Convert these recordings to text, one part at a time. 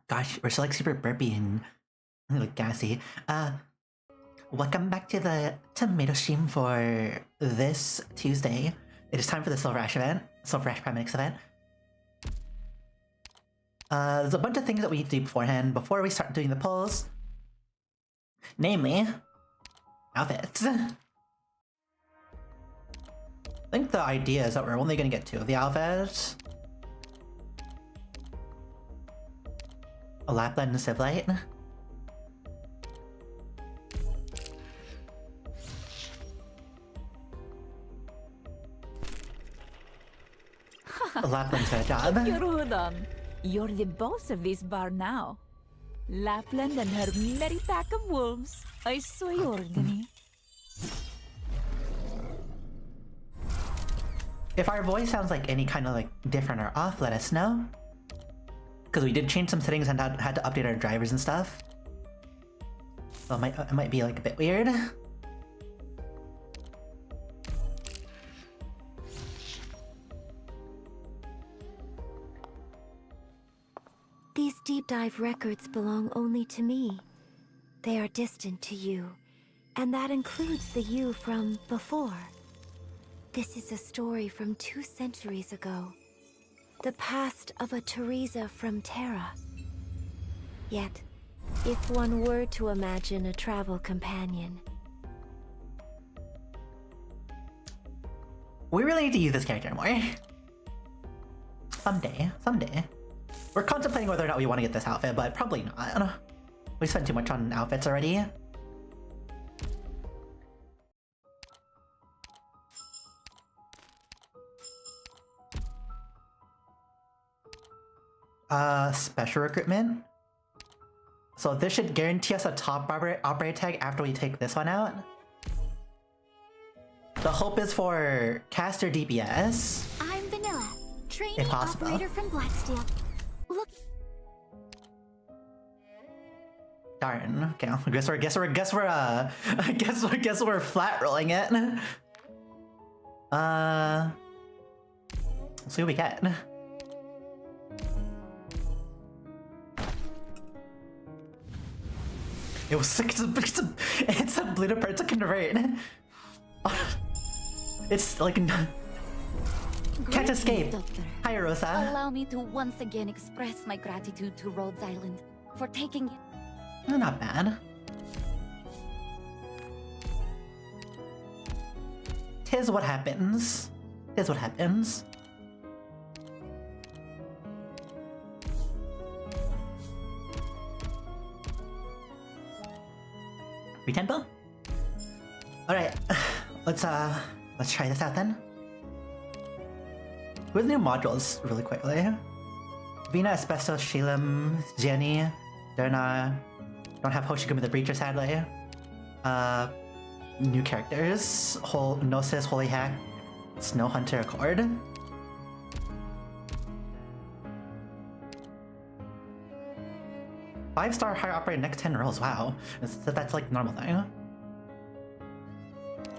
Gosh, we're so like super burpy and like gassy. Welcome back to the tomato stream for this Tuesday. It is time for the Silver Ash event, Silver Ash Prime Mix event. There's a bunch of things that we need to do beforehand before we start doing the polls. Namely, outfits. I think the idea is that we're only gonna get 2 of the outfits. A Lapland and a Civilite. A Lapland's got a job. You're the boss of this bar now. Lapland and her merry pack of wolves. I saw your Arknights. If our voice sounds like any kind of like different or off, let us know. Because we did change some settings and had to update our drivers and stuff. So it might be like a bit weird. These deep dive records belong only to me. They are distant to you, and that includes the you from before. This is a story from 2 centuries ago. The past of a Teresa from Terra. Yet, if one were to imagine a travel companion... We really need to use this character more. Someday. We're contemplating whether or not we want to get this outfit, but probably not. We spent too much on outfits already. Special recruitment. So this should guarantee us a top operator tag after we take this one out. The hope is for caster DPS. I'm Vanilla, trainee if possible. operator from Blacksteel. Look. Darn. Okay, I guess we're flat rolling it. Let's see what we get. It was like it's a blue part to convert. It's like can't escape. Doctor. Hi, Rosa. Allow me to once again express my gratitude to Rhodes Island for taking... Not bad. Tis what happens. Tis what happens. Tempo? Alright, let's try this out then. With new modules really quickly. Vina, Asbestos, Shelim, Jenny, Derna. Don't have Hoshigumi the Breacher sadly. New characters. Gnosis, Holy Hack, Snow Hunter, Accord. Five-star higher operator next 10 rolls, wow. That's like normal thing.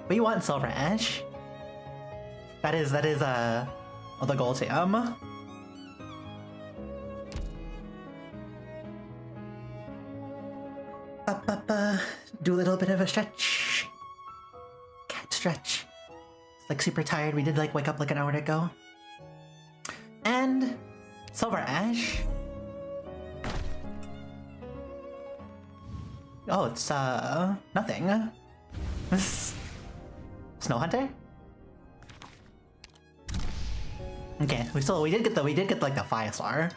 We want Silver Ash. That is the goal team. Do a little bit of a stretch. Cat stretch. It's like super tired. We did like wake up like an hour ago. And Silver Ash. Oh, it's nothing. Snow Hunter? Okay, we did get like the 5-star.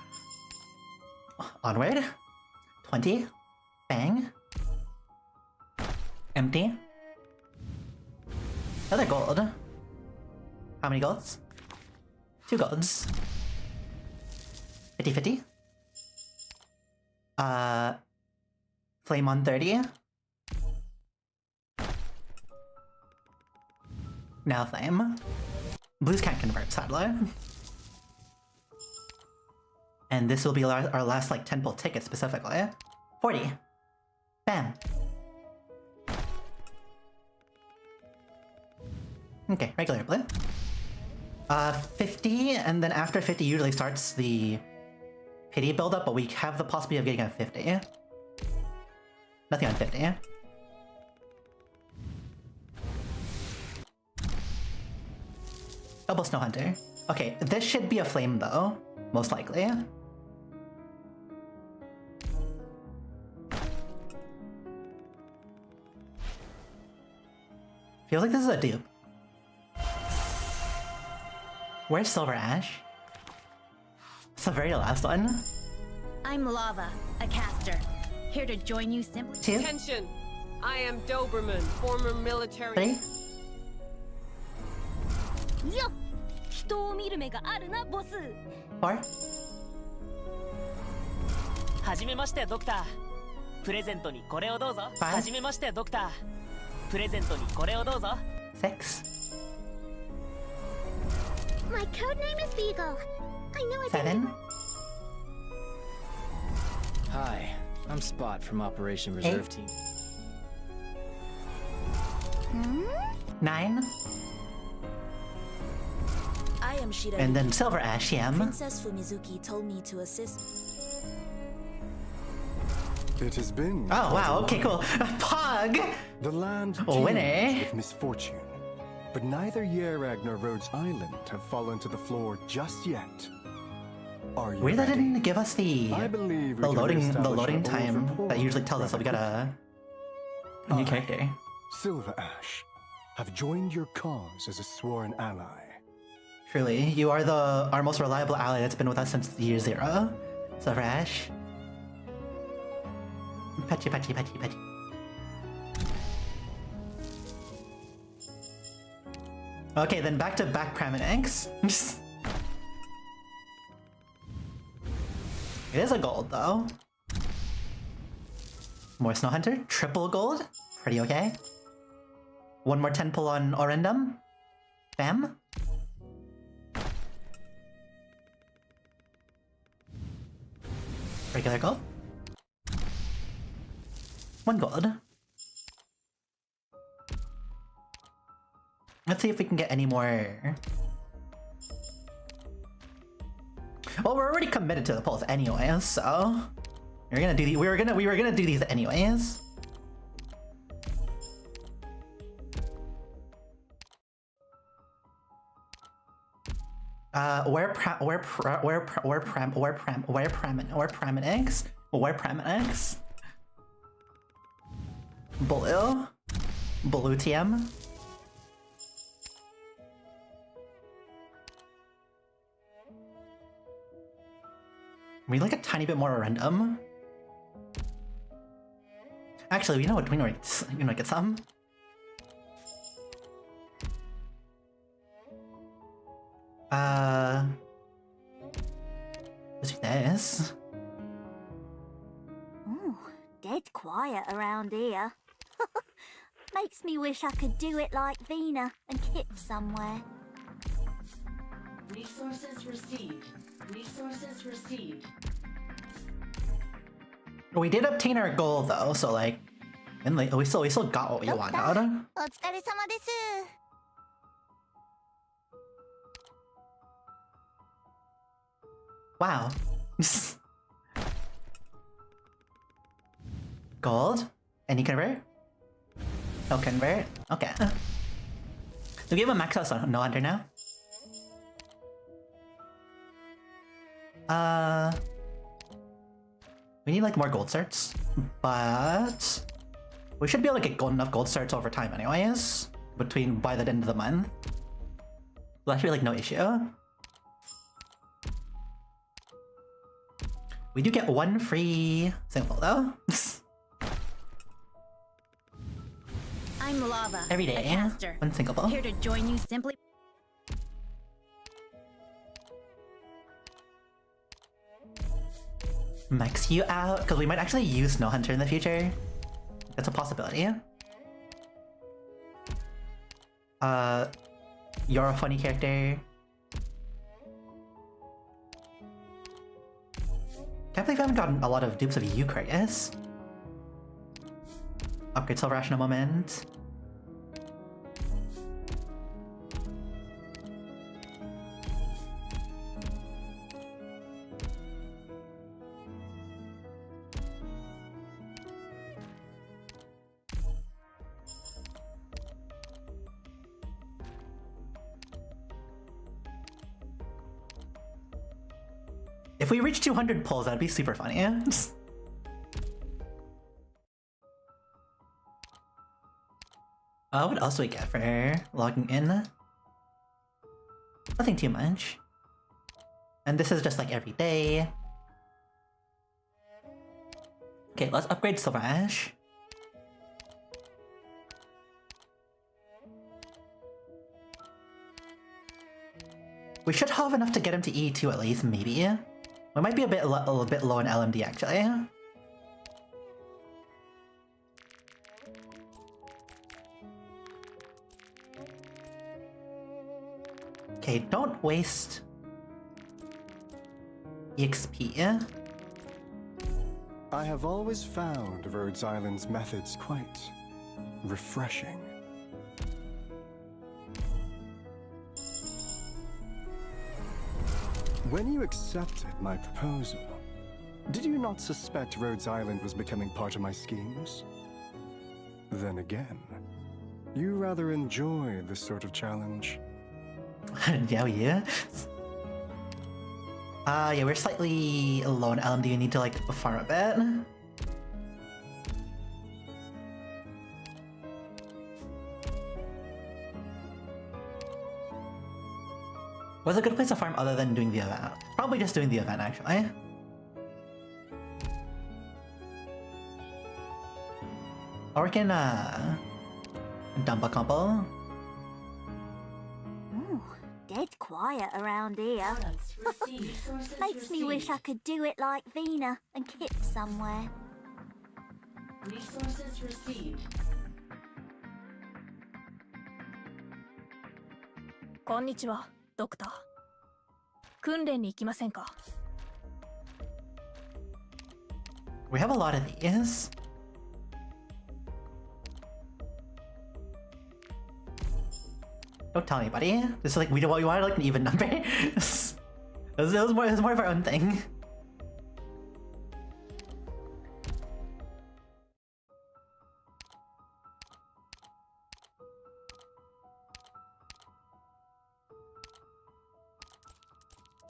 Onward. 20. Bang. Empty. Another gold. How many golds? 2 golds. 50-50. Flame on 30. Now flame. Blues can't convert, sadly. And this will be our last like 10-pull ticket specifically. 40. Bam. Okay, regular blue. 50, and then after 50 usually starts the pity buildup, but we have the possibility of getting a 50. Nothing on 50. Double Snow Hunter. Okay, this should be a flame though, most likely. Feels like this is a dupe. Where's Silver Ash? It's the very last one. I'm Lava, a caster. Here to join you simply. 2, Attention! I am Doberman, former military. 3, よっ人を見る目があるな、ボス。 4, はじめましてドクター。プレゼントにこれをどうぞ。はいはじめましてドクター。プレゼントにこれをどうぞ。 6, My code name is Beagle. I know 7, Hi, I'm Spot from Operation Reserve Team. 9, I am Shida. and then Silver Ash, Yam. Princess Fumizuki told me to assist. It has been. Oh wow, okay, cool. Pog! The land Winner. teems with misfortune, but neither Yerag nor Rhodes Island have fallen to the floor just yet. Are you Weird that ready? didn't give us the I believe we the can loading reestablish our old time rapport, that usually tells us that we got a new Aye. character. Silver Ash, have joined your cause as a sworn ally. Truly, you are our most reliable ally that's been with us since year 0. Silver Ash. Patchy, patchy, patchy, patchy. Okay, then back to back Praminix. It is a gold though. More Snow Hunter, triple gold. Pretty okay. One more 10 pull on Orendum. Bam. Regular gold. 1 gold. Let's see if we can get any more. Well, we're already committed to the polls anyways, so we're gonna do we were gonna do these anyways. Where Praminix? Blue TM. We like a tiny bit more random. Actually, you know what? We know get some. Let's do this. Ooh, dead quiet around here. Makes me wish I could do it like Vina and Kip somewhere. Resources received. Resources received. We did obtain our goal though, so like, and like we still got what we wanted. お疲れ様です。Wow. Gold? Any convert? No convert? Okay. Do we have a max out on no hunter now? We need like more gold certs, but we should be able to get enough gold certs over time anyways, by the end of the month. That should be like no issue. We do get 1 free symbol though. I'm Lava, Every day, a caster. 1 symbol. Here to join you simply. Max you out, because we might actually use Snow Hunter in the future. That's a possibility. You're a funny character. Can't believe I haven't gotten a lot of dupes of you, Curtis. Upgrade Silver Ash in a moment. If we reach 200 pulls, that'd be super funny. What else do we get for logging in? Nothing too much. And this is just like every day. Okay, let's upgrade Silver Ash. We should have enough to get him to E2 at least, maybe. We might be a bit low in LMD actually. Okay, don't waste EXP. I have always found Rhodes Island's methods quite refreshing. When you accepted my proposal, did you not suspect Rhodes Island was becoming part of my schemes? Then again, you rather enjoy this sort of challenge. Yeah, yeah. Yeah, we're slightly low in LMD. We need to like farm a bit. What's a good place to farm other than doing the event? Probably just doing the event, actually. Or we can, dump a couple. Ooh, dead quiet around here. Makes me wish I could do it like Vina and Kip somewhere. Resources received. Konnichiwa, Doctor. 訓練に行きませんか? We have a lot of these. Don't tell anybody. This is like we want like an even number. It was more of our own thing.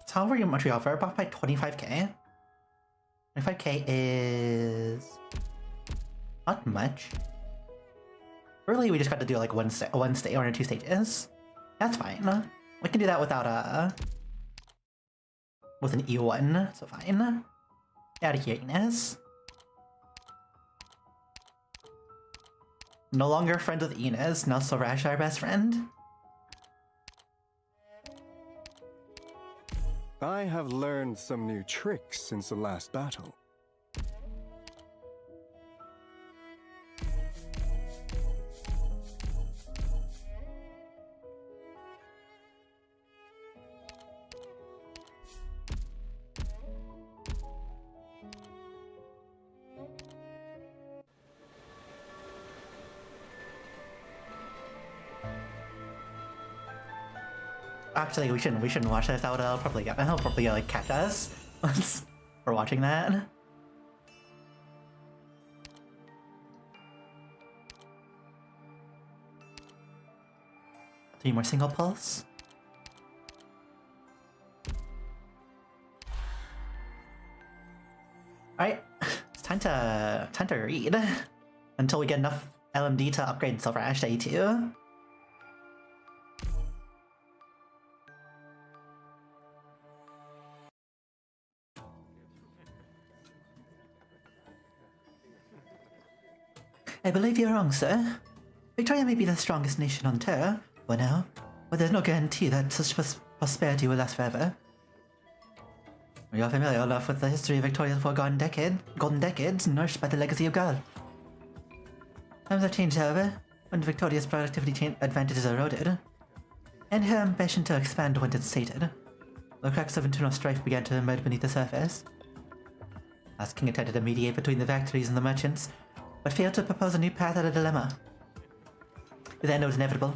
So how much we offer? We're bought by 25k. 25k is not much. Really, we just got to do like one stay or 2 stages. That's fine. We can do that without with an E1, so fine. Get out of here, Ines. No longer friends with Ines, now Sorash our best friend. I have learned some new tricks since the last battle. Actually, we shouldn't watch this. That'll probably like catch us once we're watching that. Three more single pulse. Alright, it's time to read until we get enough LMD to upgrade Silver Ash to A2. I believe you're wrong, sir. Victoria may be the strongest nation on Terra, for now, but there's no guarantee that such prosperity will last forever. You're familiar enough with the history of Victoria's golden decades, nourished by the legacy of God. Times have changed, however, when Victoria's productivity advantages eroded, and her ambition to expand went unsated. The cracks of internal strife began to emerge beneath the surface. Last king attempted to mediate between the factories and the merchants, but failed to propose a new path out of dilemma. The end was inevitable.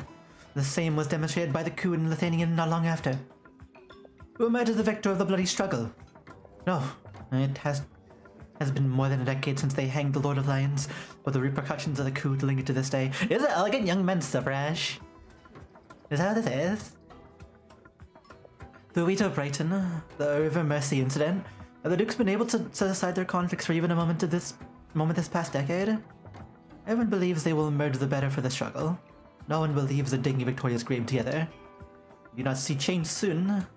The same was demonstrated by the coup in Lithuania not long after. Who emerged as the victor of the bloody struggle? No, it has been more than a decade since they hanged the Lord of Lions, but the repercussions of the coup linger to this day. Is it elegant young men, Silver Ash? Is that what this is? The weight of Brighton, the River Mercy incident, have the Dukes been able to set aside their conflicts for even a moment this past decade? Everyone believes they will emerge the better for the struggle. No one believes the Digny Victoria's game together. You do not see change soon.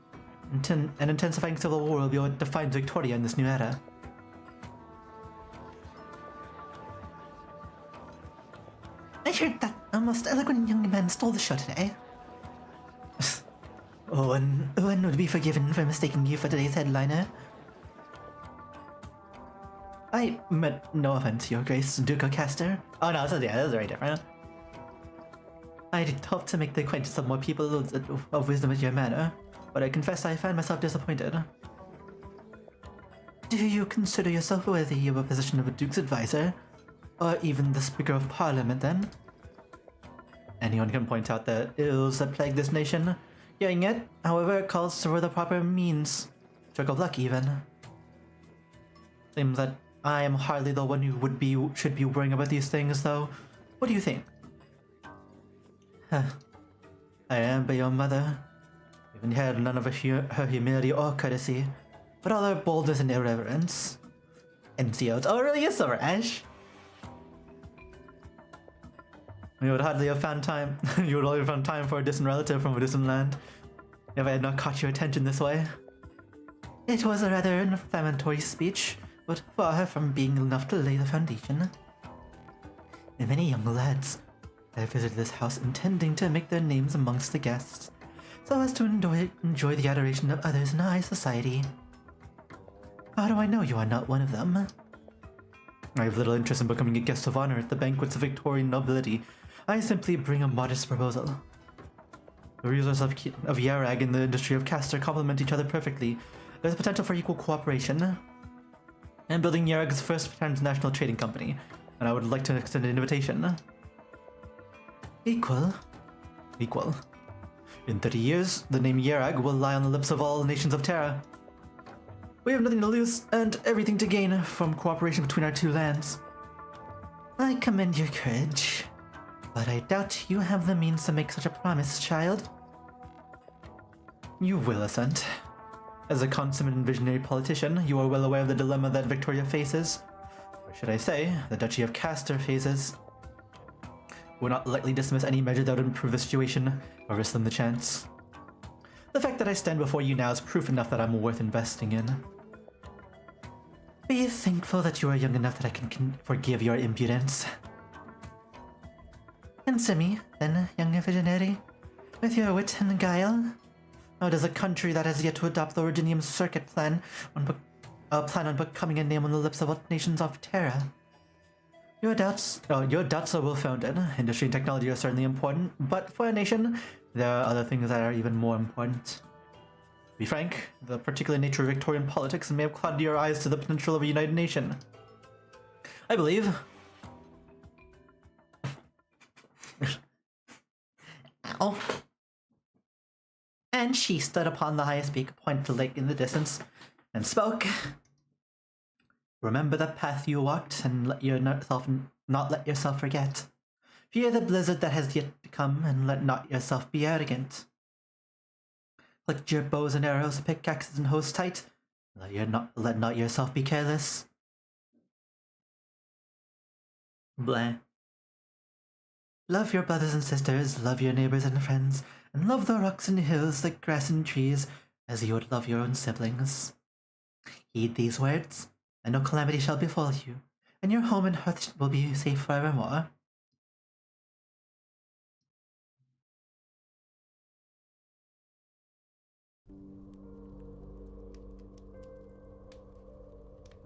An intensifying civil war will be what defines Victoria in this new era. I heard that a most eloquent young man stole the show today. Owen would be forgiven for mistaking you for today's headliner. I meant no offense, Your Grace, Duke of Castor. Oh no, this is very different. I'd hoped to make the acquaintance of more people of wisdom at your manor, but I confess I find myself disappointed. Do you consider yourself worthy of a position of a Duke's advisor? Or even the Speaker of Parliament, then? Anyone can point out the ills that plague this nation. Hearing it, however, calls for the proper means. Stroke of luck, even. Seems that I am hardly the one who should be worrying about these things, though. What do you think? I am but your mother. Even had none of her humility or courtesy, but all her boldness and irreverence. NCOs. Oh, it really is Silver Ash. You would hardly have found time. You would only have found time for a distant relative from a distant land, if I had not caught your attention this way. It was a rather inflammatory speech, but far from being enough to lay the foundation. And many young lads have visited this house intending to make their names amongst the guests, so as to enjoy the adoration of others in high society. How do I know you are not one of them? I have little interest in becoming a guest of honor at the banquets of Victorian nobility. I simply bring a modest proposal. The resources of Yarag and the industry of Castor complement each other perfectly. There's potential for equal cooperation. I'm building Yarag's first transnational trading company, and I would like to extend an invitation. Equal? Equal. In 30 years, the name Yarag will lie on the lips of all nations of Terra. We have nothing to lose and everything to gain from cooperation between our two lands. I commend your courage, but I doubt you have the means to make such a promise, child. You will assent. As a consummate and visionary politician, you are well aware of the dilemma that Victoria faces, or should I say, the Duchy of Castor faces. You will not lightly dismiss any measure that would improve the situation, or risk them the chance. The fact that I stand before you now is proof enough that I'm worth investing in. Be thankful that you are young enough that I can forgive your impudence. Answer me, then, young visionary, with your wit and guile. How does a country that has yet to adopt the Originium Circuit plan on becoming a name on the lips of all nations of Terra? Your doubts are well-founded. Industry and technology are certainly important, but for a nation, there are other things that are even more important. To be frank, the particular nature of Victorian politics may have clouded your eyes to the potential of a united nation. I believe. Ow. And she stood upon the highest peak, pointed to the lake in the distance, and spoke. Remember the path you walked, and not let yourself forget. Fear the blizzard that has yet to come, and let not yourself be arrogant. Lift your bows and arrows, pickaxes and hoes tight. Let not yourself be careless. Blah. Love your brothers and sisters, love your neighbors and friends, and love the rocks and hills, the grass and trees, as you would love your own siblings. Heed these words, and no calamity shall befall you, and your home and hearth will be safe forevermore.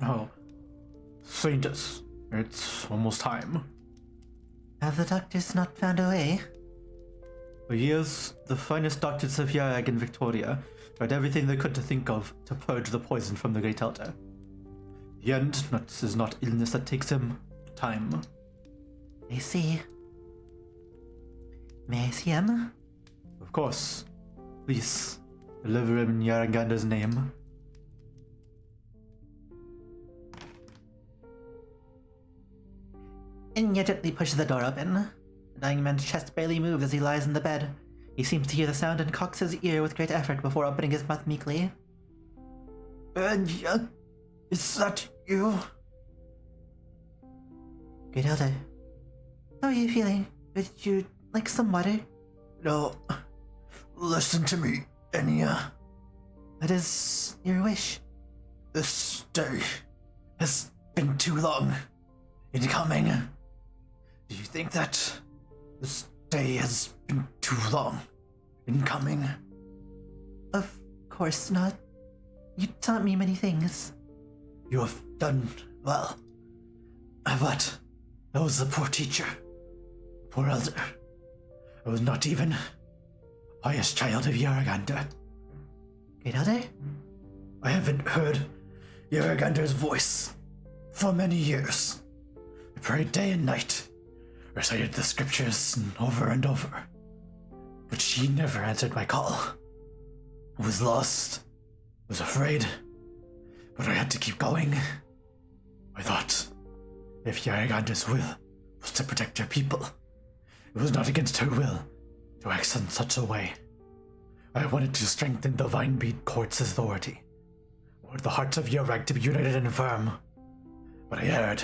Oh, Saintus, it's almost time. Have the doctors not found a way? For years, the finest doctors of Yarag and Victoria tried everything they could to think of to purge the poison from the Great Elder. The end is not illness that takes him, time. I see. May I see him? Of course. Please, deliver him in Yaraganda's name. And you gently push the door open. The dying man's chest barely moves as he lies in the bed, He seems to hear the sound and cocks his ear with great effort before opening his mouth meekly. Enya, is that you? Great Elder, how are you feeling? Would you like some water? No. Listen to me, Enya. What is your wish? This day has been too long in coming. Do you think that this day has been too long in coming? Of course not. You taught me many things. You have done well. But I was a poor teacher. Poor elder. I was not even a pious child of Yaragander. Great Elder? I haven't heard Yaragander's voice for many years. I prayed day and night, recited the scriptures over and over, but she never answered my call. I was lost, was afraid, but I had to keep going. I thought, if Yaragander's will was to protect her people, it was not against her will to act in such a way. I wanted to strengthen the Vinebead Court's authority, or the hearts of Yarag to be united and firm, but I erred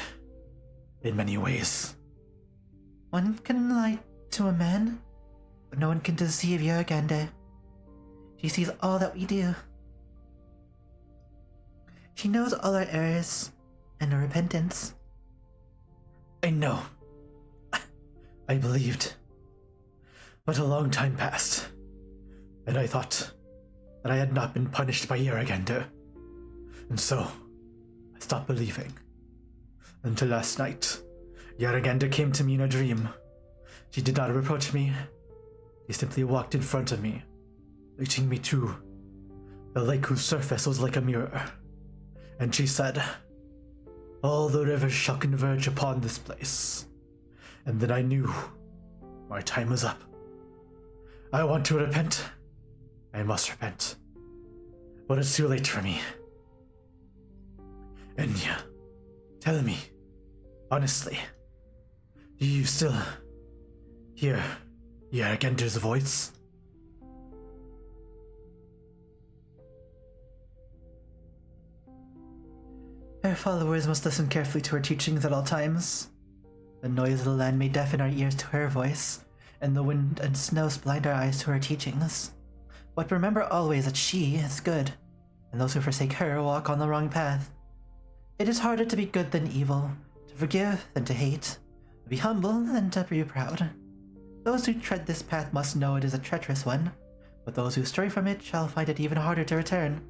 in many ways. One can lie to a man, but no one can deceive Yaragander. She sees all that we do. She knows all our errors and our repentance. I know. I believed. But a long time passed, and I thought that I had not been punished by Yaragander. And so, I stopped believing. Until last night, Yaragander came to me in a dream. She did not reproach me. She simply walked in front of me, leading me to the lake whose surface was like a mirror. And she said, "All the rivers shall converge upon this place." And then I knew my time was up. I want to repent. I must repent. But it's too late for me. Enya, tell me, honestly, do you still hear Yaragander's voice? Her followers must listen carefully to her teachings at all times. The noise of the land may deafen our ears to her voice, and the wind and snow blind our eyes to her teachings. But remember always that she is good, and those who forsake her walk on the wrong path. It is harder to be good than evil, to forgive than to hate, to be humble than to be proud. Those who tread this path must know it is a treacherous one, but those who stray from it shall find it even harder to return.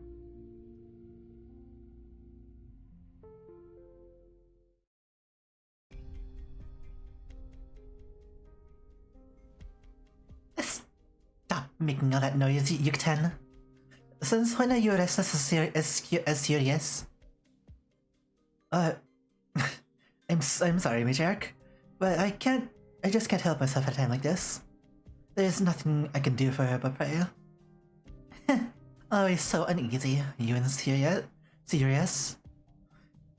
Stop making all that noise, Yukten. Since when are you restless as serious? I'm sorry, Matriarch, but I just can't help myself at a time like this. There's nothing I can do for her but pray. Always so uneasy, you and serious.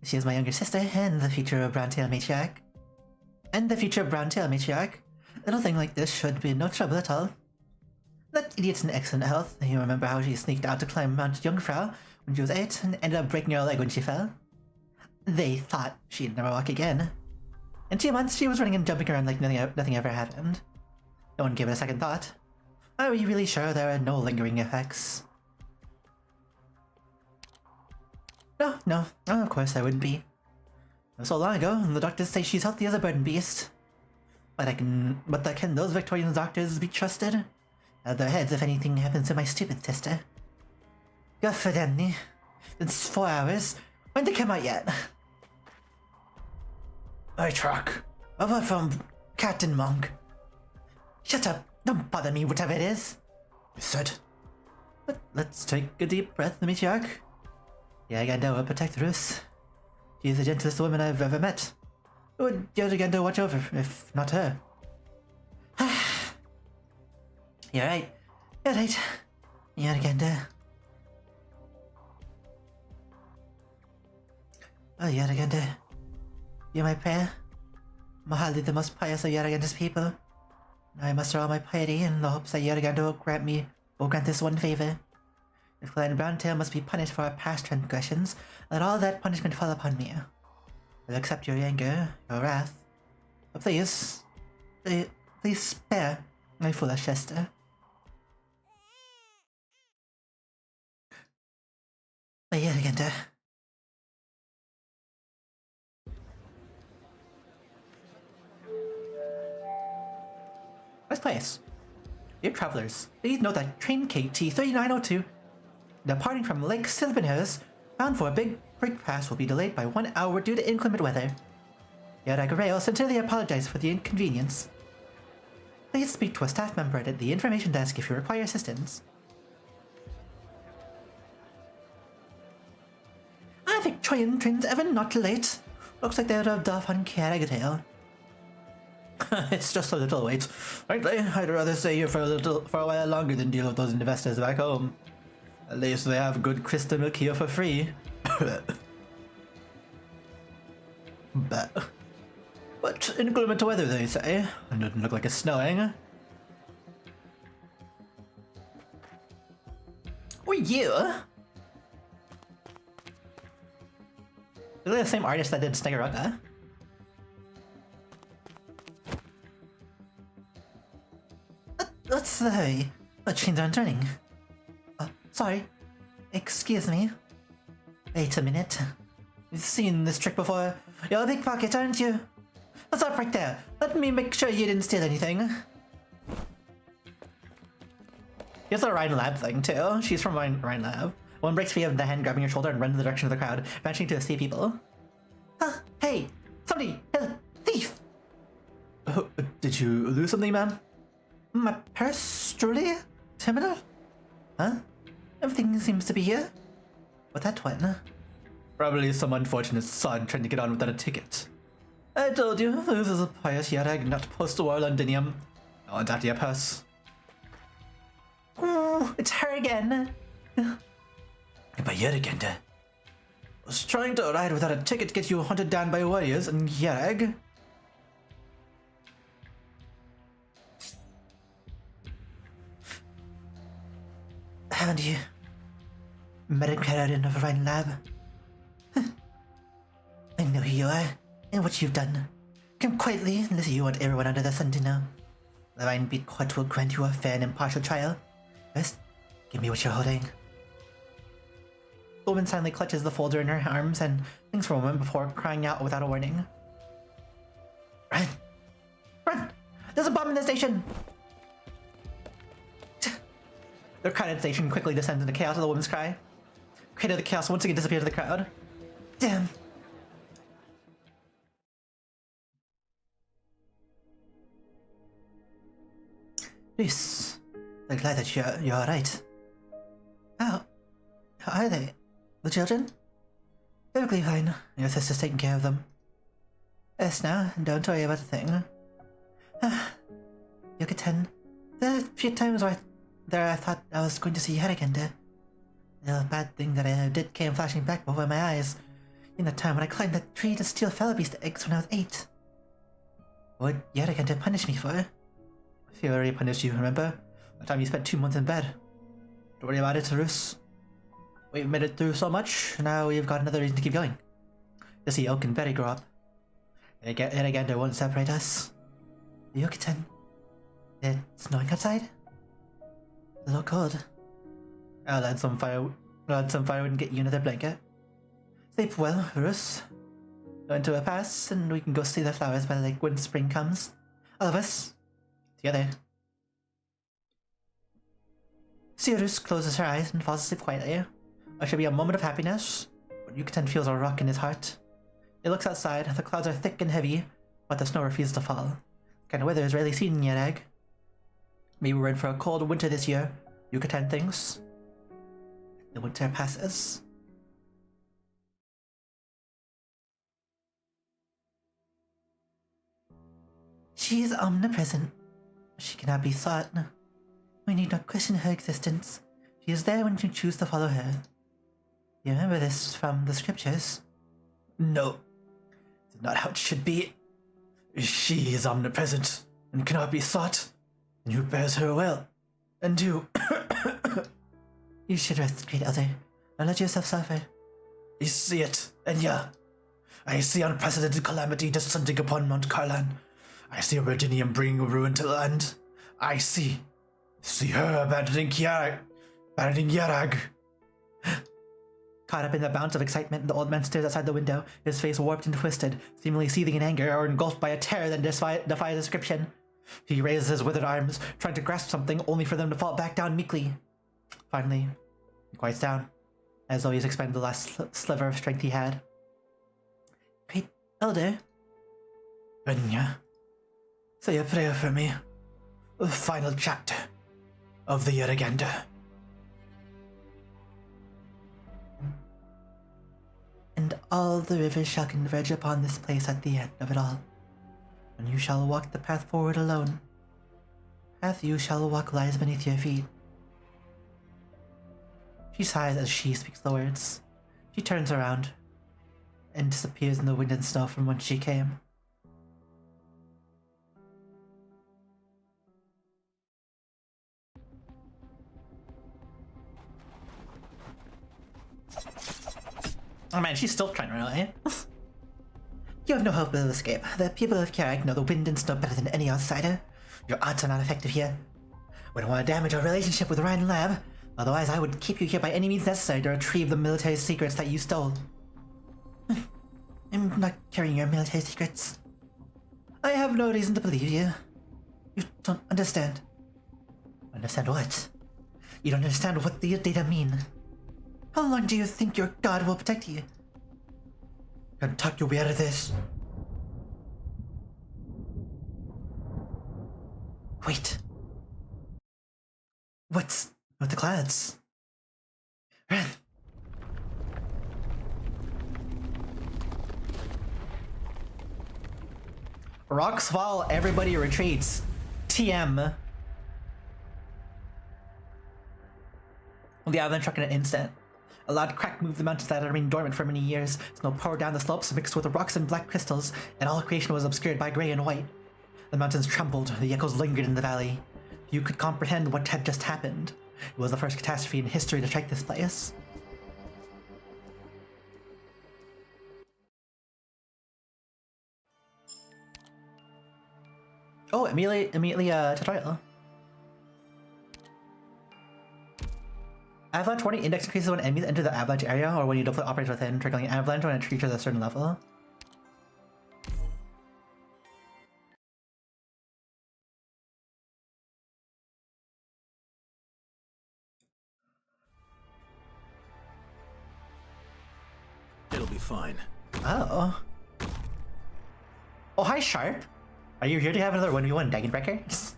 She is my younger sister and the future of Browntail Matriarch. A little thing like this should be no trouble at all. That idiot's in excellent health. You remember how she sneaked out to climb Mount Jungfrau when she was 8 and ended up breaking her leg when she fell? They thought she'd never walk again. In 2 months, she was running and jumping around like nothing ever happened. No one gave it a second thought. Are we really sure there are no lingering effects? No, of course there wouldn't be. It was so long ago, and the doctors say she's healthy as a burden beast. But can those Victorian doctors be trusted? Out of their heads if anything happens to my stupid sister. God for them, it's 4 hours. When did they come out yet? I truck. Over from Captain Monk. Shut up. Don't bother me, whatever it is. I said. But let's take a deep breath, Matriarch. Yaragander will protect Ruth. She's the gentlest woman I've ever met. Who would Yaragander watch over, if not her? You're right. Yaragander. Oh, Yaragander. You're my prayer. I'm hardly the most pious of Yaragander's people. I muster all my piety in the hopes that Yerganda will grant this one favor. If Clan Browntail must be punished for our past transgressions, let all that punishment fall upon me. I'll accept your anger, your wrath. But please spare my foolish sister. Yerganda. First place. Dear travelers, please note that train KT-3902 departing from Lake Silvanhills, bound for a big break pass, will be delayed by 1 hour due to inclement weather. Yerag Rail sincerely apologize for the inconvenience. Please speak to a staff member at the information desk if you require assistance. Are Victorian trains ever not late? Looks like they're rubbed off on Carrigadale. It's just a little wait. Frankly, I'd rather stay here for a while longer than deal with those investors back home. At least they have good crystal milk here for free. But inclement weather, they say. It doesn't look like it's snowing. Who are you? Is it the same artist that did Snegaraga? What's the trains aren't turning. Sorry. Excuse me. Wait a minute. You've seen this trick before. You're a pickpocket, aren't you? What's up right there? Let me make sure you didn't steal anything. Here's the Rhine Lab thing too. She's from Rhine Lab. One breaks free of the hand grabbing your shoulder and runs in the direction of the crowd, vanishing to see people. Hey! Somebody! Thief! Oh, did you lose something, ma'am? My purse, truly? Terminal? Huh? Everything seems to be here. But that one? Probably some unfortunate sod trying to get on without a ticket. I told you, this is a pious Yerag, not post-war Londinium. I want out your purse. Ooh, it's her again. By Yeraganda. Was trying to ride without a ticket get you hunted down by warriors in Yerag? Haven't you met a Carradine of Rhine Lab? I know who you are and what you've done. Come quietly, unless you want everyone under the sun to know. The Rhine Beat Court will grant you a fair and impartial trial. First, give me what you're holding. The woman silently clutches the folder in her arms and thinks for a moment before crying out without a warning. Run! Run! There's a bomb in the station! The crowded station quickly descends into chaos with the woman's cry. Creator of the chaos once again disappears in the crowd. Damn! Luce, I'm glad that you're alright. How are they? The children? Perfectly fine. Your sister's taking care of them. Yes, now, don't worry about a thing. You'll get 10. There are a few times where I thought I was going to see you again. The bad thing that I did came flashing back before my eyes. In that time when I climbed that tree to steal Fellabeast eggs when I was 8. What Yerrigan to punish me for? He already punished you, remember? The time you spent 2 months in bed. Don't worry about it, Roos. We've made it through so much, now we've got another reason to keep going. To see Oak and Betty grow up. Yerrigan won't separate us. Yukiten. It's snowing outside? A little cold. I'll add some firewood and get you another blanket. Sleep well, Roos. Go into a pass and we can go see the flowers by the lake when spring comes. All of us. Together. Sirius closes her eyes and falls asleep quietly. It should be a moment of happiness, but Yucatan feels a rock in his heart. He looks outside, the clouds are thick and heavy, but the snow refuses to fall. The kind of weather is rarely seen in Yerag. Maybe we're in for a cold winter this year, Yucatan thinks. The winter passes. She is omnipresent. She cannot be sought. We need not question her existence. She is there when you choose to follow her. You remember this from the scriptures? No. It's not how it should be. She is omnipresent and cannot be sought. You bears her well. And do. You should rest, great elder. Don't let yourself suffer. I see it, and yeah. I see unprecedented calamity descending upon Mount Karlan. I see Virginium bringing ruin to the land. I see her abandoning Yarag. Caught up in the bounce of excitement, the old man stares outside the window, his face warped and twisted, seemingly seething in anger or engulfed by a terror that defies description. He raises his withered arms, trying to grasp something, only for them to fall back down meekly. Finally, he quiets down, as though he's expended the last sliver of strength he had. Great elder? Anya, say a prayer for me. The final chapter of the Yaraganda. And all the rivers shall converge upon this place at the end of it all. And you shall walk the path forward alone. Path you shall walk lies beneath your feet. She sighs as she speaks the words. She turns around and disappears in the wind and snow from whence she came. Oh man, she's still trying to run away. You have no hope of escape. The people of Carag know the wind and snow better than any outsider. Your odds are not effective here. Wouldn't want to damage our relationship with Ryan Lab. Otherwise, I would keep you here by any means necessary to retrieve the military secrets that you stole. I'm not carrying your military secrets. I have no reason to believe you. You don't understand. Understand what? You don't understand what these data mean. How long do you think your god will protect you? Can talk your way out of this. Wait. What's with the clouds? Ren. Rocks fall, everybody retreats. TM. The avalanche struck in an instant. A loud crack moved the mountains that had remained dormant for many years. Snow poured down the slopes mixed with the rocks and black crystals, and all creation was obscured by gray and white. The mountains trembled, the echoes lingered in the valley. Few could comprehend what had just happened. It was the first catastrophe in history to strike this place. Oh, immediately tutorial. Avalanche warning index increases when enemies enter the avalanche area or when you deploy operators within, triggering avalanche when it reaches a certain level. It'll be fine. Oh. Oh, hi, Sharp. Are you here to have another 1v1 Dagenbreaker?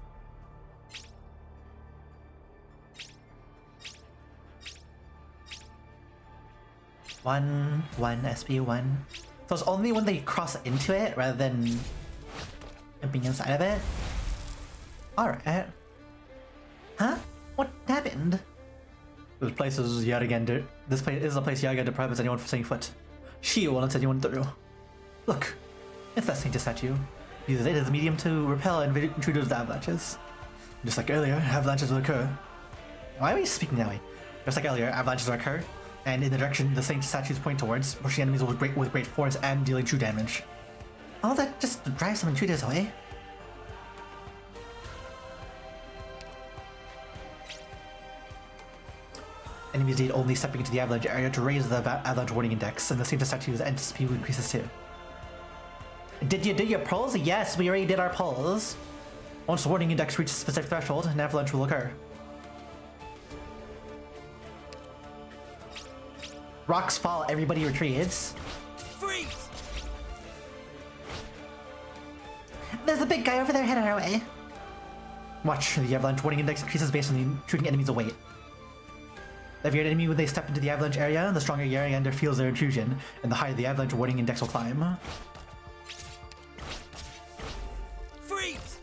One SP1. So it's only when they cross into it rather than being inside of it? Alright. Huh? What happened? This place is Yaraganda. This place is a place Yaraganda prohibits anyone from setting foot. She won't let anyone through. Look, it's that Saint statue. Uses it as a medium to repel intruders to avalanches. Just like earlier, avalanches will occur. Why are we speaking that way? Just like earlier, avalanches will occur, and in the direction the Saint statues point towards, pushing enemies with great force and dealing true damage. All that just drives some intruders away. Enemies need only stepping into the avalanche area to raise the avalanche warning index, and the Saint statues and speed increases too. Did you do your polls? Yes, we already did our polls. Once the warning index reaches a specific threshold, an avalanche will occur. Rocks fall, everybody retreats. Freeze! There's a big guy over there headed our way. Watch, the avalanche warning index increases based on the intruding enemy's weight. The heavier an enemy when they step into the avalanche area, the stronger Yaragander feels their intrusion, and the higher the avalanche warning index will climb. Freeze!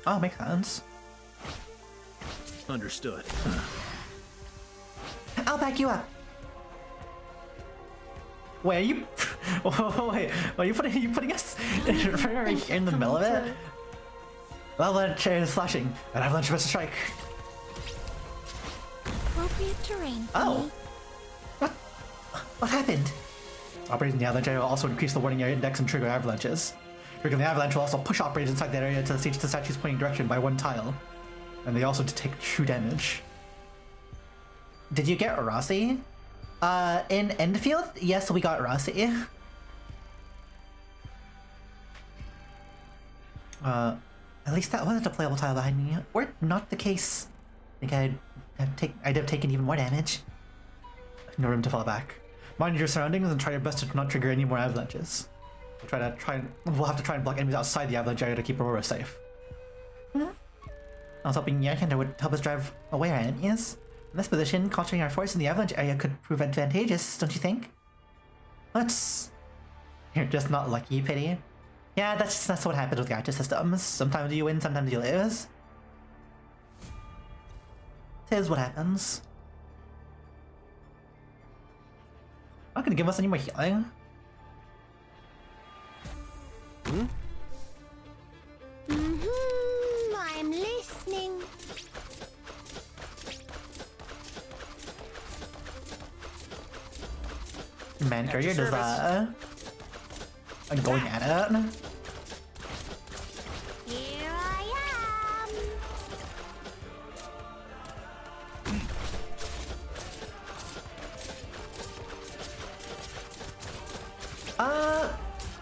Oh, makes sense. Understood. I'll back you up. Wait, are you Oh, wait, are you putting us right in the middle of it? Avalanche is flashing, and Avalanche must strike. Appropriate terrain. Oh! What happened? Operating the Avalanche area will also increase the warning area index and trigger avalanches. Triggering the Avalanche will also push operators inside that area to the statue's pointing direction by 1 tile. And they also take true damage. Did you get Rossi? In Endfield? Yes, we got Rossi. At least that wasn't a playable tile behind me. Or not the case. I think I'd have taken even more damage. No room to fall back. Mind your surroundings and try your best to not trigger any more avalanches. We'll have to try and block enemies outside the avalanche area to keep Aurora safe. I was hoping Yarkender would help us drive away our enemies. In this position, concentrating our force in the avalanche area could prove advantageous, don't you think? You're just not lucky, Pity. Yeah, that's what happens with gacha systems. Sometimes you win, sometimes you lose. Tis what happens. Not gonna give us any more healing. I'm listening. Man, Courier does going at it. Here I am.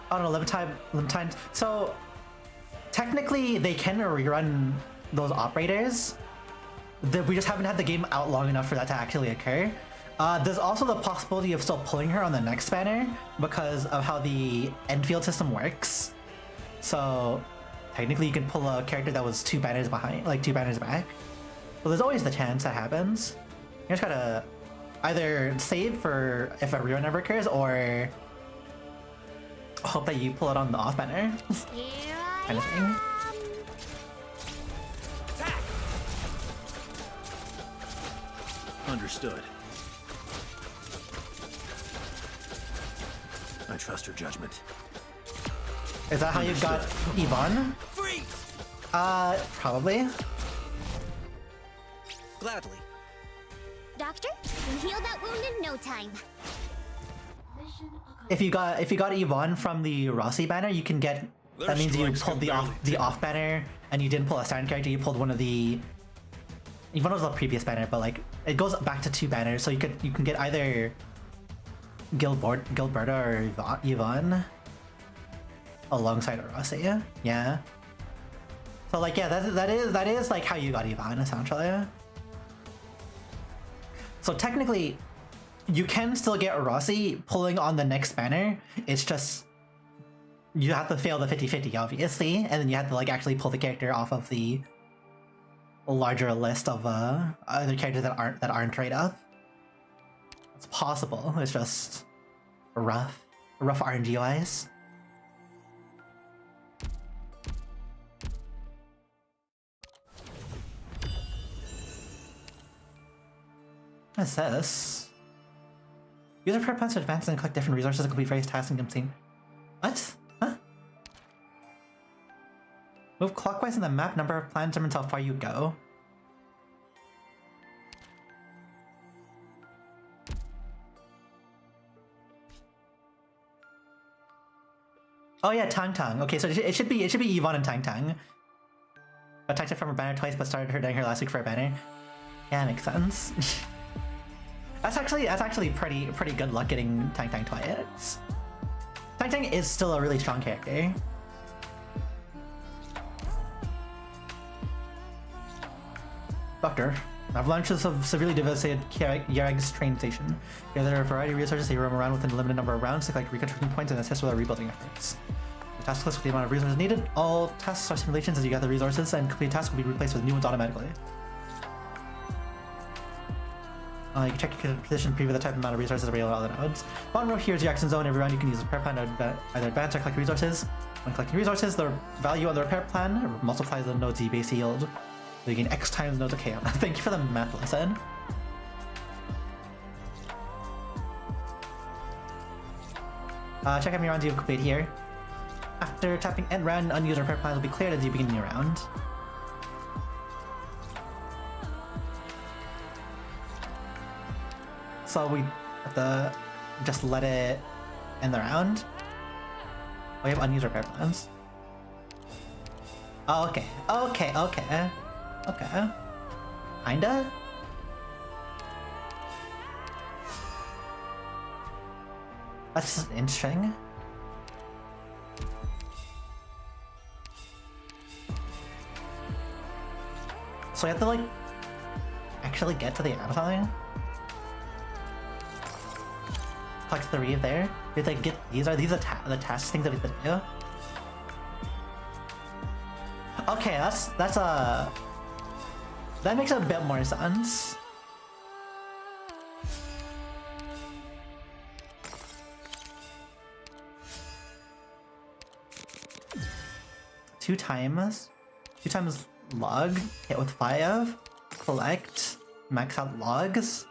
Oh no, Levantine. So technically they can rerun those operators. We just haven't had the game out long enough for that to actually occur. There's also the possibility of still pulling her on the next banner because of how the Enfield system works. So technically you can pull a character that was 2 banners behind, like 2 banners back. So there's always the chance that happens. You just gotta either save for if a rerun ever occurs or hope that you pull it on the off banner. Kind of thing. Understood. I trust her judgment. Is that how you got Yvonne? Freeze! Probably. Gladly. Doctor, you heal that wound in no time. If you got Yvonne from the Rossi banner, you can get. That means you pulled the off banner, and you didn't pull a standard character. You pulled one of the. Yvonne was the previous banner, but like it goes back to 2 banners, so you can get either Gilberta or Yvonne alongside Rossi. Yeah. So like yeah, that is like how you got Yvonne essentially. So technically, you can still get Rossi pulling on the next banner. It's just you have to fail the 50-50 obviously, and then you have to like actually pull the character off of the larger list of other characters that aren't trade up. It's possible. It's just rough RNG wise. What's this? Use a prayer plans to advance and collect different resources to complete various tasks in the scene. What? Huh? Move clockwise in the map. Number of plans determines how far you go. Oh yeah, Tang Tang. Okay, so it should be Yvonne and Tang Tang. Attacked her from her banner twice, but started her doing her last week for a banner. Yeah, makes sense. That's actually pretty good luck getting Tang Tang twice. Tang Tang is still a really strong character. Doctor, avalanches have severely devastated Yarag's train station. There are a variety of resources that you roam around within a limited number of rounds to collect reconstruction points and assist with our rebuilding efforts. The task list with the amount of resources needed. All tasks are simulations as you gather resources, and complete tasks will be replaced with new ones automatically. You can check your position to preview the type of amount of resources available on the nodes. Bottom row here is your action zone. Every round you can use a repair plan to either advance or collect resources. When collecting resources, the value on the repair plan multiplies the node's base yield. So you gain X times the node's okay. Thank you for the math lesson. Check how many rounds you've completed here. After tapping end round, unused repair plan will be cleared as you begin your round. So we have to just let it end the round. We have unused repair plans. Oh, okay. Okay. Kinda? That's interesting. So you have to like actually get to the Amazon. Collect 3 of there. You have to get these. Are these the task things that we have to do? Okay, that's a that makes a bit more sense. Two times log, hit with 5, collect, max out logs.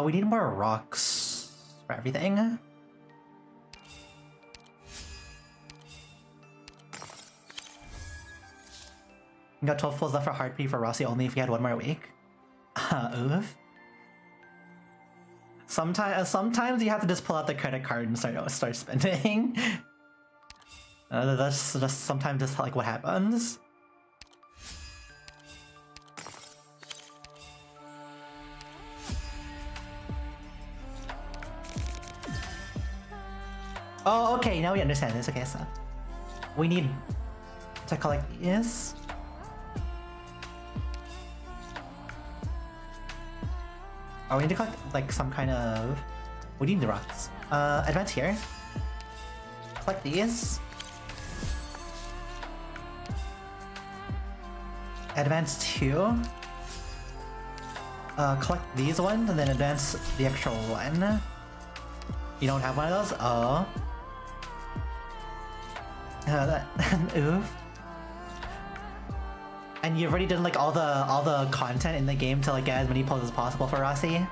We need more rocks for everything. We got 12 pulls left for Heartbeat for Rossi only if we had 1 more week. Oof. Sometimes you have to just pull out the credit card and start spending. That's just sometimes just like what happens. Oh, okay, now we understand this. Okay, so we need to collect these. Oh, we need to collect like some kind of... We need the rocks. Advance here. Collect these. Advance 2. Collect these ones and then advance the extra one. You don't have one of those? Oh. Oof. And you've already done like all the content in the game to like get as many pulls as possible for Rossi.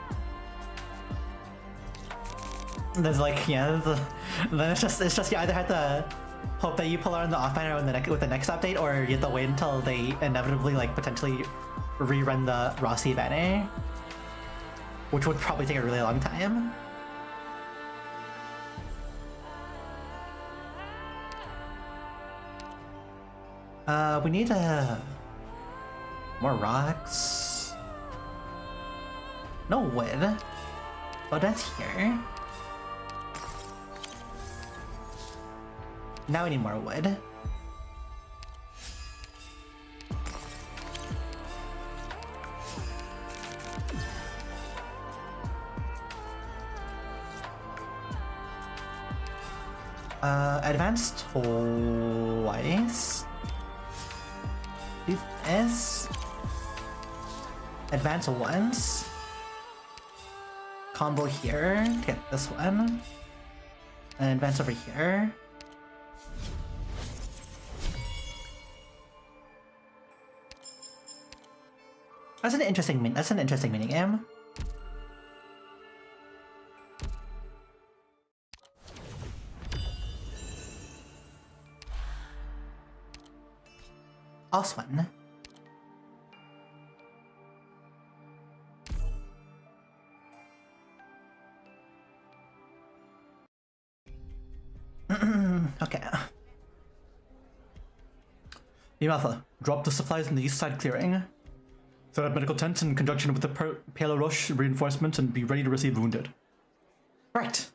There's like then it's just you either have to hope that you pull out on the off banner with the next update, or you have to wait until they inevitably like potentially rerun the Rossi banner, which would probably take a really long time. We need more rocks. No wood. Oh, that's here. Now we need more wood. Advance twice. Do this. Advance once. Combo here to get this one. And advance over here. That's an interesting mini game. Oswan. Okay. Yamatha, drop the supplies in the east side clearing. Set up medical tents in conjunction with the Palo Roche reinforcements and be ready to receive the wounded. Right.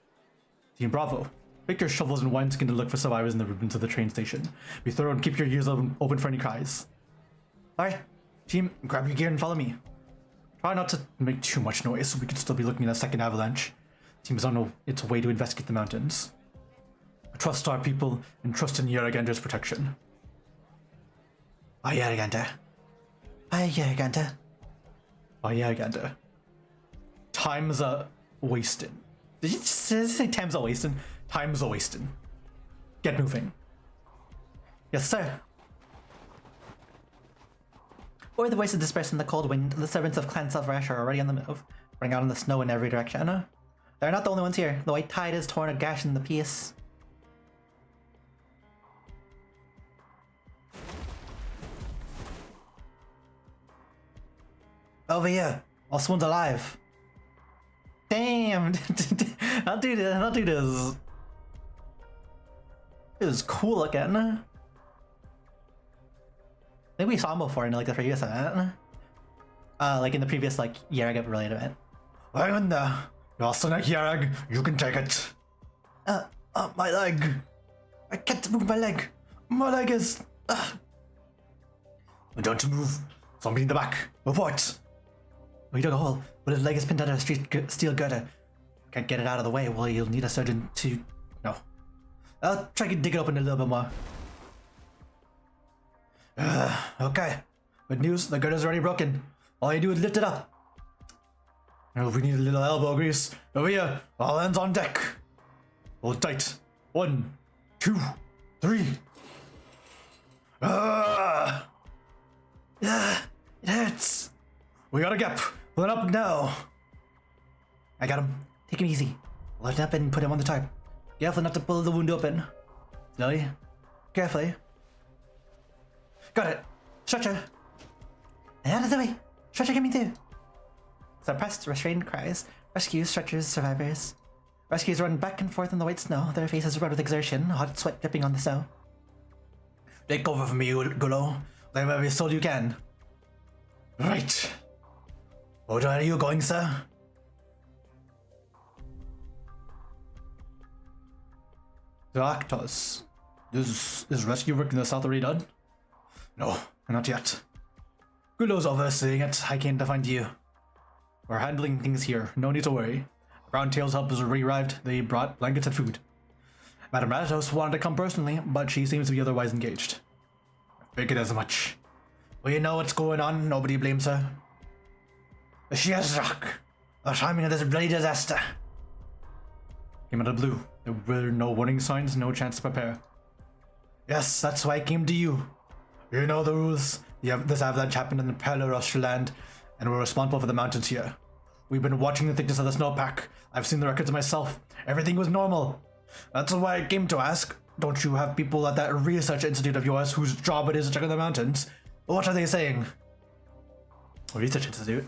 Team Bravo, make your shovels and wineskin to look for survivors in the ruins of the train station. Be thorough and keep your ears open for any cries. Alright, team, grab your gear and follow me. Try not to make too much noise so we can still be looking at a second avalanche. Team is on its way to investigate the mountains. Trust our people and trust in Yarragander's protection. Aye, Yarragander. Aye, Yarragander. Aye, Yarragander. Time's a wasting. Did you say time's a wasting? Time's a wasting. Get moving. Yes, sir. Or the voices dispersed in the cold wind, the servants of Clan Silverash are already on the move, running out in the snow in every direction. They're not the only ones here. The white tide has torn a gash in the peace. Over here. All swoon's alive. Damn. I'll do this. I'll do this. It was cool looking. I think we saw him before in like the previous event. Like in the previous like Yarag related event. I'm in there. You're Sonic Yarag. You can take it. My leg. I can't move my leg. My leg is. Don't move. Somebody in the back. Report. We dug a hole, but his leg is pinned under a steel girder. Can't get it out of the way. Well, you'll need a surgeon to. No. I'll try to dig it open a little bit more. Okay. Good news, the girder's already broken. All you do is lift it up. Oh, we need a little elbow grease. Over here, all hands on deck. Hold tight. 1, 2, 3. Yeah, it hurts. We got a gap. Pull it up now. I got him. Take him easy. Lift him up and put him on the tarp. Careful not to pull the wound open. Slowly. Carefully. Got it. Stretcher. Out of the way. Stretcher coming through. Suppressed, restrained cries. Rescues, stretchers, survivors. Rescues run back and forth in the white snow, their faces red with exertion, hot sweat dripping on the snow. Take over from me, Gulo. Do every soul you can. Right. Where are you going, sir? The Arknights. Is rescue work in the south already done? No, not yet. Gulo's overseeing it. I came to find you. We're handling things here. No need to worry. Browntail's help has already arrived. They brought blankets and food. Madame Ratos wanted to come personally, but she seems to be otherwise engaged. I figured as much. We know what's going on. Nobody blames her. She has rock. The timing of this bloody disaster. Came out of the blue. There were no warning signs, no chance to prepare. Yes, that's why I came to you. You know the rules. This avalanche happened in the Palarosh land, and we're responsible for the mountains here. We've been watching the thickness of the snowpack. I've seen the records myself. Everything was normal. That's why I came to ask. Don't you have people at that research institute of yours whose job it is to check on the mountains? What are they saying? A research institute?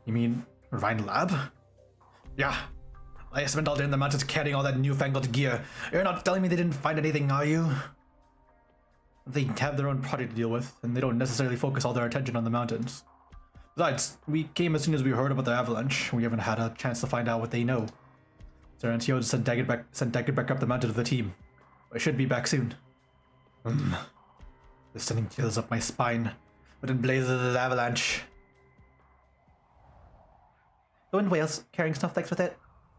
You mean Rhine Lab? Yeah. I spent all day in the mountains carrying all that newfangled gear. You're not telling me they didn't find anything, are you? They have their own project to deal with, and they don't necessarily focus all their attention on the mountains. Besides, we came as soon as we heard about the avalanche. We haven't had a chance to find out what they know. Sir Antio sent Daggett back up the mountain to the team. I should be back soon. This sending chills up my spine. But in blazes of the avalanche. The wind wails, carrying snowflakes with it.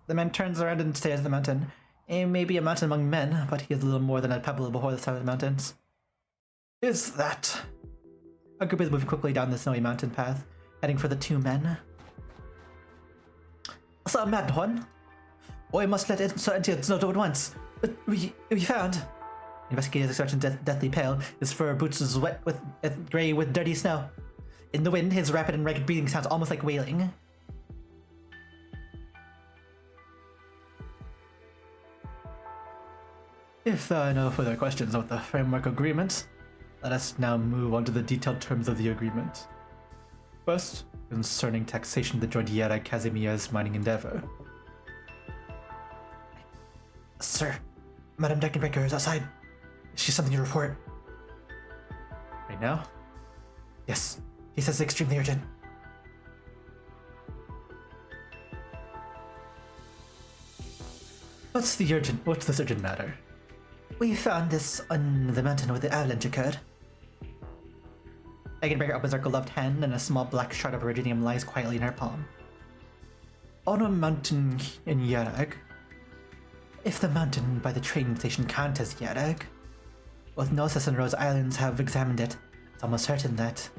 The man turns around and stares at the mountain. It may be a mountain among men, but he is a little more than a pebble before the side of the mountains. Is that? A group is moving quickly down the snowy mountain path, heading for the two men. Sir Madhorn? We must let Sir Antio know at once. But we found... Investigator's expression deathly pale, his fur boots is wet with grey with dirty snow. In the wind, his rapid and ragged breathing sounds almost like wailing. If there are no further questions about the framework agreement, let us now move on to the detailed terms of the agreement. First, concerning taxation of the joint Yara Kazimier's mining endeavor. Sir, Madame Deckenbecker is outside. She's something to report. Right now? Yes, he says it's extremely urgent. What's this urgent matter? We found this on the mountain where the avalanche occurred. Deckenbecker opens her gloved hand and a small black shard of iridium lies quietly in her palm. On a mountain in Yarag. If the mountain by the train station counts as Yarag, both Gnosis and Rose Islands have examined it. It's almost certain that...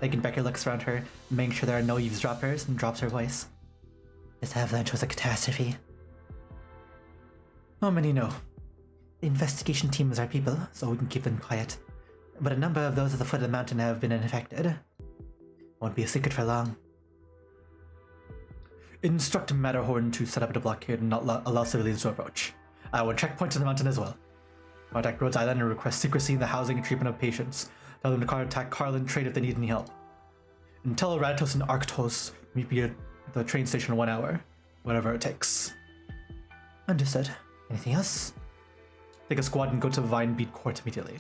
Deckenbecker looks around her, making sure there are no eavesdroppers, and drops her voice. This avalanche was a catastrophe. How many know? The investigation team is our people, so we can keep them quiet. But a number of those at the foot of the mountain have been infected. Won't be a secret for long. Instruct Matterhorn to set up a blockade and not allow civilians to approach. I will checkpoints in the mountain as well. Contact Rhodes Island and request secrecy in the housing and treatment of patients. Tell them to contact Carlin Trade if they need any help. And tell Ratos and Arktos meet me at the train station in 1 hour. Whatever it takes. Understood. Anything else? Take a squad and go to Vinebeat Court immediately.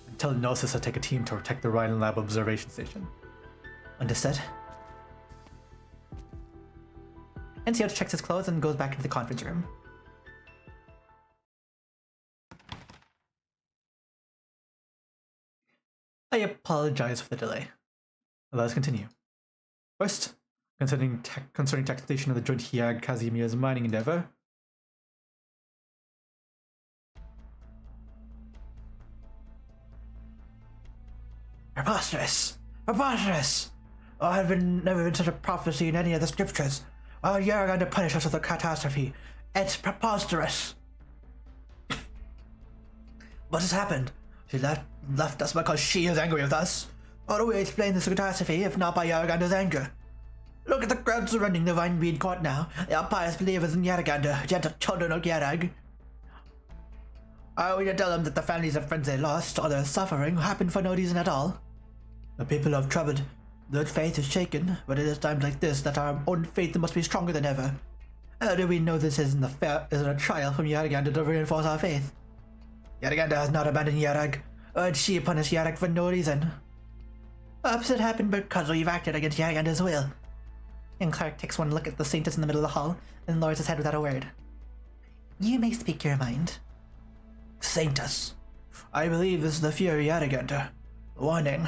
And tell Gnosis to take a team to protect the Rhine Lab observation station. Understood. NCO checks his clothes and goes back into the conference room. I apologize for the delay. Let us continue. First, concerning taxation of the joint Hiag Kazimier's mining endeavor. Preposterous! Preposterous! Oh, I've never been such a prophecy in any of the scriptures. Oh, you're going to punish us with a catastrophe. It's preposterous! What has happened? She left us because she is angry with us. How do we explain this catastrophe if not by Yargander's anger? Look at the crowd surrounding the Vinebead Court now. They are pious believers in Yargander, gentle children of Yarag. Are we to tell them that the families of friends they lost or their suffering happened for no reason at all? The people are troubled. Their faith is shaken, but it is times like this that our own faith must be stronger than ever. How do we know this isn't a trial from Yargander to reinforce our faith? Yargander has not abandoned Yarag, or had she punished Yarag for no reason. Perhaps it happened because we've acted against Yargander's will. And Clark takes one look at the Saintess in the middle of the hall, and lowers his head without a word. You may speak your mind. Saintess, I believe this is the fear of Yargander. Warning.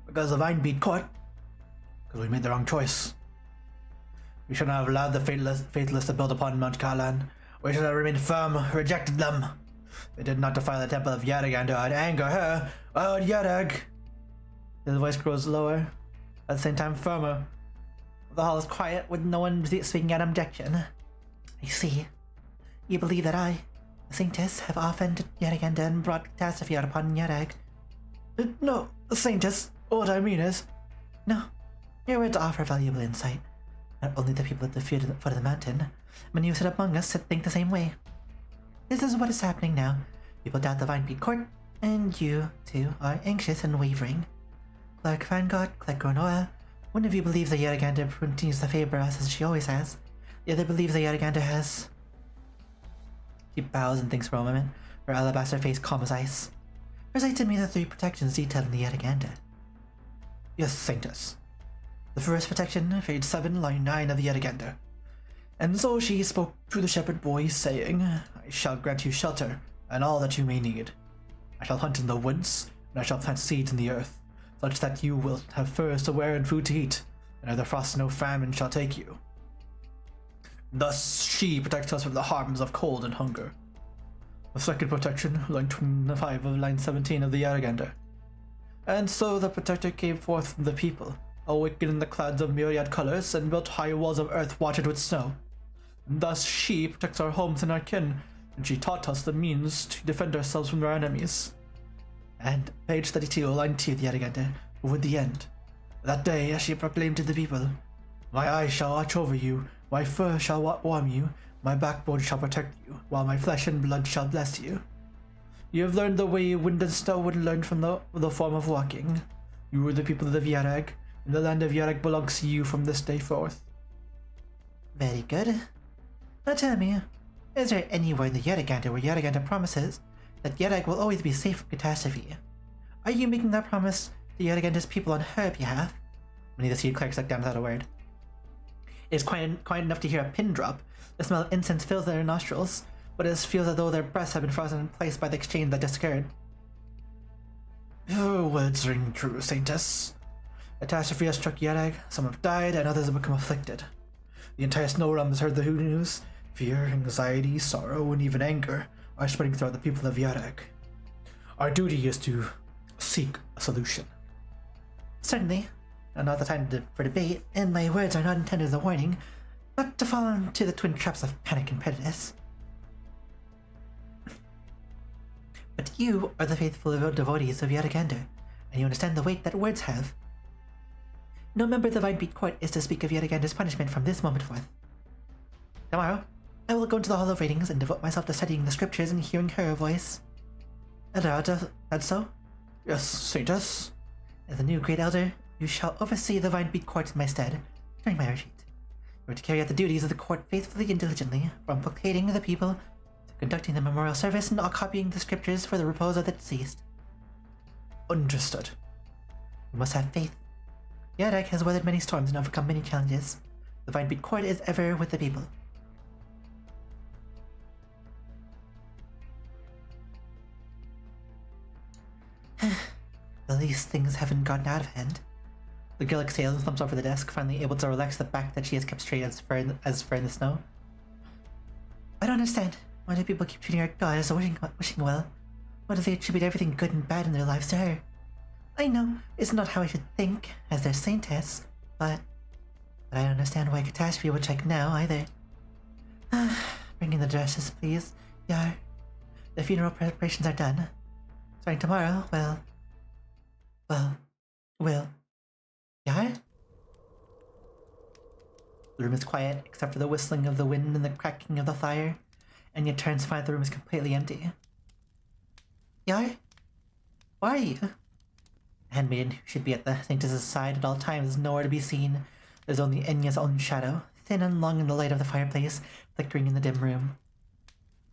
Because of Vinebead Court. Because we made the wrong choice. We should not have allowed the faithless to build upon Mount Karlan. We should have remained firm, rejected them. They did not defile the temple of Yargander and anger her. Oh, Yarag! His voice grows lower, at the same time firmer. The hall is quiet, with no one speaking an objection. I see. You believe that I, the Saintess, have offended Yargander and brought catastrophe out upon Yarag? No, Saintess. What I mean is... No. Your words offer valuable insight. Not only the people at the foot of the mountain, many who sit among us think the same way. This is what is happening now. People doubt the Vinebead Court, and you, too, are anxious and wavering. Clark Vanguard, Clark Gronoa, one of you believes that Yargander continues to favor us as she always has. The other believes that Yargander has... She bows and thinks for a moment, her alabaster face calm as ice. Recite to me the 3 protections detailed in the Yargander. Yes, Saintess. The first protection, page 7, line 9 of the Yargander. And so she spoke to the shepherd boy, saying, I shall grant you shelter, and all that you may need. I shall hunt in the woods, and I shall plant seeds in the earth, such that you will have furs to wear and food to eat, and neither frost nor famine shall take you. Thus she protects us from the harms of cold and hunger. The second protection, line 25 of line 17 of the Yargander. And so the protector came forth from the people, awakened in the clouds of myriad colors, and built high walls of earth watered with snow. And thus she protects our homes and our kin, and she taught us the means to defend ourselves from our enemies. And page 32, line 2 of the Yargander, with the end. That day, as she proclaimed to the people, My eyes shall watch over you, my fur shall warm you, my backbone shall protect you, while my flesh and blood shall bless you. You have learned the way wind and snow would learn from the form of walking. You are the people of Yarag, and the land of Yarag belongs to you from this day forth. Very good. Now tell me, is there anywhere in the Yargander where Yargander promises that Yarag will always be safe from catastrophe? Are you making that promise to Yargander's people on her behalf? Many of the seed clerics look down without a word. It is quiet enough to hear a pin drop. The smell of incense fills their nostrils, but it feels as though their breaths have been frozen in place by the exchange that just occurred. Your words ring true, Saintess. Catastrophe has struck Yarag, some have died, and others have become afflicted. The entire snow realm has heard the news. Fear, anxiety, sorrow, and even anger are spreading throughout the people of Yarag. Our duty is to seek a solution. Certainly, and not the time for debate, and my words are not intended as a warning, but to fall into the twin traps of panic and prejudice. But you are the faithful devotees of Yaragander, and you understand the weight that words have. No member of the Vinebeat Court is to speak of Yaragander's punishment from this moment forth. Tomorrow, I will go into the Hall of Readings and devote myself to studying the scriptures and hearing her voice. Elder, that's so? Yes, Saintess. As the new Great Elder, you shall oversee the Vinebeat Court in my stead during my retreat. You are to carry out the duties of the court faithfully and diligently, from placating the people to conducting the memorial service and copying the scriptures for the repose of the deceased. Understood. You must have faith. Yardak has weathered many storms and overcome many challenges. The Vinebeat Court is ever with the people. At least things haven't gotten out of hand. The girl exhales and thumps over the desk, finally able to relax the back that she has kept straight as fur in the snow. I don't understand. Why do people keep treating our god as wishing well? Why do they attribute everything good and bad in their lives to her? I know it's not how I should think, as their saintess, but I don't understand why catastrophe would check now, either. Bring in the dresses, please. Yar. The funeral preparations are done. Starting tomorrow, well... Yar? The room is quiet, except for the whistling of the wind and the cracking of the fire, and yet turns to find the room is completely empty. Yar? Where are you? The handmaiden, who should be at the saintess's side at all times, is nowhere to be seen. There's only Enya's own shadow, thin and long in the light of the fireplace, flickering in the dim room.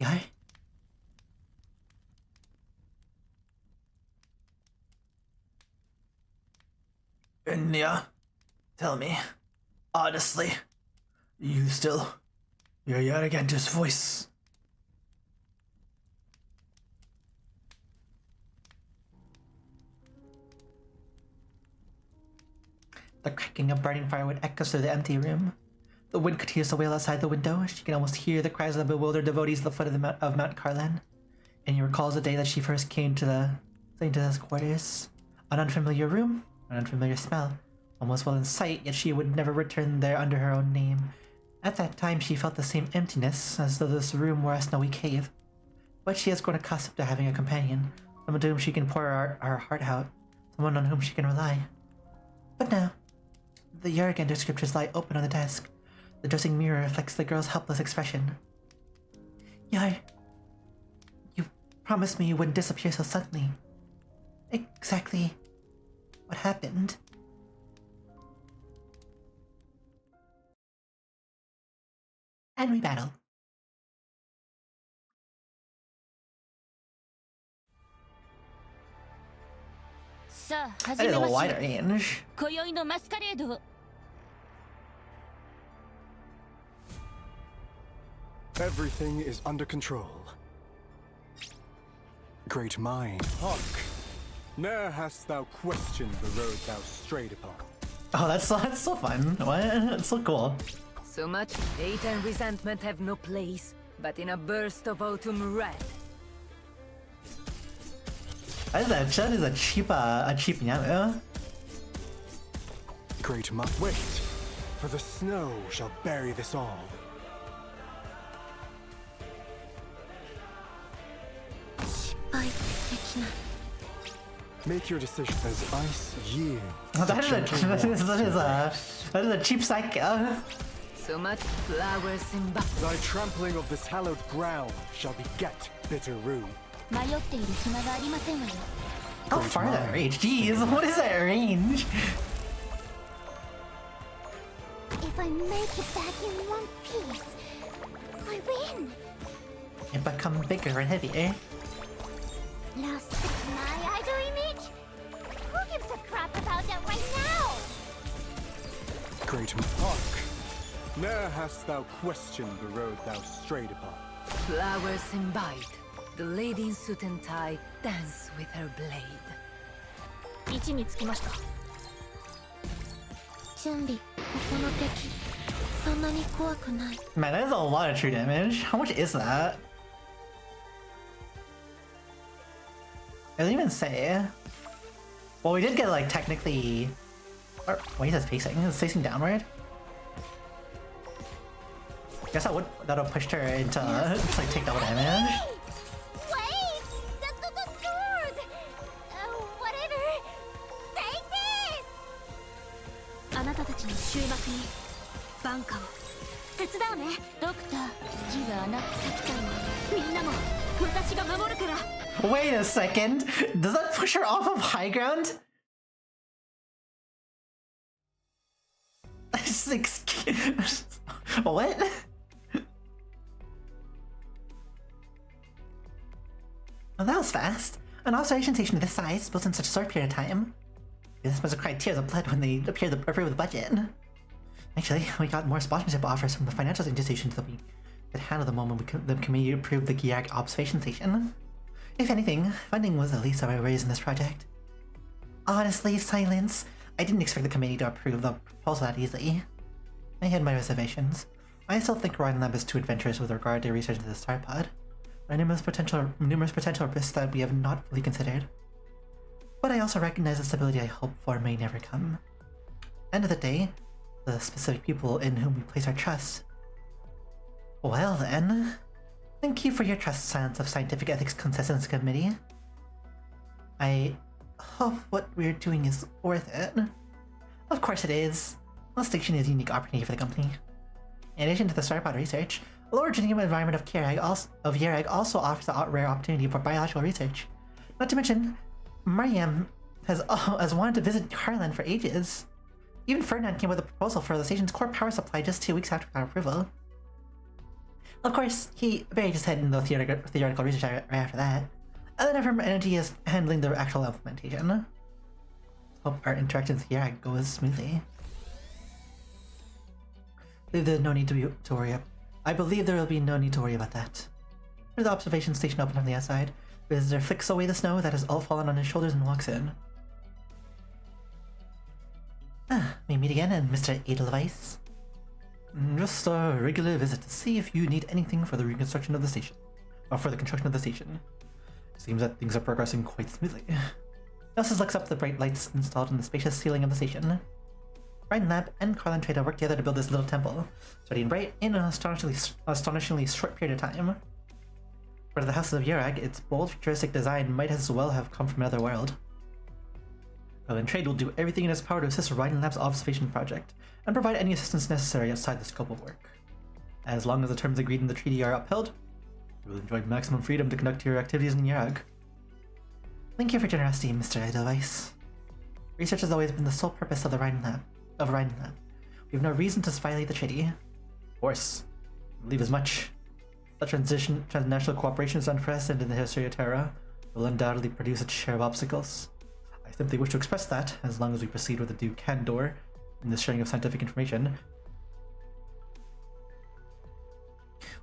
Yar? Enya, tell me, honestly, you still hear Yaragander's voice? The cracking of burning firewood echoes through the empty room. The wind continues to wail outside the window. She can almost hear the cries of the bewildered devotees at the foot of Mount Carlan. And he recalls the day that she first came to the saintess's quarters. An unfamiliar room, an unfamiliar smell. Almost well in sight, yet she would never return there under her own name. At that time, she felt the same emptiness, as though this room were a snowy cave. But she has grown accustomed to having a companion, someone to whom she can pour her heart out, someone on whom she can rely. But now, the Yaragander scriptures lie open on the desk. The dressing mirror reflects the girl's helpless expression. Yar, you promised me you wouldn't disappear so suddenly. Exactly what happened? And we battle. That is a wide range. Everything is under control. Great mind, hark! Ne'er hast thou questioned the road thou strayed upon. Oh, that's so fun. What? That's so cool. So much hate and resentment have no place, but in a burst of autumn red. That is a cheap Yamu. Great mind, wait, for the snow shall bury this all. Make your decision as ice yields. Oh, that is a cheap psycho. So much flowers in thy trampling of this hallowed ground shall beget bitter rue. How far that range? Jeez, what is that range? If I make it back in one piece, I win. It becomes bigger and heavier. Lost my idol image? Who gives a crap about that right now? Great hark! Ne'er hast thou questioned the road thou strayed upon. Flowers imbibe. The lady in suit and tie dance with her blade. 位置につきました。準備、ここの敵、そんなに怖くない。 Man, that is a lot of true damage. How much is that? It doesn't even say. Well, we did get like technically. Or wait, that's facing. It's facing downward. Guess that'll push her into to like take double damage. Wait, that's not 番かも。手伝うねドクター。次はあなた咲ちゃんはみんなも私が守るから。 Wait a second. Does that push her off of high ground? What? Well, that was fast. An observation station this size, built in such a short period of time. This must have cried tears of blood when they appeared to approve the budget. Actually, we got more sponsorship offers from the financial institutions that we could handle the moment the committee approved the Giyag observation station. If anything, funding was the least of our worries in this project. Honestly, Silence, I didn't expect the committee to approve the proposal that easily. I had my reservations. I still think Ryan Lab is too adventurous with regard to research into the star pod. There are numerous potential risks that we have not fully considered. But I also recognize the stability I hope for may never come. End of the day, the specific people in whom we place our trust. Well then, thank you for your trust, Silence of Scientific Ethics Consensus Committee. I hope what we're doing is worth it. Of course it is. The station is a unique opportunity for the company. In addition to the starpod research, the lower genetic environment of Yerag also offers a rare opportunity for biological research. Not to mention, Mariam has wanted to visit Harlan for ages. Even Ferdinand came with a proposal for the station's core power supply just 2 weeks after our approval. Of course, he buried his head in the theoretical research right after that. Other than Energy is handling the actual implementation. Hope our interactions with Yerag goes smoothly. There's no need to worry about. I believe there will be no need to worry about that. With the observation station open from the outside, the visitor flicks away the snow that has all fallen on his shoulders and walks in. We meet again, and Mr. Edelweiss. Just a regular visit to see if you need anything for the reconstruction of the station. Or for the construction of the station. Seems that things are progressing quite smoothly. Nelson looks up at the bright lights installed in the spacious ceiling of the station. Ryan Lab and Carlin Trader worked together to build this little temple, studying bright in an astonishingly short period of time. For the House of Yerag, its bold, futuristic design might as well have come from another world. Carlin Trade will do everything in its power to assist Ryan Lab's observation project, and provide any assistance necessary outside the scope of work. As long as the terms agreed in the treaty are upheld, you will enjoy maximum freedom to conduct your activities in Yerag. Thank you for generosity, Mr. Edelweiss. Research has always been the sole purpose of the Ryan Lab. We have no reason to violate the treaty. Of course, I believe as much. Such transnational cooperation is unprecedented in the history of Terra. It will undoubtedly produce its share of obstacles. I simply wish to express that, as long as we proceed with the due candor in the sharing of scientific information,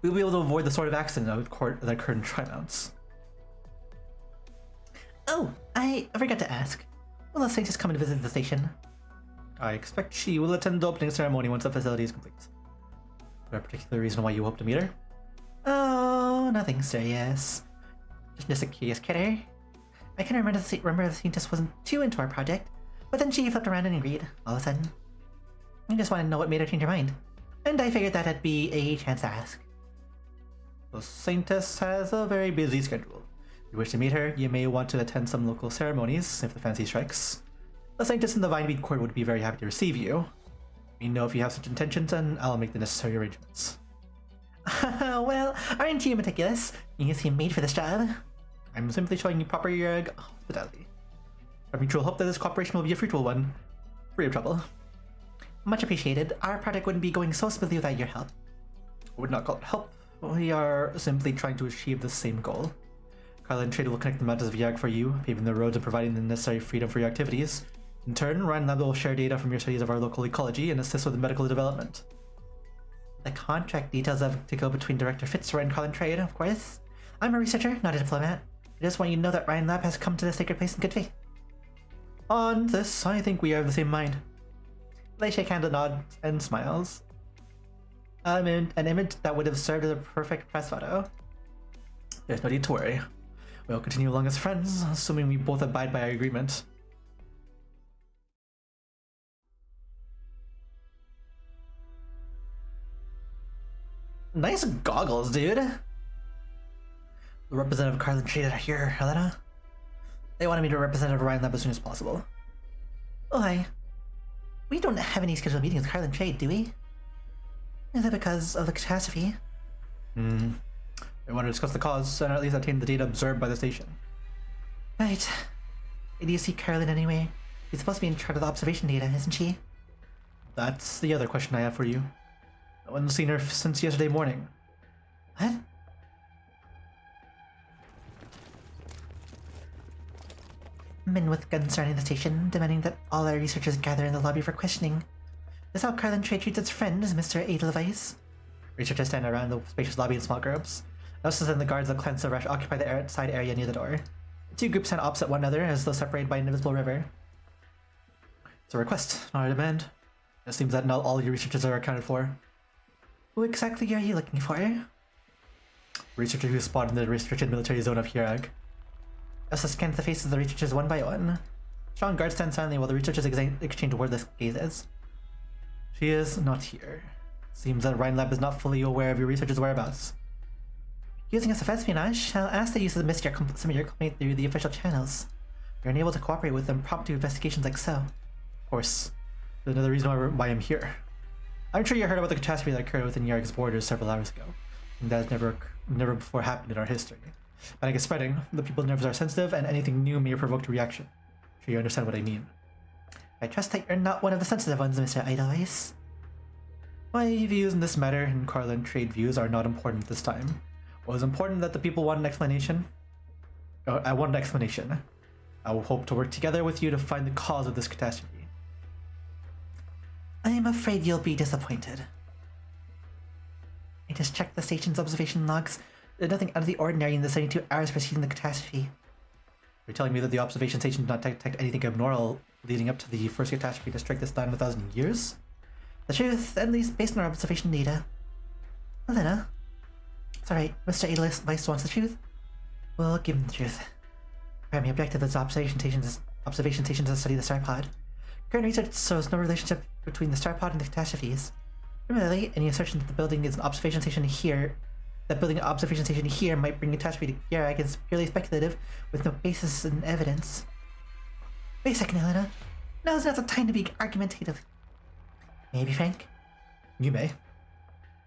we will be able to avoid the sort of accident that occurred in Trimounts. Oh, I forgot to ask. Will the scientist come and visit the station? I expect she will attend the opening ceremony once the facility is complete. Is there a particular reason why you hope to meet her? Oh, nothing serious. Just a curious critter. I can remember the scientist wasn't too into our project, but then she flipped around and agreed, all of a sudden. I just wanted to know what made her change her mind, and I figured that'd be a chance to ask. The scientist has a very busy schedule. If you wish to meet her, you may want to attend some local ceremonies, if the fancy strikes. The scientist in the Vineweed Court would be very happy to receive you. Let me know if you have such intentions, and I'll make the necessary arrangements. Well, aren't you meticulous? You seem made for this job. I'm simply showing you proper hospitality. I mutual hope that this cooperation will be a fruitful one. Free of trouble. Much appreciated. Our project wouldn't be going so smoothly without your help. I would not call it help. We are simply trying to achieve the same goal. Carlin Trader will connect the mountains of Yag for you, paving the roads and providing the necessary freedom for your activities. In turn, Ryan Lab will share data from your studies of our local ecology and assist with medical development. The contract details have to go between Director Fitzroy and Carlin Trade, of course. I'm a researcher, not a diplomat. I just want you to know that Ryan Lab has come to this sacred place in good faith. On this, I think we are of the same mind. They shake hands and nod and smiles. An image that would have served as a perfect press photo. There's no need to worry. We'll continue along as friends, assuming we both abide by our agreement. Nice goggles, dude! The representative Carlin Trade are here, Helena. They wanted me to representative Ryan Lab as soon as possible. Oh, hi. We don't have any scheduled meetings with Carlin Trade, do we? Is it because of the catastrophe? I want to discuss the cause and at least obtain the data observed by the station. Right. Do you see Caroline anywhere? She's supposed to be in charge of the observation data, isn't she? That's the other question I have for you. No one's seen her since yesterday morning. What? Men with guns surrounding the station, demanding that all our researchers gather in the lobby for questioning. This is how Carlin Trade treats its friend, Mr. Edelweiss. Researchers stand around the spacious lobby in small groups. Notices and the guards of Clan Silverash occupy the side area near the door. The two groups stand opposite one another, as though separated by an invisible river. It's a request, not a demand. It seems that not all your researchers are accounted for. Who exactly are you looking for? Researcher who spotted in the restricted military zone of Hirag. Elsa scans the faces of the researchers one by one. Strong guards stand silently while the researchers exchange wordless gazes. She is not here. Seems that Rhine Lab is not fully aware of your researchers' whereabouts. Using us for espionage, I'll ask that you submit your complaint through the official channels. You're unable to cooperate with impromptu investigations like so. Of course. There's another reason why I'm here. I'm sure you heard about the catastrophe that occurred within Yarg's borders several hours ago. And that has never before happened in our history. Panic is spreading, the people's nerves are sensitive, and anything new may provoke a reaction. I'm sure you understand what I mean. I trust that you're not one of the sensitive ones, Mr. Edelweiss. My views in this matter and Carlin trade views are not important at this time. What is important that the people want an explanation? I want an explanation. I will hope to work together with you to find the cause of this catastrophe. I am afraid you'll be disappointed. I just checked the station's observation logs. There's nothing out of the ordinary in the 72 hours preceding the catastrophe. You're telling me that the observation station did not detect anything abnormal leading up to the first catastrophe to strike this land in 1,000 years? The truth, at least based on our observation data. Elena? It's alright, Mr. Edelweiss wants the truth. We'll give him the truth. Primary objective of this observation station is to study the star pod. Current research shows no relationship between the star pod and the catastrophes. Similarly, any assertion that the building is an observation station here building an observation station here might bring a catastrophe to Yarag is purely speculative, with no basis in evidence. Wait a second, Elena. Now's not the time to be argumentative. Maybe, Frank? You may. The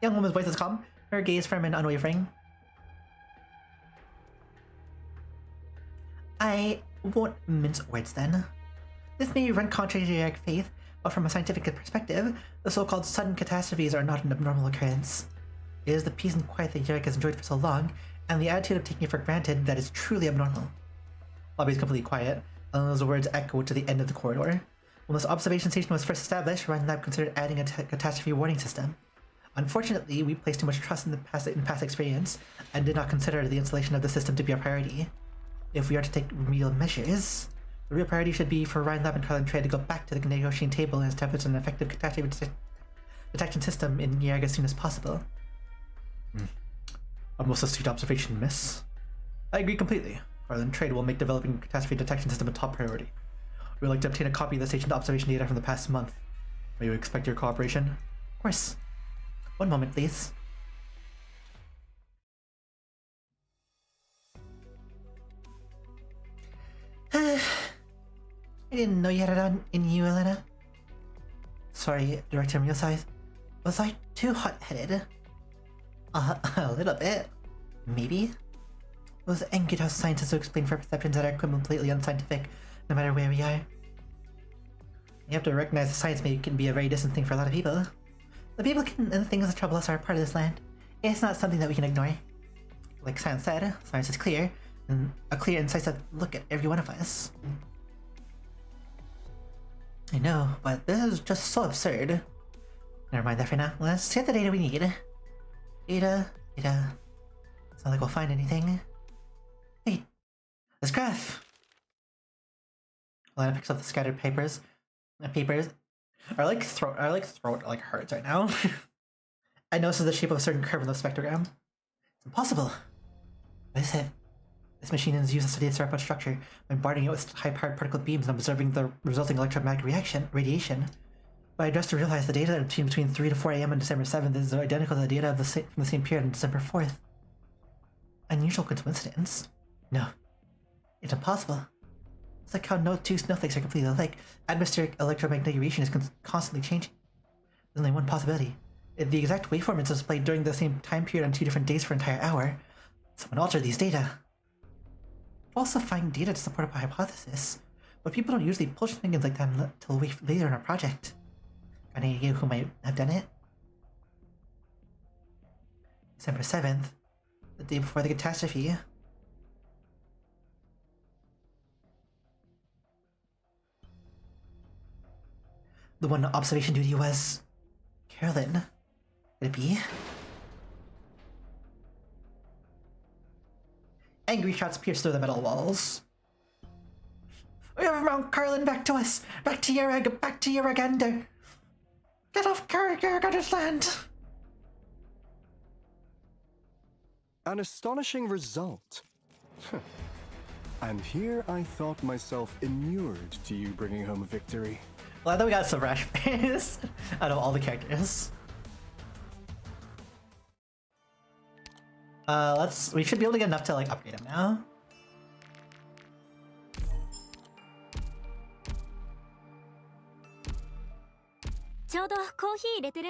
young woman's voice is calm, her gaze firm and unwavering. I won't mince words then. This may run contrary to Yarag faith, but from a scientific perspective, the so-called sudden catastrophes are not an abnormal occurrence. It is the peace and quiet that Yarag has enjoyed for so long, and the attitude of taking it for granted that is truly abnormal. Lobby is completely quiet, and those words echo to the end of the corridor. When this observation station was first established, Rhine Lab considered adding a catastrophe warning system. Unfortunately, we placed too much trust in past experience, and did not consider the installation of the system to be a priority. If we are to take remedial measures, the real priority should be for Rhine Lab and Carlin Trade to go back to the negotiating table and establish an effective catastrophe detection system in Yarag as soon as possible. A most astute observation, miss. I agree completely. Carlin Trade will make developing a catastrophe detection system a top priority. We would like to obtain a copy of the station's observation data from the past month. May we expect your cooperation? Of course. One moment, please. I didn't know you had it on in you, Elena. Sorry, Director Muleside. Was I too hot-headed? A little bit. Maybe? It was angered how scientists will explain for perceptions that are completely unscientific, no matter where we are. You have to recognize that science can be a very distant thing for a lot of people. The people and the things that trouble us are a part of this land. It's not something that we can ignore. Like Sam said, science is clear, and a clear, incisive look at every one of us. I know, but this is just so absurd. Never mind that for now. Let's get the data we need. Data. It's not like we'll find anything. Wait, this graph. Lana picks up the scattered papers. Our throat hurts right now. I notice the shape of a certain curve in the spectrogram. It's impossible. What is it? This machine is used to study the starpod structure, bombarding it with high-powered particle beams and observing the resulting electromagnetic radiation. But I just realized the data between 3 to 4 a.m. on December 7th is identical to the data from the same period on December 4th. Unusual coincidence? No. It's impossible. It's like how no two snowflakes are completely alike. Atmospheric electromagnetic radiation is constantly changing. There's only one possibility. The exact waveform is displayed during the same time period on 2 different days for an entire hour. Someone altered these data. Falsifying data to support a hypothesis, but people don't usually push things like that until later in our project. Got any idea who might have done it? December 7th, the day before the catastrophe. The one on observation duty was Carolyn. Could it be? Angry shouts pierce through the metal walls. We have Mount Carlin back to us! Back to Yerag! Back to Yeragander! Get off Yeragander's land! An astonishing result. And here I thought myself inured to you bringing home a victory. Glad that we got some rash face out of all the characters. We should be able to get enough to like upgrade him now.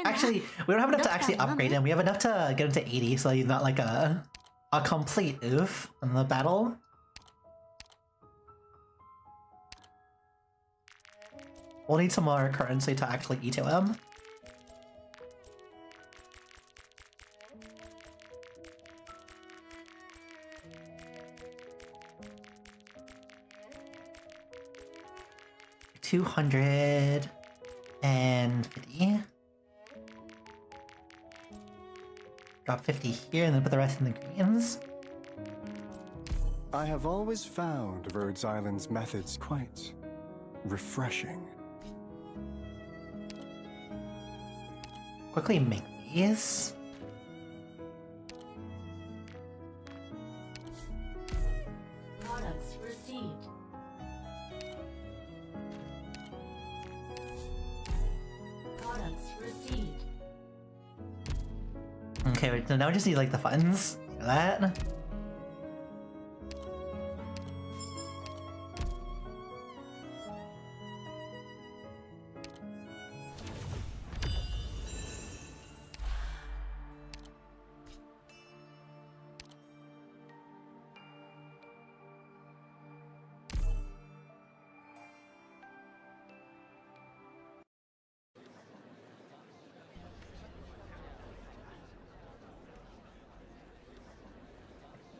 Actually, we don't have enough to actually upgrade him. We have enough to get him to 80, so he's not like a complete oof in the battle. We'll need some more currency to actually eat to him. $250. Drop 50 here and then put the rest in the greens. I have always found Rhodes Island's methods quite refreshing. Quickly make these. Products received. Products received. Okay, wait, so now we just need like the funds for that.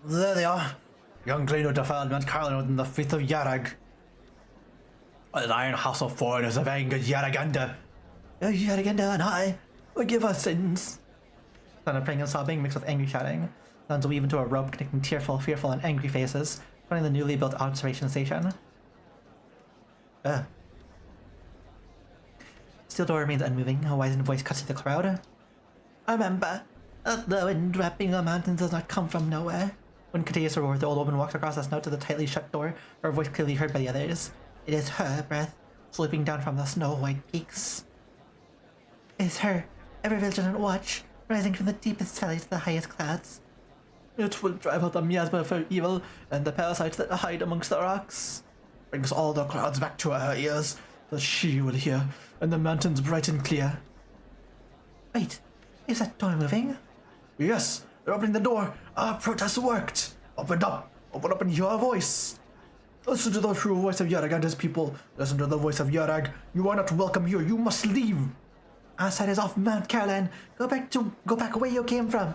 There they are. Young Gleno defiled Mount Carlin within the faith of Yarag. The Iron House of Foreigners have angered Yaragander. Yaragander and I forgive our sins. Sound of praying and sobbing mixed with angry shouting. Sounds weave into a rope connecting tearful, fearful, and angry faces, running the newly built observation station. Steel door remains unmoving. A wizened voice cuts through the crowd. Remember, the wind wrapping the mountains does not come from nowhere. When continuous roar, the old woman walks across the snow to the tightly shut door, her voice clearly heard by the others. It is her breath, slipping down from the snow-white peaks. It is her, ever vigilant watch, rising from the deepest valley to the highest clouds. It will drive out the miasma of her evil, and the parasites that hide amongst the rocks. Brings all the clouds back to her ears, that she will hear, and the mountains bright and clear. Wait, is that door moving? Yes, they're opening the door. Our protest worked. Open up and hear our voice. Listen to the true voice of Yarag and his people. Listen to the voice of Yarag. You are not welcome here. You must leave. Outsiders off Mount Caroline. Go back where you came from.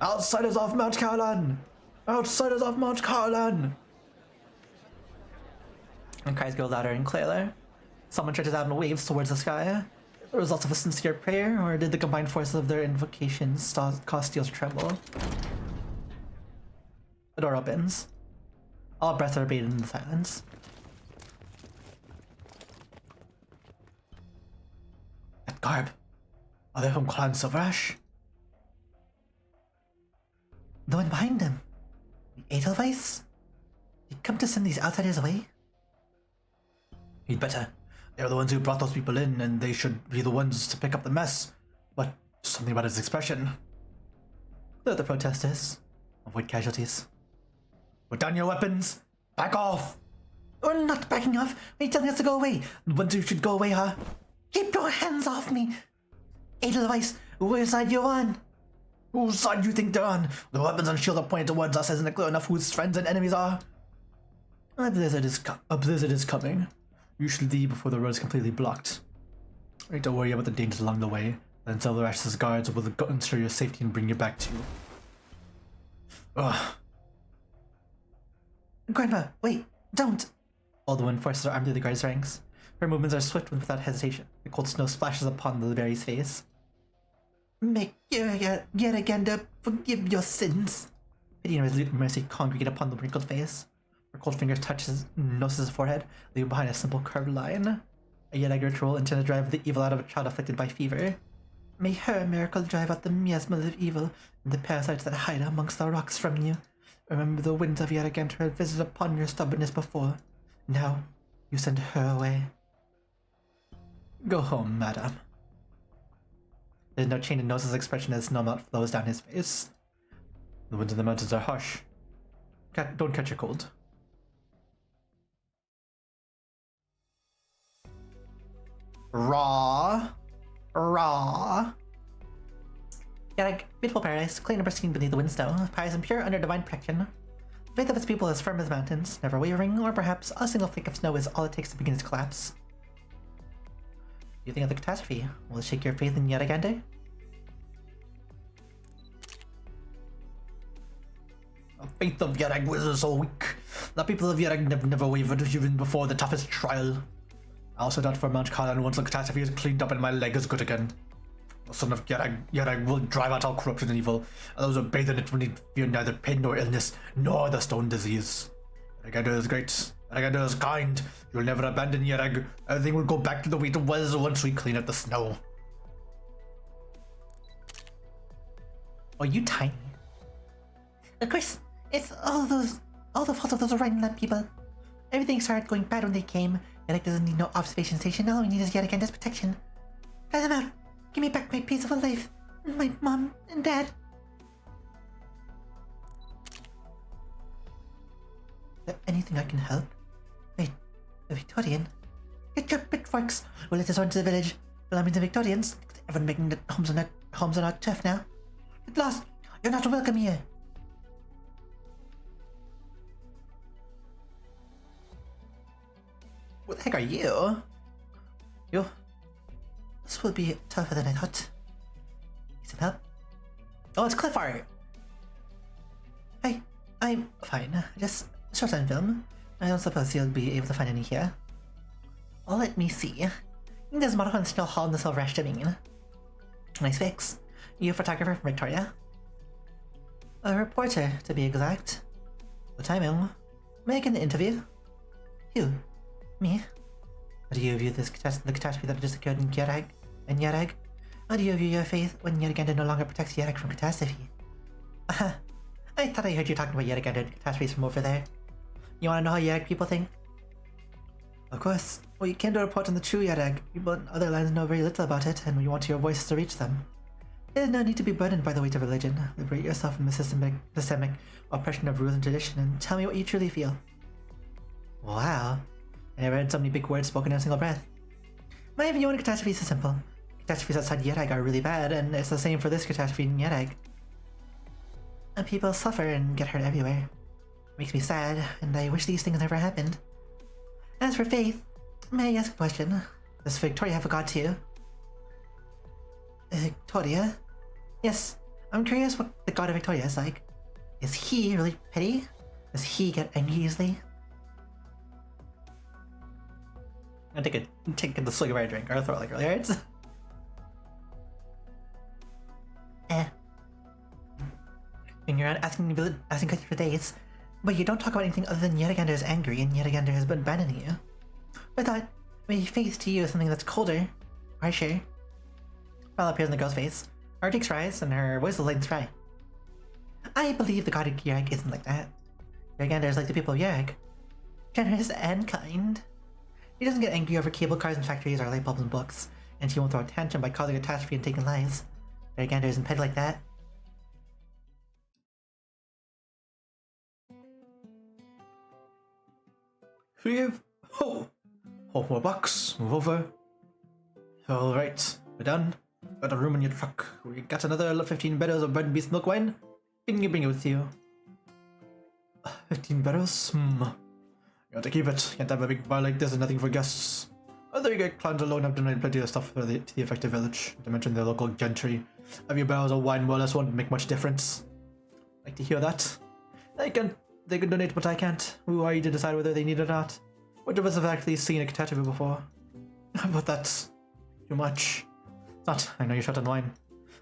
Outsiders off Mount Caroline. Outsiders off Mount Caroline. And cries grow louder and clearer. Someone stretches out and waves towards the sky. The result of a sincere prayer, or did the combined forces of their invocations cause steel to tremble? The door opens. All breaths are bathed in the silence. That garb. Are they from Clan Silverash? The one behind them. The Edelweiss? Did you come to send these outsiders away? He'd better. They're the ones who brought those people in, and they should be the ones to pick up the mess. But something about his expression. They're the protesters. Avoid casualties. Put down your weapons! Back off! We're not backing off! Are you telling us to go away? The ones who should go away, huh? Keep your hands off me! Edelweiss, Which side you on? Whose side do you think they're on? The weapons and shield are pointed towards us. Isn't it clear enough whose friends and enemies are? A blizzard is coming. You should leave before the road is completely blocked. You don't worry about the dangers along the way. Then Silverash's guards will ensure your safety and bring you back to you. Ugh. Grandma, wait, don't! All the wind forces are armed through the guard's ranks. Her movements are swift and without hesitation. The cold snow splashes upon the berry's face. Make yet again to forgive your sins. Pity and resolute mercy congregate upon the wrinkled face. Her cold fingers touch his Gnosis' forehead, leaving behind a simple curved line. A Yetag ritual intended to drive the evil out of a child afflicted by fever. May her miracle drive out the miasmas of evil and the parasites that hide amongst the rocks from you. Remember the winds of Yetag had visited upon your stubbornness before. Now, you send her away. Go home, madam. There's no change in Gnosis' expression as snow melt flows down his face. The winds in the mountains are harsh. Don't catch a cold. Raw. Yetag, beautiful paradise, clean and pristine beneath the wind snow, pious and pure under divine protection. The faith of its people is firm as mountains, never wavering, or perhaps a single flake of snow is all it takes to begin its collapse. You think of the catastrophe? Will it shake your faith in Yetagander? The faith of Yetag was so weak. The people of Yetag never wavered even before the toughest trial. I also doubt for Mount Kalan once the catastrophe is cleaned up and my leg is good again. The son of Yetag will drive out all corruption and evil, and those who bathe in it will need fear neither pain nor illness, nor the stone disease. Yetagander is great. Yetagander is kind. You'll never abandon Yetag. Everything will go back to the way it was once we clean up the snow. Oh, you tiny. Of course, it's all the fault of those Rhineland people. Everything started going bad when they came. Yetag doesn't need no observation station. All we need is Yetagander's protection. Let them out. Give me back my peaceful life. And my mom and dad. Is there anything I can help? Wait, the Victorian? Get your pitchforks! We'll let us on to the village. Alarming the Victorians. Everyone making the homes on our turf now. Get lost! You're not welcome here! What the heck are you? You? This will be tougher than I thought. Need some help? Oh, it's cliff art! Hey, I'm fine. Just short time film. I don't suppose you'll be able to find any here. Well, let me see. There's a model on Snow Hall in the Silver Ash Domain. Nice fix. You a photographer from Victoria? A reporter, to be exact. What timing? Making the interview? Who? Me? How do you view the catastrophe that just occurred in Yetag? How do you view your faith when Yetagander no longer protects Yetag from catastrophe? I thought I heard you talking about Yetagander and catastrophes from over there. You wanna know how Yetag people think? Of course. Well, you came to report on the true Yetag. People in other lands know very little about it, and we want your voices to reach them. There's no need to be burdened by the weight of religion. Liberate yourself from the systemic oppression of rules and tradition, and tell me what you truly feel. Wow. I never heard so many big words spoken in a single breath. My view on catastrophes is simple. Catastrophes outside Yetag are really bad, and it's the same for this catastrophe in Yetag. And people suffer and get hurt everywhere. It makes me sad, and I wish these things never happened. As for faith, may I ask a question? Does Victoria have a god too? Victoria? Yes, I'm curious what the god of Victoria is like. Is he really petty? Does he get angry easily? I'm gonna take the swig of our drink, or throw it like earlier. It's... And you're asking questions for days, but you don't talk about anything other than Yetagander is angry and Yetagander has been abandoning you. I thought, maybe faith to you is something that's colder, harsher. Smile appears in the girl's face. Her cheeks rise, and her voice is light and spry. I believe the god of Yetag isn't like that. Yetagander is like the people of Yetag. Generous and kind. He doesn't get angry over cable cars and factories or light bulbs and books, and he won't throw a tantrum by causing a catastrophe and taking lives. Yetagander isn't petty like that. Ho! More bucks, move over. Alright, we're done. Got a room in your truck. We got another 15 barrels of bread and beast milk wine. Can you bring it with you? 15 barrels? You have to keep it. Can't have a big bar like this and nothing for guests. Other you get clans alone have donated plenty of stuff to the affected village. To mention the local gentry. A few barrels of wine more or less won't make much difference. Like to hear that? They can donate, but I can't. Who are you to decide whether they need it or not? Which of us have actually seen a catastrophe before? But that's too much. It's not. I know you're short on wine.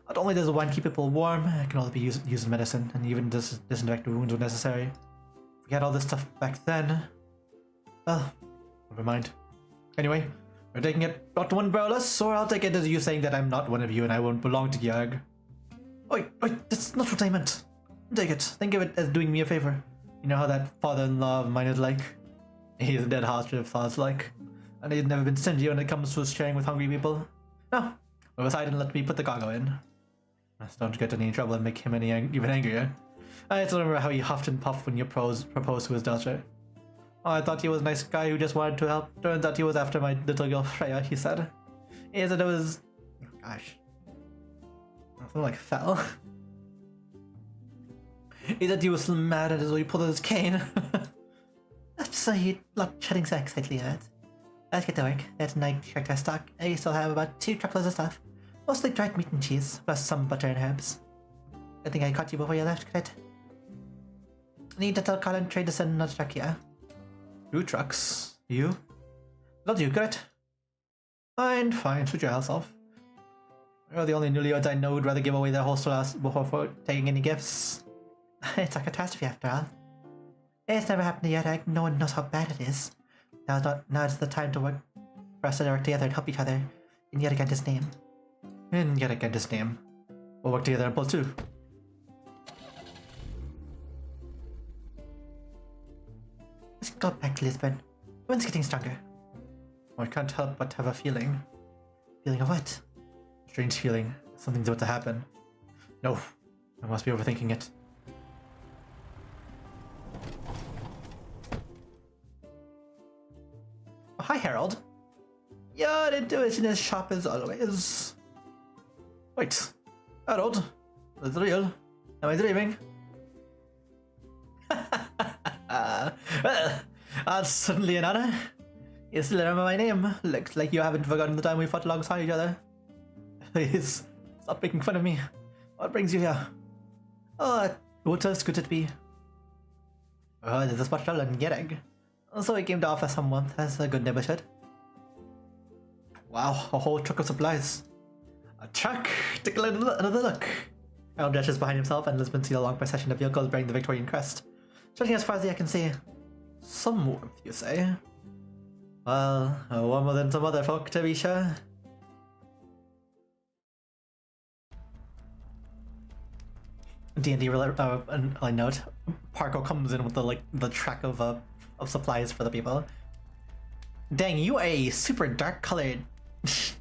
Not only does the wine keep people warm, it can also be used in medicine, and even disinfect wounds when necessary. If we had all this stuff back then... Well, never mind. Anyway, we're taking it not one barrelless, or I'll take it as you saying that I'm not one of you and I won't belong to Gyarg. Wait, that's not what I meant. Take it. Think of it as doing me a favor. You know how that father-in-law of mine is like? He's a dead heart of thoughts like. And he's never been stingy when it comes to sharing with hungry people. No, move aside and let me put the cargo in. Just don't get any trouble and make him even angrier. I still remember how he huffed and puffed when you proposed to his daughter. Oh, I thought he was a nice guy who just wanted to help. Turns out he was after my little girl Freya, he said. He said it was... Oh, gosh. Something like fell. He said he was so mad at us when he pulled out his cane. So he loved chatting so excitedly at it. Let's get to work. That night checked our stock. I still have about 2 truckloads of stuff. Mostly dried meat and cheese, plus some butter and herbs. I think I caught you before you left, Crit. Need to tell Colin Trade to send another truck here. 2 trucks? You? That'll do, Crit. Fine, suit yourself. You're the only newlyweds I know who'd rather give away their whole house before taking any gifts. It's a catastrophe after all. It's never happened yet, no one knows how bad it is. Now is the time to work for us to work together and help each other in Yerriganda's name. In Yerriganda's name. We'll work together and pull too. Let's go back to Lisbon. The wind's getting stronger. I can't help but have a feeling. Feeling of what? Strange feeling. Something's about to happen. No, I must be overthinking it. Oh, hi, Harold. Your intuition is sharp as always. Wait, Harold? Is it real? Am I dreaming? Well, that's certainly an honor. You still remember my name. Looks like you haven't forgotten the time we fought alongside each other. Please, stop making fun of me. What brings you here? Oh, what else could it be? Oh, there's a spot trouble in Yereg. So we came to offer some warmth, as a good neighbor should. Wow, a whole truck of supplies. A truck! Take another look. Harold dashes behind himself and Lisbon sees a long procession of vehicles bearing the Victorian crest. Stretching as far as the eye can see. Some warmth, you say? Well, warmer than some other folk, to be sure. D&D a note. Parko comes in with the track of supplies for the people. Dang, you are a super dark colored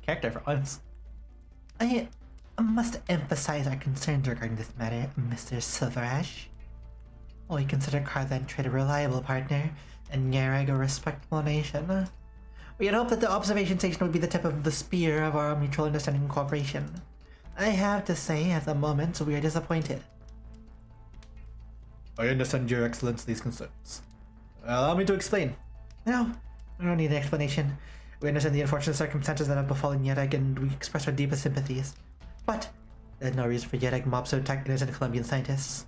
character for once. I must emphasize our concerns regarding this matter, Mr. Silverash. We consider Carthan Trade a reliable partner, and Yereg a respectable nation. We had hoped that the observation station would be the tip of the spear of our mutual understanding and cooperation. I have to say, at the moment, we are disappointed. I understand your excellency's concerns. Allow me to explain. No, we don't need an explanation. We understand the unfortunate circumstances that have befallen Yereg, and we express our deepest sympathies. But there's no reason for Yereg mobs to attack innocent Colombian scientists.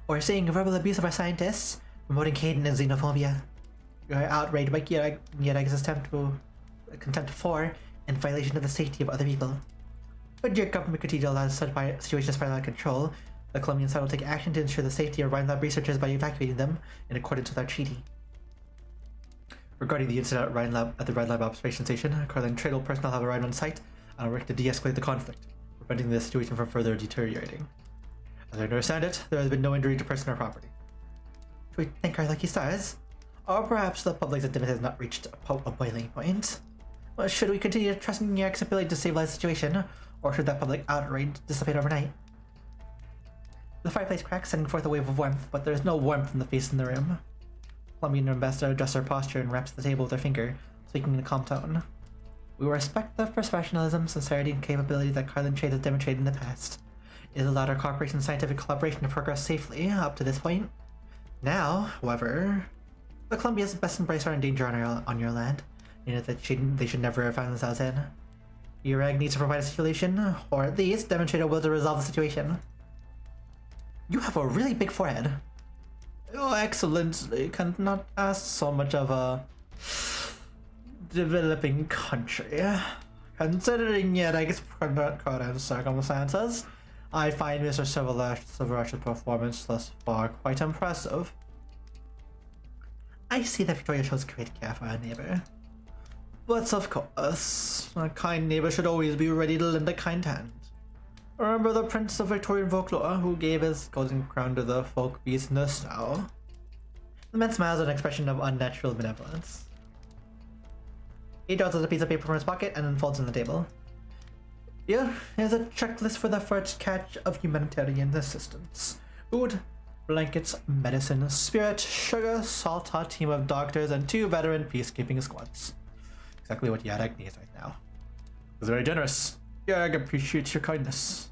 Or seeing verbal abuse of our scientists, promoting hate and xenophobia. We are outraged by Yereg's contempt for and violation of the safety of other people. When your government continues to allow such situations spiral out of control, the Colombian side will take action to ensure the safety of Rhine Lab researchers by evacuating them in accordance with our treaty. Regarding the incident at the Rhine Lab observation station, Carlin Trade personnel have arrived on site and will work to de-escalate the conflict, preventing the situation from further deteriorating. As I understand it, there has been no injury to person or property. Should we thank our lucky stars? Or perhaps the public's sentiment has not reached a boiling point? Well, should we continue trusting Yereg's ability to stabilize the situation, or should that public outrage dissipate overnight? The fireplace cracks, sending forth a wave of warmth, but there is no warmth from the face in the room. Colombian ambassador adjusts her posture and wraps the table with her finger, speaking in a calm tone. We respect the professionalism, sincerity, and capability that Carlin Trade has demonstrated in the past. It has allowed our cooperation and scientific collaboration to progress safely up to this point. Now, however, the Columbia's best embrace are in danger on your land, and that they should never find themselves in. Urag needs to provide a solution, or at least demonstrate a will to resolve the situation. You have a really big forehead. Oh, excellent. You cannot ask so much of a developing country. Considering Yedek's current circumstances, I find Mr. Silverash's performance thus far quite impressive. I see that Victoria shows great care for her neighbor. But of course, a kind neighbor should always be ready to lend a kind hand. Remember the Prince of Victorian folklore who gave his golden crown to the folk beast Nurseow? The man smiles with an expression of unnatural benevolence. He draws out a piece of paper from his pocket and then folds on the table. Here is a checklist for the first catch of humanitarian assistance. Food, blankets, medicine, spirit, sugar, salt, a team of doctors, and 2 veteran peacekeeping squads. Exactly what Yadag needs right now. It's very generous. Yadag appreciates your kindness.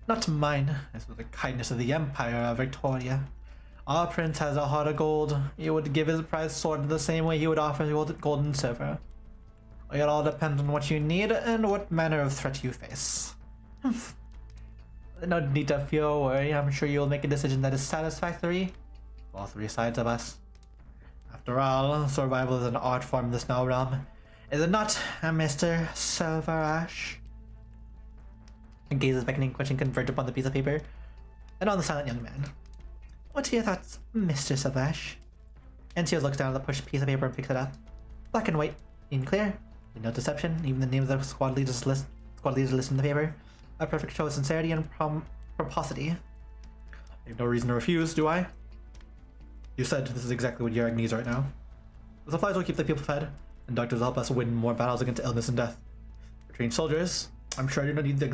Not mine. This is the kindness of the Empire of Victoria. Our prince has a heart of gold. He would give his prized sword in the same way he would offer gold and silver. It all depends on what you need and what manner of threat you face. No need to fear or worry. I'm sure you'll make a decision that is satisfactory to all 3 sides of us. After all, survival is an art form in this now realm. Is it not, Mr. Silverash? Her gaze is beckoning question converged upon the piece of paper and on the silent young man. What are your thoughts, Mr. Silverash? Encios looks down at the pushed piece of paper and picks it up. Black and white, in clear, no deception, even the names of the squad leaders listed in the paper. A perfect show of sincerity and pomposity. I have no reason to refuse, do I? You said this is exactly what Yarag needs right now. The supplies will keep the people fed, and doctors will help us win more battles against illness and death. For trained soldiers, I'm sure I do not need to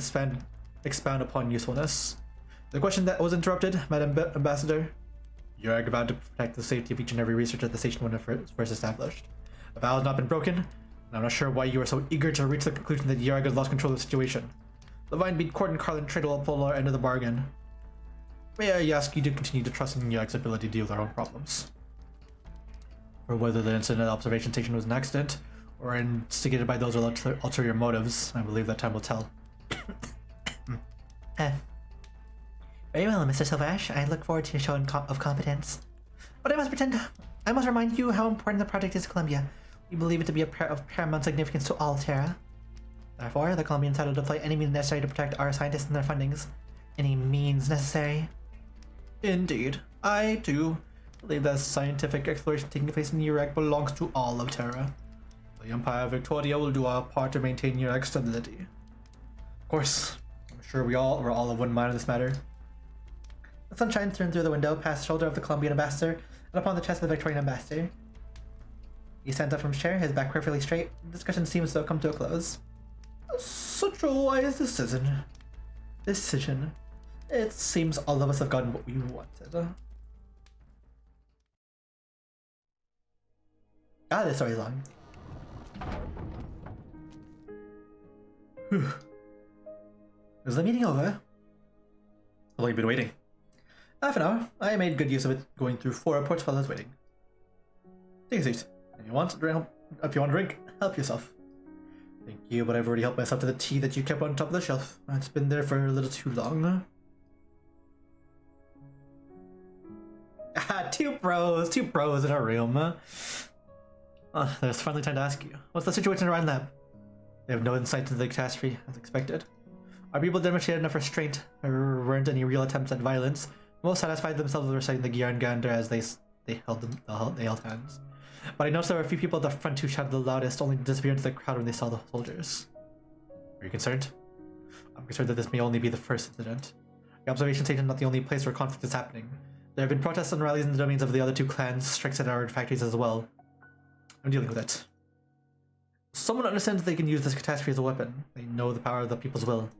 expound upon usefulness. The question that was interrupted, Madam Ambassador. Yarag vowed to protect the safety of each and every researcher at the station when it was first established. The vow has not been broken, and I'm not sure why you are so eager to reach the conclusion that Yarag has lost control of the situation. The Vine Beat Court and Carlin Trade will pull our end of the bargain. May I ask you to continue to trust in Yarag's ability to deal with our own problems? Or whether the incident at the observation station was an accident, or instigated by those with ulterior motives, I believe that time will tell. Very well, Mr. Silverash. I look forward to your show of competence. But I must remind you how important the project is to Columbia. We believe it to be of paramount significance to all Terra. Therefore, the Columbians had to deploy any means necessary to protect our scientists and their fundings. Any means necessary. Indeed. I, too, believe that scientific exploration taking place in Urag belongs to all of Terra. The Empire of Victoria will do our part to maintain Urag's stability. Of course, I'm sure we're all of one mind on this matter. The sunshine turned through the window, past the shoulder of the Columbian ambassador, and upon the chest of the Victorian ambassador. He stands up from his chair, his back perfectly straight. The discussion seems to have come to a close. Such a wise decision. It seems all of us have gotten what we wanted. God, this story's long. Is the meeting over? How long have you been waiting? Half an hour. I made good use of it, going through 4 reports while I was waiting. Take a seat. If you want a drink, help yourself. Thank you, but I've already helped myself to the tea that you kept on top of the shelf. It's been there for a little too long. Ah, two pros in a room. There's finally time to ask you. What's the situation around lab? They have no insight into the catastrophe, as expected. Our people demonstrated enough restraint. There weren't any real attempts at violence. Most satisfied themselves with reciting the Gjarngander as they held hands. But I noticed there were a few people at the front who shouted the loudest, only to disappear into the crowd when they saw the soldiers. Are you concerned? I'm concerned that this may only be the first incident. The observation station is not the only place where conflict is happening. There have been protests and rallies in the domains of the other 2 clans, strikes at our factories as well. I'm dealing with it. Someone understands they can use this catastrophe as a weapon. They know the power of the people's will.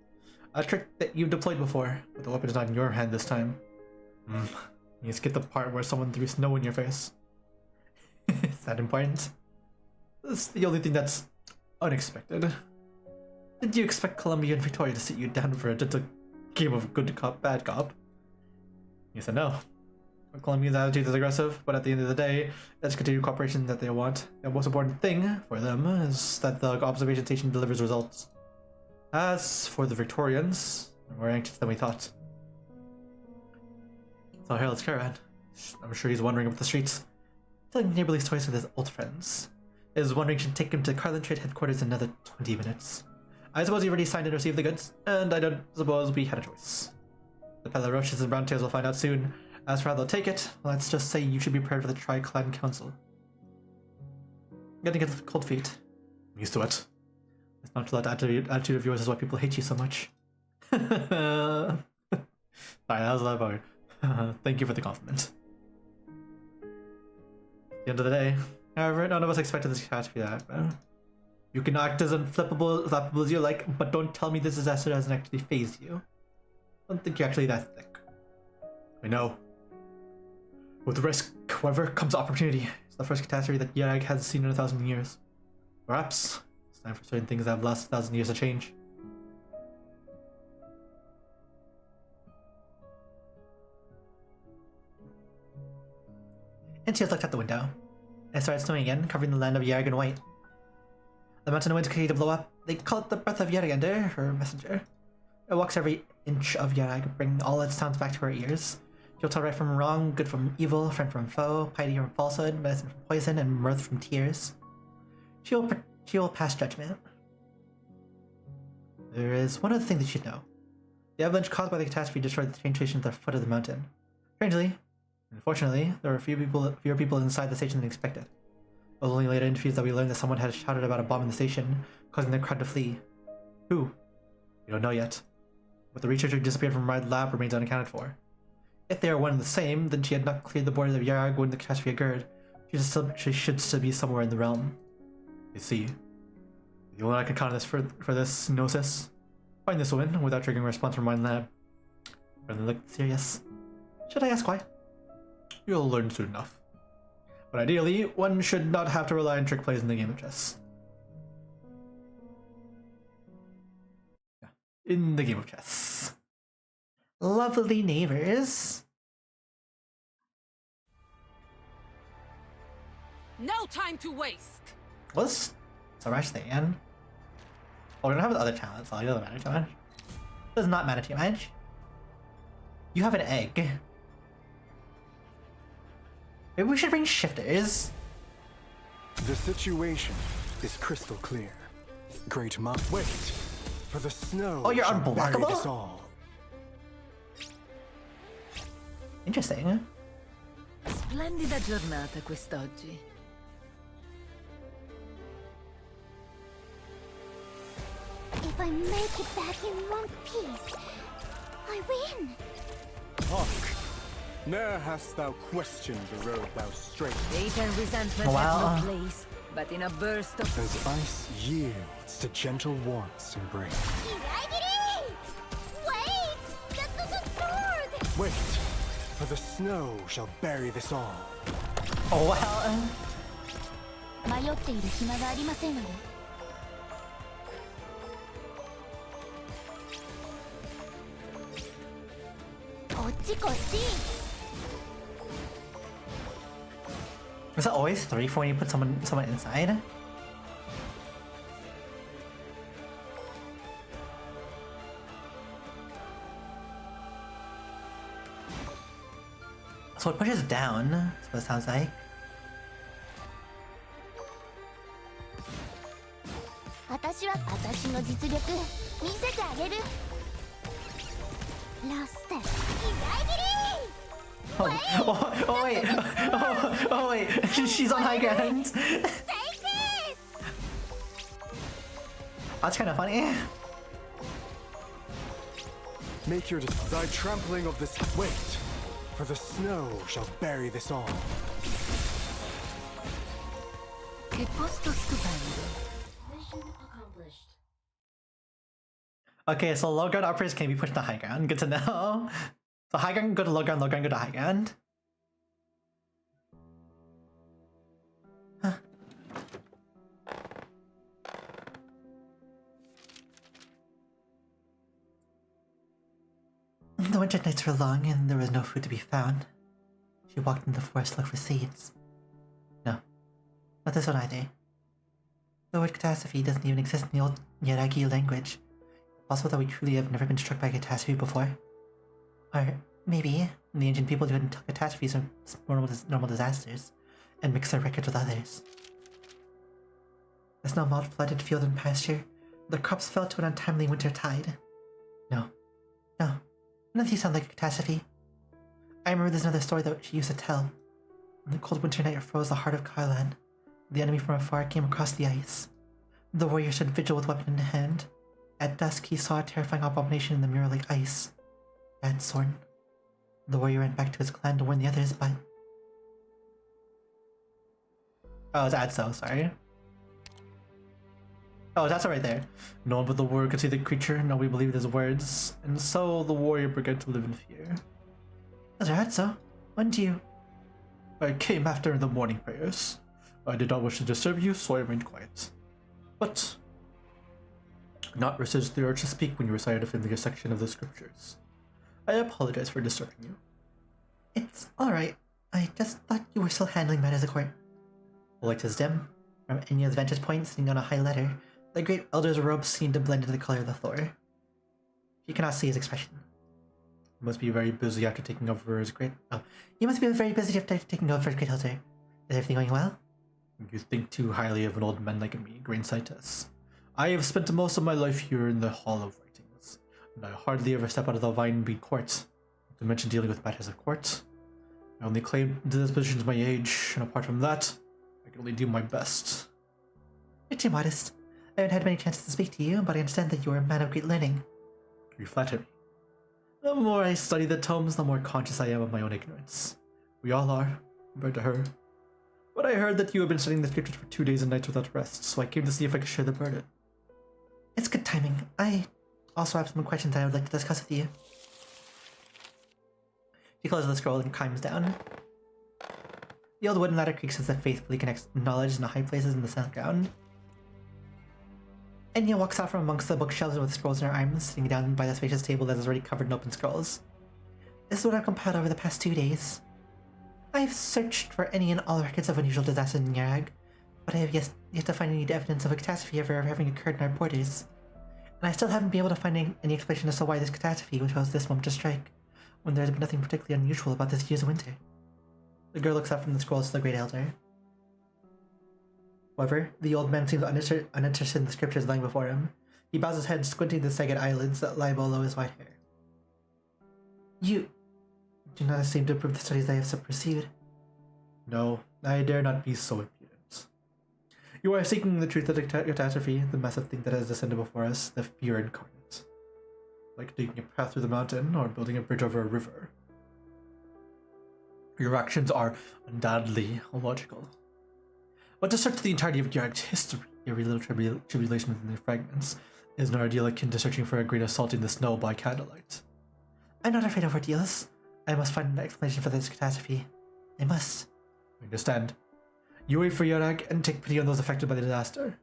A trick that you've deployed before, but the weapon is not in your hand this time. You skip the part where someone threw snow in your face. Is that important? That's the only thing that's unexpected. Did you expect Columbia and Victoria to sit you down for a gentle game of good cop, bad cop? You said no. Columbia's attitude is aggressive, but at the end of the day, that's continued cooperation that they want. The most important thing for them is that the observation station delivers results. As for the Victorians, they're more anxious than we thought. So Harold's caravan. I'm sure he's wandering up the streets, telling neighborly stories with his old friends. Is wondering should take him to Carlin Trade headquarters in another 20 minutes. I suppose he already signed and received the goods, and I don't suppose we had a choice. The Peddler Roaches and Browntails will find out soon. As for how they'll take it, let's just say you should be prepared for the Tri-Clan Council. Getting get cold feet. I'm used to it. It's not that attitude of yours is why people hate you so much. Sorry, that was a lot about it. Thank you for the compliment. At the end of the day, however, none of us expected this catch to be that bad. You can act as unflappable as you like, but don't tell me this disaster hasn't actually phased you. I don't think you're actually that thick. I know. With risk, however, comes opportunity. It's the first catastrophe that Yarag has seen in 1,000 years. Perhaps it's time for certain things that have lasted 1,000 years to change. And she looked out the window. It started snowing again, covering the land of Yarag in white. The mountain winds continue to blow up. They call it the breath of Yaragander, her messenger. It walks every inch of Yarag, bringing all its sounds back to her ears. She'll tell right from wrong, good from evil, friend from foe, piety from falsehood, medicine from poison, and mirth from tears. She will pass judgment. There is one other thing that you should know. The avalanche caused by the catastrophe destroyed the train station at the foot of the mountain. Strangely, unfortunately, there were fewer people inside the station than expected. It was only later in interviews that we learned that someone had shouted about a bomb in the station, causing the crowd to flee. Who? We don't know yet. But the researcher who disappeared from Ride Lab remains unaccounted for. If they are one and the same, then she had not cleared the borders of Yarag when the catastrophe occurred. She should still be somewhere in the realm. You see, the only I can count on this for this gnosis. Find this woman without triggering a response from Mind Lab. Brother looked serious. Should I ask why? You'll learn soon enough. But ideally, one should not have to rely on trick plays in the game of chess. Yeah, in the game of chess. Lovely neighbors. No time to waste. What's so rush thing? Oh, we don't have the other talents, so it doesn't matter too much. Does not matter too much. You have an egg. Maybe we should bring shifters. The situation is crystal clear. Great Mount. Wait, for the snow. Oh, you're shall bury unblockable? this all. Interesting. Splendida giornata quest'oggi. If I make it back in one piece, I win. Hark! Ne'er hast thou questioned the road thou straight. Hate and resentment have no place, but in a burst of... As ice yields to gentle warmth's embrace. Wait! That's not a sword! Wait, for the snow shall bury this all. Oh well. 迷っている暇がありませんわよ。こっちこっち。 Was it always 3 for when you put someone inside? So it pushes down, that's what it sounds like. 私は私の実力見せてあげる。ラスト。Oh, oh wait, oh wait, she's on high ground. That's kind of funny. Make your thy trampling of this. Wait, for the snow shall bury this all. Che posto stupendo. Mission accomplished. Okay, so low ground operators can be pushed to high ground. Good to know. So high ground, go to low ground, go to high ground. Huh. winter nights were long and there was no food to be found. She walked into the forest to look for seeds. No, not this one either. The word catastrophe doesn't even exist in the old Yaragi language. Possible that we truly have never been struck by a catastrophe before? Or maybe the ancient people didn't tell catastrophes are normal disasters and mix their records with others. The snow melt flooded field and pasture. The crops fell to an untimely winter tide. No, none of these sound like a catastrophe. I remember there's another story that she used to tell. When the cold winter night froze the heart of Kailan, the enemy from afar came across the ice. The warrior stood vigil with weapon in hand. At dusk, he saw a terrifying abomination in the mirror like ice. Bad Sorn. The warrior went back to his clan to warn the others, but... Oh, it's Adso, sorry. Oh, that's right there. No one but the warrior could see the creature, nobody believed his words, and so the warrior began to live in fear. Elder Adso, when do you... I came after the morning prayers. I did not wish to disturb you, so I remained quiet. But... not resist the urge to speak when you recited a familiar section of the scriptures. I apologize for disturbing you. It's alright. I just thought you were still handling matters at court. The light is dim. From Enya's vantage point, sitting on a high ladder, the great elder's robe seemed to blend into the color of the floor. She cannot see his expression. He must be very busy after taking over his great... Oh, he must be very busy after taking over his great elder. Is everything going well? You think too highly of an old man like me, Grainsightus. I have spent most of my life here in the Hall of Writings, and I hardly ever step out of the Vinebead Court, not to mention dealing with matters of court. I only claim to this position to my age, and apart from that, I can only do my best. You're too modest. I haven't had many chances to speak to you, but I understand that you are a man of great learning. You flatter me. The more I study the tomes, the more conscious I am of my own ignorance. We all are, compared to her. But I heard that you have been studying the scriptures for 2 days and nights without rest, so I came to see if I could share the burden. It's good timing. I also have some questions I would like to discuss with you. She closes the scroll and climbs down. The old wooden ladder creaks as it faithfully connects knowledge in the high places in the center ground. Enya walks out from amongst the bookshelves with scrolls in her arms, sitting down by the spacious table that is already covered in open scrolls. This is what I've compiled over the past 2 days. I've searched for any and all records of unusual disasters in Yarag, but I have yet to find any evidence of a catastrophe ever having occurred in our borders. And I still haven't been able to find any explanation as to why this catastrophe would cause this moment to strike, when there has been nothing particularly unusual about this year's winter. The girl looks up from the scrolls to the Great Elder. However, the old man seems uninterested in the scriptures lying before him. He bows his head, squinting the sagged eyelids that lie below his white hair. You do not seem to approve the studies I have pursued. No, I dare not be so impudent. You are seeking the truth of the catastrophe, the massive thing that has descended before us, the fear incarnate. Like digging a path through the mountain, or building a bridge over a river. Your actions are undoubtedly illogical. But to search the entirety of Yarag's history, every little tribulation within the fragments, is an ordeal akin to searching for a grain of salt in the snow by candlelight. I'm not afraid of ordeals. I must find an explanation for this catastrophe. I must. I understand. You wait for Yarag and take pity on those affected by the disaster.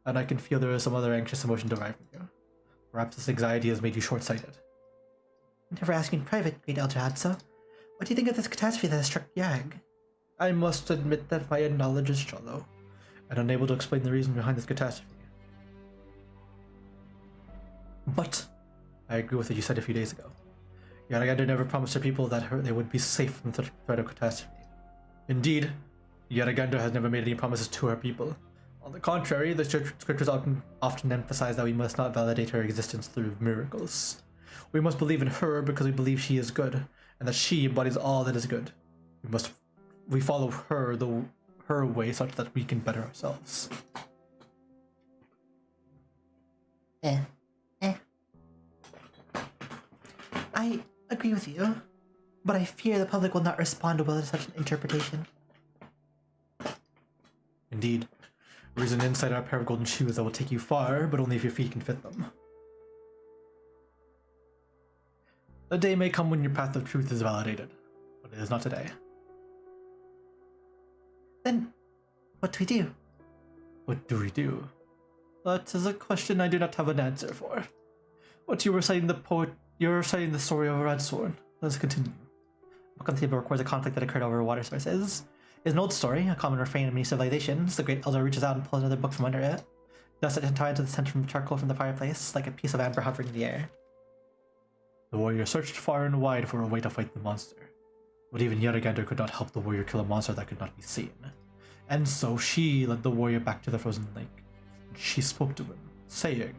And I can feel there is some other anxious emotion derived from you. Perhaps this anxiety has made you short-sighted. Never ask you in private, great Elder Adso. What do you think of this catastrophe that has struck Yarag? I must admit that my knowledge is shallow, and unable to explain the reason behind this catastrophe. But I agree with what you said a few days ago. Yaragander never promised her people that they would be safe from the threat of catastrophe. Indeed, Yaragander has never made any promises to her people. On the contrary, the scriptures often emphasize that we must not validate her existence through miracles. We must believe in her because we believe she is good, and that she embodies all that is good. We follow her way such that we can better ourselves. I agree with you, but I fear the public will not respond well to such an interpretation. Indeed. Reason inside our pair of golden shoes that will take you far, but only if your feet can fit them. The day may come when your path of truth is validated, but it is not today. Then, what do we do? What do we do? That is a question I do not have an answer for. What you were saying, the poet You're reciting the story of a red sword. Let's continue. The book on the table records a conflict that occurred over water sources. It's an old story, a common refrain in many civilizations. The great elder reaches out and pulls another book from under it. Dust it and tied to the scent from charcoal from the fireplace, like a piece of amber hovering in the air. The warrior searched far and wide for a way to fight the monster. But even Yaragander could not help the warrior kill a monster that could not be seen. And so she led the warrior back to the frozen lake. She spoke to him, saying,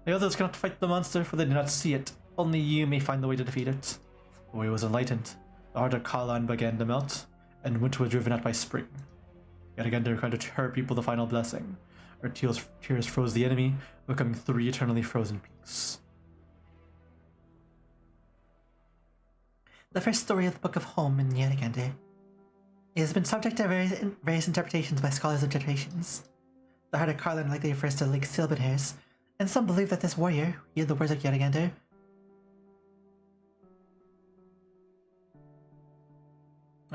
"The others cannot fight the monster, for they do not see it. Only you may find the way to defeat it." The warrior was enlightened. The heart of Kalan began to melt, and winter was driven out by spring. Yaragander granted her people the final blessing. Her tears froze the enemy, becoming 3 eternally frozen peaks. The first story of the Book of Home in Yaragander. It has been subject to various interpretations by scholars of generations. The heart of Karlan likely refers to Lake Silbenhairs, and some believe that this warrior, who heard the words of Yaragander,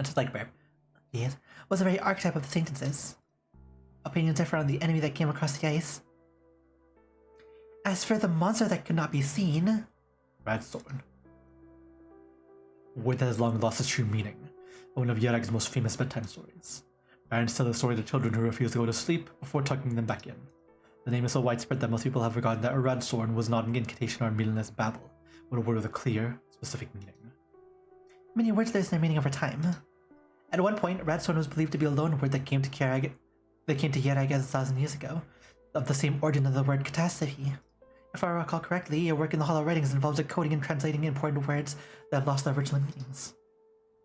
just like Burp, was the very archetype of the sentences. Opinions differ on the enemy that came across the ice. As for the monster that could not be seen, Radthorn. A word that has long lost its true meaning, one of Yarag's most famous bedtime stories. Parents tell the story to children who refuse to go to sleep before tucking them back in. The name is so widespread that most people have forgotten that a Radthorn was not an incantation or meaningless babble, but a word with a clear, specific meaning. Many words lose their meaning over time. At one point, Radthorn was believed to be a loan word that came to Yarag 1,000 years ago, of the same origin of the word catastrophe. If I recall correctly, your work in the Hollow Writings involves decoding and translating important words that have lost their original meanings.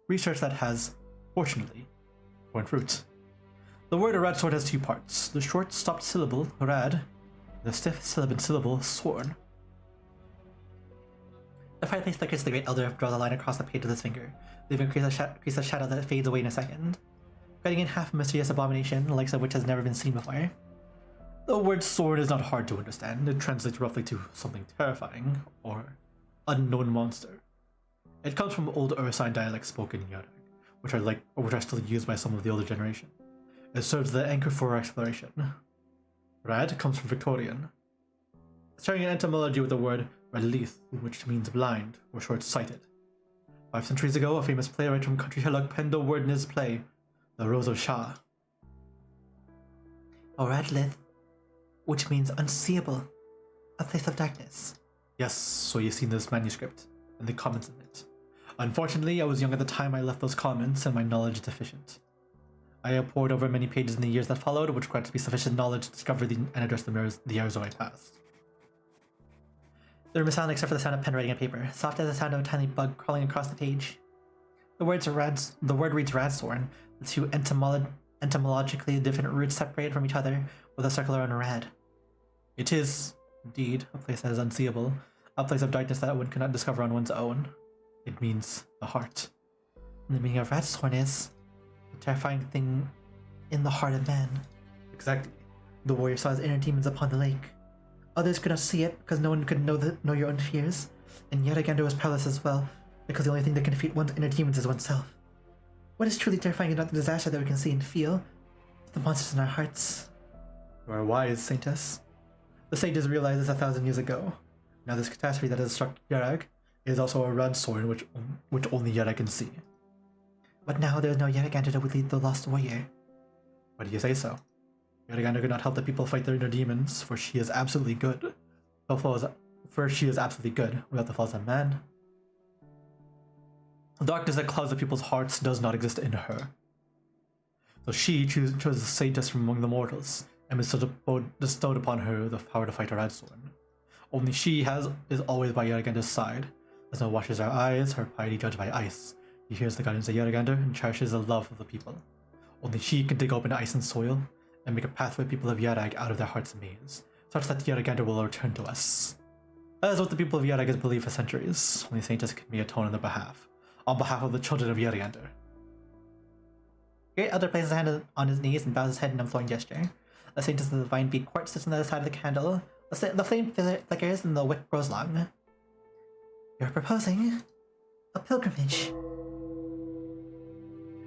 Research that has, fortunately, borne fruit. The word Radsword has 2 parts: the short stopped syllable, rad, the stiff sibilant syllable, sworn. The fireplace flickers. The Great Elder draws a line across the page with his finger, leaving a crease of shadow that fades away in a second, cutting in half a mysterious abomination, the likes of which has never been seen before. The word sword is not hard to understand. It translates roughly to something terrifying, or unknown monster. It comes from old Ursine dialects spoken in Yarag, which are still used by some of the older generation. It serves the anchor for our exploration. Rad comes from Victorian, sharing an etymology with the word radlith, which means blind or short-sighted. 5 centuries ago, a famous playwright from Country Hillock penned a word in his play, The Rose of Shah. Or radlith, which means unseeable, a place of darkness. Yes, so you've seen this manuscript, and the comments in it. Unfortunately, I was young at the time I left those comments, and my knowledge is deficient. I have pored over many pages in the years that followed, which granted me sufficient knowledge to discover and address the errors of my past. The room is silent except for the sound of pen writing on paper, soft as the sound of a tiny bug crawling across the page. The word reads Radthorn, the 2 etymologically different roots separated from each other with a circle around a rad. It is, indeed, a place that is unseeable, a place of darkness that one cannot discover on one's own. It means the heart. And the meaning of Radthorn is a terrifying thing in the heart of man. Exactly. The warrior saw his inner demons upon the lake. Others could not see it because no one could know your own fears, and Yaragander was powerless as well, because the only thing that can defeat one's inner demons is oneself. What is truly terrifying is not the disaster that we can see and feel, but the monsters in our hearts. You are wise, Saintess. The sages realized this 1,000 years ago. Now this catastrophe that has struck Yarag is also a Radthorn which only Yarag can see. But now there is no Yaragander that would lead the lost warrior. Why do you say so? Yaragander could not help the people fight their inner demons, for she is absolutely good. She is absolutely good, without the flaws of man. The darkness that clouds the people's hearts does not exist in her. So she chose the saintess from among the mortals, and bestowed upon her the power to fight a Radthorn. Only she is always by Yaragander's side. As no washes her eyes, her piety judged by ice. She hears the guidance of Yaragander and cherishes the love of the people. Only she can dig open ice and soil, and make a path for the people of Yarag out of their heart's maze, such that Yaragander will return to us. That is what the people of Yarag has believed for centuries. Only Saintess can be atoned on behalf of the children of Yaragander. Great Elder places his hand on his knees and bows his head in a imploring gesture. The Saintess of the Divine Bead Quartz sits on the other side of the candle. The flame flickers and the wick grows long. You're proposing a pilgrimage.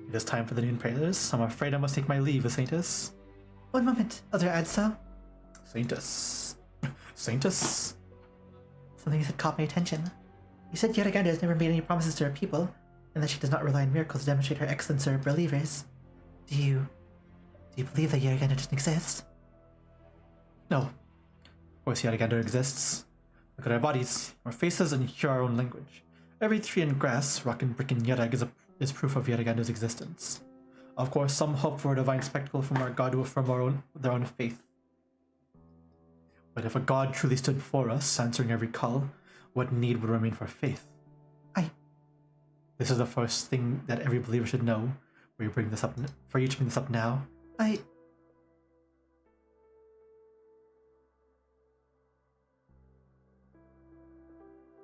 It is time for the noon prayers. I'm afraid I must take my leave, Saintess. One moment, Elder Adso. Saintess. Saintess? Something that caught my attention. You said Yaraganda has never made any promises to her people, and that she does not rely on miracles to demonstrate her excellence to her believers. Do you believe that Yaraganda doesn't exist? No. Of course Yaraganda exists. Look at our bodies, our faces, and hear our own language. Every tree and grass, rock and brick and Yarag is proof of Yaraganda's existence. Of course, some hope for a divine spectacle from our god who affirm their own faith. But if a god truly stood before us, answering every call, what need would remain for faith? This is the first thing that every believer should know. For you to bring this up now,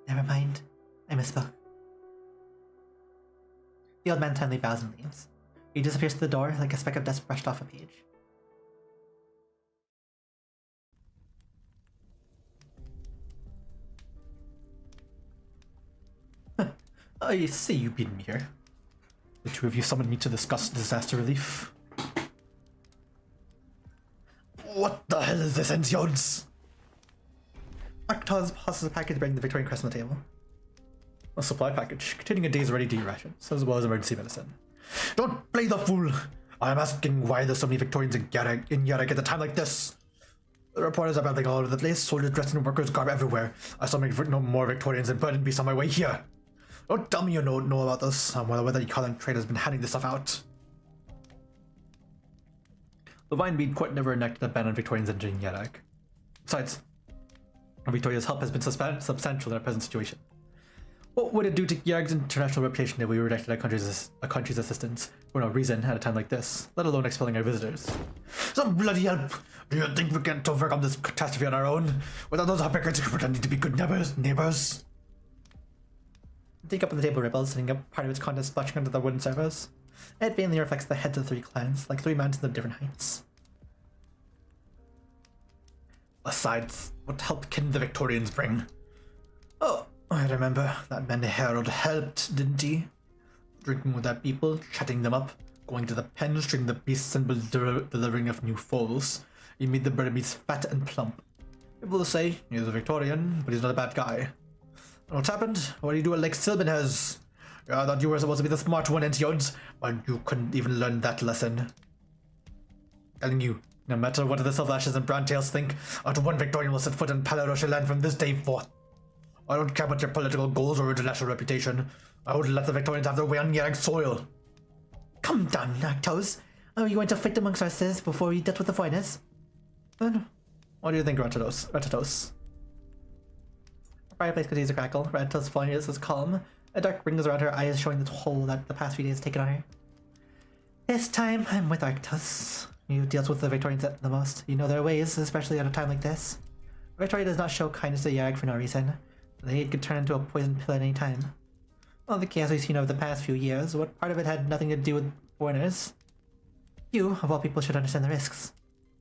Never mind. I misspoke. The old man timely bows and leaves. He disappears through the door like a speck of dust brushed off a page. I see you beat me here. The two of you summoned me to discuss disaster relief. What the hell is this, Enzions? Arknights passes a package bearing the Victorian crest on the table. A supply package containing a day's ready-to-eat rations, as well as emergency medicine. Don't play the fool! I am asking why there's so many Victorians in Yarag at a time like this. The reporters are battling all over the place, soldiers dressed in workers' garb everywhere. I saw no more Victorians and burdened beasts on my way here. Don't tell me you know about this. I'm well aware that the Ecolan trade has been handing this stuff out. The Vineweed Court never enacted a ban on Victorians entering Yarag. Besides, Victoria's help has been substantial in our present situation. What would it do to Yarag's international reputation if we rejected a country's assistance for no reason at a time like this, let alone expelling our visitors? Some bloody help! Do you think we can overcome this catastrophe on our own, without those hypocrites pretending to be good neighbors? The teacup on the table ripples, sending up part of its contents splashing onto the wooden surface. It vainly reflects the heads of the three clans, like three mountains of different heights. Besides, what help can the Victorians bring? Oh, I remember. That man Harold helped, didn't he? Drinking with our people, chatting them up, going to the pen, stringing the beasts, and delivering of new foals. He made the bird beasts fat and plump. People will say, he's a Victorian, but he's not a bad guy. And what's happened? What do you do it like Sylvan has? I thought you were supposed to be the smart one, Enzions, but you couldn't even learn that lesson. Telling you, no matter what the Silvelashes and Browntails think, not one Victorian will set foot in Palarosha land from this day forth. I don't care about your political goals or international reputation. I would let the Victorians have their way on Yarag soil. Come down, Arknights. Are you going to fight amongst ourselves before we dealt with the foreigners? Then, what do you think, Ratatos? The fireplace continues to crackle. Ratatos' voice is calm. A dark ring is around her eyes, showing the toll that the past few days have taken on her. This time, I'm with Arknights. You deals with the Victorians the most. You know their ways, especially at a time like this. Victoria does not show kindness to Yarag for no reason. The aid could turn into a poison pill at any time. All the chaos we've seen over the past few years, what part of it had nothing to do with foreigners? You, of all people, should understand the risks.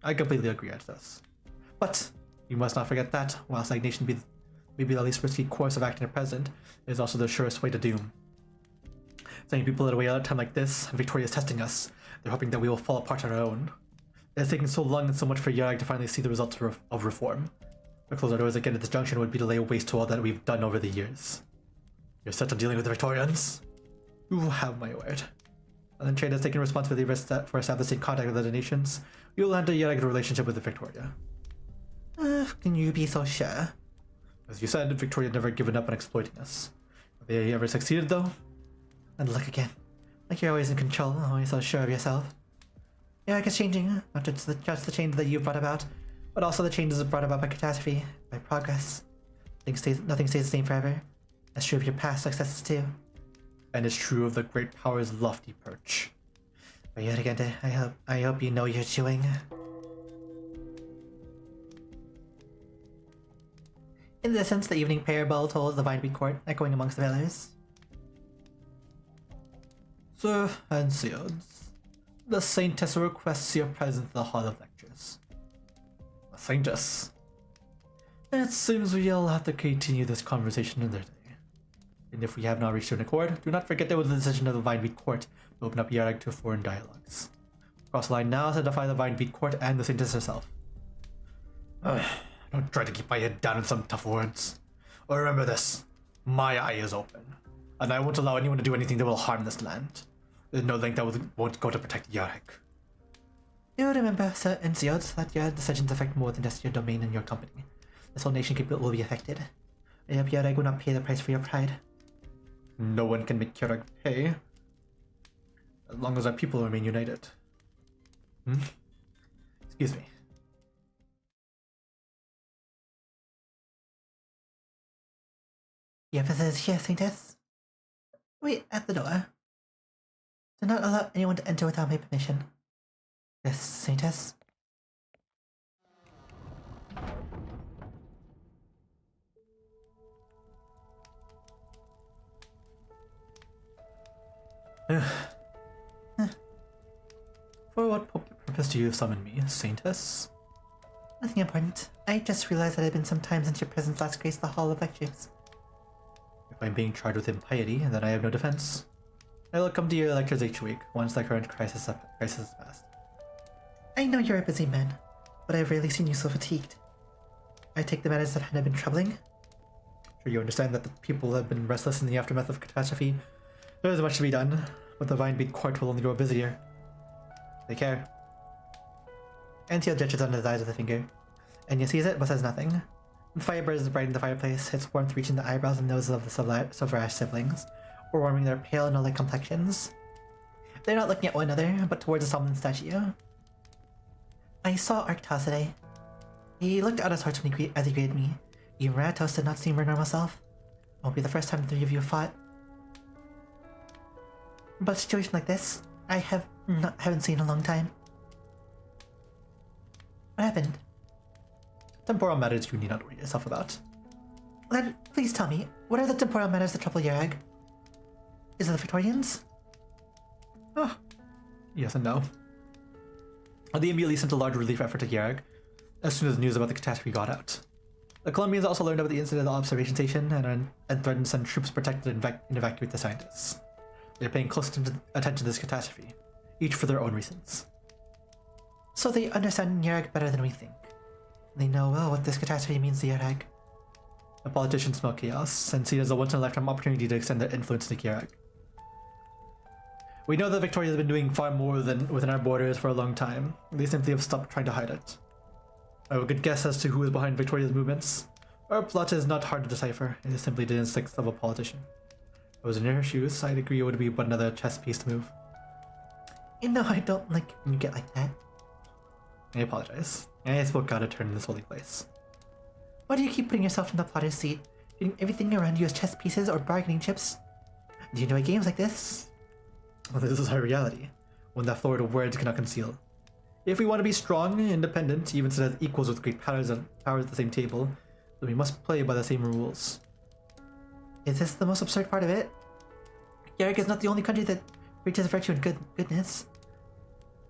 I completely agree with this. But you must not forget that, while stagnation may be the least risky course of acting at present, it is also the surest way to doom. Sending people away at a time like this, Victoria is testing us. They're hoping that we will fall apart on our own. It has taken so long and so much for Yarag to finally see the results of reform. To close our doors again at this junction would be to lay waste to all that we've done over the years. You're set on dealing with the Victorians? You have my word. And then trade has taken responsibility for establishing contact with other nations. We will handle Yarag's relationship with the Victoria. Can you be so sure? As you said, Victoria never given up on exploiting us. Have they ever succeeded, though? And look again. Like you're always in control, always so sure of yourself. Yarag is changing, not just the change that you've brought about, but also the changes brought about by catastrophe, by progress. Nothing stays the same forever. That's true of your past successes too. And it's true of the great power's lofty perch. But yet again, I hope you know you're chewing. In the distance, the evening prayer bell tolls the Vineweed Court, echoing amongst the villagers. Sir Enzions, the Saintess requests your presence in the Hall of Lectures. The Saintess? It seems we'll have to continue this conversation another day. And if we have not reached an accord, do not forget that it was the decision of the Vineweed Court to open up Yarag to foreign dialogues. Cross the line now to defy the Vineweed Court and the Saintess herself. Don't try to keep my head down in some tough words. Or remember this. My eye is open, and I won't allow anyone to do anything that will harm this land. There's no length that won't go to protect Yarek. You remember, Sir Enciod, that your decisions affect more than just your domain and your company. This whole nation will be affected. I hope Yarek will not pay the price for your pride. No one can make Yarek pay, as long as our people remain united. Excuse me. Your visitors here, Saintess. Wait at the door. Do not allow anyone to enter without my permission. Yes, Saintess. For what purpose do you summon me, Saintess? Nothing important. I just realized that it had been some time since your presence last graced the Hall of Lectures. If I'm being charged with impiety, then I have no defense. I will come to your lectures each week, once the current crisis is past. I know you're a busy man, but I've rarely seen you so fatigued. I take the matters that have been troubling. Sure, you understand that the people have been restless in the aftermath of catastrophe. There is much to be done, but the Vinebeat court will only grow busier. Take care. Antio gestures under his eyes with a finger. Enya sees it, but says nothing. The fire burns bright in the fireplace, its warmth reaching the eyebrows and noses of the Silverash siblings, or warming their pale and like complexions. They're not looking at one another, but towards the solemn statue. I saw Arktos today. He looked out of sorts as he greeted me. Even Ratos did not seem her normal self. It won't be the first time the three of you fought. But a situation like this, I haven't seen in a long time. What happened? Temporal matters you need not worry yourself about. Then, please tell me, what are the temporal matters that trouble Yareg? Is it the Victorians? Oh, yes and no. They immediately sent a large relief effort to Yareg as soon as news about the catastrophe got out. The Colombians also learned about the incident at the observation station and threatened to send troops protected and evacuate the scientists. They're paying close attention to this catastrophe, each for their own reasons. So they understand Yareg better than we think. They know well what this catastrophe means to Yareg. The politicians smell chaos and see it as a once-in-a-lifetime opportunity to extend their influence to Yareg. We know that Victoria has been doing far more than within our borders for a long time. They simply have stopped trying to hide it. I have a good guess as to who is behind Victoria's movements. Our plot is not hard to decipher. It is simply the instincts of a politician. If I was in her shoes, I'd agree it would be but another chess piece to move. You know I don't like when you get like that. I apologize. I spoke out of turn in this holy place. Why do you keep putting yourself in the plotter's seat, treating everything around you as chess pieces or bargaining chips? Do you enjoy games like this? Well, this is our reality, one that Florida words cannot conceal. If we want to be strong and independent, even as equals with great powers at the same table, then we must play by the same rules. Is this the most absurd part of it? Yareg is not the only country that preaches virtue and goodness.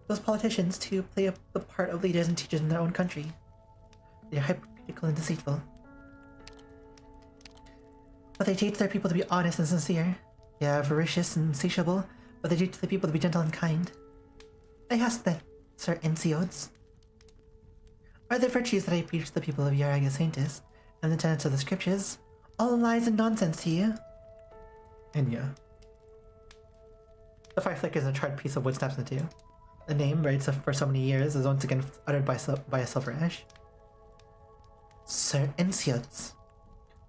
Those politicians, too, play the part of leaders and teachers in their own country. They are hypocritical and deceitful. But they teach their people to be honest and sincere. They are avaricious and insatiable, but they teach the people to be gentle and kind. I ask that, Sir Enciods. Are the virtues that I preach to the people of Yareg Saintis and the tenets of the scriptures all lies and nonsense to you? Enya. The fire flickers and a charred piece of wood snaps into two. The name, read for so many years, is once again uttered by a Silverash. Sir Enciods,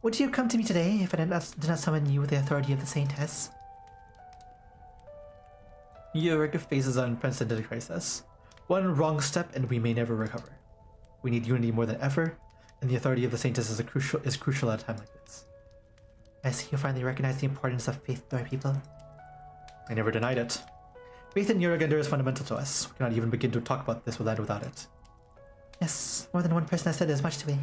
would you come to me today if I did not summon you with the authority of the Saintess? Yareg faces an unprecedented crisis. One wrong step and we may never recover. We need unity more than ever, and the authority of the Saintess is crucial at a time like this. I see you finally recognize the importance of faith to our people. I never denied it. Faith in Yareg is fundamental to us. We cannot even begin to talk about this land without it. Yes, more than one person has said as much to me.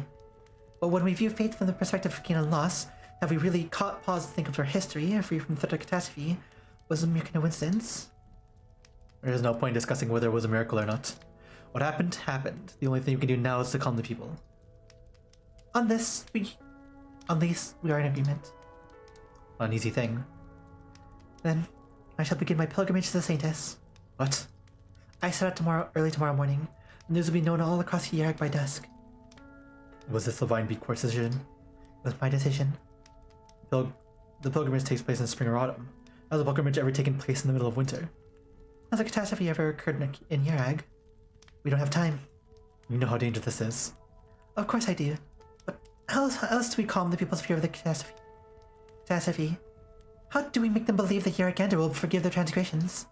But when we view faith from the perspective of gain and loss, have we really paused to think of our history, free from threat or catastrophe? Was it a mere coincidence? There is no point discussing whether it was a miracle or not. What happened, happened. The only thing we can do now is to calm the people. On this, at least we are in agreement. Not an easy thing. Then, I shall begin my pilgrimage to the Saintess. What? I set out early tomorrow morning. News will be known all across Yareg by dusk. Was this the Vinebeat court's decision? It was my decision. the pilgrimage takes place in spring or autumn. Has a pilgrimage ever taken place in the middle of winter? Has a catastrophe ever occurred in Yarag? We don't have time. You know how dangerous this is. Of course I do. But how else do we calm the people's fear of the catastrophe? How do we make them believe that Yaragander will forgive their transgressions?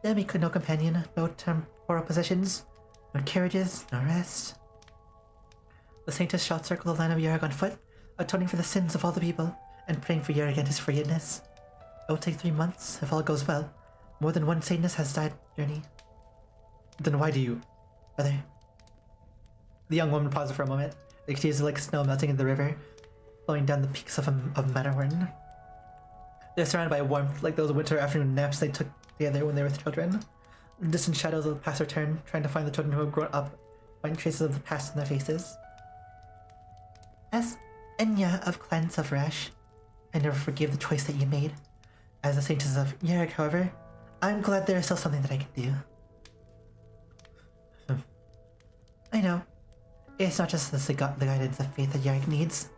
Then we could no companion, no temporal possessions, no carriages, no rest. The saintess shall circle the land of Yarag on foot, atoning for the sins of all the people, and praying for Yaragander's forgiveness. It will take 3 months, if all goes well. More than one saintess has died on the journey. Then why do you, brother? The young woman paused for a moment. The tears like snow melting in the river, flowing down the peaks of Matterhorn. They're surrounded by warmth, like those winter afternoon naps they took together when they were children. The distant shadows of the past return, trying to find the children who have grown up, find traces of the past in their faces. As Enya of Clan Silverash, I never forgive the choice that you made. As the saintess of Yarag, however, I'm glad there is still something that I can do. I know. It's not just the guidance of faith that Yarag needs.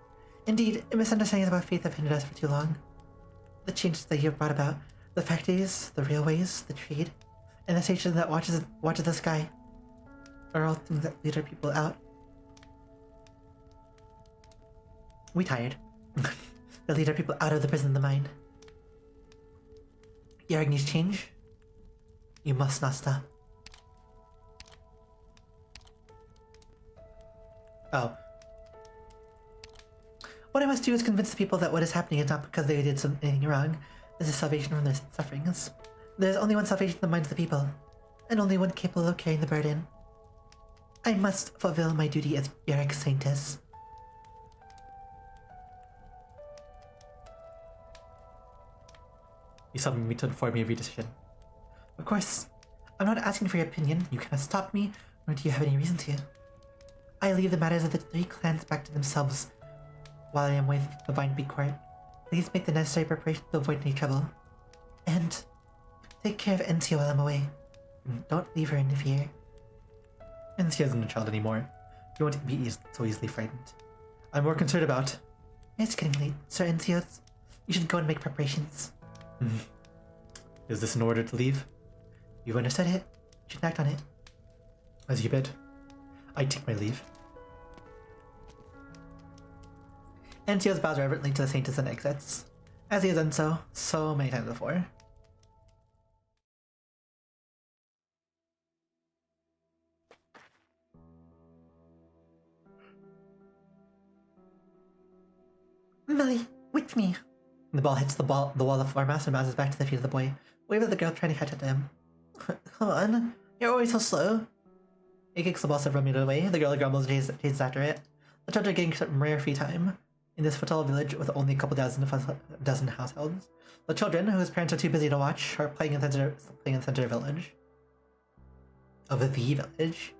Indeed, misunderstandings about faith have hindered us for too long. The changes that you have brought about, the factories, the railways, the trade, and the station that watches the sky, are all things that lead our people out. We tired. That lead our people out of the prison of the mind. Yarag needs change. You must not stop. Oh. What I must do is convince the people that what is happening is not because they did something wrong. This is salvation from their sufferings. There is only one salvation in the minds of the people, and only one capable of carrying the burden. I must fulfill my duty as Yarag's saintess. You summoned me to inform me of your decision. Of course, I'm not asking for your opinion. You cannot stop me, nor do you have any reason to. I leave the matters of the 3 clans back to themselves while I am with the Vine Bee Court. Please make the necessary preparations to avoid any trouble. And take care of Encia while I'm away. Don't leave her in fear. Encia isn't a child anymore. You won't be so easily frightened. I'm more concerned about... It's getting late, Sir Encia. You should go and make preparations. Is this an order to leave? You've understood it. You should act on it. As you bid. I take my leave. Encios bows reverently to the saintess and exits, as he has done so many times before. Millie, with me! The ball hits the wall of the farmhouse and bounces back to the feet of the boy, waving at the girl trying to catch up to him. Come on, you're always so slow. He kicks the ball several meters away. The girl grumbles and chases after it. The children are getting some rare free time. In this fertile village with only a couple dozen households, the children, whose parents are too busy to watch, are playing in the center village. Of the village?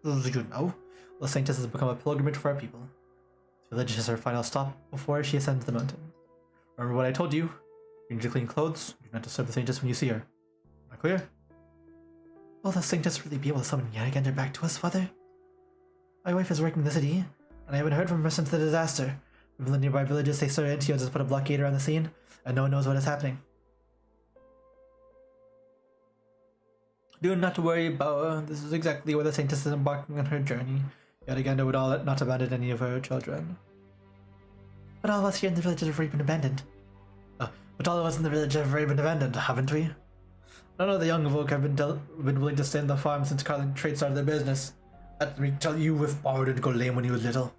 You know, the saintess has become a pilgrimage for our people. This village is her final stop before she ascends the mountain. Remember what I told you? You need to clean clothes. Do not disturb the saintess when you see her. Am I clear? Will the saintess really be able to summon Yaragander back to us, father? My wife is working in the city, and I haven't heard from her since the disaster. From the nearby villages say Sir Antio just put a blockade around the scene, and no one knows what is happening. Do not worry, Boa. This is exactly where the saintess is embarking on her journey. Yaragander would not abandon any of her children. But all of us here in the village have already been abandoned. But all of us in the village have already been abandoned, haven't we? None of the young folk have been willing to stay on the farm since Carlin Trade started their business. Let me tell you, with Power didn't go lame when he was little.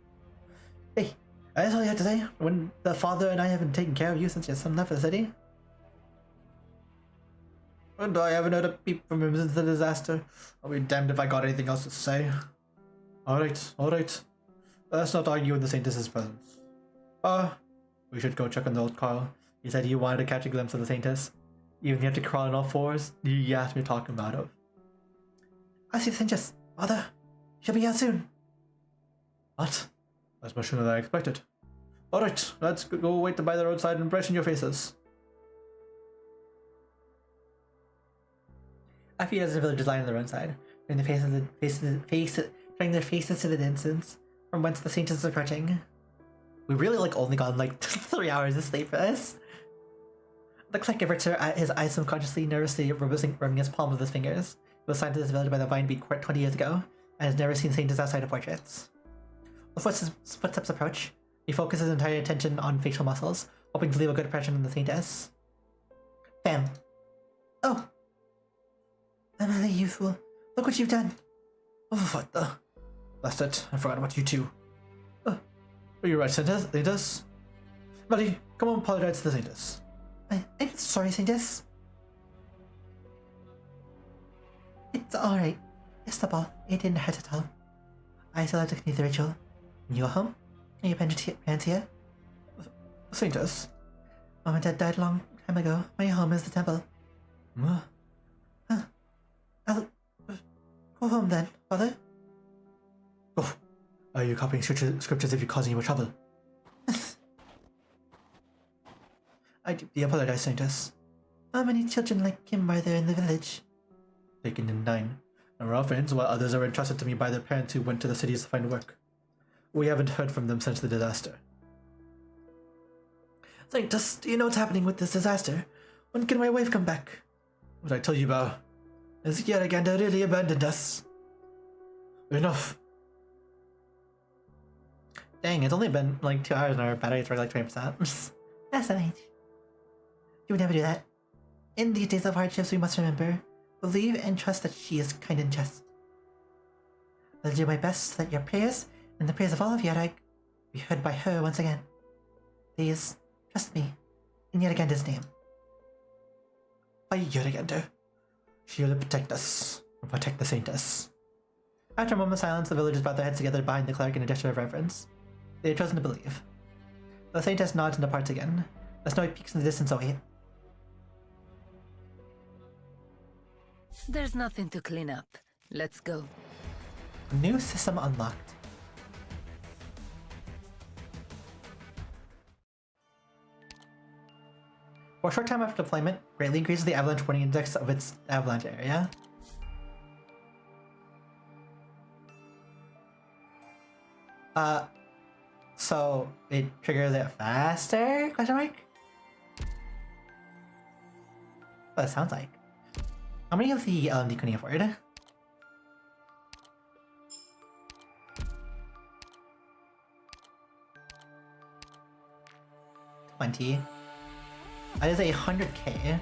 Hey, that's all you had to say? When the father and I have been taking care of you since your son left the city? And I haven't heard a peep from him since the disaster. I'll be damned if I got anything else to say. Alright. Let's not argue in the saintess's presence. We should go check on the old Carl. He said he wanted to catch a glimpse of the saintess. Even if you have to crawl on all fours, you asked me to talk him out of. I see the saintess, mother. She'll be out soon. What? That's much sooner than I expected. Alright, let's go wait by the roadside and brighten your faces. A few dozen villagers lie on the roadside, turning their faces to the distance, from whence the saintess is approaching. We really like only got like 3 hours of sleep for this. Looks like Richter, his eyes subconsciously, nervously rubbing his palm with his fingers. He was signed to this village by the Vine Beat Court 20 years ago, and has never seen Saints outside of portraits. With footsteps approach, he focuses his entire attention on facial muscles, hoping to leave a good impression on the Saintess. Bam! Oh! Emily, you fool. Look what you've done! Oh, what the? That's it. I forgot about you too. Are you right, Saintess? Buddy, come on, apologize to the Saintess. I'm sorry, Saintess. It's alright. It's the ball. It didn't hurt at all. I still have to complete the ritual. When you go home? Are your parents here? Saintess? Mom and Dad died a long time ago. My home is the temple. I'll go home then, Father. Oh, are you copying scriptures if you're causing you trouble? I deeply apologize, Saintess. How many children like him are there in the village? Taken in 9. And we're orphans, while others are entrusted to me by their parents who went to the cities to find work. We haven't heard from them since the disaster. Saintess, do you know what's happening with this disaster? When can my wife come back? What I tell you about is Yaraganda really abandoned us. Enough. Dang, it's only been like 2 hours and our batteries were like 20%. That's amazing. You would never do that. In these days of hardships, we must remember, believe and trust that she is kind and just. I'll do my best so that your prayers and the prayers of all of Yarag be heard by her once again. Please, trust me, in Yaraganda's name. By Yaraganda, she will protect us, and protect the Saintess. After a moment of silence, the villagers bowed their heads together behind the cleric in a gesture of reverence. They had chosen to believe. The Saintess nods and departs again. The snowy peaks in the distance away. There's nothing to clean up. Let's go. New system unlocked. For a short time after deployment, greatly increases the avalanche warning index of its avalanche area. So it triggers it faster? Question mark? What it sounds like. How many of the LMD can you afford? $20. That is 100k.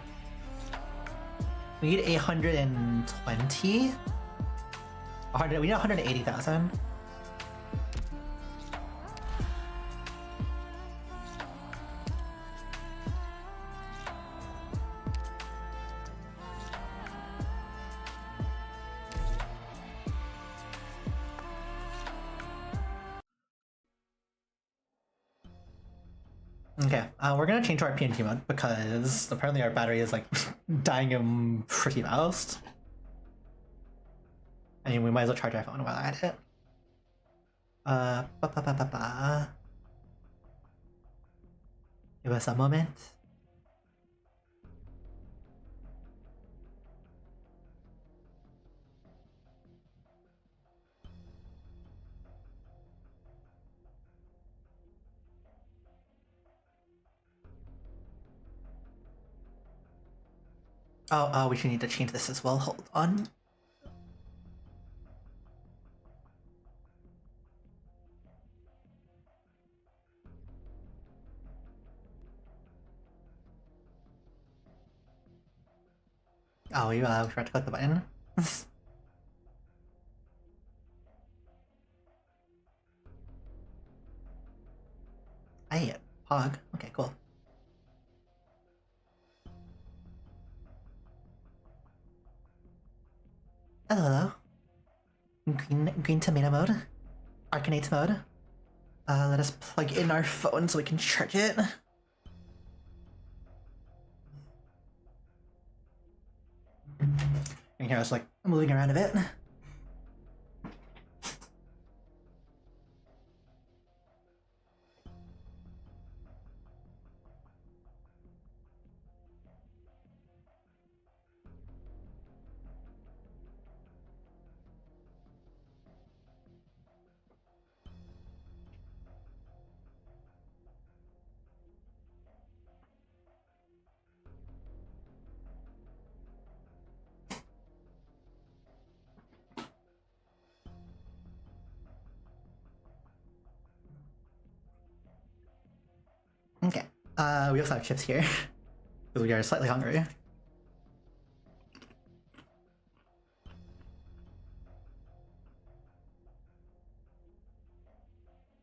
We need 120. 100. We need 180,000. Okay, we're gonna change to our PNG mode because apparently our battery is like dying pretty fast. I mean, we might as well charge our phone while at it. Give us a moment. Oh, we should need to change this as well. Hold on. Oh, we forgot to click the button. Hey, Pog. Okay, cool. Hello. Green tomato mode. Arknights mode. Let us plug in our phone so we can charge it. You can hear us like moving around a bit. Okay. We also have chips here. Because we are slightly hungry.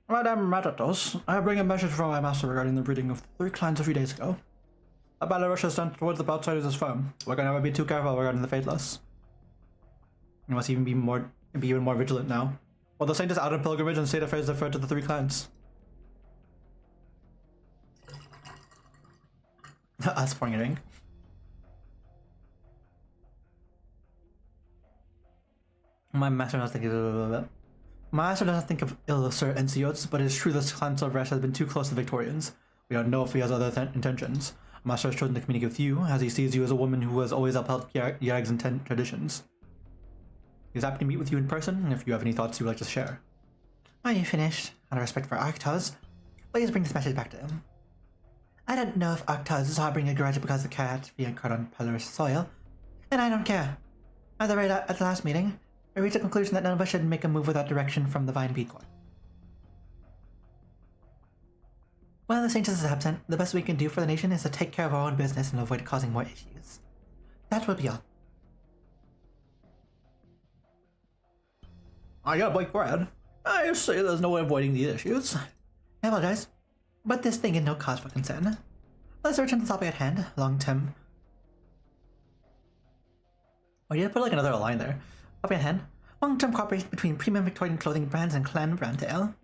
Madame Ratatos, I bring a message from my master regarding the breeding of 3 clans a few days ago. A battle rush is sent towards the outsiders is firm. We're gonna never be too careful regarding the Faithless. We must even be even more vigilant now. While the saint is out on pilgrimage and state affairs defer to the 3 clans. Us pouring a drink. My master doesn't think of ill of Sir Enciots, but it is true this clan Silverash has been too close to the Victorians. We don't know if he has other intentions. Master has chosen to communicate with you, as he sees you as a woman who has always upheld Yarag's traditions. He's happy to meet with you in person, if you have any thoughts you would like to share. Are you finished? Out of respect for Arctos, please bring this message back to him. I don't know if Arctos is harboring a grudge because the cat being caught on Pelorus soil, and I don't care. At the last meeting, I reached a conclusion that none of us should make a move without direction from the Vine Bead Court. While the Saintess is absent, the best we can do for the nation is to take care of our own business and avoid causing more issues. That will be all. I gotta break bread. I say there's no way avoiding these issues. I apologize, but this thing is no cause for concern. Let's return to the topic at hand, long-term. Oh, you put like another line there. Topic at hand, long-term cooperation between premium Victorian clothing brands and Clan Browntail.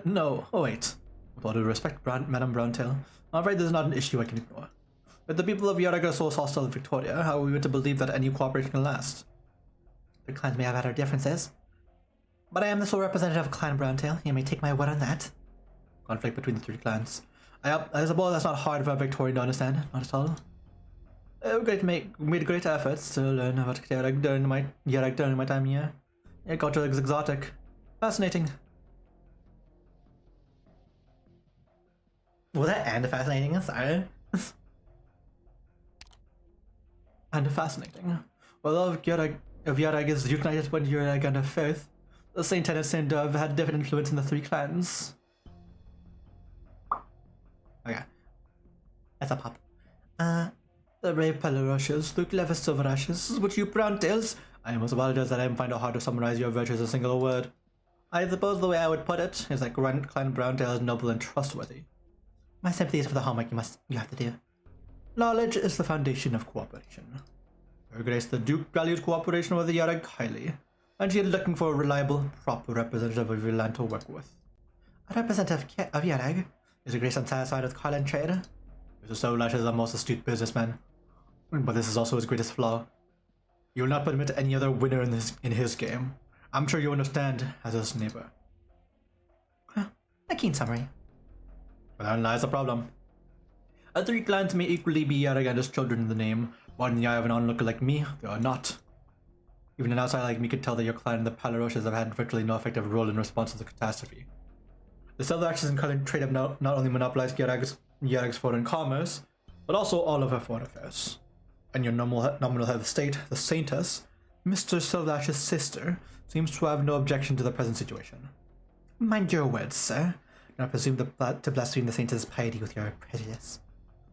No, oh wait. With all due respect, Madame Browntail, I'm afraid this is not an issue I can ignore. If the people of Yarag are so hostile to Victoria, how are we to believe that any cooperation can last? The clans may have had our differences, but I am the sole representative of Clan Browntail. You may take my word on that. Conflict between the 3 clans. I suppose that's not hard for a Victorian to understand, not at all. Made great efforts to learn about Yarag during my time here. Your culture is exotic. Fascinating. Was that and fascinating? Sorry. And fascinating. Although if Yarag is united when Yarag and her faith, the Saint and seem to have had different influence in the 3 clans. Okay. That's a pop. The brave Pelorushes, the clever Silverashes, which you Browntails, I must apologize that I find it hard to summarize your virtues in a single word. I suppose the way I would put it is that Clan Browntail is noble and trustworthy. My sympathies for the homework you have to do. Knowledge is the foundation of cooperation. Her Grace the Duke values cooperation with the Yarag highly, and she is looking for a reliable, proper representative of your land to work with. A representative of Yarag? Is Her Grace unsatisfied with Carlin trade? Mr. Silverlash is a most astute businessman, but this is also his greatest flaw. You will not permit any other winner in his game. I'm sure you understand as his neighbor. A keen summary. But then lies the problem. The 3 clans may equally be Yarag and his children in the name, but in the eye of an onlooker like me, they are not. Even an outsider like me could tell that your clan and the Pelorushes have had virtually no effective role in response to the catastrophe. The Silverashes and Carlin trade have not only monopolized Yarag's foreign commerce, but also all of her foreign affairs. And your nominal head of state, the Saintess, Mr. Silverash's sister, seems to have no objection to the present situation. Mind your words, sir. Do not presume to blaspheme the Saintess' piety with your prejudice.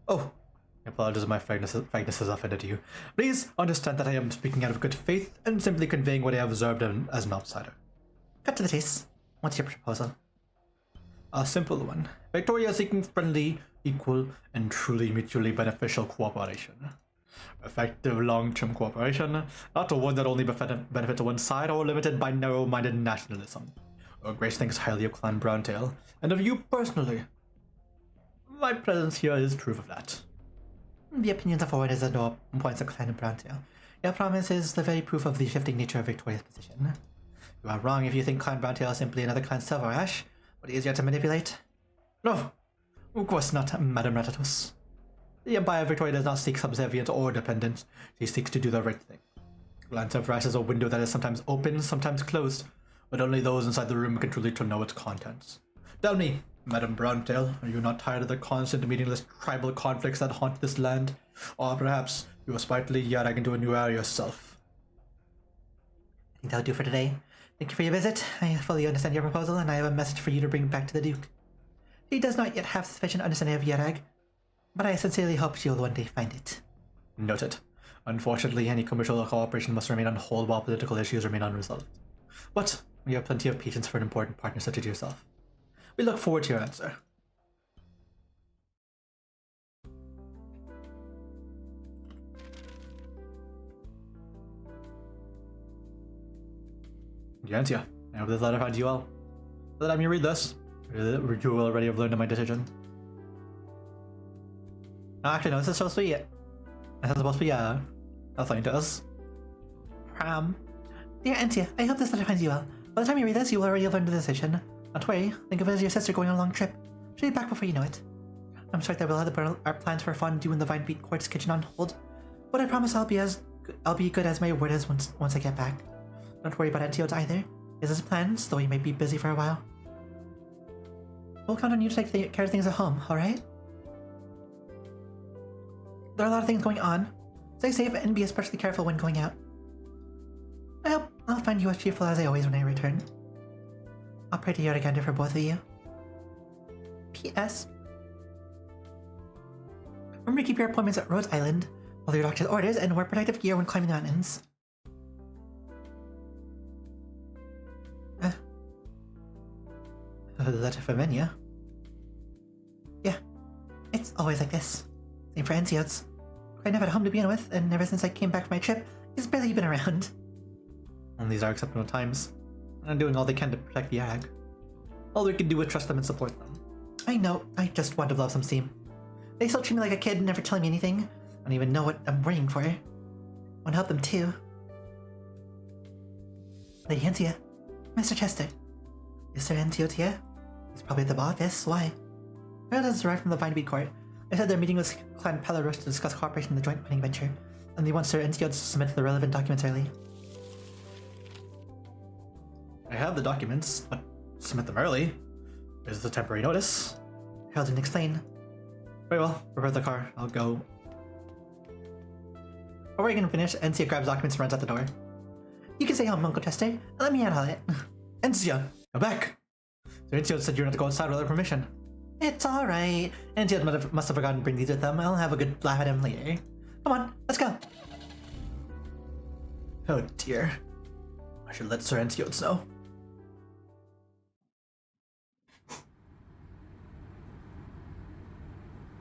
Oh, I apologize if my frankness has offended you. Please understand that I am speaking out of good faith and simply conveying what I have observed as an outsider. Cut to the chase. What's your proposal? A simple one. Victoria is seeking friendly, equal, and truly mutually beneficial cooperation. Effective long-term cooperation, not one that only benefits one side or limited by narrow-minded nationalism. Her Grace thinks highly of Clan Browntail, and of you personally. My presence here is proof of that. The opinions of foreigners are no points of Clan Browntail. Your promise is the very proof of the shifting nature of Victoria's position. You are wrong if you think Clan Browntail is simply another Clan Silverash, but easier to manipulate. No, of course not, Madame Ratatus. The Empire of Victoria does not seek subservience or dependence. She seeks to do the right thing. Clan Silverash is a window that is sometimes open, sometimes closed, but only those inside the room can truly know its contents. Tell me, Madame Browntail, are you not tired of the constant meaningless tribal conflicts that haunt this land? Or perhaps you aspire to lead Yarag into a new era yourself? I think that'll do for today. Thank you for your visit. I fully understand your proposal, and I have a message for you to bring back to the Duke. He does not yet have sufficient understanding of Yarag, but I sincerely hope she will one day find it. Noted. Unfortunately, any commercial cooperation must remain on hold while political issues remain unresolved. But we have plenty of patience for an important partner such as yourself. We look forward to your answer. Yantia, I hope this letter finds you well. By the time you read this, you will already have learned of my decision. Oh, actually, no, this is so sweet. This is supposed to be a thing to us. Dear Antia, I hope this letter finds you well. By the time you read this, you will already have learned the decision. Not to worry, think of it as your sister going on a long trip. She'll be back before you know it. I'm sorry that we'll have to put our plans for fondue in the Vine Beat Court's kitchen on hold, but I promise I'll be good as my word is once I get back. Don't worry about Antioch either. This is plans, though you may be busy for a while. We'll count on you to take care of things at home, alright? There are a lot of things going on. Stay safe and be especially careful when going out. I hope I'll find you as cheerful as I always when I return. I'll pray to Yoriganda for both of you. P.S. Remember to keep your appointments at Rhodes Island, follow your doctor's orders, and wear protective gear when climbing the mountains. A letter from Enya. Yeah, it's always like this. Same for Ensio's. I never had a home to begin with, and ever since I came back from my trip, he's barely been around. And these are exceptional times. I'm doing all they can to protect the Yarag. All we can do is trust them and support them. I know, I just want to love some steam. They still treat me like a kid, never telling me anything. I don't even know what I'm worrying for. I want to help them too. Lady Entia, Mr. Chester. Is Sir Entia here? He's probably at the office. Why? Earl has arrived from the Vine Beat Court. I said they're meeting with Clan Pelarus to discuss cooperation in the joint mining venture, and they want Sir Entia to submit the relevant documents early. I have the documents, but submit them early. Is the temporary notice? Harold didn't explain. Very well, prepare the car. I'll go. Before you can finish, Entia grabs documents and runs out the door. You can stay home, Uncle Chester, and let me handle it. Entia, I'm back! Sir Entia said you're not to go outside without permission. It's alright. Entia must have forgotten to bring these with them. I'll have a good laugh at him later. Come on, let's go. Oh dear. I should let Sir Entia know.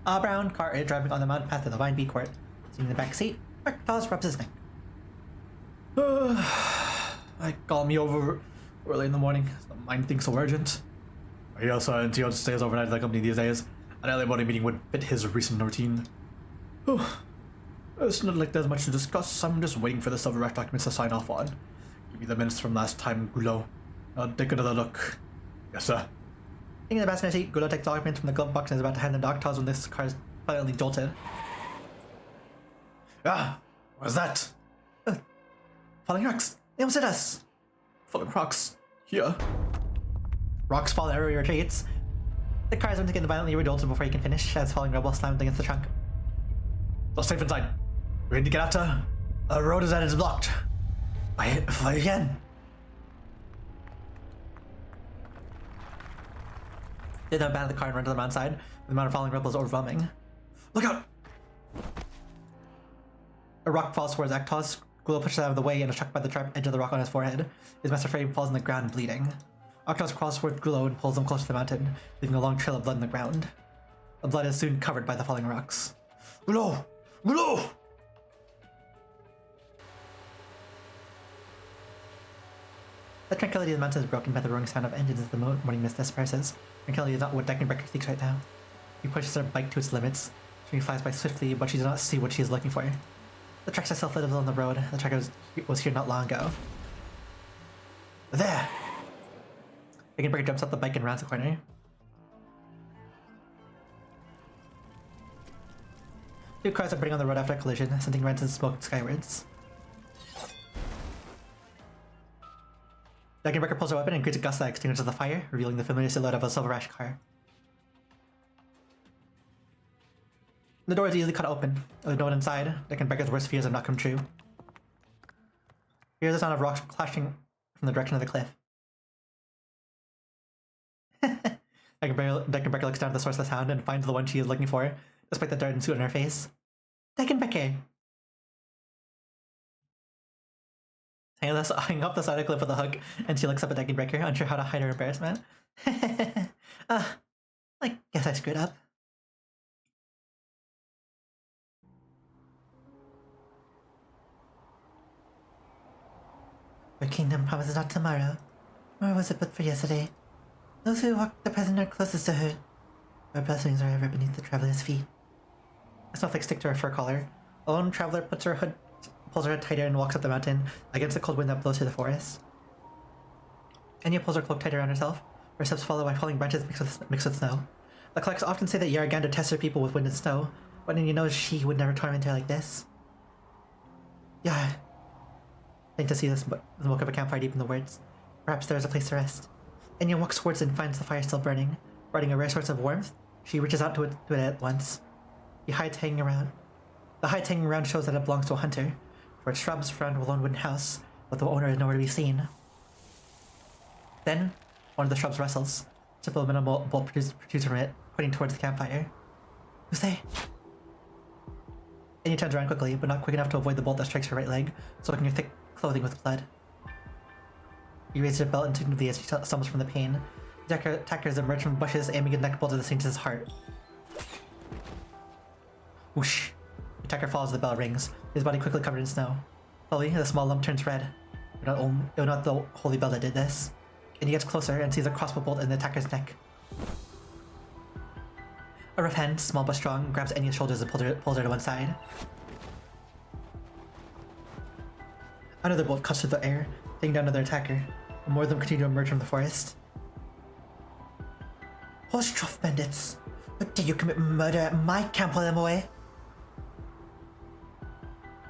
A brown car is driving on the mountain path to the Vine Beat Court. Sitting in the back seat, Arknights rubs his neck. I call me over early in the morning. The mine thing's so urgent. He also Entia stays overnight at the company these days. An early morning meeting would fit his recent routine. It's not like there's much to discuss. I'm just waiting for the Silver Rush documents to sign off on. Give me the minutes from last time, Gulo. I'll take another look. Yes, sir. Sitting in the passenger seat, Gulo takes documents from the glove box and is about to hand them to Arknights when this car is violently jolted. Ah! What's that? Falling rocks! They almost hit us! Falling rocks? Here? Rocks fall everywhere he retreats. The car is going to get violently jolted before he can finish, as falling rubble slams against the trunk. So safe inside. We need to get after. The road is blocked. Fly again. They then abandon the car and run to the mountainside. The amount of falling rubble is overwhelming. Look out! A rock falls towards Arknights. Gulo pushes out of the way and is struck by the sharp edge of the rock on his forehead. His master frame falls on the ground, bleeding. Arknights crawls towards Gulo and pulls him close to the mountain, leaving a long trail of blood in the ground. The blood is soon covered by the falling rocks. Gulo! Gulo! The tranquility of the mountain is broken by the roaring sound of engines as the morning mist disperses. Tranquility is not what Deckenbreaker seeks right now. He pushes her bike to its limits. She flies by swiftly, but she does not see what she is looking for. The tracks are self-visible on the road. The track was here not long ago. There! Deckenbreaker jumps off the bike and rounds the corner. Two cars are burning on the road after a collision, sending rain and smoke skywards. Deckenbreaker pulls her weapon and creates a gust that extinguishes the fire, revealing the familiar silhouette of a Silver Rush car. The door is easily cut open. With no one inside, Deckenbreaker's worst fears have not come true. Here's the sound of rocks clashing from the direction of the cliff. Deckenbecker looks down at the source of the sound and finds the one she is looking for, despite the dirt and soot on her face. Deckenbecker! Hanging up the side of the cliff with a hook, and she looks up at Deckenbecker, unsure how to hide her embarrassment. I guess I screwed up. Her kingdom promises not tomorrow, nor was it but for yesterday. Those who walk the present are closest to her. Her blessings are ever beneath the traveler's feet. A snowflake stick to her fur collar. A lone traveler pulls her hood tighter and walks up the mountain against the cold wind that blows through the forest. Enya pulls her cloak tighter around herself. Her steps follow by falling branches mixed with snow. The clocks often say that Yarganda tests her people with wind and snow, but Enya knows she would never torment her like this. Yeah. Faint to see the smoke of a campfire deep in the woods. Perhaps there is a place to rest. Enya walks towards it and finds the fire still burning. Providing a rare source of warmth, she reaches out to it at once. The hides hanging around shows that it belongs to a hunter. For its shrubs surround a lone wooden house, but the owner is nowhere to be seen. Then, one of the shrubs rustles. A subliminal bolt protrudes from it, pointing towards the campfire. Who's there? Enya turns around quickly, but not quick enough to avoid the bolt that strikes her right leg, soaking her thick clothing with blood. He raises her belt intuitively as she stumbles from the pain. The attackers emerge from the bushes, aiming a neck bolt at the Saint's heart. Whoosh! The attacker follows the bell rings, his body quickly covered in snow. Slowly, the small lump turns red. It was not the holy bell that did this. And he gets closer and sees a crossbow bolt in the attacker's neck. A rough hand, small but strong, grabs Enya's shoulders and pulls her to one side. Another bolt cuts through the air, taking down another attacker, and more of them continue to emerge from the forest. Horse-trough bandits! What did you commit murder at my camp while I'm away?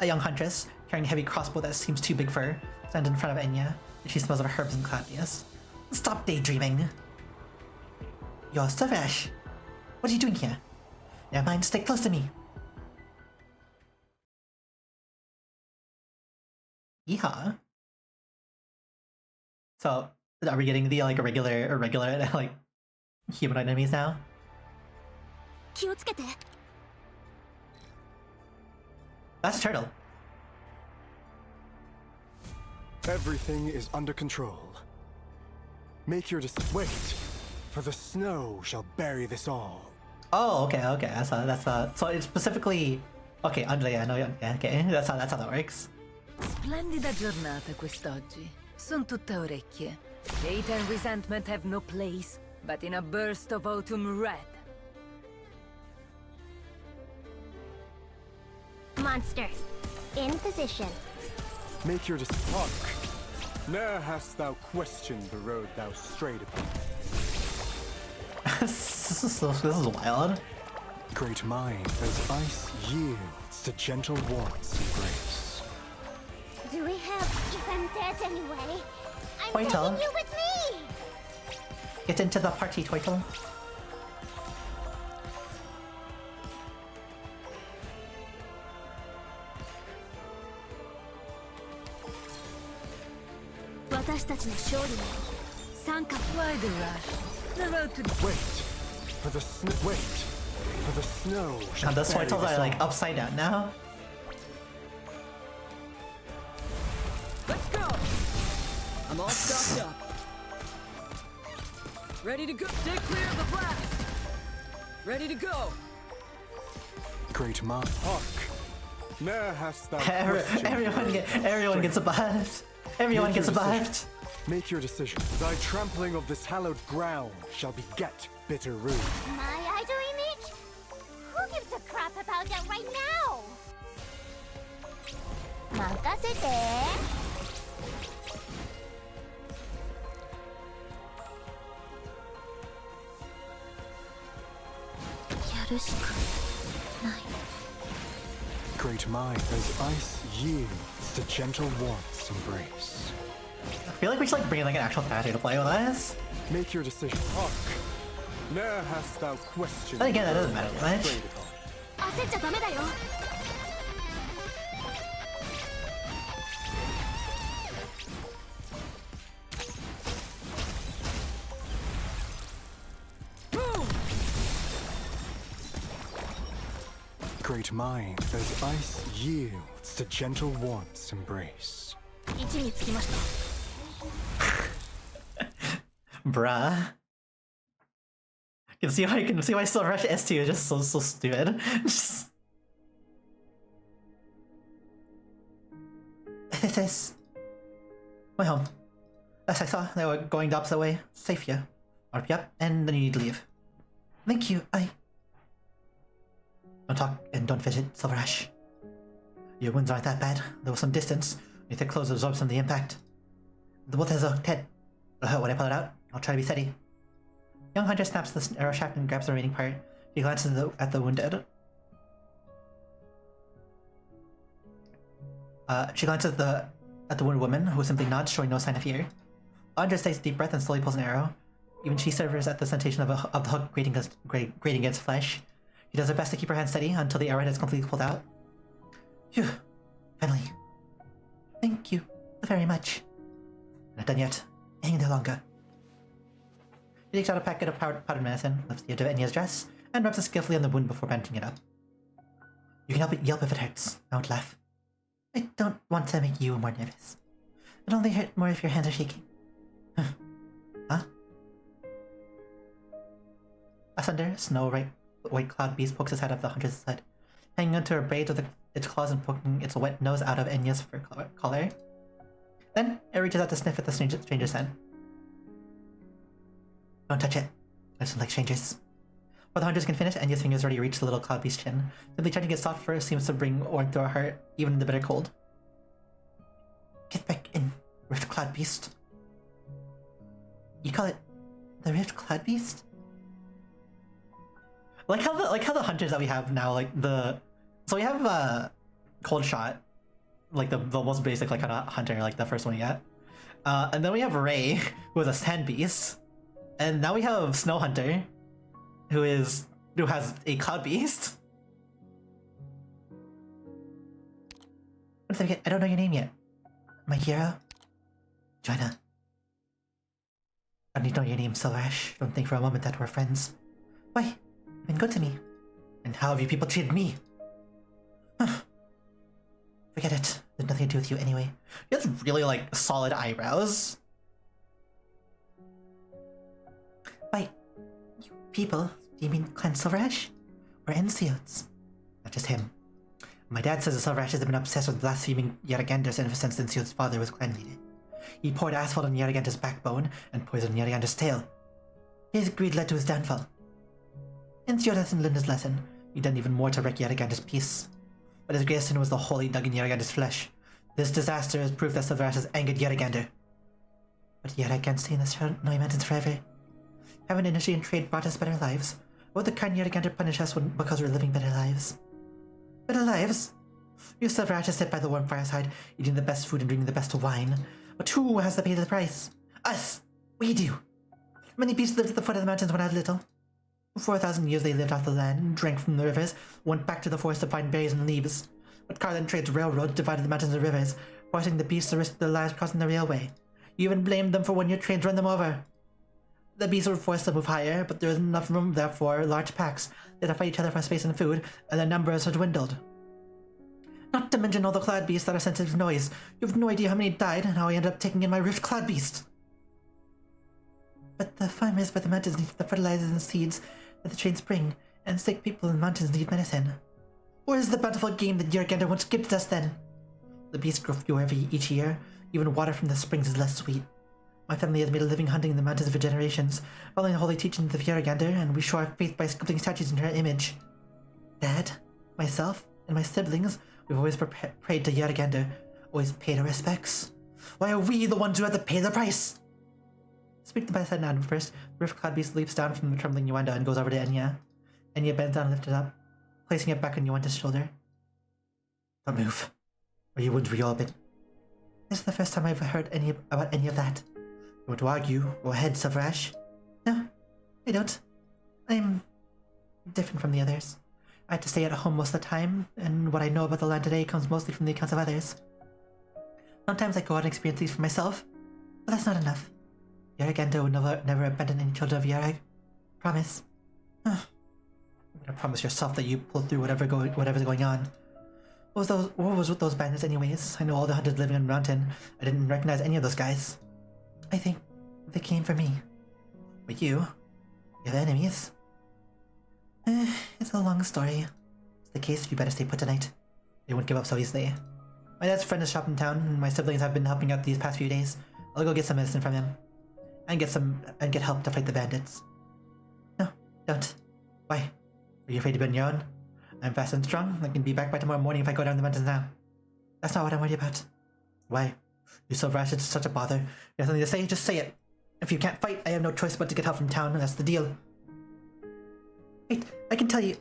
A young huntress, carrying a heavy crossbow that seems too big for her, stands in front of Enya, and she smells of herbs and cloudiness. Stop daydreaming! You're Savash! What are you doing here? Never mind, stay close to me! Yeehaw! So, are we getting the regular like human enemies now? That's a turtle. Everything is under control. Make your wait, for the snow shall bury this all. Oh, okay. So it's specifically okay. Andrea, I know. Yeah, okay, that's how that works. Splendida giornata quest'oggi. Son tutta orecchie. Hate and resentment have no place, but in a burst of autumn red. Monsters, in position. Make your hark. Ne'er hast thou questioned the road thou strayed upon. This is wild. Great mind as ice yields to gentle warmth and grace. Do we have even dead anyway? I'm Twitle. taking you with me! Get into the party, Twitle. Why the rush? The road to wait for the snow. Now those Twitles are like upside down now. Let's go! I'm all stocked up. Ready to go. Stay clear of the blast. Ready to go. Great mind. Hark. Ne'er hast thou everyone gets above. Everyone gets above. Make your decision. Thy trampling of this hallowed ground shall beget bitter rue. My eye doing it? Who gives a crap about that right now? Makasete. Great mind as ice yields to gentle warmth's embrace. I feel like we should bring in an actual character to play with us. Make your decision. Hark. Ne'er hast thou questioned. But again, that doesn't matter much. sweet mind as ice yields to gentle warmth's embrace. 位置につきました Bruh. I can see why Silver Rush S2 is just so stupid. This is my home. As I saw, they were going the opposite way. Safe here. RP up, and then you need to leave. Thank you, Don't talk and don't fidget, Silver Ash. Your wounds aren't that bad. There was some distance. Your thick clothes absorbed some of the impact. The bolt has a head. When I pull it out, I'll try to be steady. Young Hunter snaps the arrow shaft and grabs the remaining part. He glances at the wounded. She glances at the wounded woman, who simply nods, showing no sign of fear. Andres takes a deep breath and slowly pulls an arrow. Even she shivers at the sensation of the hook grating against flesh. She does her best to keep her hand steady until the arrowhead is completely pulled out. Phew. Finally. Thank you very much. Not done yet. Hang there longer. He takes out a packet of powdered medicine, lifts the edge of Enya's dress, and rubs it skillfully on the wound before bandaging it up. You can help it yelp if it hurts. I won't laugh. I don't want to make you more nervous. It'll only hurt more if your hands are shaking. Huh? Asunder, white cloud beast pokes its head up the hunter's head, hanging onto her braids with its claws and poking its wet nose out of Enya's fur collar. Then, it reaches out to sniff at the stranger's scent. Don't touch it. I just like strangers. Before the hunters can finish, Enya's fingers already reach the little cloud beast's chin. Simply touching its soft fur seems to bring warmth to her heart, even in the bitter cold. Get back in, Rift Cloud Beast. You call it the Rift Cloud Beast? Like how the hunters that we have now, so we have Cold Shot, like the most basic kind of hunter, like the first one you get. And then we have Ray, who is a sand beast. And now we have Snow Hunter, who has a cloud beast. I don't know your name yet. My hero? Joanna. I don't need to know your name, Silver Ash. Don't think for a moment that we're friends. Why? You've been good to me. And how have you people treated me? Forget it. There's nothing to do with you anyway. You have really, solid eyebrows. By you people, do you mean Clan Silver Ash? Or Ensiotes? Not just him. My dad says the Silver Ash has been obsessed with blaspheming Yarrigander's ever since Ensiote's father was clan leader. He poured asphalt on Yarrigander's backbone and poisoned Yarrigander's tail. His greed led to his downfall. Ensiote hasn't learned his lesson. He done even more to wreck Yarrigander's peace. But his greatest sin was the hole he dug in Yarrigander's flesh. This disaster is proof that Silver Ash has angered Yarrigander. But yet I can't stay in the snowy mountains forever. Haven't industry and trade brought us better lives? Or would the kind Yarrigander punish us because we're living better lives? Better lives? You Silver Ash sit by the warm fireside, eating the best food and drinking the best wine. But who has to pay the price? Us! We do! Many beasts lived at the foot of the mountains when I was little. For 4,000 years they lived off the land, drank from the rivers, went back to the forest to find berries and leaves. But Carlin Trade's railroad divided the mountains and rivers, forcing the beasts to risk their lives crossing the railway. You even blamed them for when your trains run them over. The beasts were forced to move higher, but there was enough room there for large packs. They had to fight each other for space and food, and their numbers had dwindled. Not to mention all the cloud beasts that are sensitive to noise. You have no idea how many died and how I ended up taking in my Rift Cloud Beast. But the farmers by the mountains need the fertilizers and seeds that the trains bring, and sick people in the mountains need medicine. Where is the bountiful game that Yarrigander once gifted us then? The beasts grow fewer each year. Even water from the springs is less sweet. My family has made a living hunting in the mountains for generations, following the holy teachings of Yarrigander, and we show our faith by sculpting statues in her image. Dad, myself, and my siblings, we've always prayed to Yarrigander, always paid our respects. Why are we the ones who have to pay the price? Speaking by the side now first, the Rift Cloud Beast leaps down from the trembling Yuanda and goes over to Enya. Enya bends down and lifts it up, placing it back on Yuanda's shoulder. Don't move, or your wounds reopen. This is the first time I've heard about any of that. You want to argue? Go ahead, Silver Ash. No, I don't. I'm different from the others. I had to stay at home most of the time, and what I know about the land today comes mostly from the accounts of others. Sometimes I go out and experience these for myself, but that's not enough. Yarrigander would never abandon any children of Yarrag. Promise. I'm I promise yourself that you pull through whatever's going on. What was with those bandits anyways? I know all the hunters living on the mountain. I didn't recognize any of those guys. I think they came for me. But you're the enemies. It's a long story. It's the case, you better stay put tonight. They won't give up so easily. My dad's friend is shopping in town, and my siblings have been helping out these past few days. I'll go get some medicine from him. And get help to fight the bandits. No, don't. Why? Are you afraid to be on your own? I'm fast and strong. I can be back by tomorrow morning if I go down the mountains now. That's not what I'm worried about. Why? You so rash, it's such a bother. You have something to say? Just say it. If you can't fight, I have no choice but to get help from town, and that's the deal. Wait, I can tell you.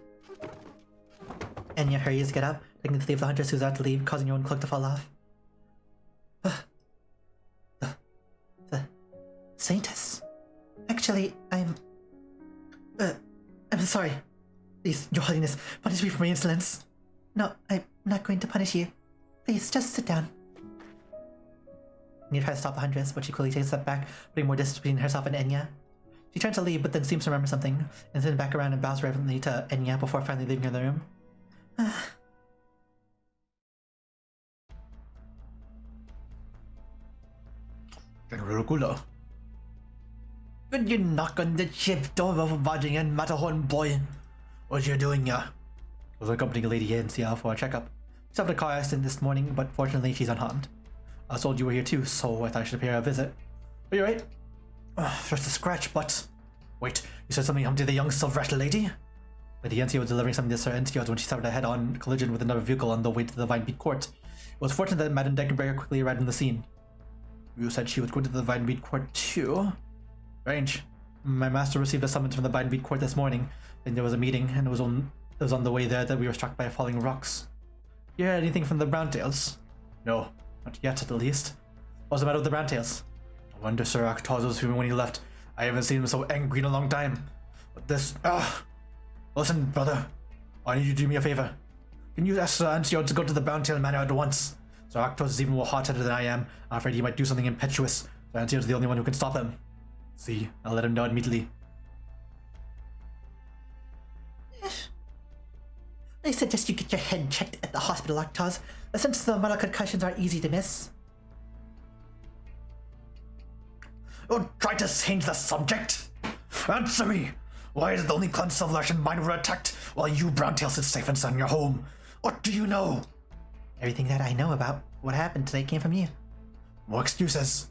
Enya hurries to get up, taking the sleeve of the hunters who's about to leave, causing your own cloak to fall off. The Saintess. Actually, I'm sorry. Please, Your Holiness, punish me for my insolence. No, I'm not going to punish you. Please, just sit down. Enya tries to stop the huntress, but she quickly takes a step back, putting more distance between herself and Enya. She turns to leave, but then seems to remember something, and then back around and bows reverently to Enya before finally leaving the room. General Gula. Could you knock on the ship door of Barging in, Matterhorn boy? What you doing here? I was accompanying Lady Ancia for a checkup. She suffered a car accident this morning, but fortunately she's unharmed. I was told you were here too, so I thought I should pay her a visit. Are you right? Just a scratch, but... Wait, you said something happened to the young Silverash lady? Lady Ancia was delivering something to Sir Entios when she suffered a head-on collision with another vehicle on the way to the Vinebeat Court. It was fortunate that Madame Deckenberger quickly arrived on the scene. You said she was going to the Vinebeat Court too? Strange. My master received a summons from the Vinebeat Court this morning. Then there was a meeting, and it was on the way there that we were struck by falling rocks. You heard anything from the Browntails? No, not yet at least. What's the matter with the Browntails? I wonder Sir Arknights was feeling when he left. I haven't seen him so angry in a long time. But this... Listen, brother. I need you to do me a favor. Can you ask Sir Ancio to go to the Browntail Manor at once? Sir Arknights is even more hot-headed than I am. I'm afraid he might do something impetuous. Sir Ancio is the only one who can stop him. See, I'll let him know immediately. I suggest you get your head checked at the hospital, Arknights. The symptoms of the minor concussions are easy to miss. Don't try to change the subject! Answer me! Why is it the only clan Silverash and mine were attacked, while you Browntail sit safe and sound in your home? What do you know? Everything that I know about what happened today came from you. More excuses.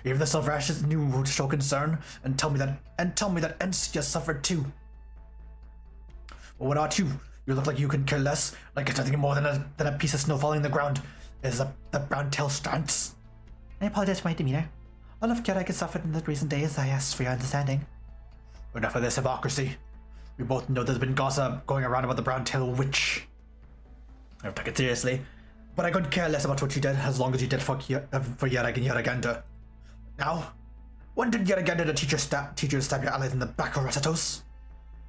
Even the Silverashes knew who to show concern, and tell me that Encia suffered too. But what about you? You look like you can care less, like it's nothing more than a piece of snow falling on the ground. Is the Browntail stance? I apologize for my demeanor. All of Keurig has suffered in the recent days. I ask for your understanding. Enough of this hypocrisy. We both know there's been gossip going around about the Browntail witch. I've taken it seriously, but I couldn't care less about what you did as long as you did for Yerag and Yeragander. Now, when did Yeragander teach you to stab your allies in the back of Rasatos?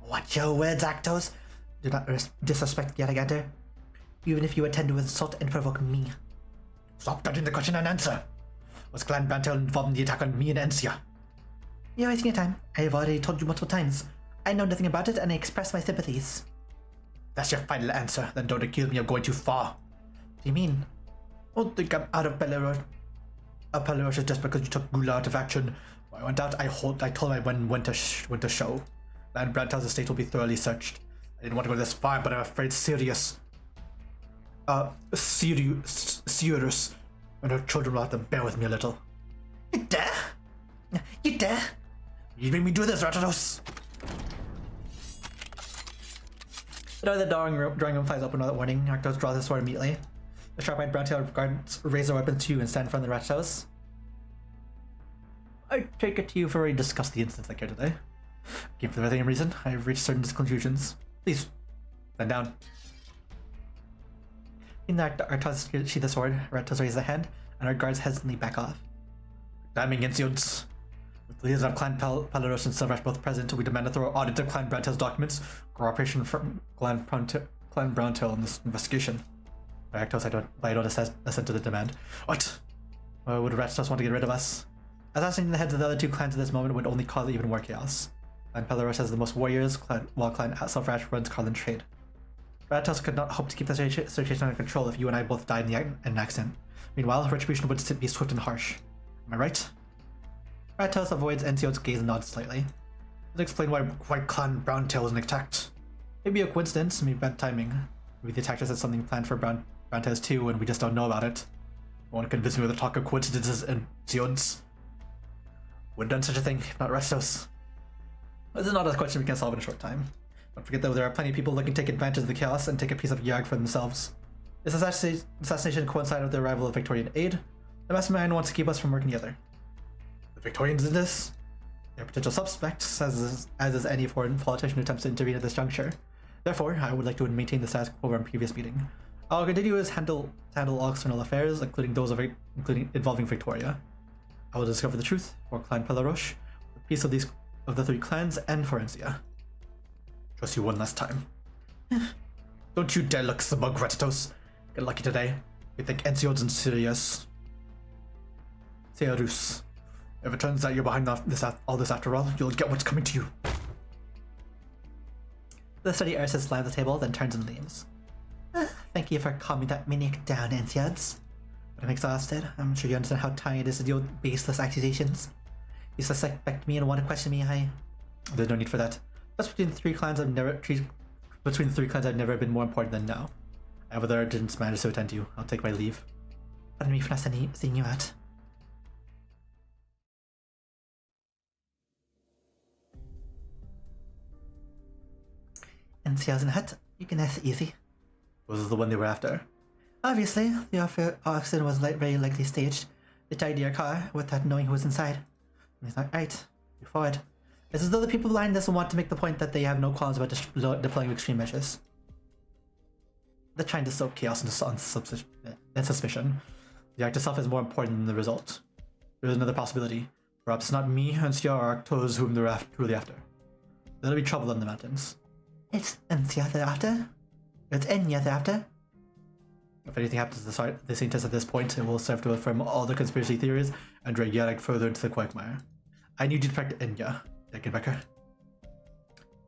Watch your words, Actos. Do not disrespect Yeragander, even if you intend to insult and provoke me. Stop dodging the question and answer. Was Clan Browntail involved in the attack on me and Encia? You're wasting your time. I have already told you multiple times. I know nothing about it, and I express my sympathies. That's your final answer, then don't accuse me of going too far. What do you mean? Don't think I'm out of Pelorussia just because you took Gula out of action. When I went out, I told my when to show. Clan Browntail's estate will be thoroughly searched. I didn't want to go this far, but I'm afraid Sirius and her children will have to bear with me a little. You dare? You dare? You made me do this, Rattatos! The door of the drawing room flies open without warning. Arknights draws his sword immediately. The sharp-eyed Browntail guards raise their weapons to you and stand in front of the Rattatos. I take it you've already discussed the incidents like here today. Given for the same reason, I have reached certain conclusions. Please, stand down. In the Arknights sheath the sword, Rattatos raises a hand, and our guards hesitantly back off. Damning insolence! With the leaders of Clan Pelorussia and Silverash both present, we demand a thorough audit of Clan Browntail's documents, cooperation from Clan Browntail in this investigation. Arknights, I don't assent to the demand. What? Would Rattatos want to get rid of us? Assassinating the heads of the other two clans at this moment would only cause even more chaos. Clan Pelaros has the most warriors, while Clan Selfrash runs Carlin trade. Ratos could not hope to keep the situation under control if you and I both died in an accident. Meanwhile, retribution would be swift and harsh. Am I right? Ratos avoids Encio's gaze and nods slightly. Doesn't explain why White Clan Browntail wasn't attacked. Maybe a coincidence, maybe bad timing. Maybe the attackers had something planned for Browntails too, and we just don't know about it. I want to convince me with the talk of coincidences and Ziods. Would have done such a thing, if not Restos. This is not a question we can solve in a short time. Don't forget that there are plenty of people looking to take advantage of the chaos and take a piece of Yag for themselves. This assassination coincided with the arrival of Victorian aid. The Mastermind wants to keep us from working together. The Victorians did this? They're potential suspects, as is any foreign politician who attempts to intervene at this juncture. Therefore, I would like to maintain the status quo from previous meeting. I'll continue to handle all external affairs, including those involving Victoria. I will discover the truth for Clan Pelarosh, the peace of the three clans, and Forencia. Trust you one last time. Don't you dare look smug, Retatos. Get lucky today. We think Enciod's and Sirius. Searus. If it turns out you're behind all this after all, you'll get what's coming to you. The steady Ursus slams the table, then turns and leaves. Thank you for calming that maniac down, Enciods. But I'm exhausted. I'm sure you understand how tiring it is to deal with baseless accusations. You suspect me and want to question me, There's no need for that. Just between the three clans I've never been more important than now. I have other urgent matters to attend to. I'll take my leave. Pardon me for not seeing you out. Encio's in the hut. You can rest easy. Was this the one they were after? Obviously, the accident was very likely staged. They tied to your car without knowing who was inside. He's not right. Move forward. It's as though the people behind this want to make the point that they have no qualms about deploying extreme measures. They're trying to sow chaos and suspicion. The act itself is more important than the result. There is another possibility. Perhaps not me and Sia or Arctos whom they're truly after. There'll be trouble in the mountains. It's Encia they're after? It's Enya they're after? If anything happens to the scientists at this point, it will serve to affirm all the conspiracy theories and drag Yarek further into the quagmire. I need you to protect Enya, Deckenbecker.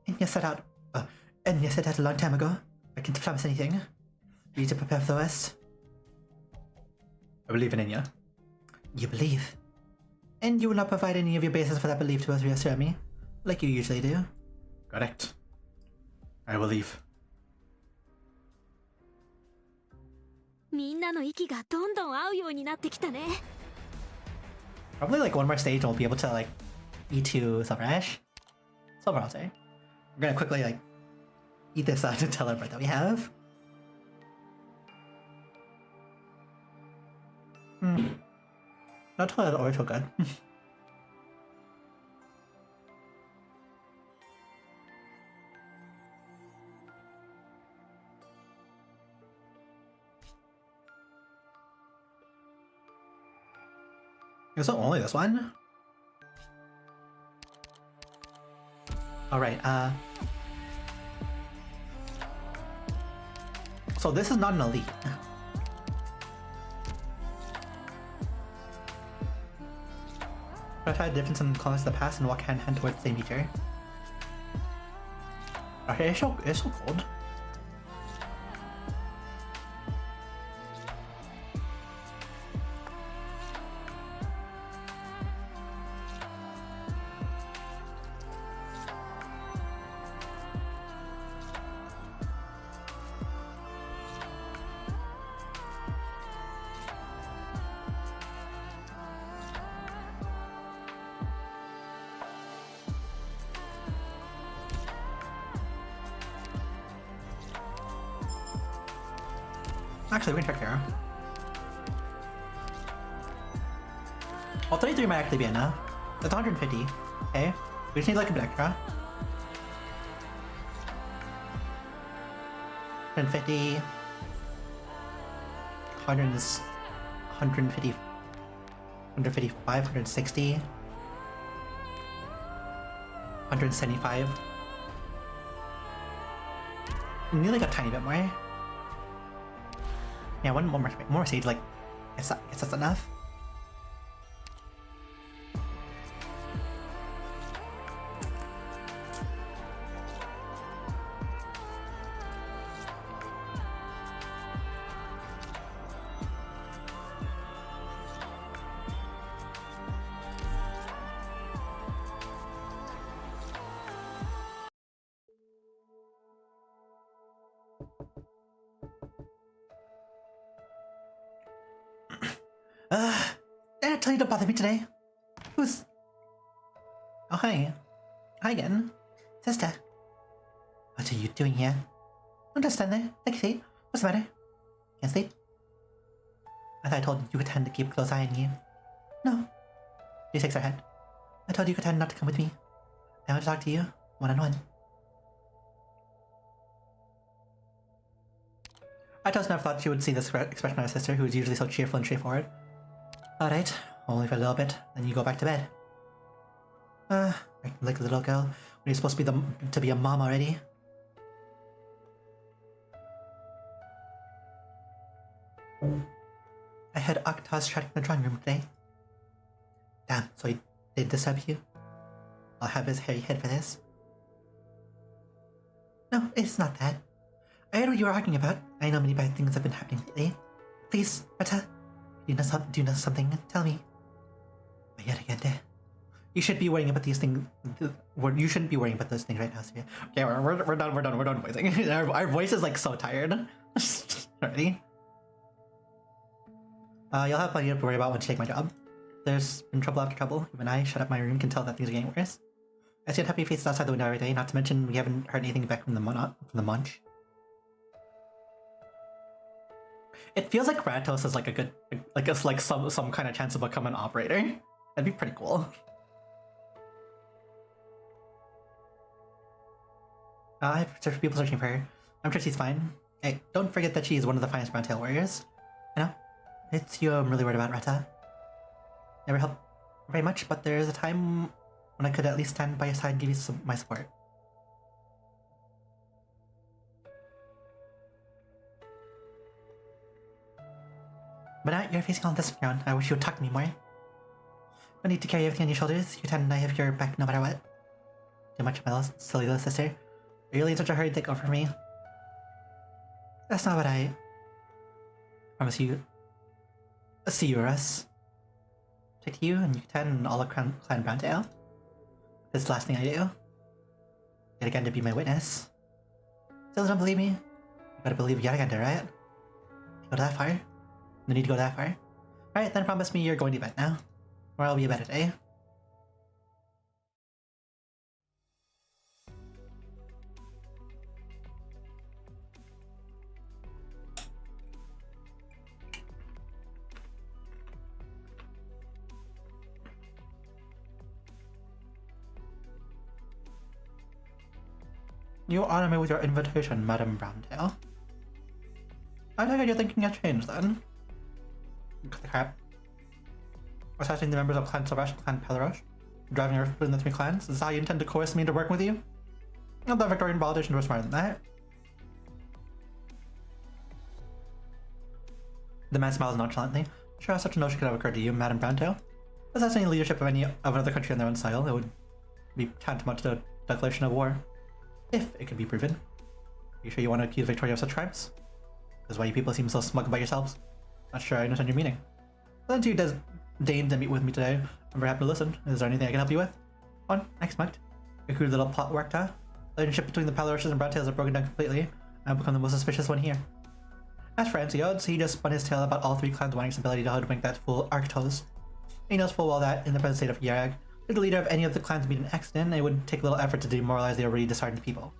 Enya set out a long time ago. I can't promise anything. You need to prepare for the worst. I believe in Enya. You believe? And you will not provide any of your basis for that belief to reassure me, like you usually do. Correct. I will leave. Probably like one more stage and we'll be able to like E2 Silverash. Silver, I'll say. We're gonna quickly like eat this out and tell everybody that we have. Not toilet or too good. Is it only this one? Alright, so this is not an elite. I've had a difference in colors of the past and walk hand in hand towards the same future. Okay, it's so cold. Actually, we can check here. Well, 33 might actually be enough. That's 150. Okay. We just need like a bit extra. 150. 150. 155. 160. 175. We need like a tiny bit more. Yeah, one more stage, like, guess that's enough. I tell you to bother me today. Who's... Oh, hi. Hi again. Sister. What are you doing here? Don't just stand there. Take a seat. What's the matter? Can't sleep? I thought I told you Yucatan to keep a close eye on you. No. She shakes her head. I told Yucatan not to come with me. I want to talk to you, one-on-one. I just never thought she would see this expression on her sister, who is usually so cheerful and straightforward. Alright, only for a little bit, then you go back to bed. Acting like a little girl, when you're supposed to be a mom already. I heard Arknights chatting in the drawing room today. Damn, so he did disturb you? I'll have his hairy head for this. No, it's not that. I heard what you were arguing about. I know many bad things have been happening lately. Please, Retta, do you know something? Tell me. But yet again, you should be worrying about these things. You shouldn't be worrying about those things right now, Sophia. Okay, we're done voicing. Our voice is like so tired. Already. You'll have plenty to worry about when you take my job. There's been trouble after trouble. Even I, shut up my room, can tell that things are getting worse. I see happy faces outside the window every day, not to mention we haven't heard anything back from the munch. It feels like Ratos is like a good, like some kind of chance to become an operator. That'd be pretty cool. I have people searching for her. I'm sure she's fine. Hey, don't forget that she's one of the finest Brown Tail warriors. I know. It's you I'm really worried about, Retta. Never helped very much, but there is a time when I could at least stand by your side and give you my support. But now you're facing all this ground. I wish you would talk to me more. No need to carry everything on your shoulders. You and I have your back no matter what. Too much, my silly little sister. Are you really in such a hurry to take over for me? That's not what I promise you. See you, Russ. Take you and Yucatan and all of Clan Browntail. This is the last thing I do. Yet again to be my witness. Still don't believe me? You gotta believe Yaraganda, right? Go that far? No need to go that far. Alright, then promise me you're going to bed now. Or I'll be a better day. You honor me with your invitation, Madam Browntail. I take it your thinking has changed then. Cut the crap. Assassinating the members of Clan Silverash and Clan Pelarosh, driving her between the three clans. Is this how you intend to coerce me into working with you? The Victorian politicians were smarter than that. The man smiles nonchalantly. Sure, such a notion could have occurred to you, Madam Browntail. Assassinating leadership of another country on their own soil, it would be tantamount to a declaration of war. If it can be proven. Are you sure you want to accuse Victoria of such crimes? That's why you people seem so smug about yourselves. Not sure I understand your meaning. Well, then you deigned to meet with me today. I'm very happy to listen. Is there anything I can help you with? On, next month. A crude little plot worked, huh? The relationship between the Palaroshes and Browntails are broken down completely. I've become the most suspicious one here. As for Ansiodes, he just spun his tale about all three clans wanting his ability to hoodwink that fool Arktos. He knows full well that, in the present state of Yarag, if the leader of any of the clans meet an accident, it would take little effort to demoralize the already disheartened people.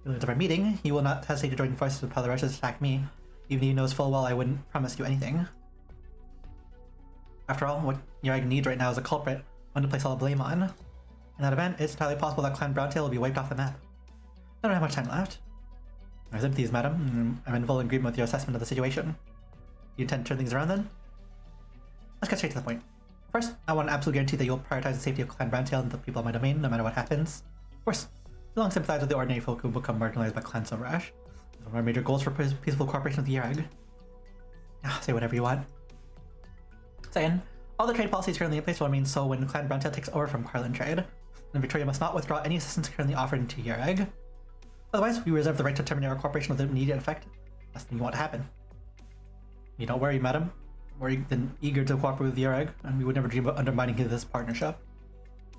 If of our meeting, he will not hesitate to join forces with Palaroshes to attack me, even if he knows full well I wouldn't promise you anything. After all, what Yarag needs right now is a culprit, one to place all the blame on. In that event, it's entirely possible that Clan Browntail will be wiped off the map. I don't have much time left. My sympathies, madam. I'm in full agreement with your assessment of the situation. You intend to turn things around then? Let's get straight to the point. First, I want an absolute guarantee that you'll prioritize the safety of Clan Browntail and the people of my domain, no matter what happens. Of course, we long sympathize with the ordinary folk who become marginalized by Clan Silverash. One of our major goals for peaceful cooperation with Yarag. Say whatever you want. Second, all the trade policies currently in place will remain so when Clan Browntail takes over from Carlin Trade, and Victoria must not withdraw any assistance currently offered to Yarag. Otherwise, we reserve the right to terminate our cooperation with immediate effect. That's the thing you want to happen. You don't worry, madam. We're eager to cooperate with Yarag, and we would never dream of undermining this partnership.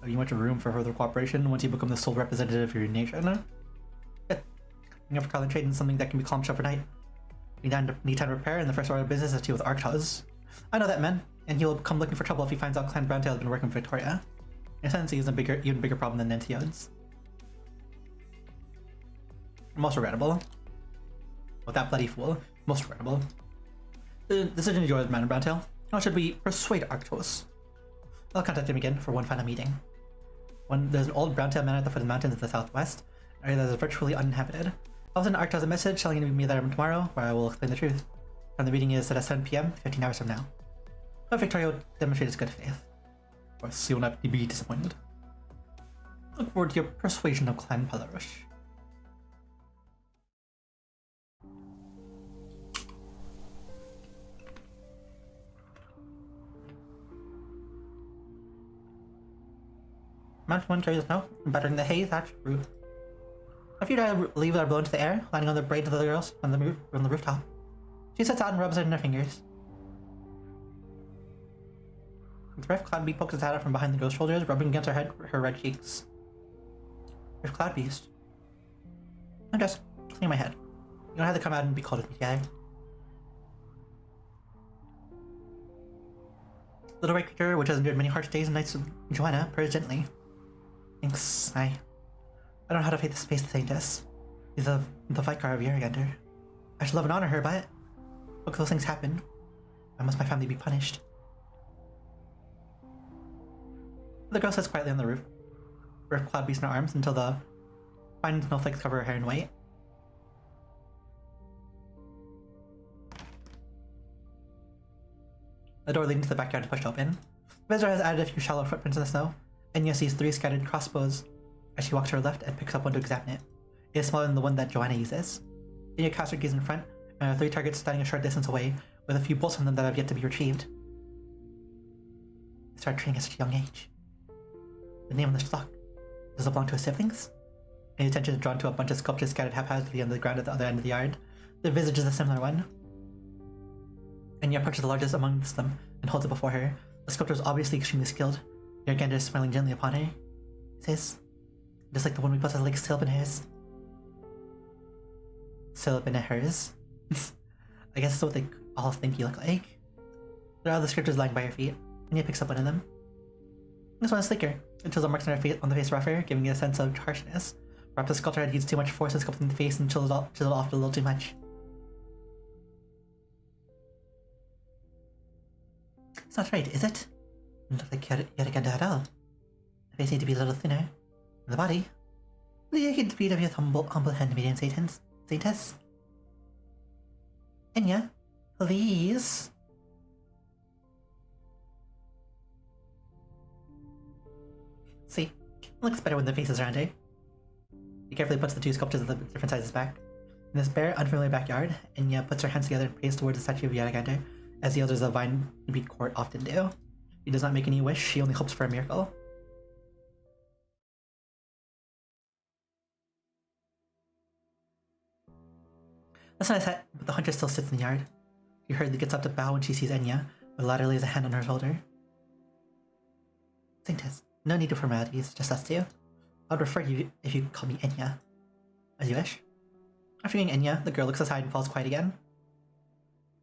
You much room for further cooperation once you become the sole representative of your nation. Bringing up for Carlin Trade is something that can be accomplished overnight. We need time to prepare, and the first order of business is to deal with Arktos. I know that, men. and he'll come looking for trouble if he finds out Clan Browntail has been working with Victoria. In a sense, he's a even bigger problem than Nantiodes. Most regrettable. With that bloody fool. Most regrettable. The decision is yours, Madam Browntail. How should we persuade Arctos? I'll contact him again for one final meeting. There's an old Browntail manor at the foot of the mountains to the southwest, an area that is virtually uninhabited. I'll send Arctos a message telling him to meet me there tomorrow, where I will explain the truth. And the meeting is set at 7 PM, 15 hours from now. But Victoria will demonstrate his good faith. Of course, you will not be disappointed. Look forward to your persuasion of Clan Palarush. Mount 1 carries snow, battering the hay thatched roof. A few dry leaves are blown into the air, landing on the braids of the girls on the rooftop. She sits out and rubs it in her fingers. Riff Cloudbeast pokes his head out from behind the girl's shoulders, rubbing against her red cheeks. Riff Cloudbeast. I'm just cleaning my head. You don't have to come out and be cold with me together. Little red creature, which has endured many harsh days and nights with Joanna, purrs gently. Thanks, I don't know how to face the Saintess. She's the Vicar of Yeragander. I should love and honor her, but look, those things happen. Why must my family be punished? The girl sits quietly on the roof, Riff Cloudbeast in her arms until the fine snowflakes cover her hair in white. The door leading to the backyard is pushed open. The visitor has added a few shallow footprints in the snow. Enya sees 3 scattered crossbows as she walks to her left and picks up one to examine it. It is smaller than the one that Joanna uses. Enya casts her gaze in front, and there are 3 targets standing a short distance away, with a few bolts on them that have yet to be retrieved. They started training at such a young age. The name on the stock. Does it belong to his siblings? His attention is drawn to a bunch of sculptures scattered haphazardly on the ground at the other end of the yard. Their visage is a similar one. Enya approaches the largest amongst them and holds it before her. The sculptor is obviously extremely skilled. Yergander is smiling gently upon her. He says, just like the one we put as like Silb in hers. Silb in hers? I guess that's what they all think you look like. There are other scriptures lying by her feet. Enya picks up one of them. This one is thicker. It shows the marks on the face rougher, giving it a sense of harshness. Perhaps the sculptor had used too much force in sculpting the face and chiseled off a little too much. It's not right, is it? Doesn't look like Yeragander at all. The face needs to be a little thinner. And the body? The naked breed of your humble handmaiden, Saintess. Enya, please. See, it looks better when the face is around her. He carefully puts the 2 sculptures of the different sizes back. In this bare, unfamiliar backyard, Enya puts her hands together and prays towards the statue of Yeragander, as the elders of Vine-Beat Court often do. She does not make any wish, she only hopes for a miracle. The sun has set, but the hunter still sits in the yard. She hurriedly gets up to bow when she sees Enya, but the latter lays a hand on her shoulder. Saintess, no need of formalities, just us two. I would prefer you if you call me Enya. As you wish. After hearing Enya, the girl looks aside and falls quiet again.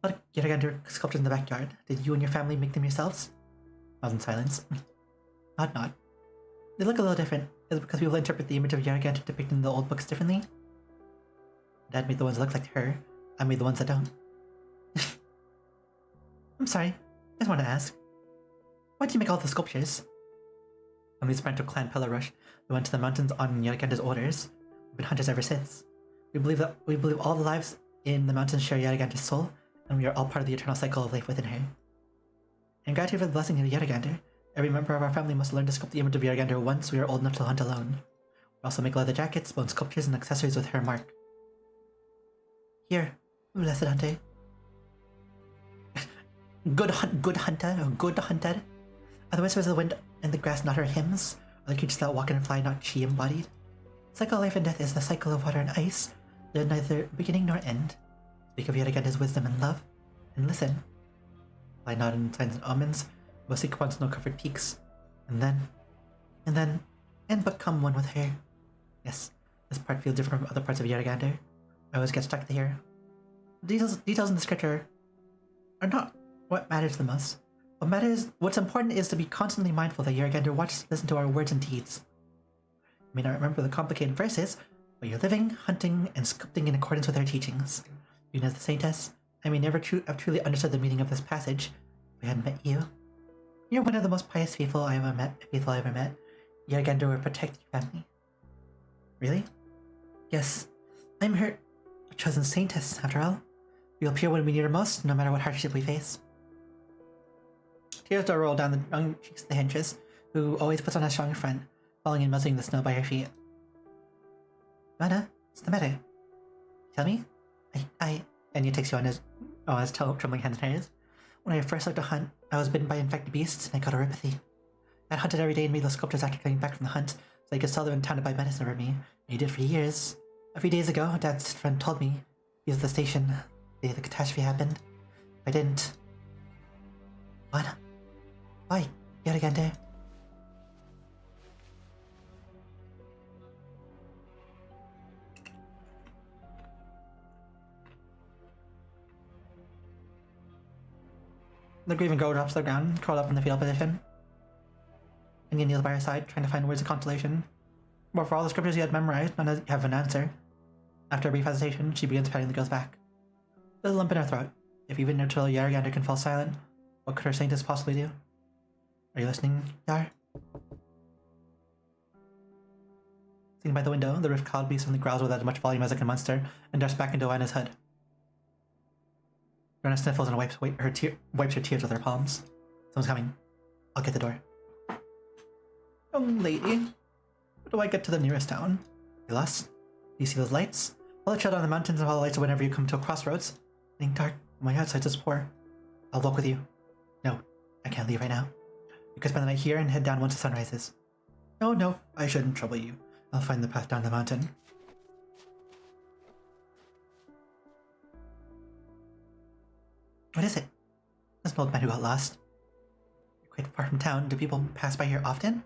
What Yeragander sculptures in the backyard? Did you and your family make them yourselves? I was in silence. Nod. They look a little different. Is it because people interpret the image of Yeragander depicted in the old books differently? Dad made the ones that look like her. I made the ones that don't. I'm sorry. I just want to ask. Why did you make all the sculptures? When we sprang to Clan Palarush, we went to the mountains on Yeragander's orders. We've been hunters ever since. We believe all the lives in the mountains share Yeragander's soul, and we are all part of the eternal cycle of life within her. In gratitude for the blessing of Yeragander, every member of our family must learn to sculpt the image of Yeragander once we are old enough to hunt alone. We also make leather jackets, bone sculptures, and accessories with her mark. Here, blessed hunter. Good hunter. Are the whispers of the wind and the grass not her hymns? Are the creatures that walk and fly not she embodied? The cycle of life and death is the cycle of water and ice. There is neither beginning nor end. Speak of Yeragander's wisdom and love, and listen. I nod in signs and omens, we'll seek upon snow-covered peaks, and become one with her. Yes, this part feels different from other parts of Yeragander. I always get stuck here. Details in the scripture are not what matters the most. What's important is to be constantly mindful that Yargander watches, listen to our words and deeds. You may not remember the complicated verses, but you're living, hunting, and sculpting in accordance with our teachings. Even as the saintess, I may never have truly understood the meaning of this passage if I hadn't met you. You're one of the most pious faithful I ever met. Yargander will protect your family. Really? Yes, I'm her chosen saintess, after all. You'll appear when we need her most, no matter what hardship we face. Tears roll down the young cheeks of the henchers, who always puts on a strong front, falling and muzzling the snow by her feet. Mana, what's the matter? Tell me? And he takes you on his trembling hands and hers. When I first started to hunt, I was bitten by infected beasts, and I got neuropathy. I hunted every day and made those sculptures after coming back from the hunt, so I could sell them and town to buy medicine over me. And he did for years. A few days ago, Dad's friend told me he was at the station the day the catastrophe happened. I didn't. What? Why? Yargander? The grieving girl drops to the ground, curled up in the fetal position. And he kneels by her side, trying to find words of consolation. But for all the scriptures he had memorized, none have an answer. After a brief hesitation, she begins patting the girl's back. There's a lump in her throat. If even until Yargander can fall silent, what could her saintess possibly do? Are you listening, Yar? Seen by the window, the roof cloud beast suddenly growls with as much volume as it can muster, and darts back into Anna's hood. Rona sniffles and wipes her tears with her palms. Someone's coming. I'll get the door. Young lady, how do I get to the nearest town? You lost? Do you see those lights? Follow the trail down the mountains and follow the lights whenever you come to a crossroads. It's getting dark. My outside's is poor. I'll walk with you. No, I can't leave right now. You could spend the night here and head down once the sun rises. No, I shouldn't trouble you. I'll find the path down the mountain. What is it? There's an old man who got lost. You're quite far from town. Do people pass by here often?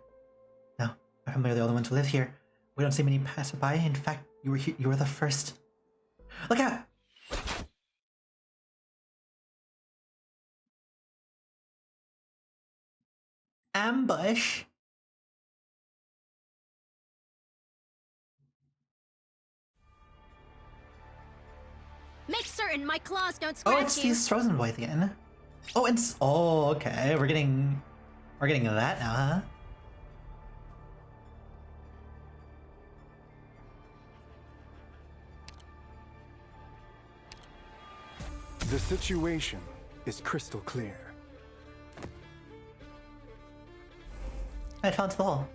No, my family are the only ones who live here. We don't see many pass by. In fact, you were the first. Look out! Ambush! Make certain my claws don't scratch Oh, it's you. these frozen boys again. Okay. We're getting that now, huh? The situation is crystal clear. I found the hole.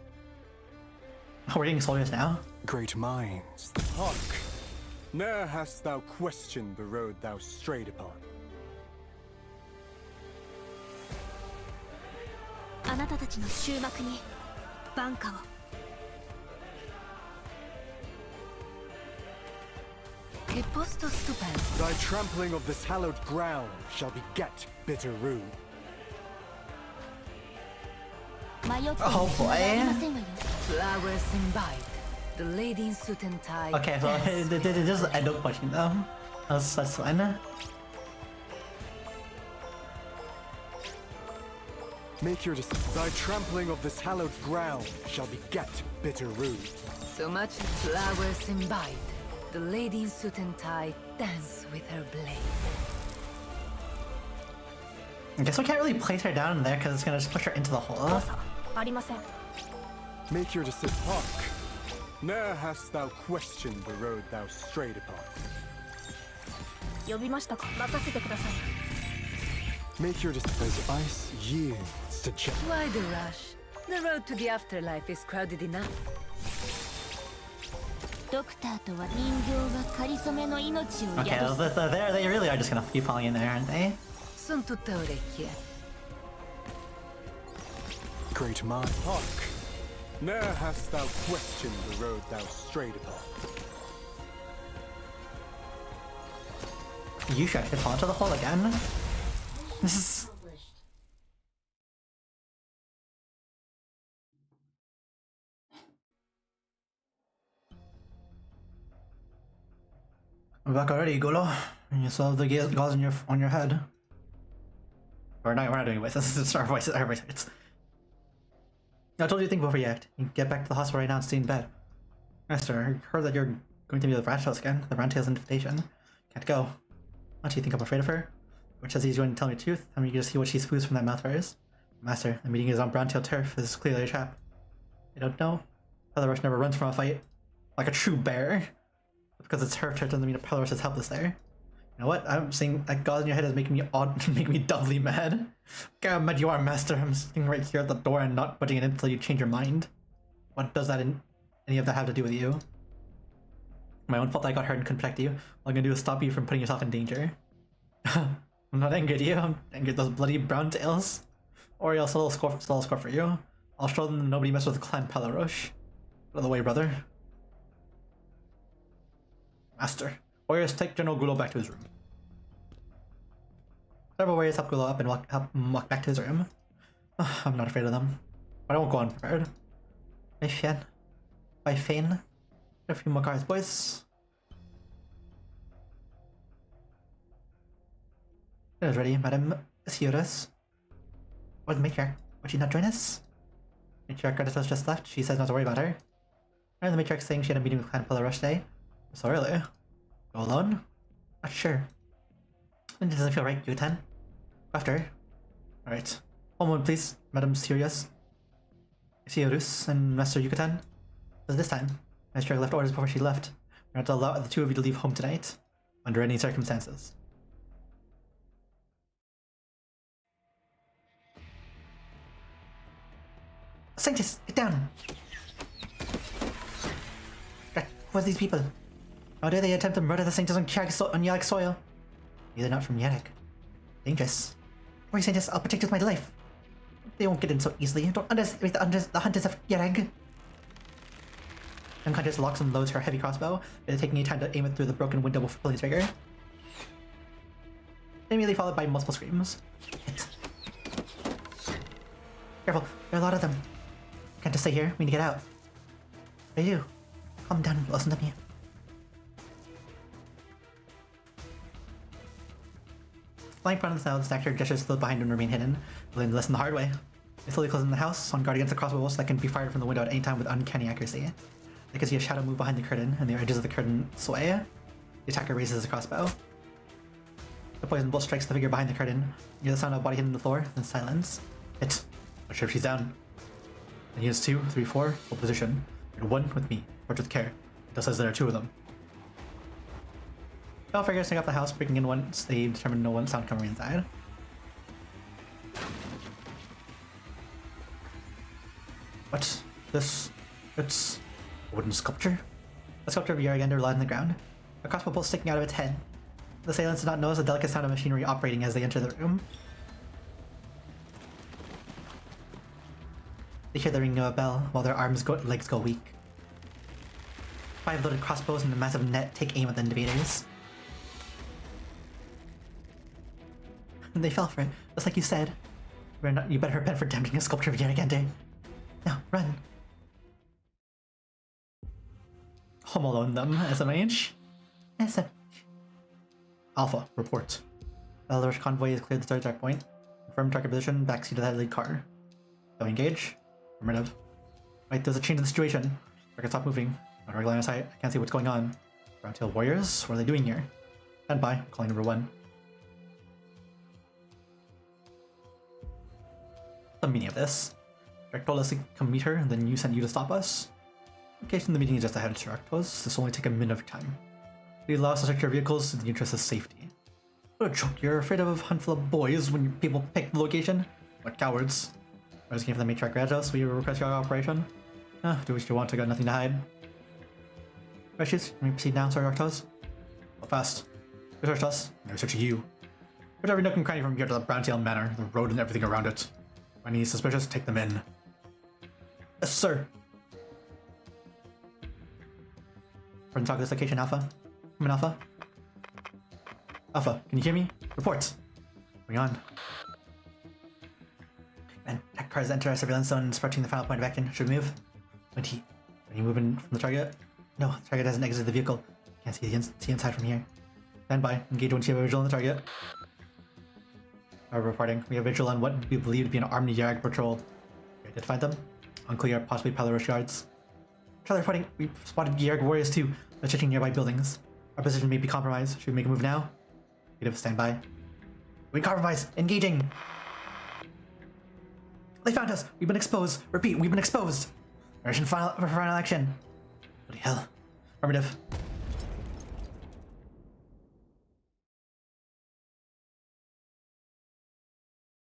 Oh, we're getting soldiers now. Great minds, hark! Ne'er hast thou questioned the road thou strayed upon. あなたたちの終幕に挽歌を。Che posto stupendo. Thy trampling of this hallowed ground shall beget bitter rue. Oh boy. Flowers imbibe. The lady in suit and tie. Okay, so it just end up pushing them. That's fine. Make your decision. Thy trampling of this hallowed ground shall beget bitter rue. So much flowers imbibe. The lady in suit and tie dance with her blade. I guess we can't really place her down in there because it's gonna just push her into the hole. ありません。 Make your decision. Hark! Ne'er hast thou questioned the road thou strayed upon. 呼びましたか。任せてください。 Make your decision. As ice yields to check. Why the rush? The road to the afterlife is crowded enough. ドクターとは人形が仮初めの命を Okay, they really are just gonna keep falling in there, aren't they? Son tutte orecchie. Great mind. Hark! Ne'er hast thou questioned the road thou strayed upon. You should fall into the hole again. This is... We're back already, Golo. You still have the gauze on your head. We're not doing voices. This is our voices. Our voices. I told you to think before you act. You can get back to the hospital right now and stay in bed. Master, I heard that you're going to be with Rat Tails again. The Roundtail's invitation. Can't go. Why don't you think I'm afraid of her? Which says he's going to tell me the truth. I mean, you just see what she spews from that mouth of hers. Master, the meeting is on Browntail turf. This is clearly a trap. You don't know? Pellerush never runs from a fight. Like a true bear. Because it's her turf doesn't mean that Pellerush is helpless there. You know what? I'm saying that God in your head is making me making me doubly mad. God, how mad you are, Master. I'm sitting right here at the door and not putting it in until you change your mind. What does that any of that have to do with you? My own fault that I got hurt and couldn't protect you. All I'm gonna do is stop you from putting yourself in danger. I'm not angry at you. I'm angry at those bloody brown tails. Or else a little score for you. I'll show them nobody messes with Clan Pellerush. Out of the way, brother. Master. Warriors, take General Gulo back to his room. Several warriors help Gulo up and help him walk back to his room. I'm not afraid of them. But I won't go unprepared. By Fane. A few more guards, boys. Dinner's ready, Madam Theodus. Where's the matriarch? Would she not join us? Matriarch Greta's just left. She says not to worry about her. And the matriarch saying she had a meeting with Clan Pellerush today. So early. Go alone? Not sure. It doesn't feel right, Yutan. Go after her. Alright. One moment, please, Madam Sirius. Theodus and Master Yucatan. But this time, Master left orders before she left. We're not to allow the two of you to leave home tonight. Under any circumstances. Scientists, get down! Who are these people? How dare they attempt to murder the scientists on Yarrick soil? They're not from Yarrick. Dangerous. Why scientists? I'll protect you with my life. They won't get in so easily. Don't underestimate the hunters of Yarrick. Unconscious locks and loads her heavy crossbow, taking a time to aim it through the broken window before pulling the trigger. Immediately followed by multiple screams. Hit. Careful, there are a lot of them. Can't just stay here, we need to get out. What do you do? Calm down, listen to me. Flying front of the sound, Stacker gestures still behind and remain hidden. We'll listen the hard way. They slowly close in the house, on guard against the crossbows that can be fired from the window at any time with uncanny accuracy. They can see a shadow move behind the curtain, and the edges of the curtain sway. The attacker raises his crossbow. The poison bolt strikes the figure behind the curtain. You hear the sound of a body hitting the floor, then silence. Hit. Not sure if she's down. And units 2, 3, 4, hold position. You're 1 with me. Approach with care. It does says there are 2 of them. All figures sneak up the house, breaking in once they determine no one sound coming inside. What? This? It's a wooden sculpture? A sculpture of Yarrigander lies on the ground, a crossbow bolt sticking out of its head. The assailants did not notice the delicate sound of machinery operating as they enter the room. They hear the ringing of a bell while their legs go weak. 5 loaded crossbows and a massive net take aim at the invaders. They fell for it, just like you said. You better repent for damaging a sculpture of Yarrigander. Now, run. Home alone them, SMH. SMH. Alpha, report. The Pellerush convoy has cleared the start checkpoint. Confirm target position, backseat of that lead car. So engage. Affirmative. Right, there's a change in the situation. Target stop moving. Not regular line of sight. I can't see what's going on. Browntail warriors, what are they doing here? Stand by, calling number 1. The meaning of this. Direct told us to come meet her, and then you sent you to stop us. Location the meeting is just ahead of Chirac. This will only take a minute of time. Please allow us to search your vehicles in the interest of safety. What a joke, you're afraid of a hunt of boys when people pick the location? What cowards. I was came from the matriarch Grados, we request your operation. Do what you want, I got nothing to hide. Precious, can we proceed now, Sir Arctos? Well, fast. You searched us, I search you. Search every nook and cranny from here to the Browntail Manor, the road and everything around it. Any suspicious, take them in. Yes, sir. We're in talk this location, Alpha. Come in, Alpha. Alpha, can you hear me? Report. Bring on. Man, that car has entered our surveillance zone and is approaching the final point of action. Should we move? 20. Are you moving from the target? No, the target hasn't exited the vehicle. Can't see the inside from here. Stand by. Engage once you have a visual on the target. are reporting. We have vigil on what we believe to be an armed Yarg patrol. We did find them. Unclear, possibly Palarush guards. Charlie reporting. We spotted Yarg warriors too. They're checking nearby buildings. Our position may be compromised. Should we make a move now? Negative, stand by. We compromise. Engaging. They found us. We've been exposed. Repeat, we've been exposed. Urgent final action. Bloody hell. Affirmative.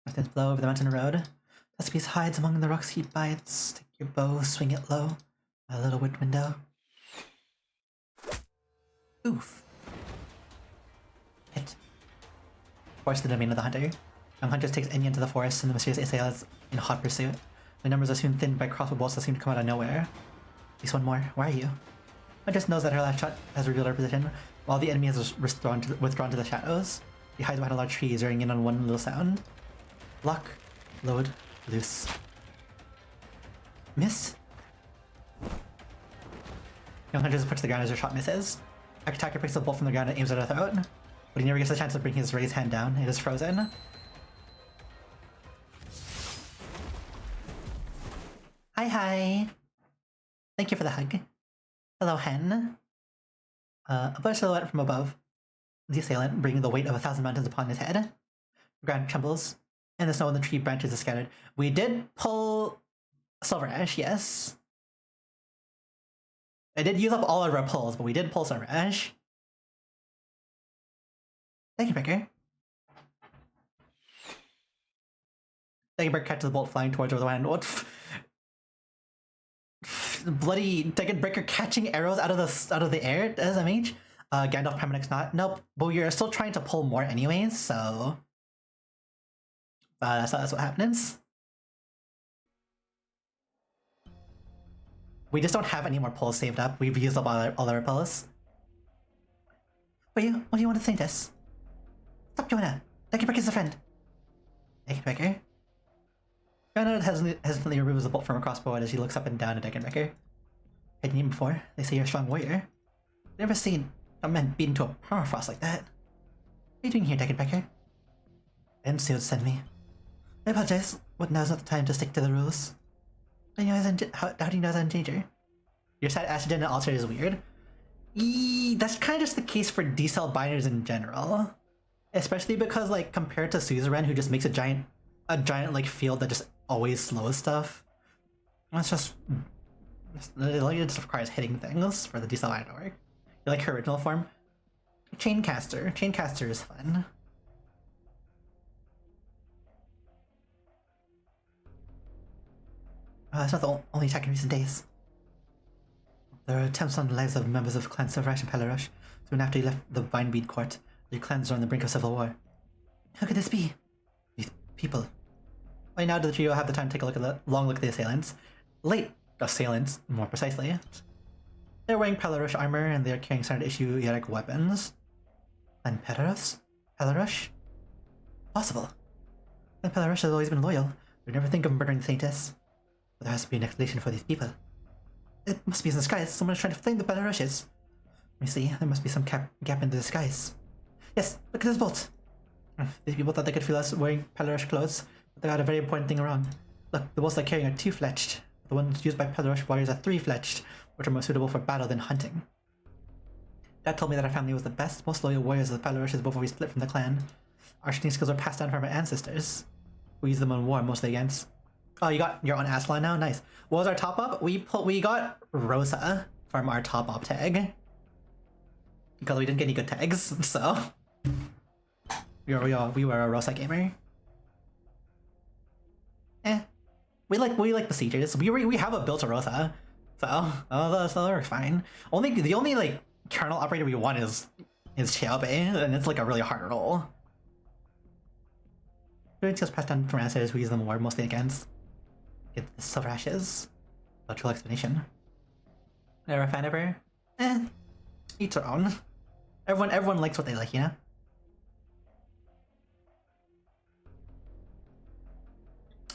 Distance blow over the mountain road. Dust piece hides among the rocks heaped by it. Stick your bow, swing it low. A little wood window. Oof. Hit. Force the domain of the hunter. Young Huntress takes Enya into the forest and the mysterious assailants in hot pursuit. The numbers are soon thinned by crossbow bolts that seem to come out of nowhere. At least one more. Where are you? Huntress knows that her last shot has revealed her position. While the enemy has withdrawn to the shadows, he hides behind a large tree, zeroing in on one little sound. Lock, load, loose. Miss? Young Huntress puts the ground as her shot misses. Attacker picks a bolt from the ground and aims at her throat, but he never gets a chance of bringing his raised hand down. It is frozen. Hi. Thank you for the hug. Hello, hen. A blurred silhouette from above. The assailant, bringing the weight of 1,000 mountains upon his head. The ground trembles, and the snow on the tree branches is scattered. We did pull Silver Ash, yes. I did use up all of our pulls, but we did pull Silver Ash. Thank you, Breaker. Thank you, Breaker catches the bolt flying towards her with the wind. What? Bloody Tekken Breaker catching arrows out of the air as a mage. Gandalf Premonick's not. Nope. But you're still trying to pull more anyways, so that's what happens. We just don't have any more pulls saved up. We've used up all our pulls. What do you want to say this? Stop doing that. Tekken Breaker is a friend. Tekken Breaker. Gandalf hesitantly removes the bolt from her crossbow as he looks up and down at Tekken Breaker. Hadn't you before? They say you're a strong warrior. I've never seen a man beaten to a permafrost like that. What are you doing here, Tekken Breaker? MC would send me. I apologize, but now's not the time to stick to the rules. How do you know I was in danger? Your side Astrogen and Alter is weird. That's kind of just the case for D-cell binders in general. Especially because, like, compared to Suzerain, who just makes a giant like field that just always slows stuff. It just requires hitting things for the D-cell binder to work. You like her original form? Chaincaster. Chaincaster is fun. That's not the only attack in recent days. There are attempts on the lives of members of Clan Silverash and Palarush soon after you left the Vinebead Court. Your clans are on the brink of civil war. How could this be? These people. By now, the trio have the time to take a long look at the assailants. Late assailants, more precisely. They're wearing Palarush armor and they are carrying standard issue Yarek weapons. And Palarush? Possible. And Palarush has always been loyal. We never think of murdering the Saintess. But there has to be an explanation for these people. It must be in the skies. Someone is trying to flame the Palarushes. Let me see. There must be some gap in the skies. Yes, look at this bolt. These people thought they could feel us wearing Palarush clothes, but they got a very important thing wrong. Look, the bolts they're carrying are 2-fletched. The ones used by Palarush warriors are 3-fletched, which are more suitable for battle than hunting. Dad told me that our family was the best, most loyal warriors of the Palarushes before we split from the clan. Our shooting skills were passed down from our ancestors. We used them in war mostly against. Oh, you're on Aslan now? Nice. What was our top up? We got Rosa from our top up tag. Because we didn't get any good tags, so we were a Rosa gamer. We like besiegers. We have a built Rosa, so that works fine. The only like kernel operator we want is Xiaobei, and it's like a really hard role. Doing skills passed down from ancestors, we use them war mostly against. Get the Silver Ashes. Logical explanation. Never a fan of her? Each their own. Everyone likes what they like, you know?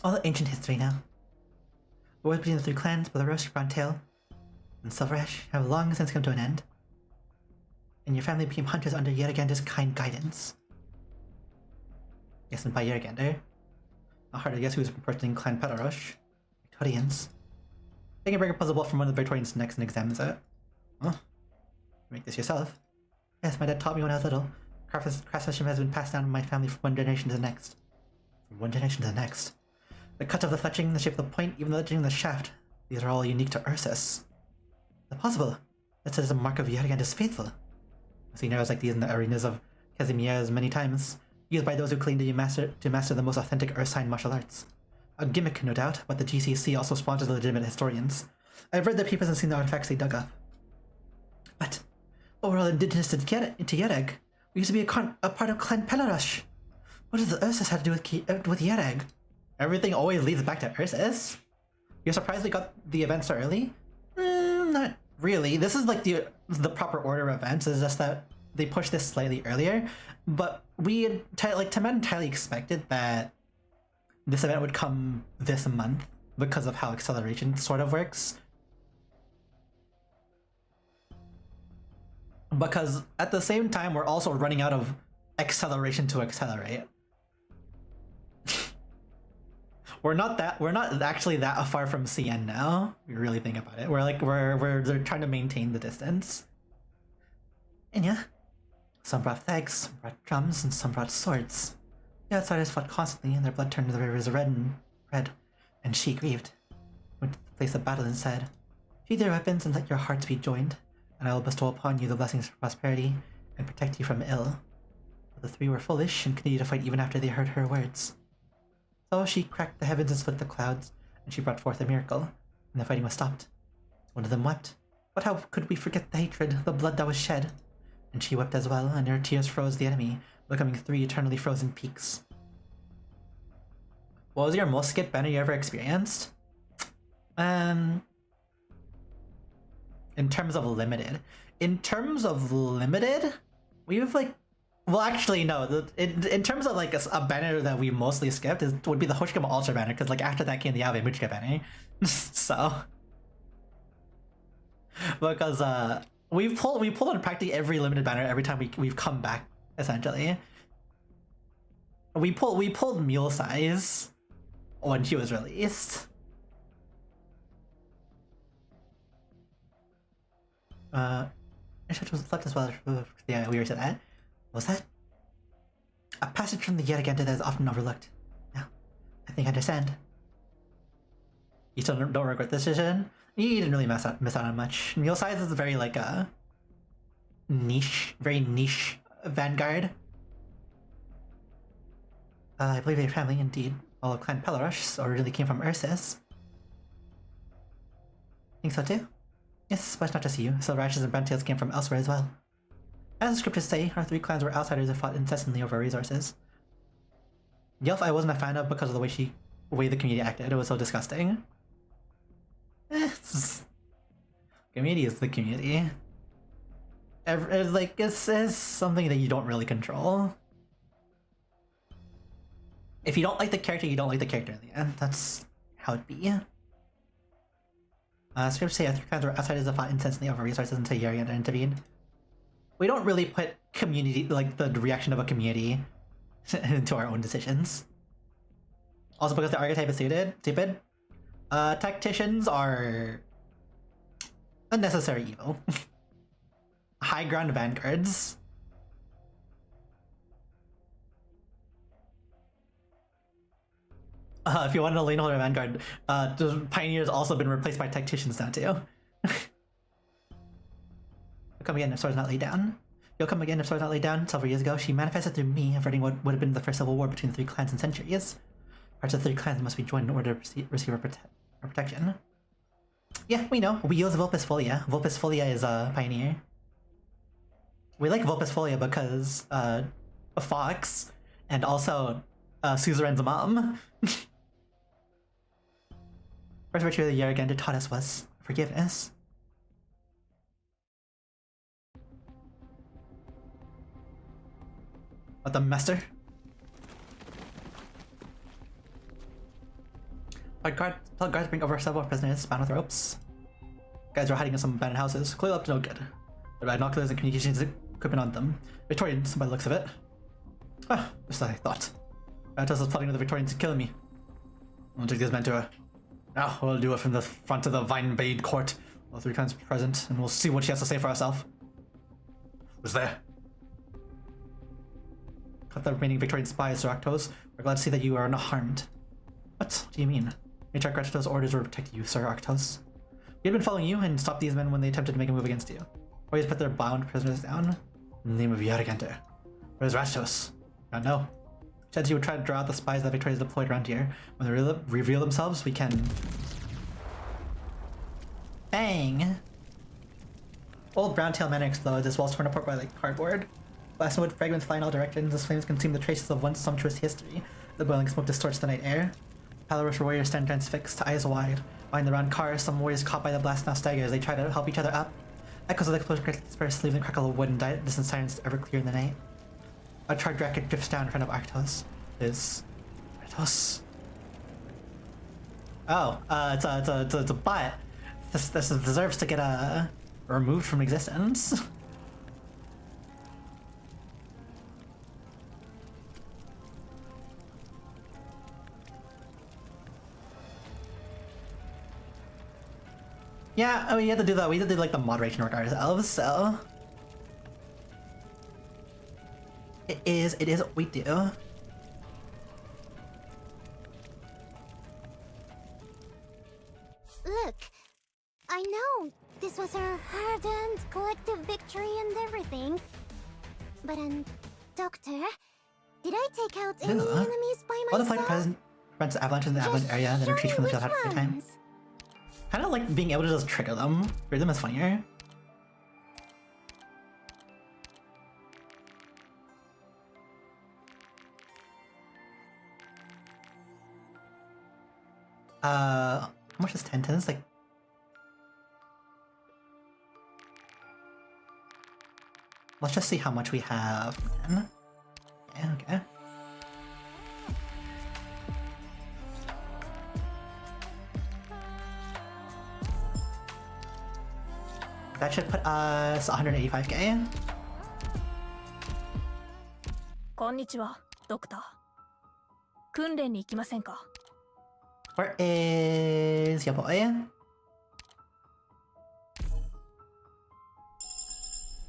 All the ancient history now. Wars between the three clans, Palarush, Browntail, and Silverash have long since come to an end. And your family became hunters under Yeragander's kind guidance. Yes, and by Yergander. Not hard to guess who's representing Clan Petarush. Victorians. They can bring a puzzle bolt from one of the Victorians next and examines it. Huh? Make this yourself? Yes, my dad taught me when I was little. Craftsmanship has been passed down in my family from one generation to the next. From one generation to the next. The cut of the fletching, the shape of the point, even the edging of the shaft. These are all unique to Ursus. Impossible. That says a mark of Yergander's faithful. I've seen arrows like these in the arenas of Casimirs many times, used by those who claim to master the most authentic Ursine martial arts. A gimmick, no doubt, but the GCC also sponsors legitimate historians. I've read their papers and seen the artifacts they dug up. But we're all indigenous to Yereg. We used to be a part of Clan Pelarush. What does the Ursus have to do with Yereg? Everything always leads back to Ursus? You're surprised we got the event so early? Not really. This is like the proper order of events. It's just that they pushed this slightly earlier. But we Temet entirely expected that this event would come this month because of how acceleration sort of works. Because at the same time, we're also running out of acceleration to accelerate. We're not actually that far from CN now. We really think about it. They're trying to maintain the distance. And yeah, some brought thags, some brought drums, and some brought swords. The outsiders fought constantly, and their blood turned the rivers red, and she grieved. Went to the place of battle and said, "Sheathe your weapons and let your hearts be joined, and I will bestow upon you the blessings of prosperity and protect you from ill." But the three were foolish and continued to fight even after they heard her words. So she cracked the heavens and split the clouds, and she brought forth a miracle, and the fighting was stopped. One of them wept. But how could we forget the hatred, the blood that was shed? And she wept as well, and her tears froze the enemy, becoming 3 eternally frozen peaks. What was your most skip banner you ever experienced? In terms of limited, we've well, actually no. In terms of a banner that we mostly skipped would be the Hoshikama Ultra banner, because after that came the Ave Muchika banner. So because we pulled on practically every limited banner every time we've come back, essentially. We pulled Mule Size when she was released. It was left as well. Yeah, we already said that. What was that? A passage from the Yergander that is often overlooked. Yeah, I think I understand. You still don't regret this decision? You didn't really miss out on much. Mule Size is very very niche vanguard. I believe your family, indeed, all of Clan Pelarush, originally came from Ursus. Think so too? Yes, but not just you. Silver Ashes and Brandtails came from elsewhere as well. As the scriptures say, our 3 clans were outsiders and fought incessantly over resources. Yelf I wasn't a fan of because of the way the community acted. It was so disgusting. Community is the community. It's something that you don't really control. If you don't like the character, you don't like the character in the end. That's how it be. Scripts say our 3 clans were outsiders that fought incessantly over resources until Yergander intervened. We don't really put community, the reaction of a community into our own decisions. Also because the archetype is stupid. Tacticians are unnecessary evil. High ground vanguards. If you want to lane holder vanguard, the pioneer's also been replaced by tacticians now too. Come again if sword's not laid down. You'll come again if sword's not laid down. Several years ago, she manifested through me, averting what would have been the first civil war between the 3 clans in centuries. Parts of the 3 clans must be joined in order to receive our protection. Yeah, we know. We use Vulpes Folia. Vulpes Folia is a pioneer. We like Vulpes Folia because a fox, and also Suzerain's mom. First virtue of the Yergander taught us was forgiveness. What the master? Plug guards bring over several prisoners bound with ropes. Guys are hiding in some abandoned houses. Clearly up to no good. There are binoculars and communications equipment on them. Victorians, by the looks of it. Ah, just as I thought. Arctos is plotting with the Victorians to kill me. I'll take these men to her. Now we'll do it from the front of the Vine-Bade court. All three kinds present, and we'll see what she has to say for herself. Who's there? Cut the remaining Victorian spies, Sir Arctos. We're glad to see that you are not harmed. What do you mean? Matriarch Arctos' orders were to protect you, Sir Arctos. We had been following you and stopped these men when they attempted to make a move against you. Always put their bound prisoners down. In the name of Yargenter. Where's Rastos? I don't know. Said you would try to draw out the spies that Victoria's deployed around here. When they reveal themselves, we can... Bang! Old brown-tail manor explodes as well as torn apart by like cardboard. Glass and wood fragments fly in all directions as flames consume the traces of once sumptuous history. The boiling smoke distorts the night air. Palaros warriors stand transfixed, eyes wide. Behind the round car, some warriors caught by the blast now stagger as they try to help each other up. Echoes of the explosion disperse, leaving the crackle of wood and distant sirens ever clear in the night. A charred racket drifts down in front of Arctos. Arctos. Oh, it's a bot. This deserves to get removed from existence. Yeah, we had to do that. We had to do like the moderation work ourselves, so it is what we do. Look, I know this was our hard-earned collective victory and everything, but Doctor, did I take out any enemies by myself? All the flight prevents avalanches in the avalanche area, then retreats from the field after time. Kind of like being able to just trigger them. Trigger them is funnier. How much is 10 tens? Like, let's just see how much we have, man. Yeah, okay. That should put us 185k. こんにちは、ドクター。訓練に行きませんか? Where is your boy?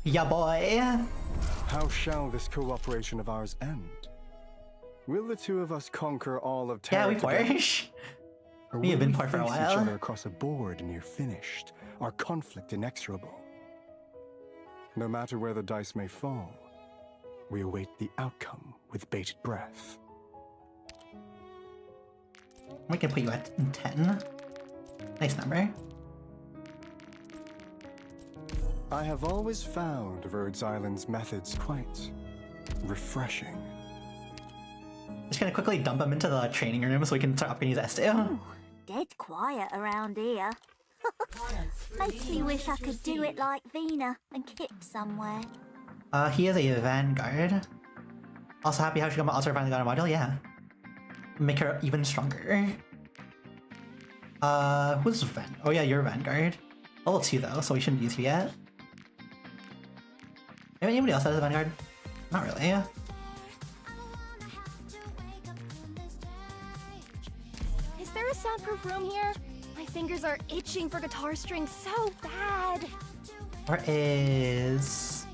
Ya boy! How shall this cooperation of ours end? Will the two of us conquer all of Terra? Yeah, we Porsche. We have been poor for a while. Each other across a board near finished, our conflict inexorable. No matter where the dice may fall, we await the outcome with bated breath. We can put you at 10. Nice number. I have always found Rhodes Island's methods quite refreshing. Just gonna quickly dump him into the training room so we can start upgrading his S2. Dead quiet around here. Makes me wish I could do it like Vina and Kip somewhere. He is a Vanguard. Also happy how she also finally got a module, yeah. Make her even stronger. Who's Van? Oh yeah, you're Vanguard. Level 2 though, so we shouldn't use you yet. Anybody else has a Vanguard? Not really. Is there a soundproof room here? My fingers are itching for guitar strings so bad. Where is...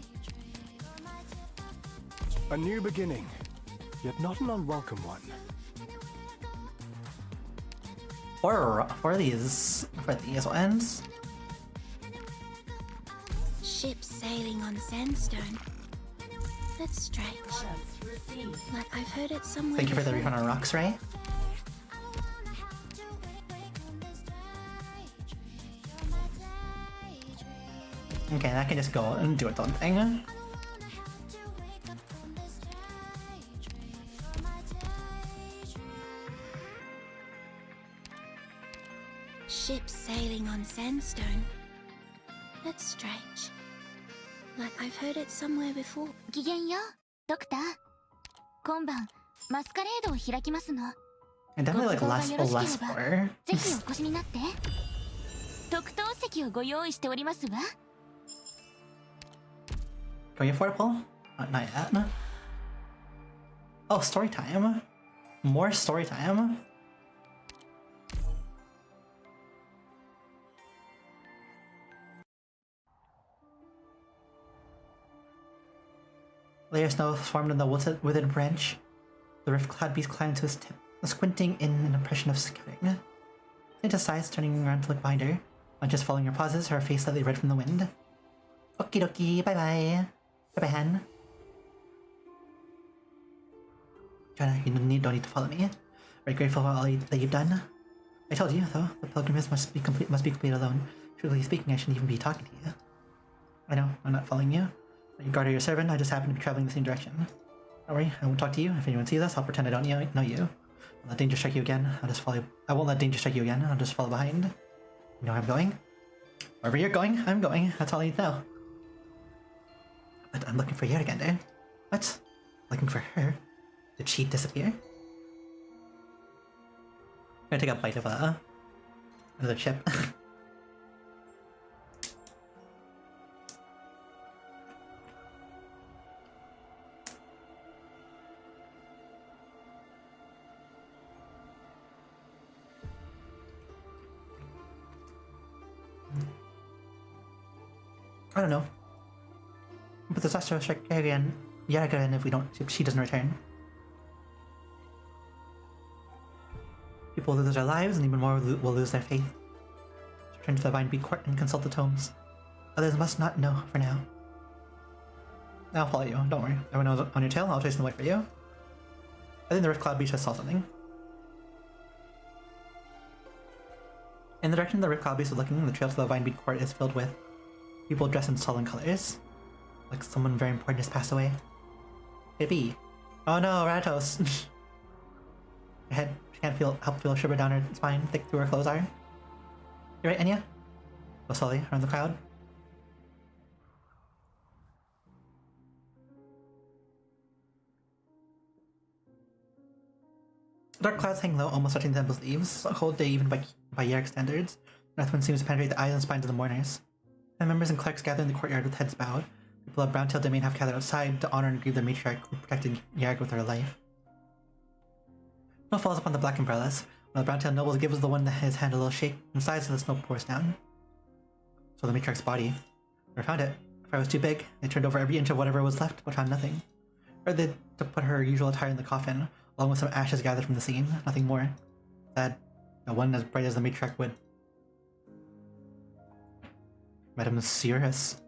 A new beginning, yet not an unwelcome one. For these ones. Ship sailing on sandstone. That's strange. Like I've heard it somewhere. Thank you for the refund on rocks, Ray. Okay, that can just go and do its own thing. Ship sailing on sandstone. That's strange. Like I've heard it somewhere before. 機嫌よ、ドクター。今晩、マスカレードを開きますの。 And definitely like less for. ぜひお越しになって。特等席をご用意しておりますわ。 Can we afford a pull? Not yet. Oh, story time. More story time. Layer of snow formed in the withered branch. The rift-clad beast climbed to his tip, squinting in an impression of scouting. Santa sighs, turning around to look behind her. On just following her pauses, her face slightly red from the wind. Okie dokie, bye-bye. Bye-bye, Han. Jonah, you don't need to follow me. Very grateful for all that you've done. I told you, though, the pilgrimage must be complete alone. Truly speaking, I shouldn't even be talking to you. I know, I'm not following you. You guard your servant, I just happen to be traveling the same direction. Don't worry, I won't talk to you. If anyone sees us, I'll pretend I don't know you. I'll let danger strike you again. I won't let danger strike you again. I'll just follow behind. You know where I'm going? Wherever you're going, I'm going. That's all I need to know. But I'm looking for Yergander. What? Looking for her? Did she disappear? I'm gonna take a bite of another chip. I don't know. But there's also strike Yaragan if she doesn't return. People will lose their lives, and even more will lose their faith. Return to the Vinebead Court and consult the tomes. Others must not know for now. I'll follow you, don't worry. Everyone knows on your tail, I'll chase them away for you. I think the Rift Cloud Beach just saw something. In the direction the Rift Cloud Beach is looking, the trail to the Vinebead Court is filled with people dressed in sullen colors. Like someone very important has passed away. Could it be? Oh no, Ratos! Her head, she can't help feel a shiver down her spine, thick through her clothes are. You right, Enya? Go slowly around the crowd. Dark clouds hang low, almost touching the temple's leaves. A cold day even by Yarrick standards. Northwind seems to penetrate the eyes and spines of the mourners. And members and clerks gather in the courtyard with heads bowed. People of Browntail Domain have gathered outside to honor and grieve the matriarch who protected Yarrick with her life. Snow falls upon the black umbrellas. When the Browntail nobles gives the one his hand a little shake, and sighs as the snow pours down. So the matriarch's body. Never found it. The fire was too big. They turned over every inch of whatever was left, but found nothing. Or they to put her usual attire in the coffin, along with some ashes gathered from the scene. Nothing more. Sad. No one as bright as the matriarch would. Madame Cirrus.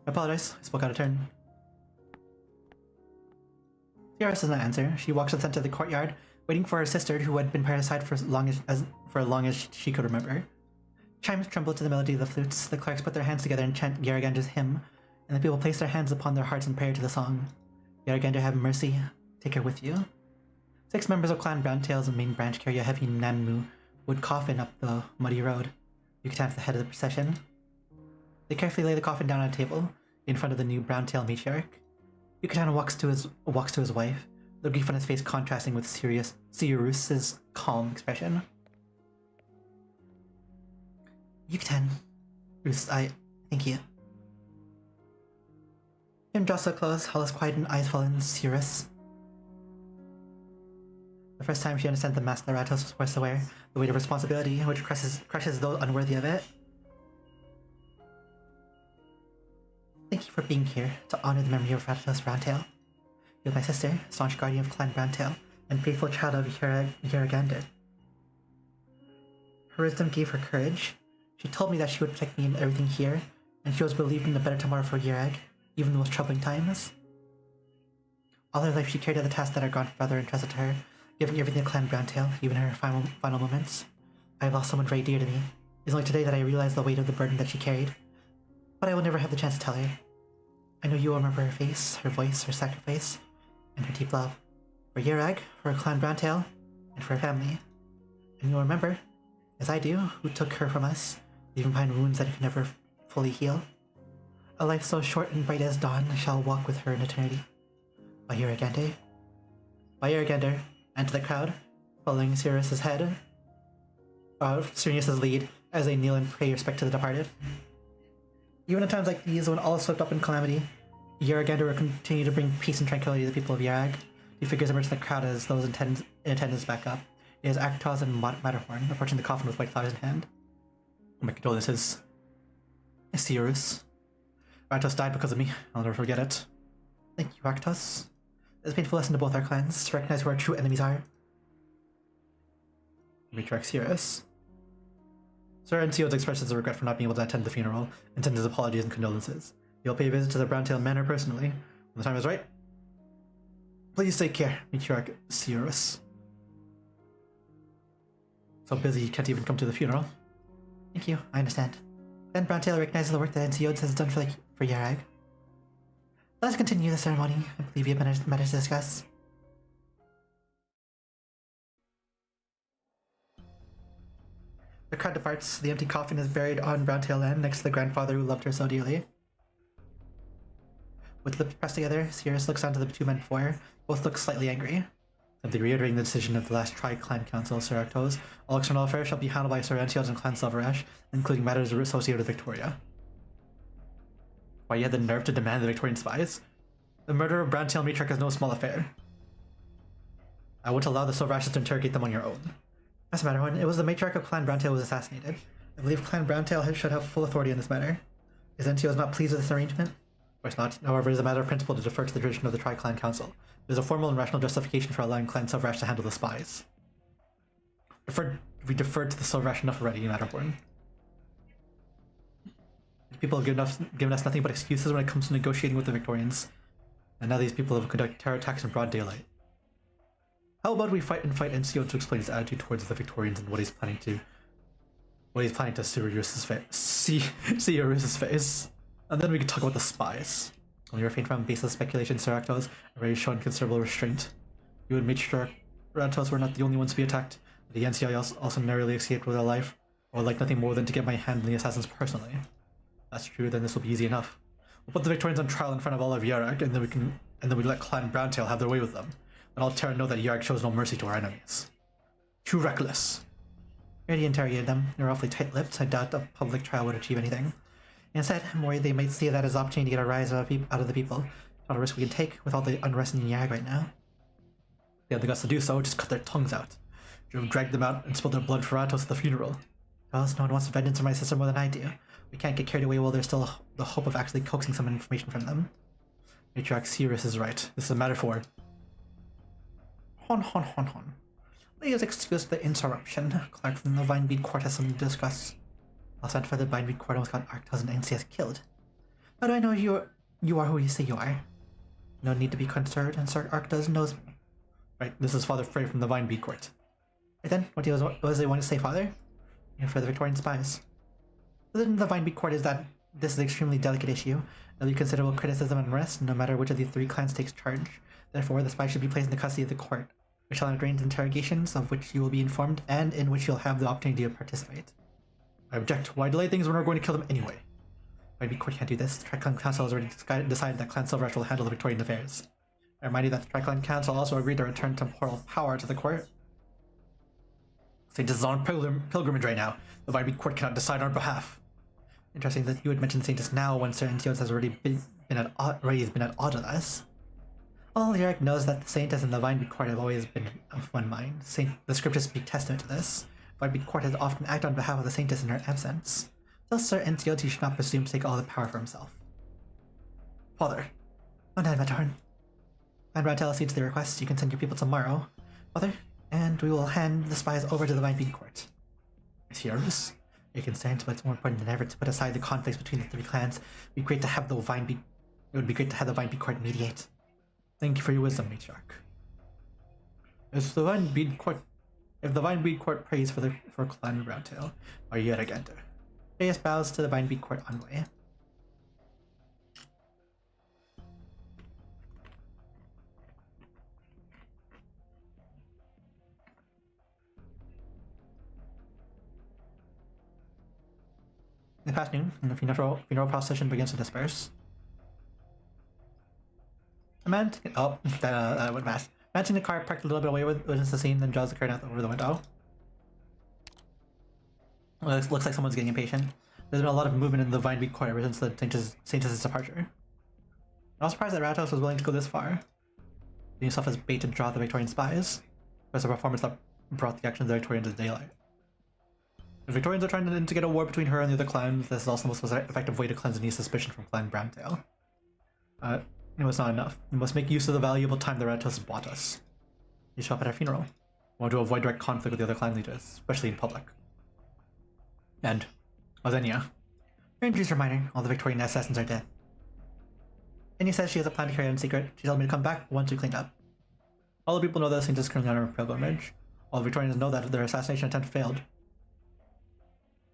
I apologize, I spoke out of turn. Cirrus does not answer. She walks to the center of the courtyard, waiting for her sister, who had been by her side for as long as she could remember. Chimes tremble to the melody of the flutes. The clerks put their hands together and chant Yarrigander's hymn, and the people place their hands upon their hearts in prayer to the song. Yarrigander, have mercy. Take her with you. 6 members of Clan Browntail's main branch carry a heavy Nanmu wood coffin up the muddy road. Yucatan at the head of the procession. They carefully lay the coffin down on a table in front of the new Browntail matriarch. Yucatan walks to his wife, the grief on his face contrasting with Cirrus's calm expression. Yucatan, Ruth, thank you. Him draws so close, all is quiet and eyes fall on Cirrus. The first time she understands the mask that Ratos was forced to wear, the weight of responsibility, which crushes those unworthy of it. Thank you for being here to honor the memory of Ratos Browntail. You're my sister, staunch guardian of Clan Browntail, and faithful child of Yarrigander. Her wisdom gave her courage. She told me that she would protect me in everything here, and she was believed in a better tomorrow for Yarrick, even in the most troubling times. All her life she carried out the tasks that our grandfather entrusted to her, giving everything to Clan Browntail, even in her final moments. I have lost someone very dear to me. It's only today that I realized the weight of the burden that she carried. But I will never have the chance to tell her. I know you will remember her face, her voice, her sacrifice, and her deep love. For Yarrick, for Clan Browntail, and for her family. And you'll remember, as I do, who took her from us, leaving behind wounds that could never fully heal. A life so short and bright as dawn shall walk with her in eternity. By Yarrigander. By Yarrigander, and to the crowd, following Cirrus's lead, as they kneel and pay respect to the departed. Even at times like these, when all is swept up in calamity, Yarrigander will continue to bring peace and tranquility to the people of Yarrag, He figures emerge in the crowd as those in attendance back up. It is Arknights and Matterhorn approaching the coffin with white flowers in hand. Oh my condolences. Sirius. Arknights died because of me. I'll never forget it. Thank you, Arknights. It's a painful lesson to both our clans to recognize who our true enemies are. Retract Sirius. Sir Ensio's expresses a regret for not being able to attend the funeral and sends his apologies and condolences. He'll pay a visit to the Browntail Manor personally when the time is right. Please take care, Matriarch Sirius. So busy he can't even come to the funeral. Thank you, I understand. Then Browntail recognizes the work that Encio has done for Yarag. Let us continue the ceremony. I believe you have matters to discuss. The crowd departs. The empty coffin is buried on Browntail land next to the grandfather who loved her so dearly. With lips pressed together, Sirius looks down to the two men before her. Both look slightly angry. Simply reiterating the decision of the last Tri-Clan Council, Sir Arktos, all external affairs shall be handled by Sir Ensio's and Clan Silverash, including matters associated with Victoria. Why, you had the nerve to demand the Victorian spies? The murder of Browntail Matriarch is no small affair. I won't allow the Silverashes to interrogate them on your own. As a matter when it was the Matriarch of Clan Browntail who was assassinated. I believe Clan Browntail should have full authority in this matter. Is Ensio not pleased with this arrangement? Of course not. However, it is a matter of principle to defer to the tradition of the Tri-Clan Council. There's a formal and rational justification for allowing Clan Silverash to handle the spies. We deferred to the Silverash enough already, Matterhorn. People have given us nothing but excuses when it comes to negotiating with the Victorians. And now these people have conducted terror attacks in broad daylight. How about we fight Encio to explain his attitude towards the Victorians and what he's planning to Sirius's face. And then we can talk about the spies. When you refrain from baseless speculation, Sir Arktos already shown considerable restraint. You would make sure Arktos were not the only ones to be attacked. The NCI also narrowly escaped with their life. I would like nothing more than to get my hand on the assassins personally. If that's true, then this will be easy enough. We'll put the Victorians on trial in front of all of Yarag, and then we let Clan Browntail have their way with them. Let all Terra know that Yarag shows no mercy to our enemies. Too reckless. We already interrogated them. They were awfully tight-lipped. I doubt a public trial would achieve anything. Instead, I'm worried they might see that as an opportunity to get a rise out of the people. It's not a risk we can take with all the unrest in Yarag right now. If they have the guts to do so, just cut their tongues out. You have dragged them out and spilled their blood for Atos at the funeral. Well, no one wants vengeance on my sister more than I do. We can't get carried away while there's still the hope of actually coaxing some information from them. Matriarch Sirius is right. This is a matter for... Hon. Please excuse the interruption. Clark from the Vinebead Court has something to discuss. I'll send for the Vinebead Court almost got Arktos and NCS killed. How do I know you are who you say you are? No need to be concerned, and Sir Arktos knows me. Right, this is Father Frey from the Vinebead Court. Right then, what does he want to say, Father? You're for the Victorian spies. Within the Vinebead Court is that this is an extremely delicate issue. There'll be considerable criticism and unrest, no matter which of the three clans takes charge. Therefore, the spies should be placed in the custody of the court. We shall arrange interrogations, of which you will be informed, and in which you'll have the opportunity to participate. I object. Why delay things when we're going to kill them anyway? Vinebead Court can't do this. The Tri-Clan Council has already decided that Clan Silverash will handle the Victorian affairs. I remind you that the Tri-Clan Council also agreed to return temporal power to the court. Saint is on pilgrimage right now. The Vinebead Court cannot decide on our behalf. Interesting that you would mention Saint just now when Sir Ensio's has already been at odds with us. All Yarag knows that the Saintess and the Vinebead Court have always been of one mind. The scriptures speak testament to this. Vinebead Court has often acted on behalf of the Saintess in her absence. Thus Sir Ensio should not presume to take all the power for himself. Father. On ahead, Matterhorn. And Browntail accedes to the request. You can send your people tomorrow, Father, and we will hand the spies over to the Vinebead Court. It's yours. You're concerned, but it's more important than ever to put aside the conflicts between the three clans. It would be great to have the Vinebead Court mediate. Thank you for your wisdom, Matriarch. If the Vinebead Court prays for Clan Browntail, are you yet enter? Reyes bows to the Vinebead Court envoy. In the past noon, the funeral procession begins to disperse. A man... Oh, that went fast. Man in the car parked a little bit away witness the scene, then draws the curtain out over the window. Well, it looks like someone's getting impatient. There's been a lot of movement in the Vinebead Court ever since the Saintess' departure. I'm not surprised that Ratos was willing to go this far. yourself as bait to draw the Victorian spies. There's a performance that brought the actions of the Victorians to daylight. The Victorians are trying to instigate a war between her and the other clans. This is also the most effective way to cleanse any suspicion from Clan Browntail. It was not enough. We must make use of the valuable time the Ratos bought us. You show up at our funeral. We want to avoid direct conflict with the other clan leaders, especially in public. And Ozenia. Your injuries are minor. All the Victorian assassins are dead. Enya says she has a plan to carry out in secret. She told me to come back once we cleaned up. All the people know that Saint is currently on a pilgrimage. All the Victorians know that their assassination attempt failed.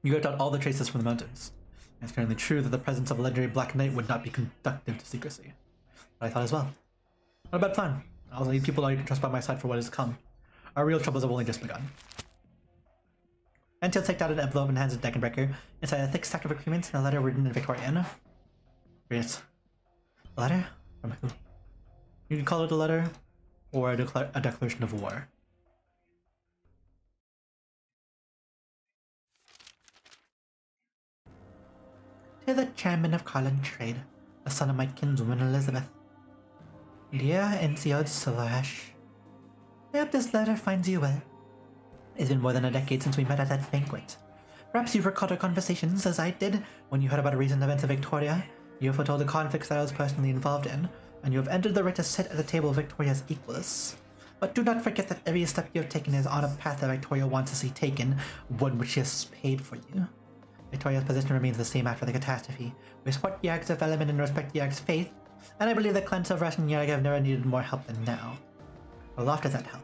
You wiped out all the traces from the mountains. It's currently true that the presence of a legendary Black Knight would not be conducive to secrecy. But I thought as well. Not a bad plan. I'll leave people you can trust by my side for what is to come. Our real troubles have only just begun. Antil takes out an envelope and hands it to Deckenbreaker. Inside a thick stack of agreements and a letter written in Victorian. Yes. A letter? From who? You can call it a letter, or a declaration of war. To the chairman of Carlin Trade, the son of my kinswoman Elizabeth. Dear NCO Silverash, I hope this letter finds you well. It's been more than a decade since we met at that banquet. Perhaps you've recalled our conversations, as I did, when you heard about recent events in Victoria. You have foretold the conflicts that I was personally involved in, and you have entered the right to sit at the table of Victoria's equals. But do not forget that every step you have taken is on a path that Victoria wants to see taken, one which she has paid for you. Victoria's position remains the same after the catastrophe. We support Yarg's development and respect Yarg's faith, and I believe that Clan Silverash and Yarg have never needed more help than now. I'll offer that help.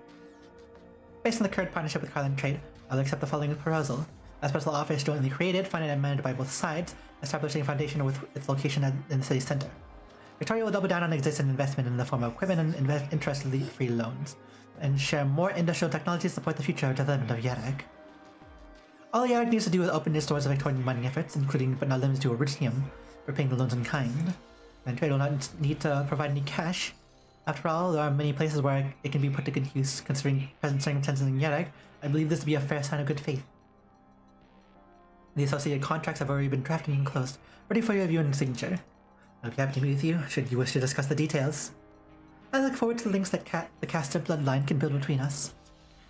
Based on the current partnership with Carlin Trade, I'll accept the following proposal. A special office jointly created, funded and managed by both sides, establishing a foundation with its location in the city center. Victoria will double down on existing investment in the form of equipment and interest-free loans, and share more industrial technology to support the future development of Yarg. All Yarg needs to do is open its doors to Victorian mining efforts, including but not limited to Iridium, for paying the loans in kind. And trade will not need to provide any cash. After all, there are many places where it can be put to good use. Considering present circumstances in Yarg, I believe this to be a fair sign of good faith. The associated contracts have already been drafted and closed, ready for your review and signature. I'll be happy to meet with you, should you wish to discuss the details. I look forward to the links that the caster bloodline can build between us.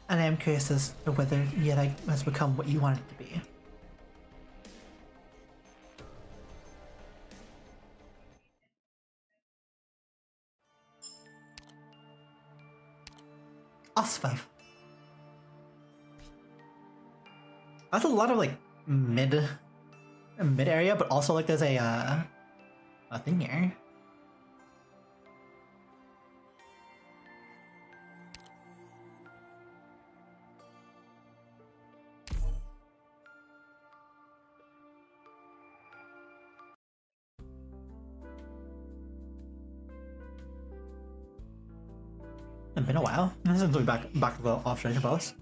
And I am curious as to whether Yarg has become what you want it to be. Osfav. That's a lot of like mid area, but also like there's a thing here. It's been a while. This is back to the observation post.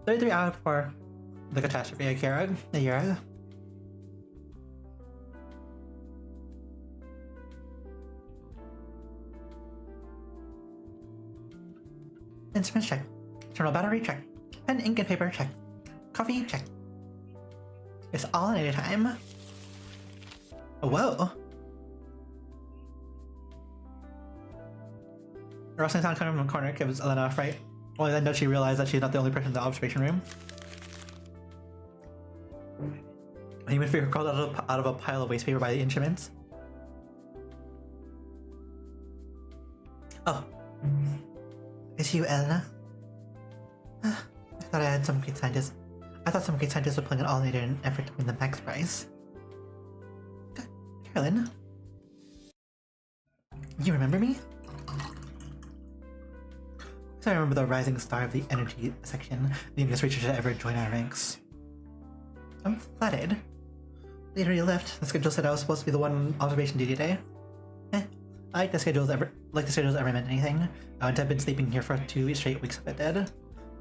33 hours before the catastrophe at Yarg, a year ago. Instruments check. Terminal battery check. Pen, ink, and paper check. Coffee check. It's all in at a time. Whoa. Rustling sound coming from the corner gives Elena a fright. Only then does she realize that she's not the only person in the observation room. A human figure crawled out of a pile of waste paper by the instruments. Oh. It's you, Elena? I thought some great scientists were pulling an all-nighter in an effort to win the Max Prize. Carolyn? You remember me? I remember the rising star of the energy section, the youngest researcher to ever join our ranks. I'm flattered. Later you left. The schedule said I was supposed to be the one on observation duty today. I like the schedule's ever meant anything. I wouldn't have been sleeping here for 2 straight weeks if it did. I've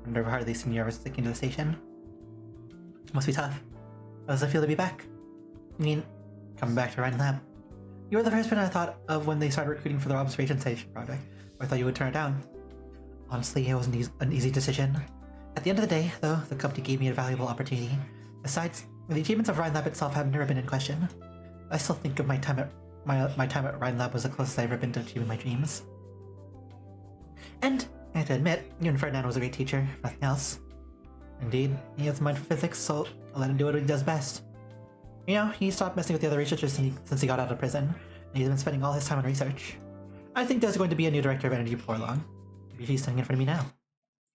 never hardly seen you ever sticking to the station. It must be tough. How does it feel to be back? I mean, coming back to Rhine Lab. You were the first person I thought of when they started recruiting for their observation station project, or I thought you would turn it down. Honestly, it wasn't an easy decision. At the end of the day, though, the company gave me a valuable opportunity. Besides, the achievements of Rhine Lab itself have never been in question. I still think of my time my time at Rhine Lab was the closest I've ever been to achieving my dreams. And I have to admit, even Ferdinand was a great teacher, if nothing else. Indeed, he has a mind for physics, so I'll let him do what he does best. You know, he stopped messing with the other researchers since he got out of prison, and he's been spending all his time on research. I think there's going to be a new director of energy before long. Maybe she's standing in front of me now.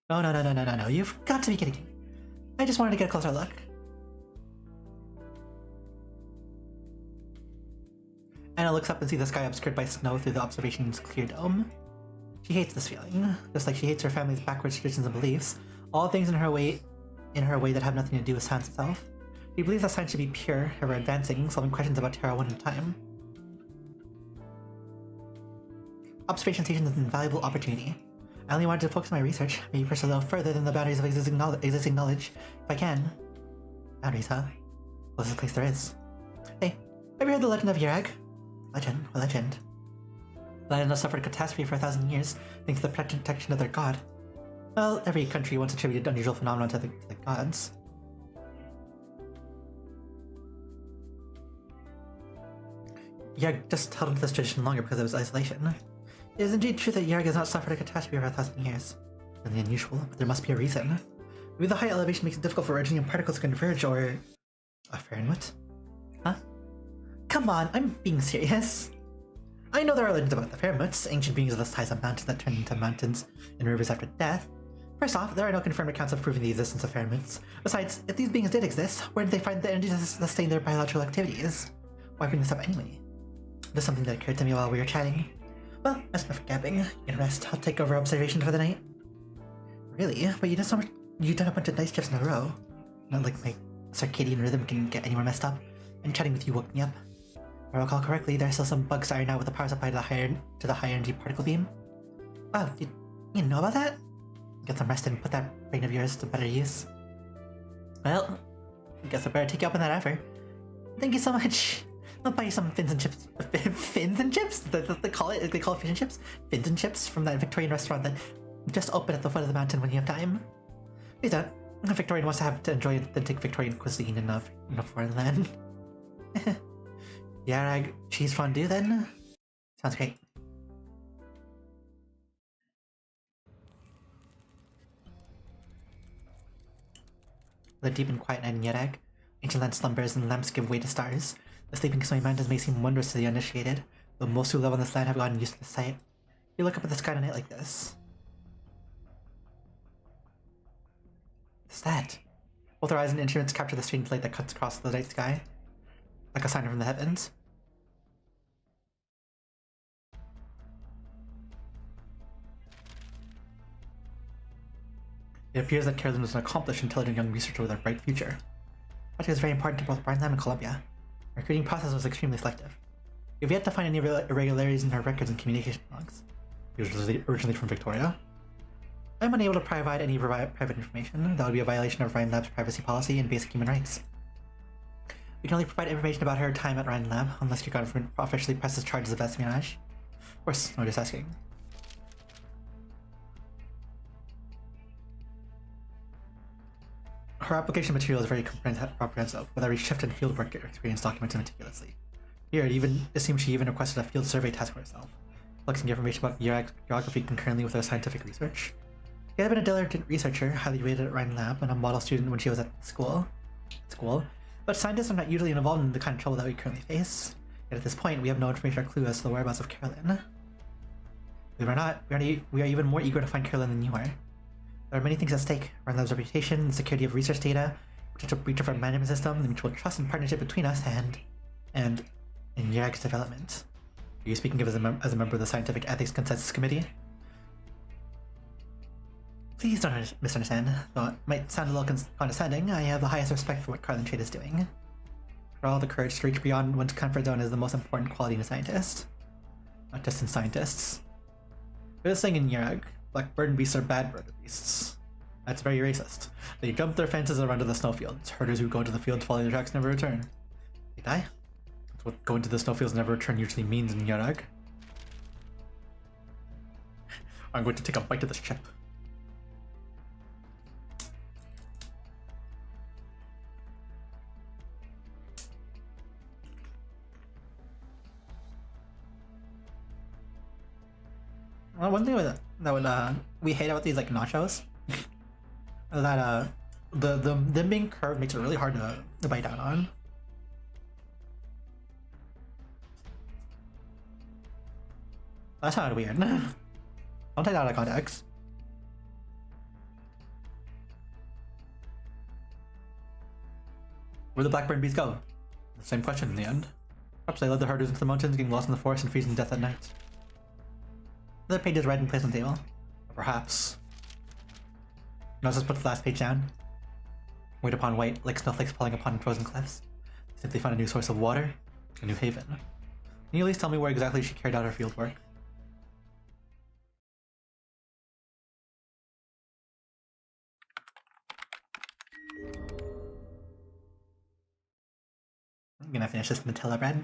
No, you've got to be kidding me. I just wanted to get a closer look. Anna looks up and sees the sky obscured by snow through the observation's clear dome. She hates this feeling, just like she hates her family's backward traditions and beliefs, all things in her way that have nothing to do with science itself. She believes that science should be pure, ever advancing, solving questions about Terra one at a time. Observation station is an invaluable opportunity. I only wanted to focus my research, maybe push a little further than the boundaries of existing knowledge, if I can. Boundaries, huh? Closest place there is. Hey, have you heard the legend of Yerag? Legend? What legend? The land has suffered a catastrophe for 1,000 years, thanks to the protection of their god. Well, every country once attributed unusual phenomena to the gods. Yerg just held onto this tradition longer because of his isolation. It is indeed true that Yerg has not suffered a catastrophe for 1,000 years. Really unusual, but there must be a reason. Maybe the high elevation makes it difficult for originating particles to converge, or... a Fahrenheit? Huh? Come on, I'm being serious. I know there are legends about the Fahrenheits, ancient beings of the size of mountains that turn into mountains and rivers after death. First off, there are no confirmed accounts of proving the existence of Fahrenheits. Besides, if these beings did exist, where did they find the energy to sustain their biological activities? Why bring this up anyway? There's something that occurred to me while we were chatting. Well, that's enough gabbing. You can rest. I'll take over observation for the night. Really? But you've done a bunch of night shifts in a row. Not like my circadian rhythm can get any more messed up. And chatting with you woke me up. If I recall correctly, there are still some bugs to iron out with the power supply to the high energy particle beam. Wow, you know about that? Get some rest and put that brain of yours to better use. Well, I guess I better take you up on that offer. Thank you so much. I'll buy you some fins and chips. Fins and chips? They call it fish and chips? Fins and chips from that Victorian restaurant that just opened at the foot of the mountain when you have time. Please don't. A Victorian wants to enjoy authentic Victorian cuisine in a foreign land. Yarag cheese fondue then? Sounds great. The deep and quiet night in Yarag. Ancient land slumbers and lamps give way to stars. The sleeping snowy mountains may seem wondrous to the uninitiated, though most who live on this land have gotten used to the sight. You look up at the sky at a night like this. What's that? Both horizon instruments capture the strange light that cuts across the night sky, like a sign from the heavens. It appears that Carolyn was an accomplished, intelligent young researcher with a bright future. But it was very important to both Barnham and Columbia. Her recruiting process was extremely selective. We have yet to find any irregularities in her records and communication logs. She was originally from Victoria. I'm unable to provide any private information. That would be a violation of Rhine Lab's privacy policy and basic human rights. We can only provide information about her time at Rhine Lab, unless your government officially presses charges of espionage. Of course, no just asking. Her application material is very comprehensive, with every shift in fieldwork experience documented meticulously. Here, it seems she even requested a field survey task for herself, collecting information about geography concurrently with her scientific research. She had been a diligent researcher, highly rated at Rhine Lab, and a model student when she was at school. But scientists are not usually involved in the kind of trouble that we currently face. Yet at this point, we have no information or clue as to the whereabouts of Carolyn. Believe it or not, we are even more eager to find Carolyn than you are. There are many things at stake: Rhine Lab's reputation, the security of research data, potential breach of our management system, the mutual trust and partnership between us, and Yerag's development. Are you speaking of as a member of the Scientific Ethics Consensus Committee? Please don't misunderstand. Though it might sound a little condescending, I have the highest respect for what Carlin Trade is doing. For all, the courage to reach beyond one's comfort zone is the most important quality in a scientist. Not just in scientists. There's this thing in Yerag. Black bird beasts are bad bird beasts. That's very racist. They jump their fences and run to the snowfields. Herders who go to the fields following their tracks never return. They die. That's what going to the snowfields never return usually means in Yerag. I'm going to take a bite of this chip. one thing that we hate about these like nachos that them being curved makes it really hard to bite down on. That sounded weird. Don't take that out of context. Where'd the blackburn bees go? The same question in the end. Perhaps they led the herders into the mountains, getting lost in the forest and freezing to death at night. The other page is right in place on the table. Or perhaps. Now let's just put the last page down. White upon white, like snowflakes falling upon frozen cliffs. Simply found a new source of water, a new haven. Can you at least tell me where exactly she carried out her field work? I'm gonna finish this Nutella bread.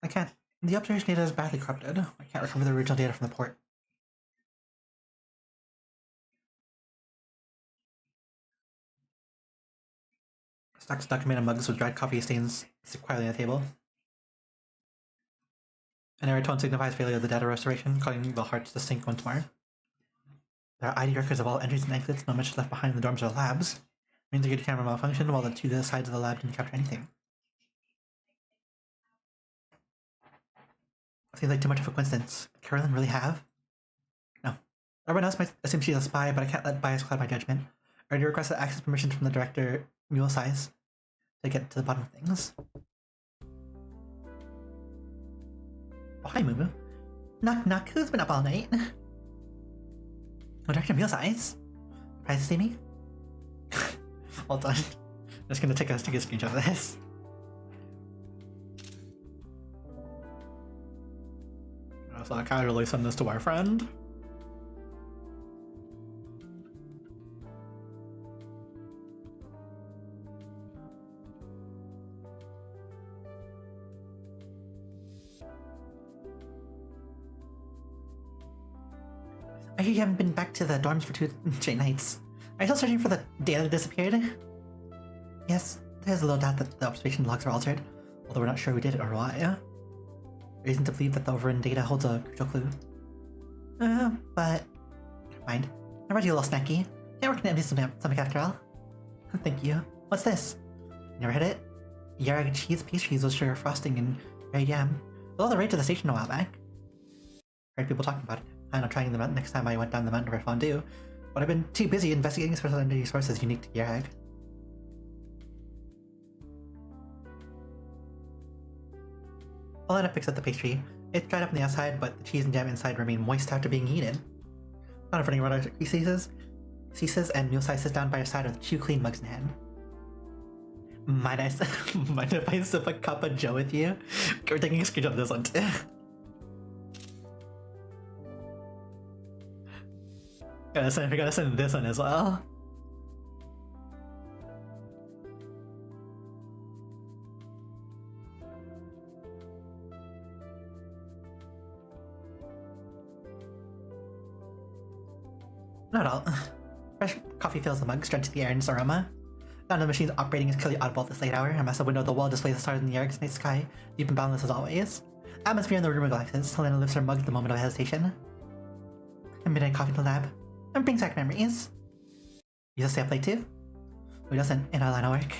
I can't. The observation data is badly corrupted. I can't recover the original data from the port. Stacks of documented mugs with dried coffee stains sit quietly on the table. An air tone signifies failure of the data restoration, causing the hearts to sink once more. There are ID records of all entries and exits, no mention left behind in the dorms or labs. Means the camera malfunctioned while the two sides of the lab didn't capture anything. Seems like too much of a coincidence. Could Carolyn really have? No. Everyone else might assume she's a spy, but I can't let bias cloud my judgment. I already requested access permission from the director, Mule Size, to get to the bottom of things. Oh, hi, Moo Moo. Knock knock, who's been up all night? Oh, Director Mule Size? Surprised to see me? Hold on. I'm just gonna take a screenshot of this. So I can't really send this to our friend. I hear you haven't been back to the dorms for 2 straight nights. Are you still searching for the data that disappeared? Yes, there's a little doubt that the observation logs are altered, although we're not sure who did it or why. Reason to believe that the overrun data holds a crucial clue. But never mind. I brought you a little snacky. Can't work in an empty stomach after all. Thank you. What's this? Never had it? Yarg cheese pastries with sugar frosting and berry jam. They all the rage to the station a while back. Heard people talking about it. I plan on trying them out next time I went down the mountain for fondue, but I've been too busy investigating special energy sources unique to Yarg. Alana picks up the pastry. It's dried up on the outside, but the cheese and jam inside remain moist after being heated. Not a running around, he ceases, and Mule Size sits down by her side with 2 clean mugs in hand. Mind if I sip a cup of joe with you? We're taking a screenshot of this one too. We gotta send this one as well. Not all. Fresh coffee fills the mug, stretching the air in its aroma. None of the machines operating is clearly audible at this late hour. A massive window at the wall displays the stars in the Yarg's night sky, deep and boundless as always. Atmosphere in the room relaxes. Helena lifts her mug at the moment of hesitation. A midnight coffee in the lab. And brings back memories. You just stay up late too? Who doesn't in our line of work?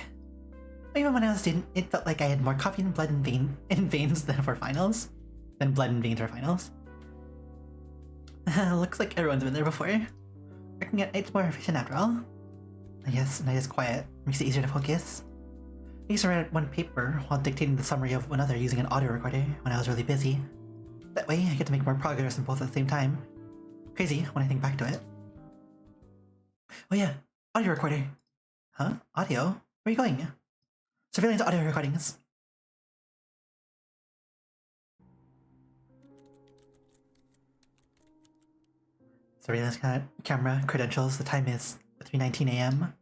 Even when I was a student, it felt like I had more coffee and blood in veins than for finals. Than blood and veins for finals. Looks like everyone's been there before. Working at night's more efficient after all. Yes, night is quiet. Makes it easier to focus. I used to write one paper while dictating the summary of another using an audio recorder when I was really busy. That way, I get to make more progress in both at the same time. Crazy when I think back to it. Oh yeah, audio recorder. Huh? Audio? Where are you going? Surveillance audio recordings. Surveillance camera credentials. The time is 3:19 a.m.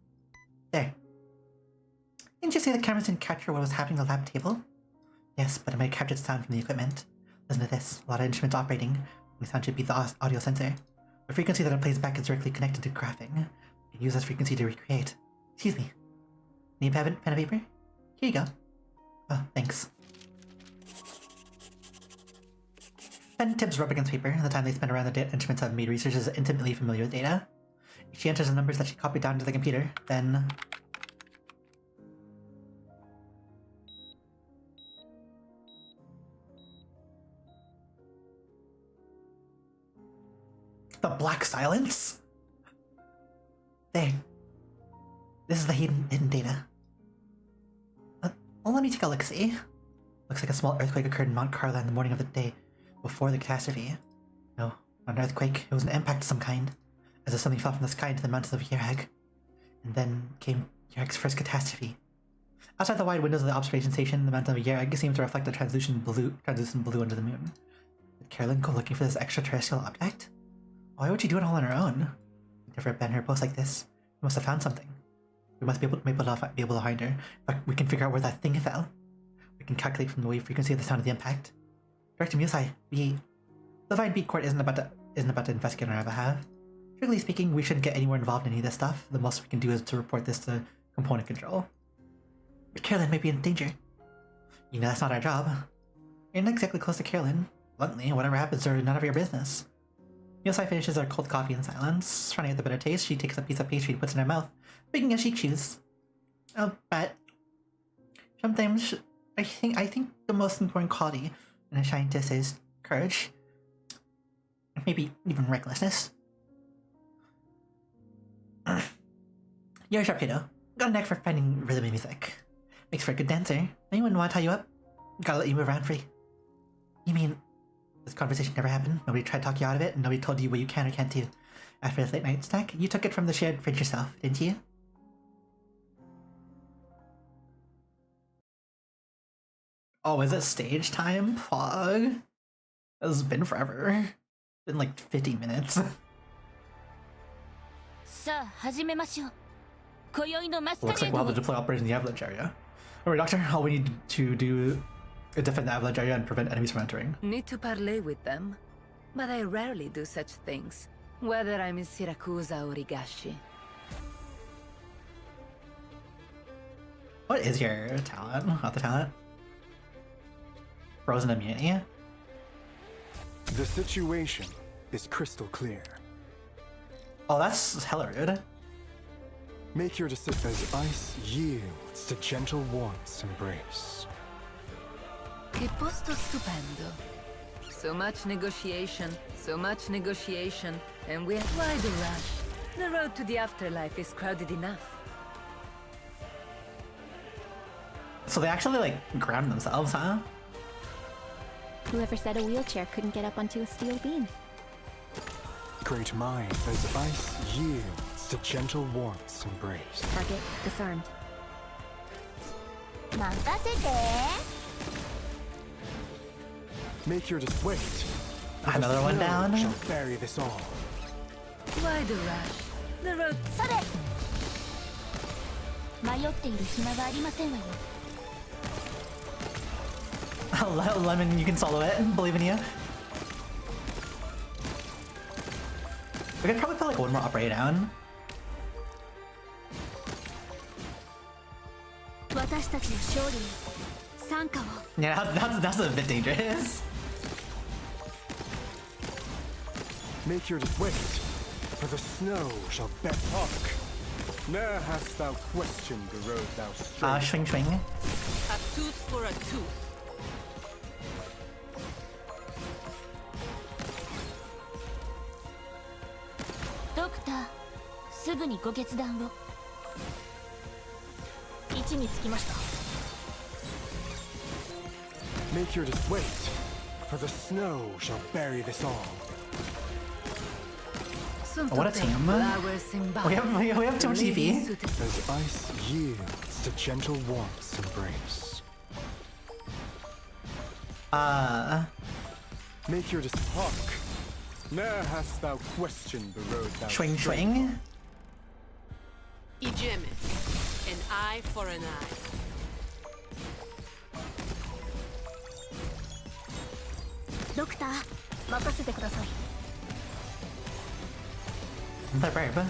There. Didn't you say the cameras didn't capture what was happening at the lab table? Yes, but it might capture the sound from the equipment. Listen to this. A lot of instruments operating. The sound should be the audio sensor. The frequency that it plays back is directly connected to graphing. You can use that frequency to recreate. Excuse me. Need pen and paper? Here you go. Oh, thanks. Pen tips rub against paper. The time they spend around the instruments have made researchers intimately familiar with data. She enters the numbers that she copied down to the computer, then... The Black Silence? There. This is the hidden data. Well, let me take a look-see. Looks like a small earthquake occurred in Mount Carla in the morning of the day before the catastrophe. No, not an earthquake. It was an impact of some kind, as if something fell from the sky into the mountains of Yerag. And then came Yerag's first catastrophe. Outside the wide windows of the observation station, the mountain of Yerag seemed to reflect the translucent blue under the moon. Did Carolyn go looking for this extraterrestrial object? Why would she do it all on her own? We'd never abandon her post like this. We must have found something. We must be able to find her. In fact, we can figure out where that thing fell. We can calculate from the wave frequency of the sound of the impact. Director Musai, the Divine Beat Court isn't about to investigate on our behalf. Strictly speaking, we shouldn't get anywhere involved in any of this stuff. The most we can do is to report this to component control. But Carolyn might be in danger. You know that's not our job. You're not exactly close to Carolyn. Bluntly, whatever happens to her, none of your business. Yosai finishes her cold coffee in silence. Trying to get the bitter taste, she takes a piece of pastry and puts it in her mouth, making as she chews. Oh, but sometimes I think the most important quality in a scientist is courage. Maybe even recklessness. You're a sharp kiddo. Got a knack for finding rhythm in music. Makes for a good dancer. Anyone want to tie you up? Gotta let you move around free. You mean this conversation never happened? Nobody tried to talk you out of it, and nobody told you what you can or can't do. After this late night snack, you took it from the shared fridge yourself, didn't you? Oh, is it stage time? Fog? It's been forever. It's been like 50 minutes. Looks like we'll have to deploy Operation the Avalanche area. Alright, Doctor, all we need to do is defend the Avalanche area and prevent enemies from entering. Need to parley with them, but I rarely do such things, whether I'm in Syracuse or Higashi. What is your talent? Not the talent? Frozen immunity? The situation is crystal clear. Oh, that's hella rude. Make your decision as ice yields to gentle warmth's embrace. Che posto stupendo. So much negotiation, and we're... Why the rush? The road to the afterlife is crowded enough. So they actually, like, ground themselves, huh? Whoever said a wheelchair couldn't get up onto a steel beam? Great mind as ice yields to gentle warmth's embrace. Target disarmed. Make your wait. Another one down. Shall bury this all. Why the rush? The road. Lemon, you can solo it. Believe in you. We could probably put like one more operator down. Yeah, that's a bit dangerous. Make your wait, for the snow shall bet hark. Ne'er hast thou questioned the road thou strayed. Swing, swing. A tooth for a tooth. Doctor, すぐにご決断を。位置につきました。Make your wait, for the snow shall bury this all. Oh, what a team. We have too much EP. As ice yields to gentle warmth's embrace. Make your hark. Ne'er hast thou questioned the road thou Swing, strayed. swing. Igemis, an eye for an eye. Doctor, 任せてください。The verb.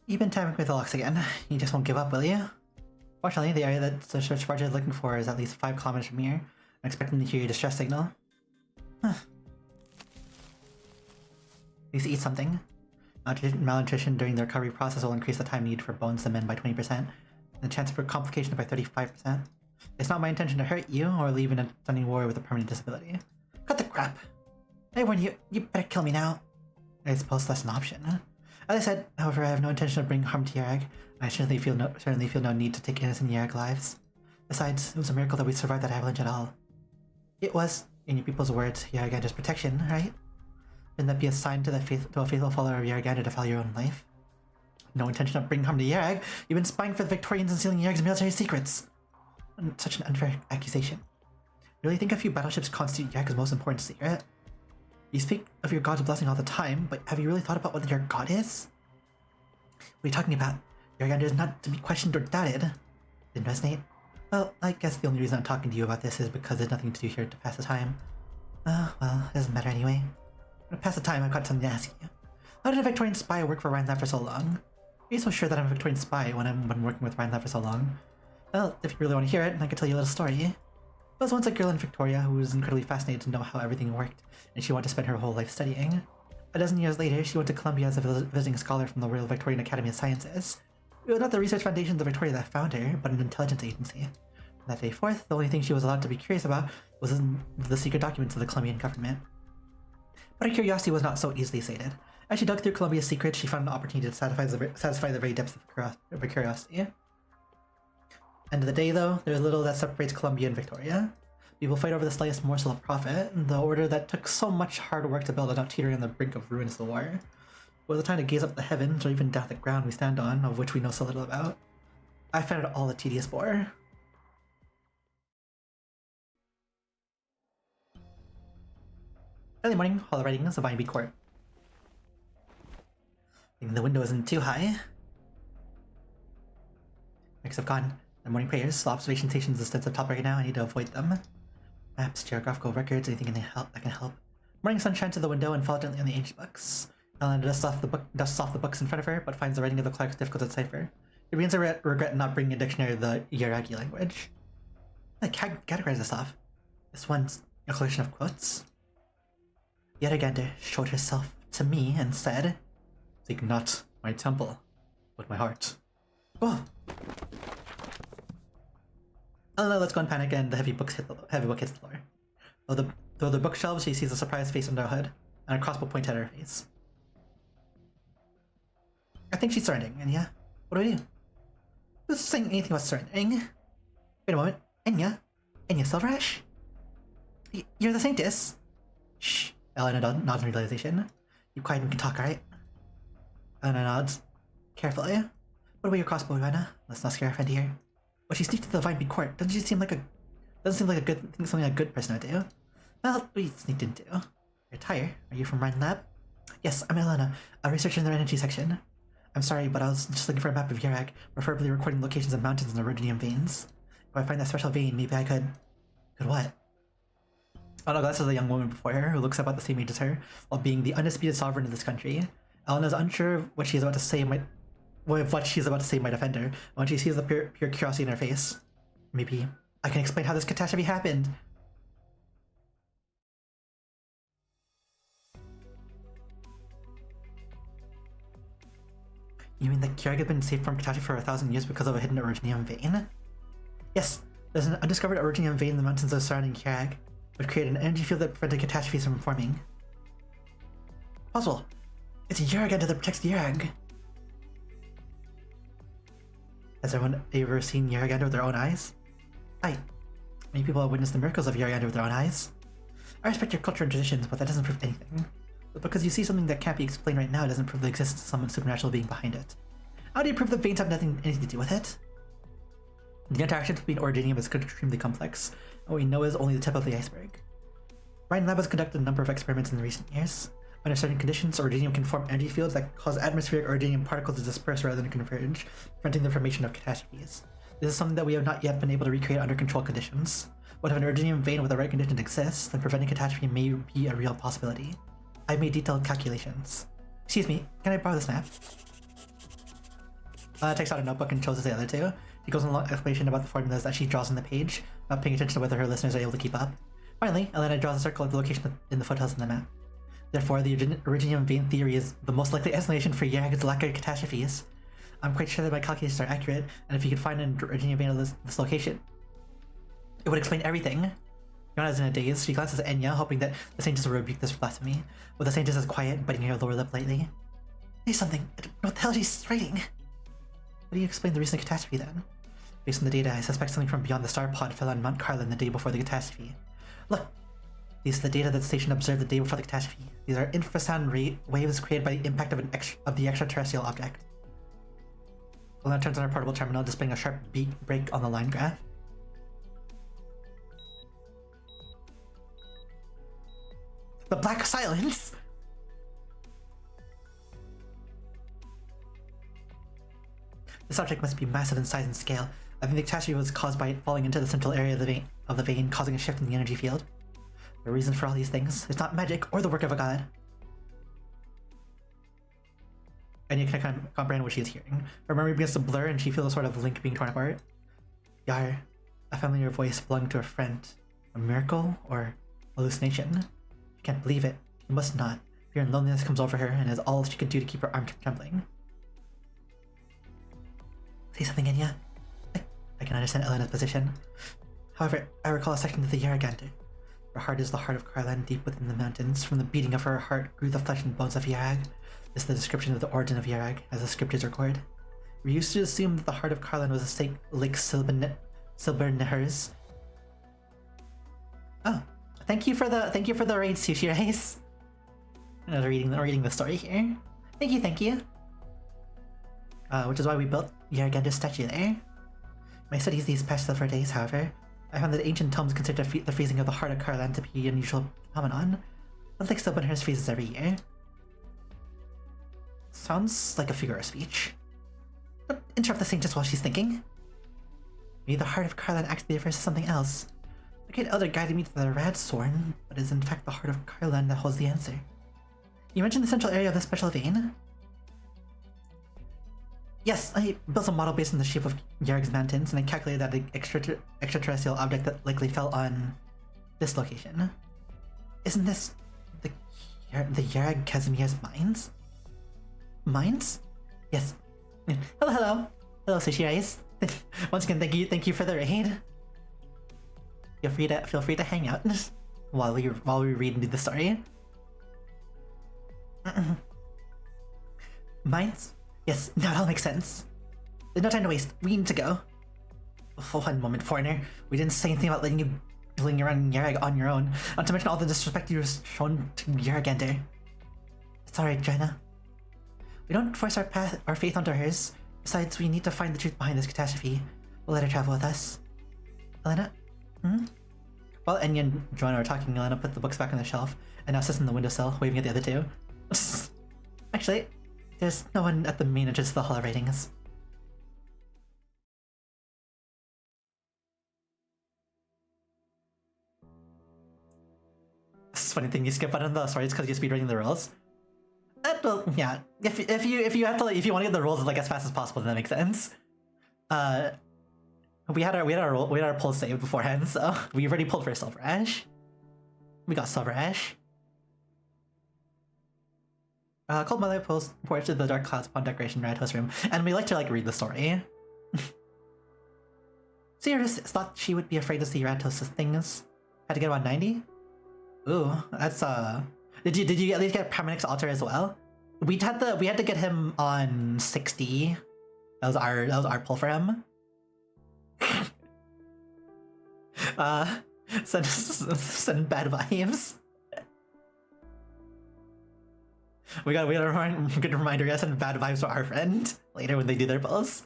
You've been tampering with the locks again. You just won't give up, will you? Fortunately, the area that the search project is looking for is at least 5 kilometers from here. I'm expecting to hear your distress signal. Huh. Please eat something. Malnutrition during the recovery process will increase the time needed for bones to mend by 20%, and the chance for complications by 35%. It's not my intention to hurt you or leave in a stunning war with a permanent disability. Cut the crap! I warn you, you better kill me now. I suppose that's an option. As I said, however, I have no intention of bringing harm to Yarag, and I certainly feel no need to take innocent Yarag lives. Besides, it was a miracle that we survived that avalanche at all. It was, in your people's words, Yaragander's protection, right? Wouldn't that be a sign to a faithful follower of Yaragander to value your own life? No intention of bringing harm to Yarag. You've been spying for the Victorians and stealing Yarag's military secrets. Such an unfair accusation. You really think a few battleships constitute Yarag's most important secret? You speak of your god's blessing all the time, but have you really thought about what your god is? What are you talking about? Yaragander is not to be questioned or doubted. Didn't resonate? Well, I guess the only reason I'm talking to you about this is because there's nothing to do here to pass the time. Well, it doesn't matter anyway. To pass the time, I've got something to ask you. How did a Victorian spy work for Rhinelander for so long? Are you so sure that I'm a Victorian spy when I've been working with Rhinelander for so long? Well, if you really want to hear it, I can tell you a little story. There was once a girl in Victoria who was incredibly fascinated to know how everything worked, and she wanted to spend her whole life studying. A dozen years later, she went to Columbia as a visiting scholar from the Royal Victorian Academy of Sciences. It was not the research foundations of Victoria that found her, but an intelligence agency. From that day forth, the only thing she was allowed to be curious about was the secret documents of the Colombian government. But her curiosity was not so easily sated. As she dug through Colombia's secrets, she found an opportunity to satisfy the very depths of her curiosity. End of the day, though, there's little that separates Colombia and Victoria. People fight over the slightest morsel of profit, and the order that took so much hard work to build is now teetering on the brink of ruinous the war. Was the time to gaze up the heavens, or even down the ground we stand on, of which we know so little about? I found it all a tedious bore. Early morning, hall of writings of Vineby Court. The window isn't too high. Mix have gone. The morning prayers, observation stations listed at the top right now. I need to avoid them. Maps, geographical records, anything that can help. Morning sun shines through the window and falls gently on the ancient books. Elena dusts off the books in front of her, but finds the writing of the clerks difficult to decipher. She begins to regret not bringing a dictionary of the Yaragi language. I can't categorize this off. This one's a collection of quotes. Yaragander showed herself to me and said, "Seek not my temple, but my heart." Oh! Oh no, let's go and panic, and the heavy book hits the floor. Though the bookshelves, she sees a surprised face under a hood, and a crossbow pointed at her face. I think she's surrendering, Enya. What do I do? Who's saying anything about surrendering? Wait a moment. Enya? Enya Silverash? You're the Saintess? Shh. Elena nods in realization. You quiet and we can talk, alright? Elena nods. Carefully. What about your crossbow, Elena? Let's not scare our friend here. Well, she sneaked to the Vineby Court. Doesn't seem like a good person to do. Well, we sneaked into. You're Tyre. Are you from Rhine Lab? Yes, I'm Elena, a researcher in their energy section. I'm sorry, but I was just looking for a map of Yarag, preferably recording locations of mountains and erodium veins. If I find that special vein, maybe I could... Could what? Oh no, this is a young woman before her who looks about the same age as her, while being the undisputed sovereign of this country. Elena's unsure of what she's about to say might offend her, when she sees the pure curiosity in her face. Maybe I can explain how this catastrophe happened. You mean that Yarag had been safe from catastrophe for 1,000 years because of a hidden erodium vein? Yes, there's an undiscovered erodium vein in the mountains surrounding Yarag, which created an energy field that prevented catastrophes from forming. Puzzle! It's Yaragander that protects Yarag! Has everyone ever seen Yaragander with their own eyes? Aye. Many people have witnessed the miracles of Yaragander with their own eyes. I respect your culture and traditions, but that doesn't prove anything. But because you see something that can't be explained right now doesn't prove the existence of some supernatural being behind it. How do you prove the veins have anything to do with it? The interactions between Originium is extremely complex, and what we know is only the tip of the iceberg. Rhine Lab has conducted a number of experiments in recent years. Under certain conditions, Ordinium can form energy fields that cause atmospheric Ordinium particles to disperse rather than converge, preventing the formation of catastrophes. This is something that we have not yet been able to recreate under controlled conditions. But if an Ordinium vein with the right conditions exists, then preventing catastrophe may be a real possibility. I've made detailed calculations. Excuse me, can I borrow this map? Takes out a notebook and shows us the other two. She goes on a long explanation about the formulas that she draws on the page, not paying attention to whether her listeners are able to keep up. Finally, Elena draws a circle of the location in the foothills in the map. Therefore, the Originium vein theory is the most likely explanation for Yarag's lack of catastrophes. I'm quite sure that my calculations are accurate, and if you could find an Originium vein at this location, it would explain everything. Yona is in a daze. She glances at Enya, hoping that the Saintess will rebuke this blasphemy, but the Saintess is quiet, biting her lower lip lightly. Say something. I don't know what the hell she's writing. How do you explain the recent catastrophe then? Based on the data, I suspect something from beyond the star pod fell on Mount Carlin the day before the catastrophe. Look! These are the data that the station observed the day before the catastrophe. These are infrasound waves created by the impact of the extraterrestrial object. Elena turns on her portable terminal, displaying a sharp break on the line graph. The Black Silence! This object must be massive in size and scale. I think the catastrophe was caused by it falling into the central area of the vein, causing a shift in the energy field. The reason for all these things is not magic or the work of a god. And you can kind of comprehend what she is hearing. Her memory begins to blur and she feels a sort of link being torn apart. Yar, a familiar voice belonging to a friend. A miracle or hallucination? She can't believe it. She must not. Fear and loneliness comes over her and is all she can do to keep her arm trembling. Say something, Enya. I can understand Elena's position. However, I recall a section of the Yaragander. Her heart is the heart of Carlan, deep within the mountains. From the beating of her heart grew the flesh and bones of Yarag. This is the description of the origin of Yarag, as the scriptures record. We used to assume that the heart of Carlan was a Lake Silbernehers. Oh, thank you for the raid, Sushi Rice. I'm reading the story here. Thank you. Which is why we built Yaragander's statue there. My studies these past several days, however, I found that ancient tomes consider the freezing of the heart of Carlan to be an unusual phenomenon. But Lake Silbernehers freezes every year. Sounds like a figure of speech. Don't interrupt the saint while she's thinking. Maybe the heart of Carlan actually refers to something else. The great elder guided me to the Radsorn, but it is in fact the heart of Carlan that holds the answer. You mentioned the central area of the special vein? Yes, I built a model based on the shape of Yarag's mountains, and I calculated that the extraterrestrial object that likely fell on this location. Isn't this the Yarag Casimir's mines? Mines? Yes. Hello, Sushi Rice. Once again, thank you for the raid. Feel free to hang out while we read and do the story. Mines? Yes, now it all makes sense. There's no time to waste. We need to go. For one moment, foreigner. We didn't say anything about letting you fling around Yarag on your own, not to mention all the disrespect you shown to Yaragander. It's alright, Jaina. We don't force our faith onto hers. Besides, we need to find the truth behind this catastrophe. We'll let her travel with us. Elena? While Enya and Joanna are talking, Elena put the books back on the shelf and now sits in the windowsill, waving at the other two. Actually, there's no one at the main entrance to the Hall of Ratings. This is a funny thing, you skip out on the stories because you're speedrunning the rules. Well, yeah. If you want to get the rules like as fast as possible, then that makes sense. We had our pull saved beforehand, so we already pulled for Silver Ash. We got Silver Ash. Cold Mother pulls porch to the Dark Clouds upon decoration Radho's room, and we like to read the story. Sirius thought she would be afraid to see Radhos' things. Had to get about 90? Ooh, that's Did you at least get Pramanix's altar as well? We had to get him on 60. That was our pull for him. Send bad vibes. We got a good reminder. We gotta send bad vibes to our friend later when they do their pulls.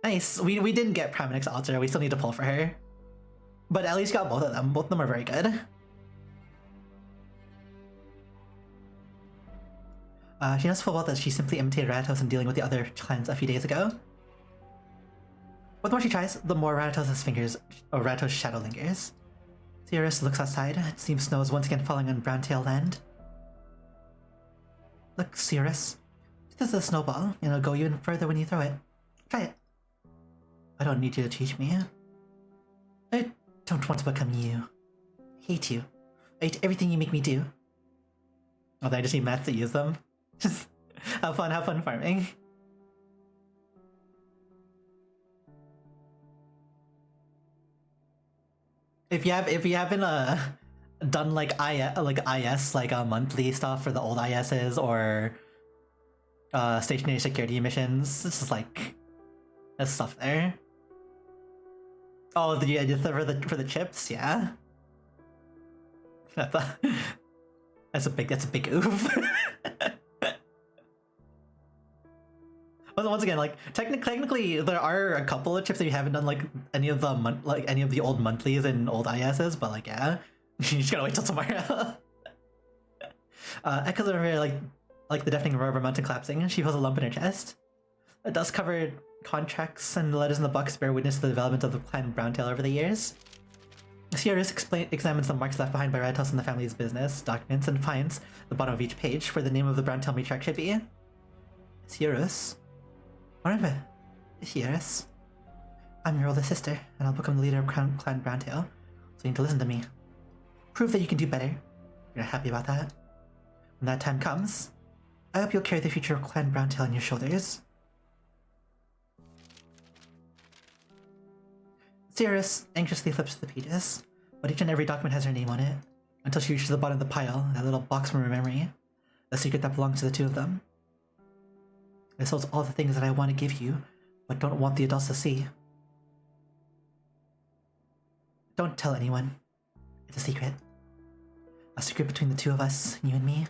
Nice. We didn't get Pramanix's altar. We still need to pull for her. But at least got both of them. Both of them are very good. She knows full well that she simply imitated Ratos in dealing with the other clans a few days ago. But the more she tries, the more Ratos' shadow lingers. Sirius looks outside. It seems snow is once again falling on Browntail land. Look, Sirius. This is a snowball, and it'll go even further when you throw it. Try it. I don't need you to teach me. I don't want to become you. I hate you. I hate everything you make me do. Oh, then I just need mats to use them. Just have fun farming. If you haven't done like IS monthly stuff for the old ISs or stationary security missions, it's just like there's stuff there. Oh, yeah, for the chips, yeah. That's a big oof. Once again, like technically, there are a couple of chips that you haven't done like any of the old monthlies and old ISs, but like yeah, you just gotta wait till tomorrow. Echoes over here like the deafening roar of a mountain collapsing. She feels a lump in her chest. The dust-covered contracts and letters in the box bear witness to the development of the clan Browntail over the years. Sierras examines the marks left behind by Ratos in the family's business documents and finds the bottom of each page where the name of the Browntail matriarch should be. Sierras. Remember, Sierras. I'm your older sister, and I'll become the leader of Clan Browntail, so you need to listen to me. Prove that you can do better. You're not happy about that? When that time comes, I hope you'll carry the future of Clan Browntail on your shoulders. Sierras anxiously flips the pages, but each and every document has her name on it, until she reaches the bottom of the pile, that little box from her memory, the secret that belongs to the two of them. This holds all the things that I want to give you, but don't want the adults to see. Don't tell anyone. It's a secret. A secret between the two of us, you and me.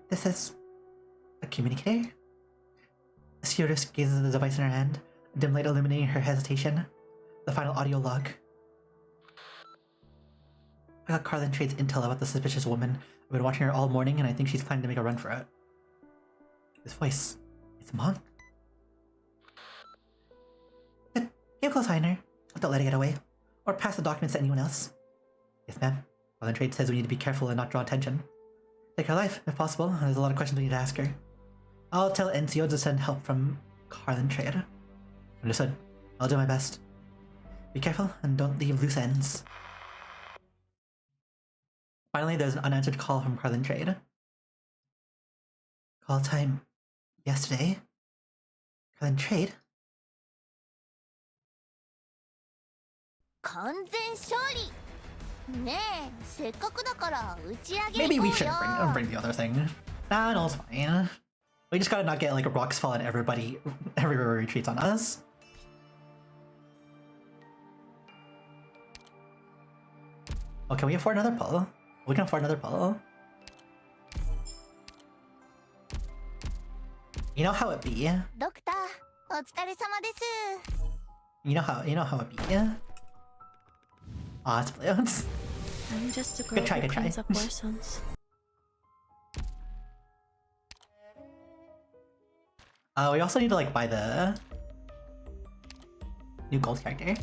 This is a communicator. Sirius gazes at the device in her hand, a dim light illuminating her hesitation. The final audio log. I got Carlin Trade's intel about the suspicious woman. I've been watching her all morning, and I think she's planning to make a run for it. This voice. It's Monk. Keep a close eye on her. Don't let her get away. Or pass the documents to anyone else. Yes, ma'am. Carlin Trade says we need to be careful and not draw attention. Take her life, if possible. There's a lot of questions we need to ask her. I'll tell NCO to send help from Carlin Trade. Understood. I'll do my best. Be careful and don't leave loose ends. Finally, there's an unanswered call from Carlin Trade. Call time yesterday. Carlin Trade? Maybe we should bring the other thing. Nah, no, it's fine. We just gotta not get like rocks fall on everybody everywhere retreats on us. Oh, can we afford another pull? We can afford another pull. You know how it be. You know how it be. Ah, it's brilliant. I'm just a girl who cleans up war zones. We also need to like buy the new gold character.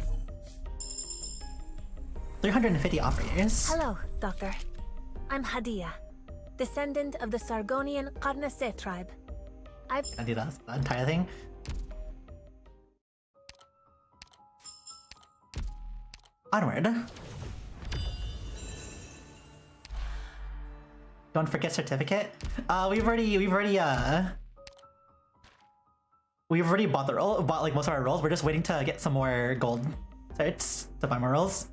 350 operators. Hello, Doctor. I'm Hadia, descendant of the Sargonian Qarnase tribe. I do that entire thing. Onward. Don't forget certificate. We've already bought the roll, bought like most of our rolls. We're just waiting to get some more gold certs to buy more rolls.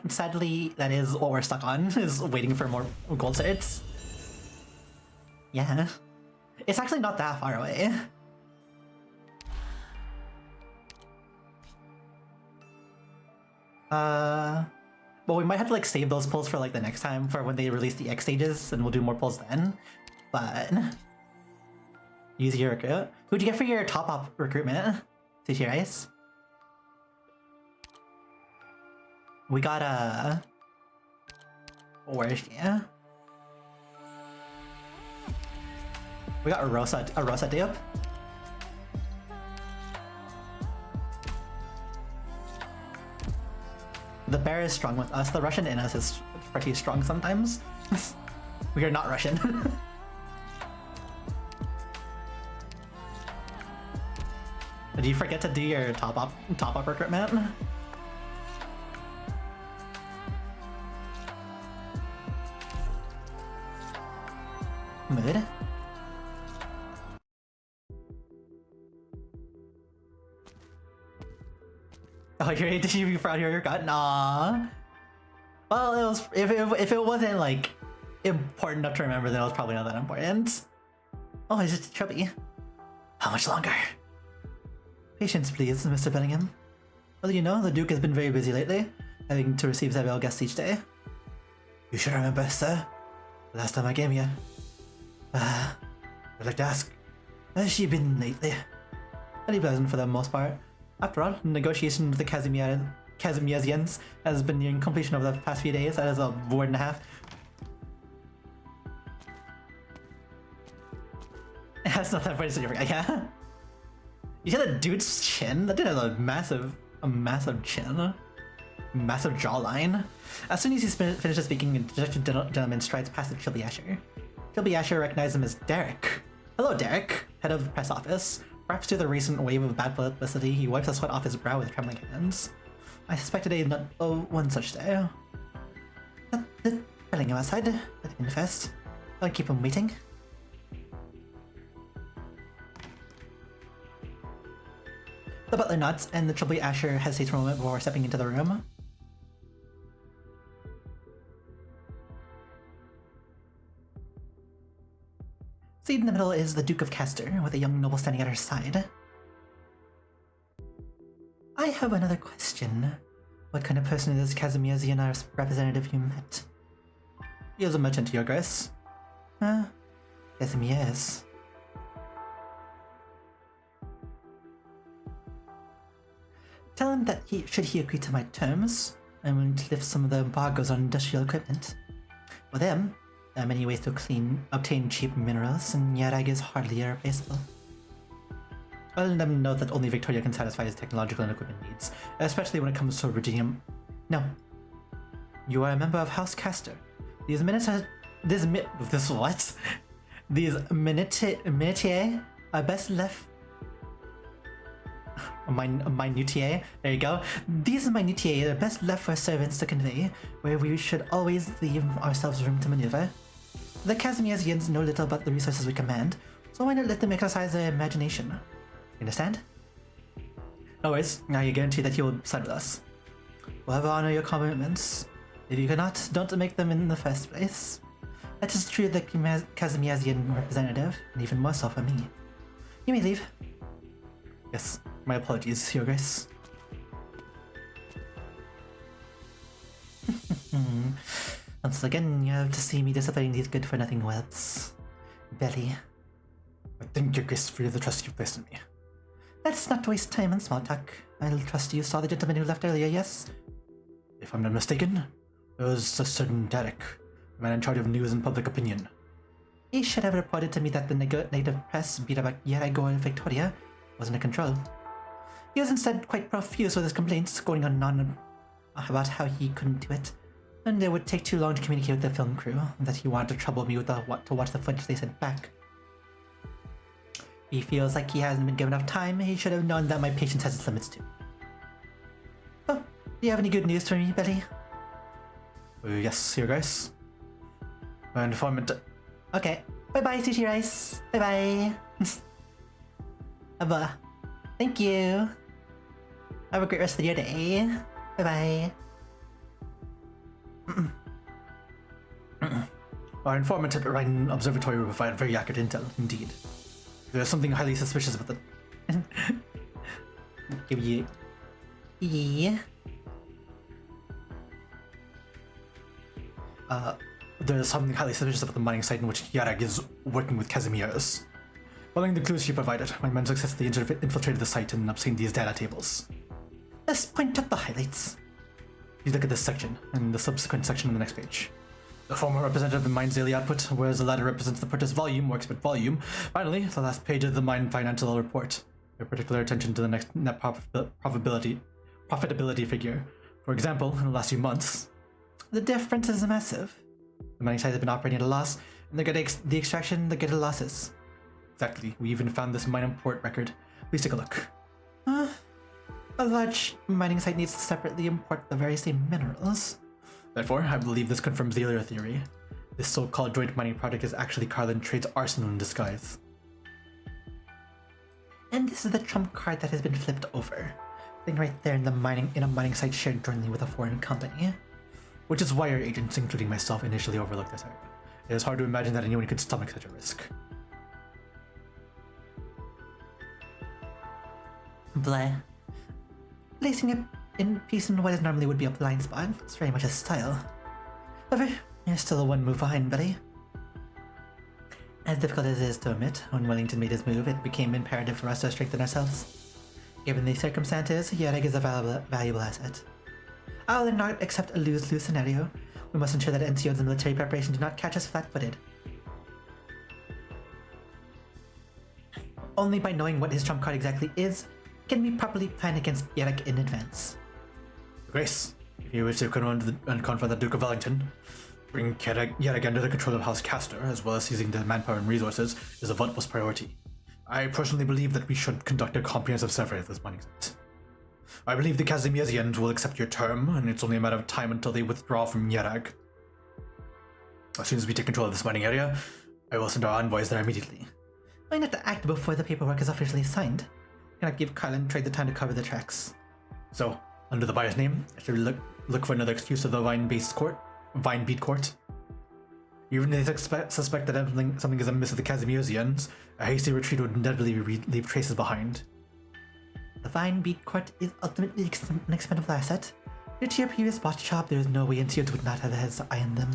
Sadly, that is what we're stuck on, is waiting for more gold certs. Yeah. It's actually not that far away. But we might have to like save those polls for like the next time for when they release the X stages, and we'll do more polls then. But use your recruit. Who'd you get for your top up recruitment? Sushi Rice? We got where is she? We got a Rosa dupe. The bear is strong with us. The Russian in us is pretty strong sometimes. We are not Russian. Did you forget to do your top up recruitment? Mood? Oh, you're did you be proud of your haircut? Nah. Well, it was if it wasn't like important enough to remember, then it was probably not that important. Oh, it's just chubby. How much longer? Patience, please, Mr. Bellingham. Well, you know, the Duke has been very busy lately, having to receive several guests each day. You should remember, sir. The last time I came here. I'd like to ask, has she been lately? Pretty pleasant for the most part. After all, negotiation with the Kazimiasians has been nearing completion over the past few days. That is a word and a half. That's not that funny, so yeah. You said a dude's chin? That dude has a massive chin. Massive jawline. As soon as he finishes speaking, a dejected gentleman strides past the Chilby Asher. Chilby Asher recognized him as Derek. Hello, Derek, head of the press office. Perhaps due to the recent wave of bad publicity, he wipes the sweat off his brow with trembling hands. I suspect today is not one such day. Bellingham outside. Let him in first. I'll keep him waiting. The butler nods, and the Chilby Asher hesitates for a moment before stepping into the room. Seated in the middle is the Duke of Castor, with a young noble standing at her side. I have another question. What kind of person is Kazimiasian, our representative you met? He is a merchant, Your Grace. Yes. Tell him that should he agree to my terms, I'm willing to lift some of the embargoes on industrial equipment. For them, there are many ways to obtain cheap minerals, and Yarag is hardly irreplaceable. I'll let them know that only Victoria can satisfy his technological and equipment needs, especially when it comes to rubidium. No. You are a member of House Castor. These minutiae are best left... minutiae, there you go. These minutiae are best left for servants to convey, where we should always leave ourselves room to maneuver. The Kazimiasians know little about the resources we command, so why not let them exercise their imagination? You understand? No worries, I guarantee that you will side with us. We'll have honor your commitments. If you cannot, don't make them in the first place. That is true of the Kazimiasian representative, and even more so for me. You may leave. Yes, my apologies, Your Grace. Once again, you have to see me disobeying these good-for-nothing whelps. Belly. I thank Your Grace for the trust you've placed in me. Let's not waste time on small talk. I'll trust you saw the gentleman who left earlier, yes? If I'm not mistaken, it was a certain Derek, the man in charge of news and public opinion. He should have reported to me that the native press beat about Yaragor and Victoria wasn't in control. He was instead quite profuse with his complaints, going on about how he couldn't do it, and it would take too long to communicate with the film crew, and that he wanted to trouble me with to watch the footage they sent back. He feels like he hasn't been given enough time. He should have known that my patience has its limits too. Oh, do you have any good news for me, Betty? Yes, Your Grace. My informant... Okay. Bye-bye, Sushi Rice. Bye-bye. Thank you. Have a great rest of your day. Bye-bye. Our informant at the Rhine Observatory will provide very accurate intel, indeed. There's something highly suspicious about the... Give you... Yeah. there's something highly suspicious about the mining site in which Yarag is working with Casimir's. Following the clues she provided, my men successfully infiltrated the site and obtained these data tables. Let's point out the highlights. You look at this section, and the subsequent section on the next page. The former representative of the mine's daily output, whereas the latter represents the purchase volume or expected volume. Finally, the last page of the mine financial report. Pay particular attention to the next net profitability figure. For example, in the last few months, the difference is massive. The mining site has been operating at a loss, and the extraction, they get losses. Exactly, we even found this mine import record. Please take a look. A large mining site needs to separately import the very same minerals. Therefore, I believe this confirms the earlier theory. This so-called joint mining project is actually Carlin Trade's arsenal in disguise. And this is the trump card that has been flipped over. Sitting right there in a mining site shared jointly with a foreign company. Which is why our agents, including myself, initially overlooked this area. It is hard to imagine that anyone could stomach such a risk. Bleh. Placing it in piece in what is normally would be a blind spot. It's very much his style. However, you're still a one move behind, buddy. As difficult as it is to admit, when Wellington made his move, it became imperative for us to strengthen ourselves. Given these circumstances, Yareg is a valuable asset. I'll not accept a lose-lose scenario. We must ensure that NCO's and military preparation do not catch us flat-footed. Only by knowing what his trump card exactly is, can we properly plan against Yareg in advance. Grace, if you wish to confront the Duke of Wellington, bring Yareg under the control of House Castor, as well as seizing the manpower and resources, is of utmost priority. I personally believe that we should conduct a comprehensive survey of this mining site. I believe the Casimirians will accept your term, and it's only a matter of time until they withdraw from Yareg. As soon as we take control of this mining area, I will send our envoys there immediately. Why not to act before the paperwork is officially signed? Cannot give Carlin Trade the time to cover the tracks. So, under the buyer's name, I should look for another excuse of the Vine Beat Court. Even if they suspect that something is amiss with the Casimirians, a hasty retreat would inevitably leave traces behind. The Vine Beat Court is ultimately an expendable asset. Due to your previous botch job, there is no way NCOs would not have his eye on them.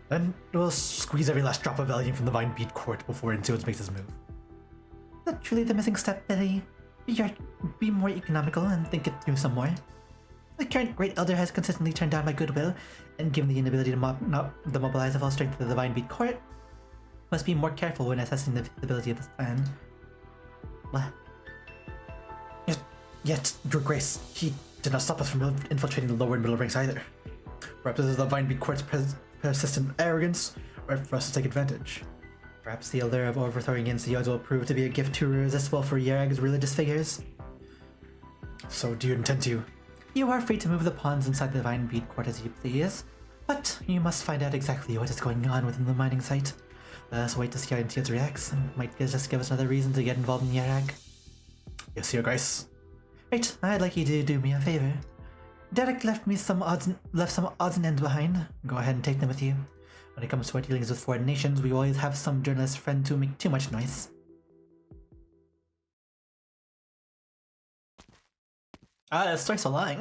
Then we'll squeeze every last drop of value from the Vine Beat Court before NCOs makes his move. Is that truly the missing step, Billy? Be more economical and think it through some more. The current Great Elder has consistently turned down my goodwill, and given the inability to mobilize the full strength of the Divine Beat Court, must be more careful when assessing the feasibility of this plan. What? Yet, Your Grace, he did not stop us from infiltrating the lower and middle ranks either. Perhaps this is the Divine Beat Court's persistent arrogance, or for us to take advantage. Perhaps the allure of overthrowing NCOs will prove to be a gift too irresistible for Yareg's religious figures. So do you intend to? You are free to move the pawns inside the Divine Beat Court as you please, but you must find out exactly what is going on within the mining site. Let us wait to see how NCOs reacts, and might just give us another reason to get involved in Yareg. Yes, Your Grace. Right, I'd like you to do me a favor. Derek left some odds and ends behind. Go ahead and take them with you. When it comes to our dealings with foreign nations, we always have some journalist friend to make too much noise. This story's so long.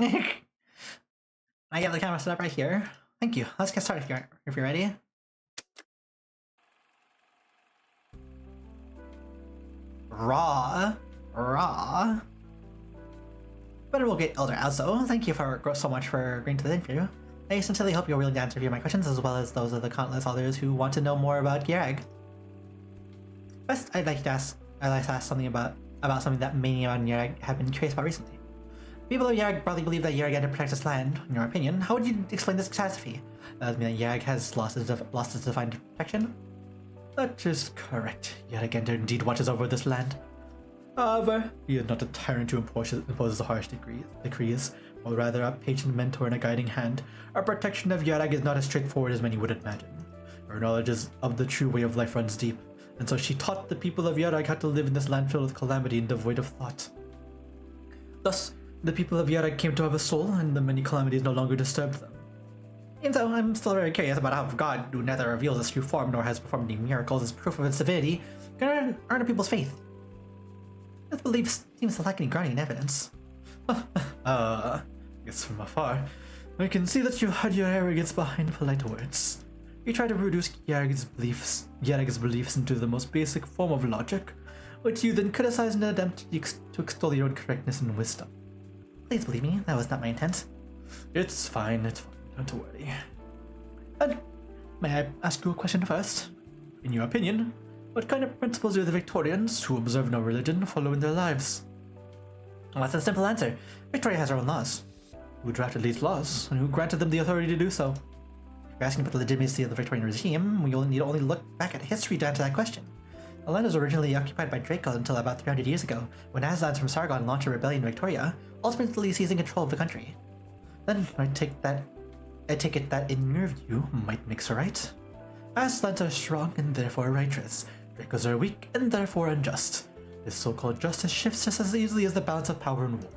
I got the camera set up right here. Thank you. Let's get started if you're ready. Raw. But we'll get Elder also. Thank you so much for agreeing to the interview. I sincerely hope you're willing to answer my questions as well as those of the countless others who want to know more about Yareg. First, I'd like to ask something about something that many around Yareg have been curious about recently. People of Yareg probably believe that Yareg had to protect this land. In your opinion, how would you explain this catastrophe? Does it mean that Yareg has lost its divine protection? That is correct. Yareg indeed watches over this land. However, he is not a tyrant who imposes harsh decrees, or rather a patient mentor and a guiding hand. Our protection of Yareg is not as straightforward as many would imagine. Her knowledge of the true way of life runs deep, and so she taught the people of Yareg how to live in this land filled with calamity and devoid of thought. Thus, the people of Yareg came to have a soul, and the many calamities no longer disturbed them. And so I'm still very curious about how God, who neither reveals its true form nor has performed any miracles as proof of its divinity, can earn people's faith. This belief seems to lack any grounding in evidence. Guess from afar, I can see that you had your arrogance behind polite words. You try to reduce Yarag's beliefs into the most basic form of logic, which you then criticize in an attempt to extol your own correctness and wisdom. Please believe me, that was not my intent. It's fine, don't worry. And may I ask you a question first? In your opinion, what kind of principles do the Victorians, who observe no religion, follow in their lives? Well, that's a simple answer. Victoria has her own laws. Who drafted these laws, and who granted them the authority to do so? If you're asking about the legitimacy of the Victorian regime, we need to only look back at history to answer that question. The land was originally occupied by Draco until about 300 years ago, when Aslans from Sargon launched a rebellion in Victoria, ultimately seizing control of the country. Then, I take it that in your view, might makes her right. Aslans are strong and therefore righteous. Dracos are weak and therefore unjust. This so-called justice shifts just as easily as the balance of power in war.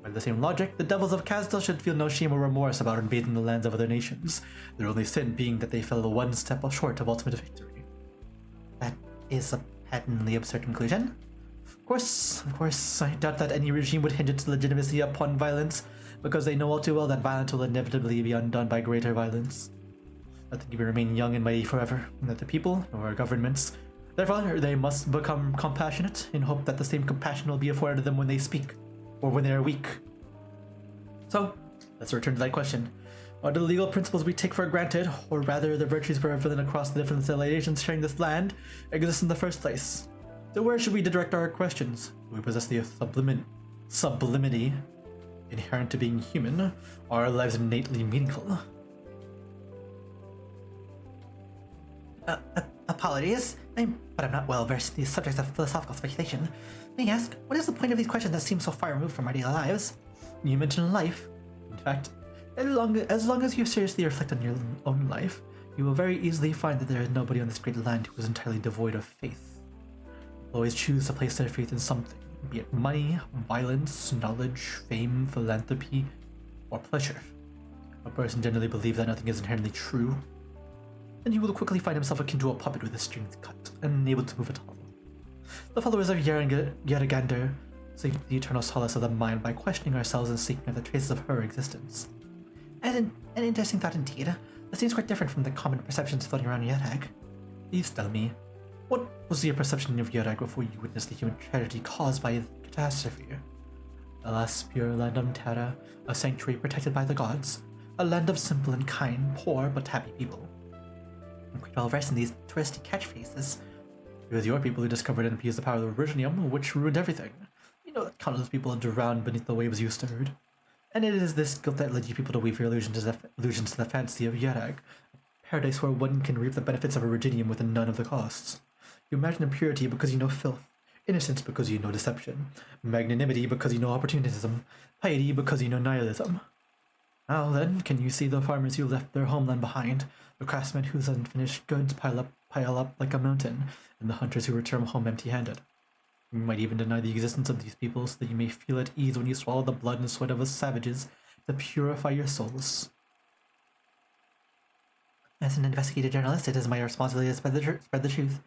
By the same logic, the devils of Kazdal should feel no shame or remorse about invading the lands of other nations, their only sin being that they fell one step short of ultimate victory. That is a patently absurd conclusion. Of course, I doubt that any regime would hinge its legitimacy upon violence, because they know all too well that violence will inevitably be undone by greater violence. Nothing can remain young and mighty forever, neither the people nor our governments. Therefore, they must become compassionate, in hope that the same compassion will be afforded them when they speak, or when they are weak. So, let's return to that question. Are the legal principles we take for granted, or rather the virtues prevalent across the different civilizations sharing this land, exist in the first place? So where should we direct our questions? Do we possess the sublimity inherent to being human? Are our lives innately meaningful? Apologies, but I'm not well versed in these subjects of philosophical speculation. May I ask, what is the point of these questions that seem so far removed from our daily lives? You mentioned life. In fact, as long as you seriously reflect on your own life, you will very easily find that there is nobody on this great land who is entirely devoid of faith. People always choose to place their faith in something, be it money, violence, knowledge, fame, philanthropy, or pleasure. A person generally believes that nothing is inherently true, and he will quickly find himself akin to a puppet with his strings cut, and unable to move at all. The followers of Yaragander seek the eternal solace of the mind by questioning ourselves and seeking out the traces of her existence. And an interesting thought indeed. This seems quite different from the common perceptions floating around Yarag. Please tell me, what was your perception of Yarag before you witnessed the human tragedy caused by the catastrophe? The last pure land on Terra, a sanctuary protected by the gods, a land of simple and kind, poor but happy people. I'm quite well versed in these touristy catchphrases. It was your people who discovered and abused the power of the Originium, which ruined everything. You know that countless people drowned beneath the waves you stirred. And it is this guilt that led you people to weave your illusions to the fantasy of Yarag, a paradise where one can reap the benefits of Originium with none of the costs. You imagine impurity because you know filth, innocence because you know deception, magnanimity because you know opportunism, piety because you know nihilism. Now then, can you see the farmers who left their homeland behind, the craftsmen whose unfinished goods pile up like a mountain, and the hunters who return home empty-handed? You might even deny the existence of these people so that you may feel at ease when you swallow the blood and sweat of the savages to purify your souls. As an investigative journalist, it is my responsibility to spread the truth,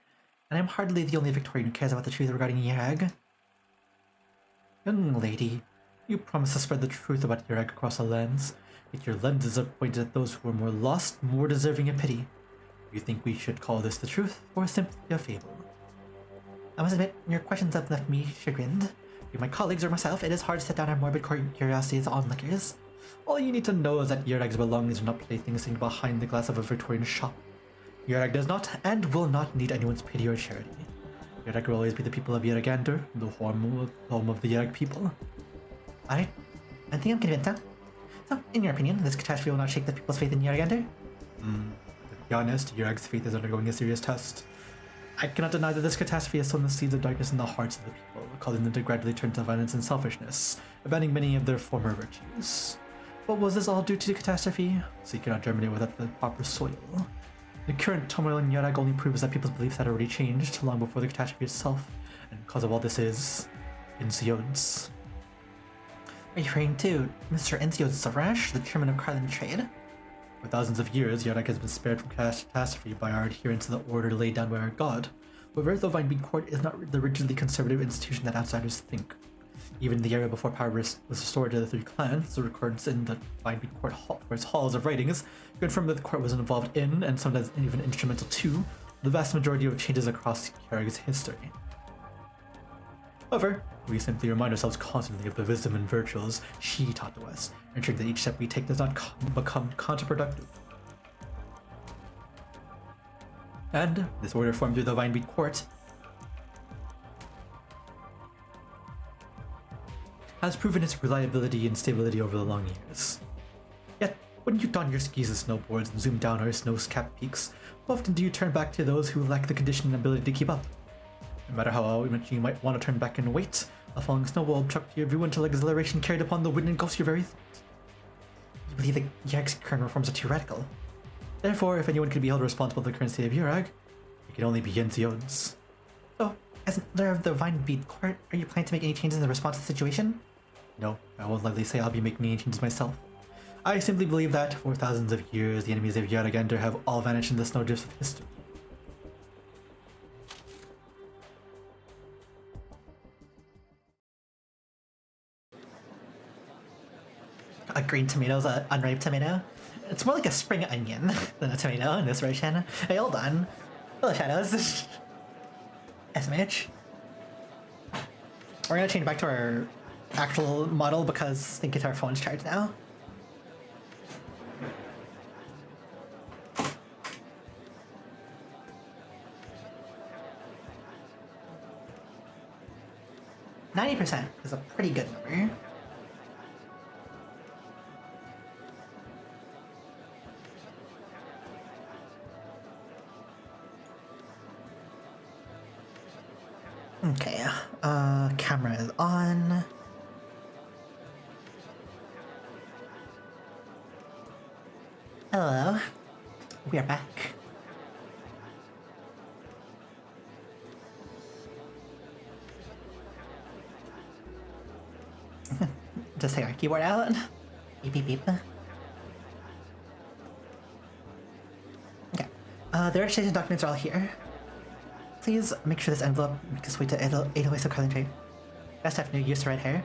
and I'm hardly the only Victorian who cares about the truth regarding Yarag. Young lady, you promised to spread the truth about Yarag across the lands, yet your lenses are pointed at those who are more lost, more deserving of pity. Do you think we should call this the truth, or simply a fable? I must admit, your questions have left me chagrined. Be my colleagues or myself, it is hard to set down our morbid curiosities on liquors. All you need to know is that Yarag's belongings are not playthings seen behind the glass of a Victorian shop. Yarag does not and will not need anyone's pity or charity. Yarag will always be the people of Yaragander, the home of the Yarag people. Alright, I think I'm convinced now. So, in your opinion, this catastrophe will not shake the people's faith in Yaragander? To be honest, Yarag's faith is undergoing a serious test. I cannot deny that this catastrophe has sown the seeds of darkness in the hearts of the people, causing them to gradually turn to violence and selfishness, abandoning many of their former virtues. But was this all due to the catastrophe? So you cannot germinate without the proper soil. The current turmoil in Yarag only proves that people's beliefs had already changed long before the catastrophe itself, and the cause of all this is Ensiodes. Are you referring to Mr. Ensiodes Sarash, the chairman of Carlin Trade? For thousands of years, Yarag has been spared from catastrophe by our adherence to the order laid down by our god. However, though Vine Bean Court is not the rigidly conservative institution that outsiders think, Even in the era before power was restored to the three clans, the records in the Vinebeat Court halls of writings confirm that the court was involved in, and sometimes even instrumental to, the vast majority of changes across Kjærg's history. However, we simply remind ourselves constantly of the wisdom and virtues she taught to us, ensuring that each step we take does not become counterproductive. And this order formed through the Vinebeat Court has proven its reliability and stability over the long years. Yet, when you don your skis and snowboards and zoom down our snow-capped peaks, how often do you turn back to those who lack the condition and ability to keep up? No matter how much you might want to turn back and wait, a falling snowball will chuck your view until exhilaration carried upon the wind engulfs your very thoughts. You believe that Kjærg's current reforms are too radical. Therefore, if anyone could be held responsible for the current state of Kjærg, it could only be Yensio's. So, as leader of the Vinebeat Court, are you planning to make any changes in the response to the situation? No, I won't likely say I'll be making any changes myself. I simply believe that, for thousands of years, the enemies of Kjærg have all vanished in the snowdrifts of history. A green tomato is an unripe tomato. It's more like a spring onion than a tomato in this version. Hey, hold on. Hello, Shadows. SMH. We're gonna change back to our actual model because I think it's our phone's charged now. %90 is a pretty good number. Okay, camera is on. Hello, we are back. Just take our keyboard out. Beep beep beep. Okay, the registration documents are all here. Please make sure this envelope makes its way to Edelweiss of Carling Trade. Best have new use to red hair.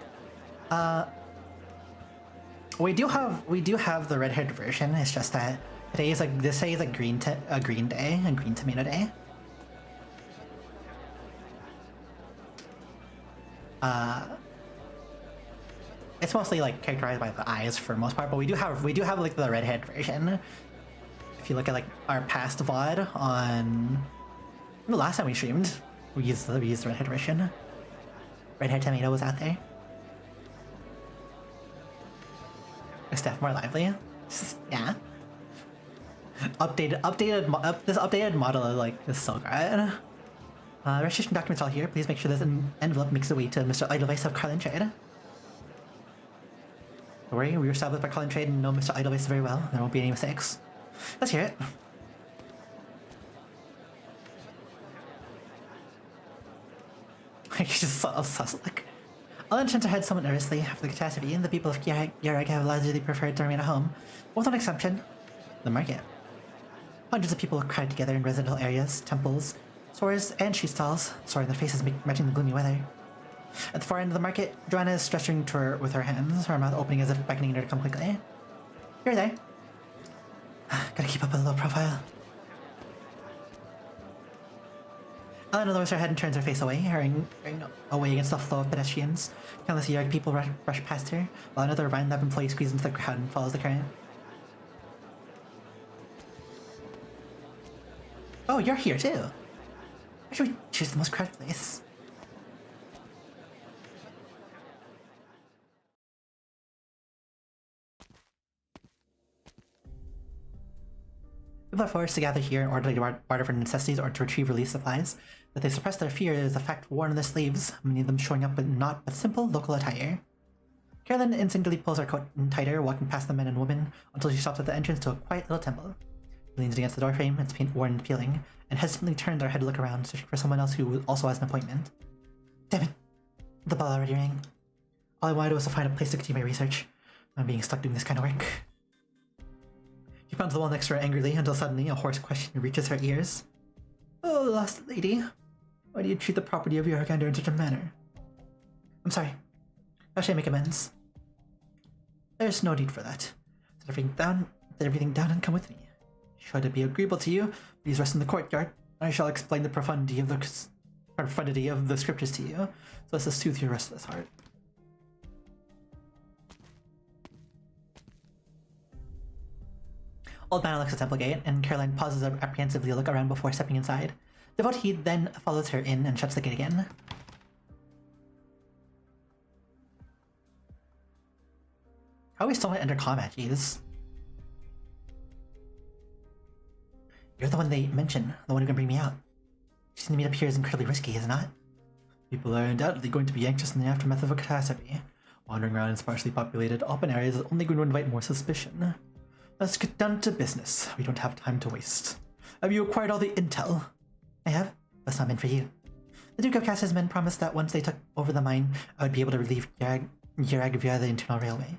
We do have the red-haired version. It's just that today is like this day is a green day, a green tomato day. It's mostly like characterized by the eyes for the most part, but we do have like the red-haired version. If you look at like our past VOD on the last time we streamed, we used the red-haired version. Red-haired tomato was out there. Steph more lively. Yeah. This updated model is so good. Registration documents all here. Please make sure this envelope makes its way to Mr. Edelweiss of Carling Trade. Don't worry, we were established by Carling Trade and know Mr. Edelweiss very well. There won't be any mistakes. Let's hear it. He's just so sus-like. All intents are head somewhat nervously after the catastrophe, and the people of Kjærg have largely preferred to remain at home, with one exception: the market. Hundreds of people crowd together in residential areas, temples, stores, and street stalls, storing their faces matching the gloomy weather. At the far end of the market, Joanna is stretching to her with her hands, her mouth opening as if beckoning her to come quickly. You're there. Gotta keep up a low profile. Elena lowers her head and turns her face away, hurrying away against the flow of pedestrians. Countless Kjærg people rush past her, while another Rhine Lab employee squeezes into the crowd and follows the current. Oh, you're here too. Why should we choose the most crowded place? People are forced to gather here in order to barter for necessities or to retrieve relief supplies. That they suppress their fear is a fact worn on their sleeves, many of them showing up with simple local attire. Carolyn instinctively pulls her coat in tighter, walking past the men and women until she stops at the entrance to a quiet little temple. She leans against the doorframe, its paint worn and peeling, and hesitantly turns her head to look around, searching for someone else who also has an appointment. Damn it! The bell already rang. All I wanted was to find a place to continue my research. I'm being stuck doing this kind of work. She pounds the wall next to her angrily until suddenly a hoarse question reaches her ears. Oh, lost lady. Why do you treat the property of Kjærg in such a manner? I'm sorry. How should I make amends? There's no need for that. Set everything down and come with me. Should it be agreeable to you, please rest in the courtyard. I shall explain the profundity of the scriptures to you, so as to soothe your restless heart. Old man looks at Temple Gate, and Caroline pauses apprehensively to look around before stepping inside. Devotee then follows her in and shuts the gate again. How are we still not under combat, jeez? You're the one they mention, the one who can bring me out. Choosing to meet up here is incredibly risky, is it not? People are undoubtedly going to be anxious in the aftermath of a catastrophe. Wandering around in sparsely populated open areas is only going to invite more suspicion. Let's get down to business. We don't have time to waste. Have you acquired all the intel? I have. That's not meant for you. The Duke of Caster's men promised that once they took over the mine, I would be able to relieve Yarag via the internal railway.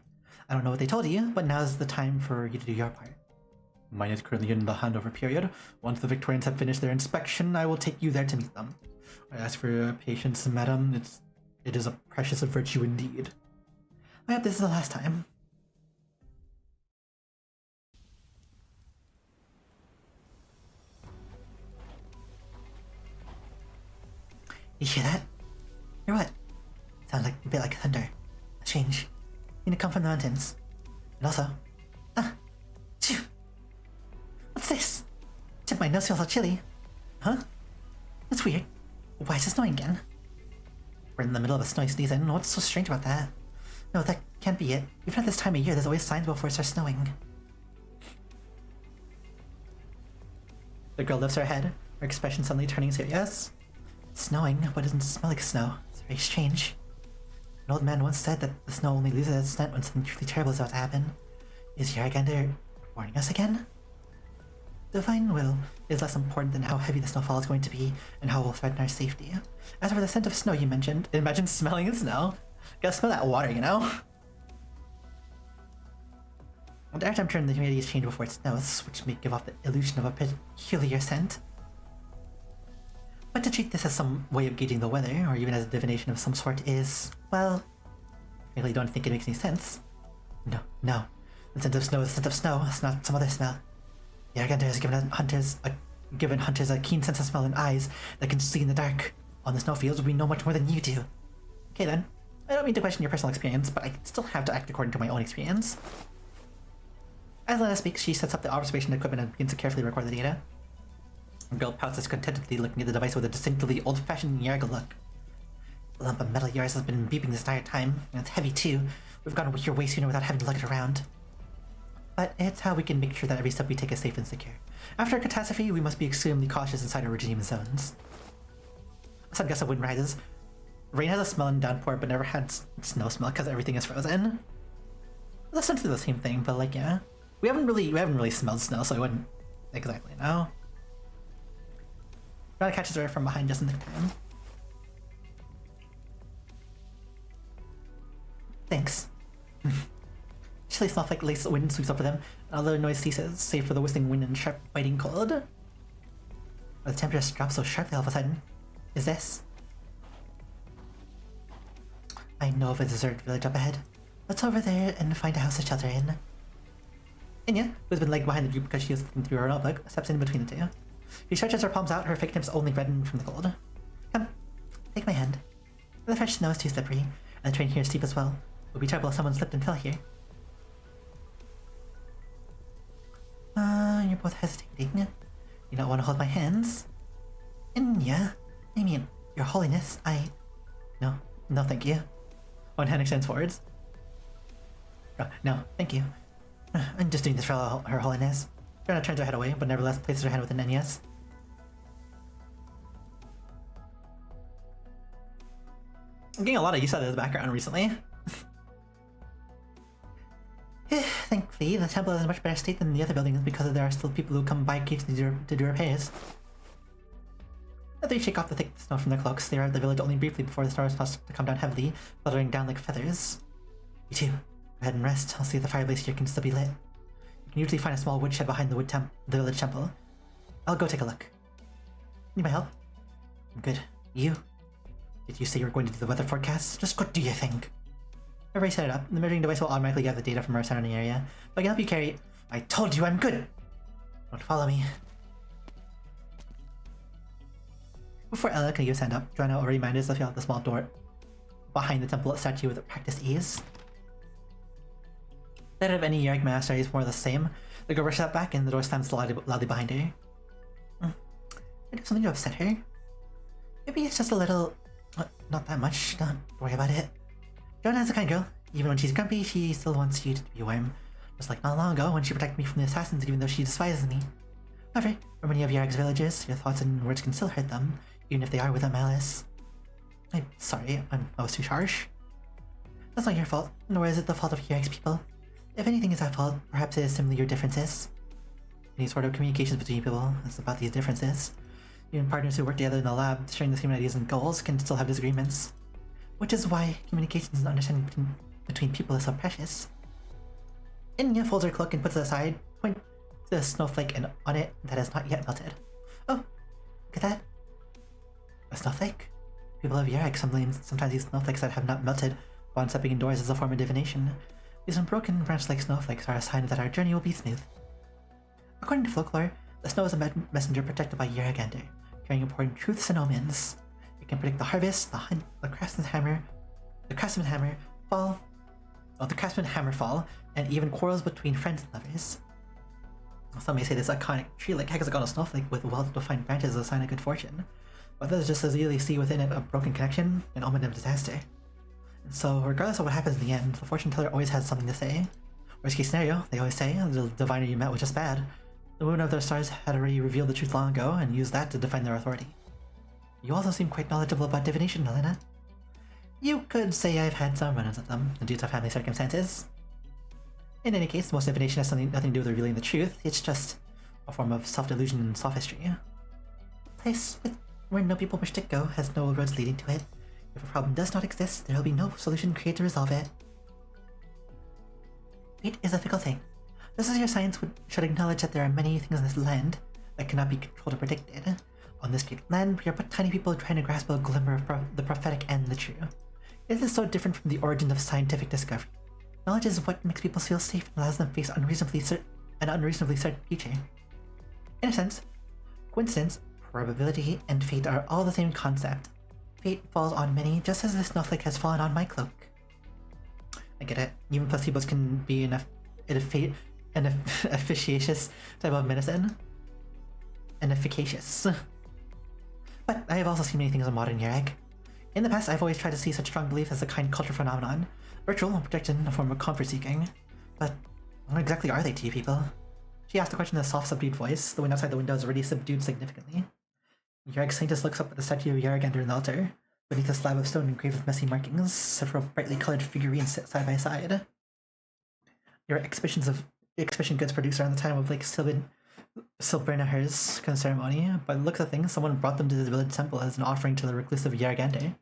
I don't know what they told you, but now's the time for you to do your part. Mine is currently in the handover period. Once the Victorians have finished their inspection, I will take you there to meet them. I ask for your patience, madam. It is a precious virtue indeed. I hope this is the last time. You hear that? Hear what? Sounds like a bit like thunder. A change. Need to come from the mountains. And also... Phew! What's this? Tip my nose feels all chilly. Huh? That's weird. Why is it snowing again? We're in the middle of a snowy season. What's so strange about that? No, that can't be it. Even at this time of year, there's always signs before it starts snowing. The girl lifts her head, her expression suddenly turning serious. It's snowing, but it doesn't smell like snow. It's very strange. An old man once said that the snow only loses its scent when something truly terrible is about to happen. Is Yaragander warning us again? Divine will is less important than how heavy the snowfall is going to be and how it will threaten our safety. As for the scent of snow you mentioned, imagine smelling the snow. Gotta smell that water, you know? And every time turn, the humidity is changed before it snows, which may give off the illusion of a peculiar scent. But to treat this as some way of gauging the weather, or even as a divination of some sort is, well, I really don't think it makes any sense. No. The scent of snow is the scent of snow, it's not some other smell. Yaragander has given hunters a keen sense of smell and eyes that can see in the dark. On the snowfields, we know much more than you do. Okay then, I don't mean to question your personal experience, but I still have to act according to my own experience. As Lena speaks, she sets up the observation equipment and begins to carefully record the data. The girl pouts discontentedly, looking at the device with a distinctly old-fashioned Yarga look. The lump of metal yours has been beeping this entire time, and it's heavy too. We've gotten here way sooner without having to lug it around. But it's how we can make sure that every step we take is safe and secure. After a catastrophe, we must be extremely cautious inside our regime zones. A sudden gust of wind rises. Rain has a smell and downpour, but never had snow smell because everything is frozen. Well, that's essentially the same thing, but like, yeah. We haven't really smelled snow, so I wouldn't exactly know. Rana catches her from behind just in the time. Thanks. Chilly snowflake lace wind sweeps over them, and all the noise ceases, save for the whistling wind and sharp biting cold. But the temperature drops so sharply all of a sudden. Is this? I know of a deserted village up ahead. Let's over there and find a house to shelter in. Inya, who's been lagging behind the group because she was looking through her notebook, steps in between the two. She stretches her palms out, her fingertips only reddened from the cold. Come, take my hand. The fresh snow is too slippery, and the terrain here is steep as well. It would be terrible if someone slipped and fell here. You're both hesitating. You don't want to hold my hands? Inya? I mean, Your Holiness, No, thank you. One hand extends forwards. Oh, no, thank you. I'm just doing this for Her Holiness. Joanna turns her head away, but nevertheless places her hand within Enya's. I'm getting a lot of use out of this background recently. Thankfully, the temple is in a much better state than the other buildings because there are still people who come by occasionally to do repairs. They shake off the thick snow from their cloaks. They arrive at the village only briefly before the snow starts to come down heavily, fluttering down like feathers. You too. Go ahead and rest. I'll see if the fireplace here can still be lit. You can usually find a small woodshed behind the village temple. I'll go take a look. Need my help? I'm good. You? Did you say you were going to do the weather forecast? Just go do your thing. I've already set it up. The measuring device will automatically gather data from our surrounding area. So I can help you carry... I told you I'm good! Don't follow me. Before Ella can give a stand up, Joanna already managed to fill out the small door behind the temple statue with practiced ease. That of any Yarick master is more or less the same. The girl rushes out back and the door slams loudly behind her. I do something to upset her. Maybe it's just a little... not that much, don't worry about it. Joanna's a kind girl. Even when she's grumpy, she still wants you to be warm. Just like not long ago when she protected me from the assassins even though she despises me. However, for many of Yarick's villagers, your thoughts and words can still hurt them, even if they are without malice. I'm sorry, I was too harsh. That's not your fault, nor is it the fault of Yarick's people. If anything is at fault, perhaps it is simply your differences. Any sort of communications between people is about these differences. Even partners who work together in the lab, sharing the same ideas and goals, can still have disagreements. Which is why communications and understanding between people is so precious. Inya folds her cloak and puts it aside, pointing to the snowflake on it that has not yet melted. Oh, look at that. A snowflake? People of Yarick sometimes use snowflakes that have not melted while stepping indoors as a form of divination. These unbroken branch-like snowflakes are a sign that our journey will be smooth. According to folklore, the snow is a messenger protected by Yaragander, carrying important truths and omens. It can predict the harvest, the hunt, the craftsman hammer fall, and even quarrels between friends and lovers. Some may say this iconic tree like hexagonal snowflake with well-defined branches is a sign of good fortune, but others just as easily see within it a broken connection, an omen of disaster. And so, regardless of what happens in the end, the fortune teller always has something to say. Worst case scenario, they always say, the diviner you met was just bad. The moon of their stars had already revealed the truth long ago and used that to define their authority. You also seem quite knowledgeable about divination, Elena. You could say I've had some run-ins with them, due to family circumstances. In any case, most divination has nothing to do with revealing the truth, it's just a form of self-delusion and sophistry. A place where no people wish to go has no roads leading to it. If a problem does not exist, there will be no solution created to resolve it. Fate is a fickle thing. Just as your science should acknowledge that there are many things in this land that cannot be controlled or predicted. On this great land, we are but tiny people trying to grasp a glimmer of the prophetic and the true. It is so different from the origin of scientific discovery. Knowledge is what makes people feel safe and allows them to face an unreasonably certain future. In a sense, coincidence, probability, and fate are all the same concept. Fate falls on many just as the snowflake has fallen on my cloak. I get it. Even placebos can be an efficacious type of medicine. And efficacious. But I have also seen many things in modern Yarick. In the past, I've always tried to see such strong belief as a kind cultural phenomenon, ritual, protection, a form of comfort seeking. But what exactly are they to you people? She asked the question in a soft, subdued voice. The wind outside the window is already subdued significantly. Yarick Saintess looks up at the statue of Yaragander in the altar. Beneath a slab of stone engraved with messy markings, several brightly colored figurines sit side by side. Your exhibition goods produced around the time of Lake Silbernaher's ceremony. By the looks of things, someone brought them to the village temple as an offering to the reclusive Yaragander.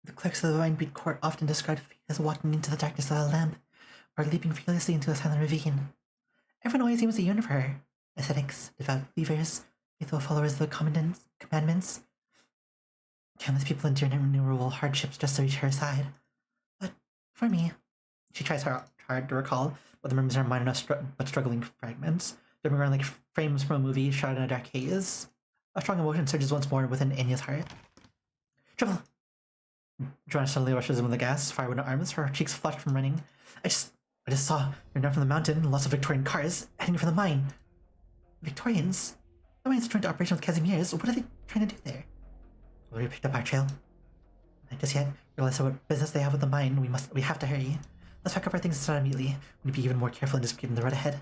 The clerks of the Winebeat Court often described fate as walking into the darkness of a lamp, or leaping fearlessly into a silent ravine. Everyone always seems to yearn for her. Ascetics, devout believers, faithful followers of the commandments. Countless people endure innumerable hardships just to reach her side. But for me, she tries hard to recall, but the memories are minor but struggling fragments, jumping around like frames from a movie shot in a dark haze. A strong emotion surges once more within Anya's heart. Trouble! Joanna suddenly rushes in with the gas, fire with her arms, her cheeks flushed from running. I just saw her down from the mountain, lots of Victorian cars, heading for the mine. Victorians? The mine's a joint operation with Casimir's. What are they trying to do there? We picked up our trail. Not just yet. Realize what business they have with the mine. We have to hurry. Let's pack up our things and start immediately. We need to be even more careful and discreet in the road ahead.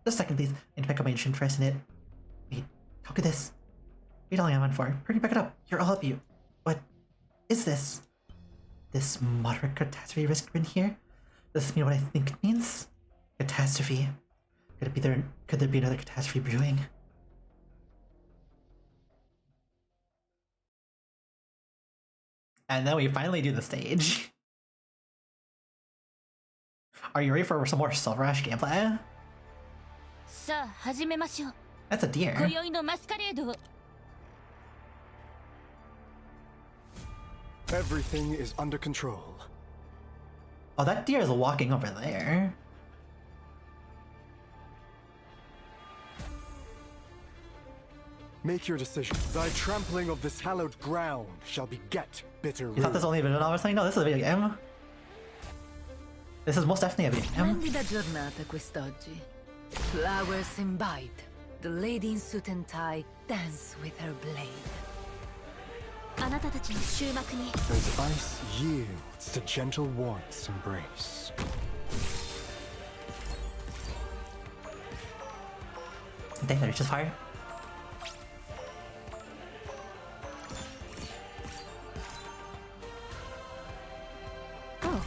Just a second, please. I need to pick up my instrument first in it. Wait, how could this? Wait, all I'm on for. Hurry, back it up. Here, I'll help you. What is this? This moderate catastrophe risk in here? Does this mean what I think it means? Catastrophe. Could there be another catastrophe brewing? And then we finally do the stage. Are you ready for some more Silver Ash gameplay? That's a deer. Everything is under control. Oh, that deer is walking over there. Make your decision. Thy trampling of this hallowed ground shall beget bitter You thought this was only a video novel or something? No, this is a video game. This is most definitely a video game. Splendida giornata quest'oggi. Flowers imbibe. The lady in suit and tie dance with her blade. あなたたちの終幕に As ice yields to gentle warmth's embrace. Dang, that reaches fire. Oh,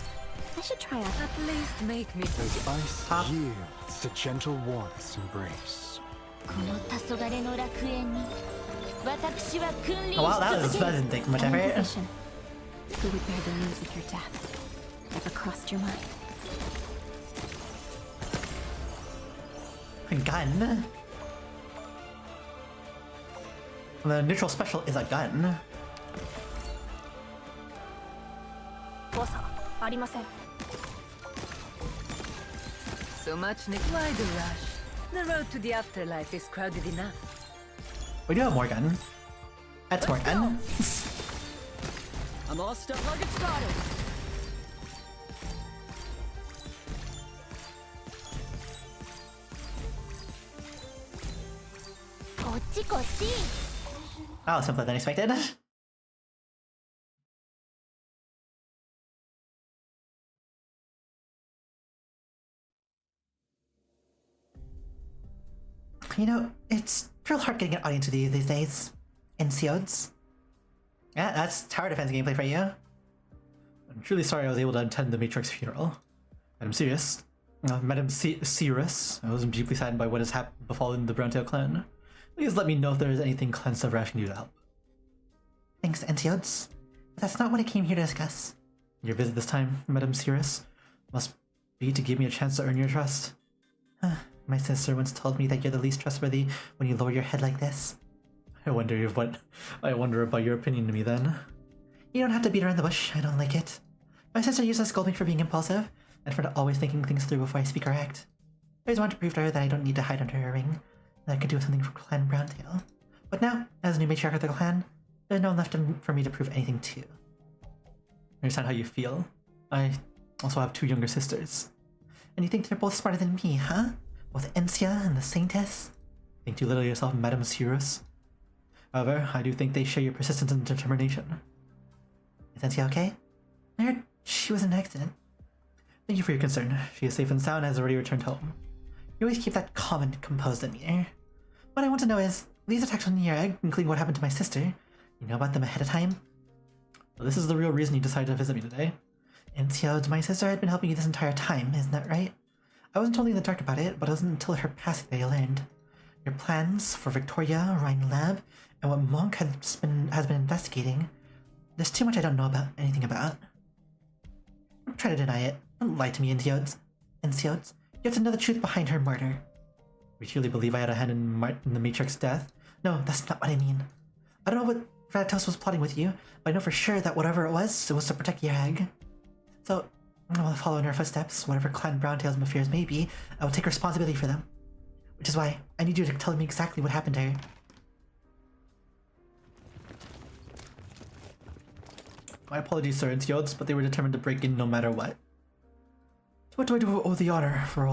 I should try out. At least make me. As ice yields to gentle warmth's embrace. この黄昏の楽園に私は君臨し Oh wow, 続け that didn't take much effort. Position. Who would bear the news of your death? Ever crossed your mind? A gun? The neutral special is a gun. 誤差ありません So much why the rush? The road to the afterlife is crowded enough. We do have more gun. That's more gun. I'm all stuck like it started. That was simpler than expected. You know, it's real hard getting an audience with you these days. NCOs. Yeah, that's tower defense gameplay for you. I'm truly sorry I was able to attend the Matrix funeral. Madam Sirius. Madam Sirius. I was deeply saddened by what has befallen the Browntail clan. Please let me know if there is anything Clan Silverash can do to help. Thanks, NCOs. But that's not what I came here to discuss. Your visit this time, Madam Sirius, must be to give me a chance to earn your trust. My sister once told me that you're the least trustworthy when you lower your head like this. I wonder about your opinion to me then. You don't have to beat around the bush, I don't like it. My sister used to scold me for being impulsive, and for not always thinking things through before I speak or act. I always wanted to prove to her that I don't need to hide under her ring, that I could do something for Clan Browntail. But now, as a new matriarch of the clan, there's no one left for me to prove anything to. I understand how you feel. I also have two younger sisters. And you think they're both smarter than me, huh? Both Encia and the Saintess? Think too little of yourself, Madame Sirius. However, I do think they share your persistence and determination. Is Encia okay? I heard she was in an accident. Thank you for your concern. She is safe and sound and has already returned home. You always keep that calm and composed demeanor. What I want to know is, these attacks on Niereg, including what happened to my sister, you know about them ahead of time? Well, this is the real reason you decided to visit me today. Encia, my sister had been helping you this entire time, isn't that right? I wasn't totally in the dark about it, but it wasn't until her passing that I learned. Your plans for Victoria, Rhine Lab, and what Monk has been investigating. There's too much I don't know anything about. Don't try to deny it. Don't lie to me, Enciodes. You have to know the truth behind her murder. You truly believe I had a hand in the Matrix's death? No, that's not what I mean. I don't know what Ratos was plotting with you, but I know for sure that whatever it was to protect Yerag. So, I will follow in her footsteps. Whatever Clan Browntail's affairs may be, I will take responsibility for them. Which is why I need you to tell me exactly what happened to her. My apologies, Sir Enciodes, but they were determined to break in no matter what. What do I do owe the honor for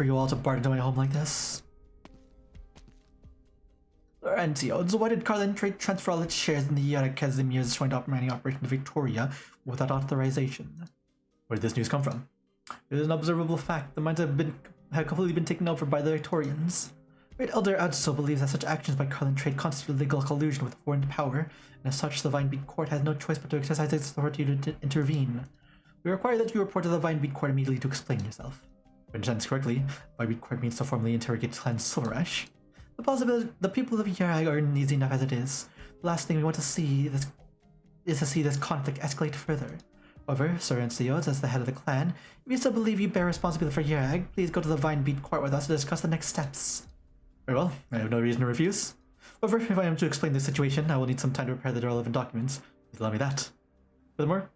you all to barge into my home like this? Sir Enciodes, why did Carlin Trade transfer all its shares in the Casimir's joint mining operation to Victoria without authorization? Where did this news come from? It is an observable fact. The mines have completely been taken over by the Victorians. Great Elder Adso believes that such actions by Carlin Trade constitute legal collusion with foreign power, and as such, the Vinebeat Court has no choice but to exercise its authority to intervene. We require that you report to the Vinebeat Court immediately to explain yourself. If I understand this correctly, Vinebeat Court means to formally interrogate Clan Silverash. The people of Yerag are uneasy enough as it is. The last thing we want to see is to see this conflict escalate further. However, Sir Enciodes, as the head of the clan, if you still believe you bear responsibility for Yerag, please go to the Vinebeat Court with us to discuss the next steps. Very well, I have no reason to refuse. However, if I am to explain this situation, I will need some time to prepare the relevant documents. Please allow me that. Furthermore,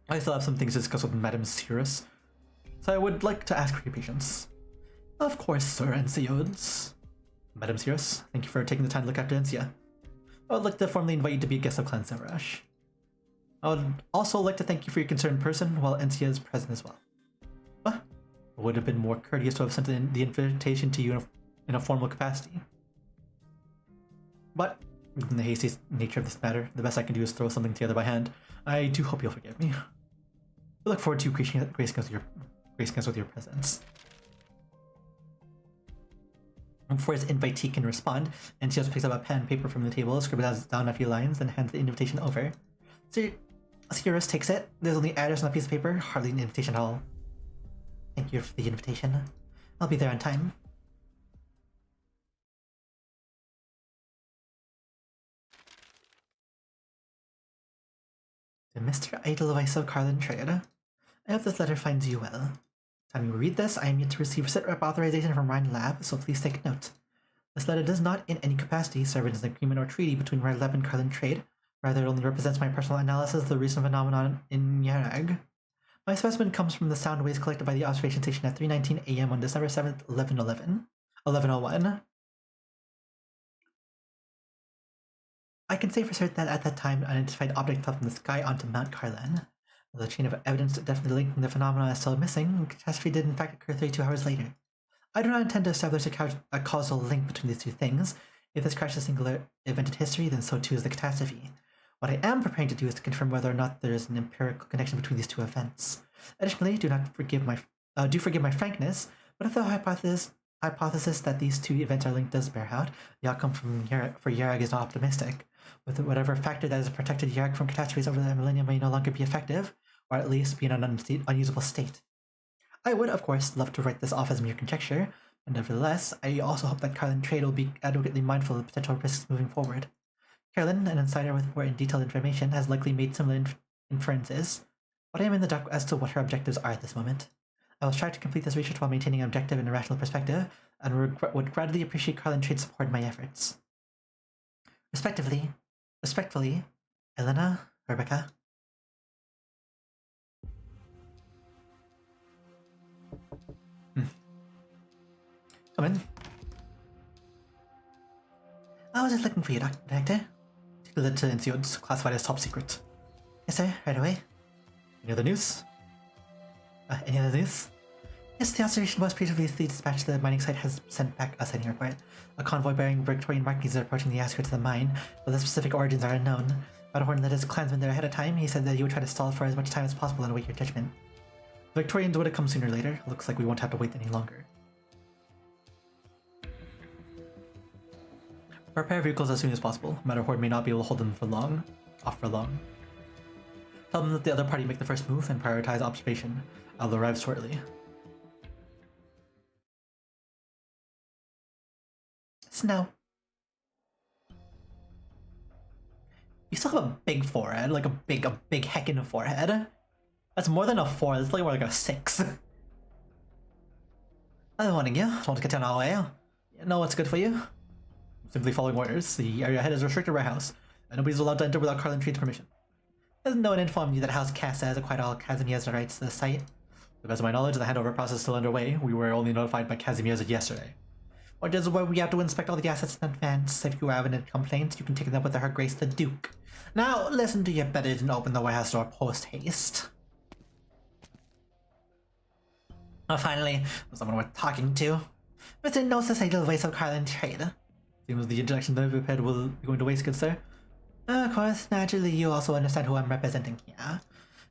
I still have some things to discuss with Madame Cirrus, so I would like to ask for your patience. Of course, Sir Enciodes. Madame Cirrus, thank you for taking the time to look after Encia. I would like to formally invite you to be a guest of Clan Silverash. I would also like to thank you for your concern in person while Encia is present as well. It would have been more courteous to have sent the invitation to you in a formal capacity. But, given the hasty nature of this matter, the best I can do is throw something together by hand. I do hope you'll forgive me. I look forward to gracing us with your presence. Before his invitee can respond, Encios picks up a pen and paper from the table, scribbles down a few lines, then hands the invitation over. Cirrus takes it. There's only address on a piece of paper, hardly an invitation at all. Thank you for the invitation. I'll be there on time. To Mr. Edelweiss of Carlin Trade, I hope this letter finds you well. Time you read this, I am yet to receive sitrep authorization from Rhine Lab, so please take note. This letter does not in any capacity serve as an agreement or treaty between Rhine Lab and Carlin Trade. Rather, it only represents my personal analysis of the recent phenomenon in Yarag. My specimen comes from the sound waves collected by the observation station at 3:19 AM on December 7th, 1101. I can say for certain that at that time, an unidentified object fell from the sky onto Mount Carlin. Although the chain of evidence definitely linking the phenomenon is still missing, the catastrophe did in fact occur 32 hours later. I do not intend to establish a causal link between these two things. If this crash is a singular event in history, then so too is the catastrophe. What I am preparing to do is to confirm whether or not there is an empirical connection between these two events. Additionally, do forgive my frankness, but if the hypothesis that these two events are linked does bear out, the outcome for Yarag is not optimistic. With whatever factor that has protected Yarag from catastrophes over the millennium may no longer be effective, or at least be in an unusable state. I would, of course, love to write this off as mere conjecture, but nevertheless, I also hope that Carlin Trade will be adequately mindful of potential risks moving forward. Carolyn, an insider with more detailed information, has likely made similar inferences, but I am in the dark as to what her objectives are at this moment. I will strive to complete this research while maintaining an objective and a rational perspective, and would gladly appreciate Carlin Trade's support in my efforts. Respectfully, Elena, Rebecca. Come in. I was just looking for you, Doctor. Take a look to Enciodes, classified as top secret. Yes, sir, right away. Any other news? Yes, the observation was previously dispatched to the mining site has sent back a sighting report. A convoy bearing Victorian markings is approaching the outskirts of the mine, but the specific origins are unknown. Badahorn led his clansmen there ahead of time. He said that he would try to stall for as much time as possible and await your judgment. The Victorians would have come sooner or later. Looks like we won't have to wait any longer. Prepare vehicles as soon as possible. Matterhorn may not be able to hold them for long. Tell them that the other party make the first move and prioritize observation. I'll arrive shortly. Snow. You still have a big forehead, like a big heckin' forehead. That's more than a 4, that's like more like a 6. I'm warning you, don't want to get down all the way. You know what's good for you? Simply following orders. The area ahead is a restricted warehouse, and nobody's allowed to enter without Carlin Trade's permission. Hasn't no one informed you that House Casta has acquired all Casimir's rights to the site? To the best of my knowledge, the handover process is still underway. We were only notified by Casimir's yesterday. Which is why we have to inspect all the assets in advance. If you have any complaints, you can take them up with Her Grace the Duke. Now, listen to your betters and open the warehouse door post-haste. Finally, someone worth talking to. Mr. Gnosis Edelweiss of Carlin Trade. Seems the introduction that we've prepared will be going to waste, good sir. Of course, naturally you also understand who I'm representing here.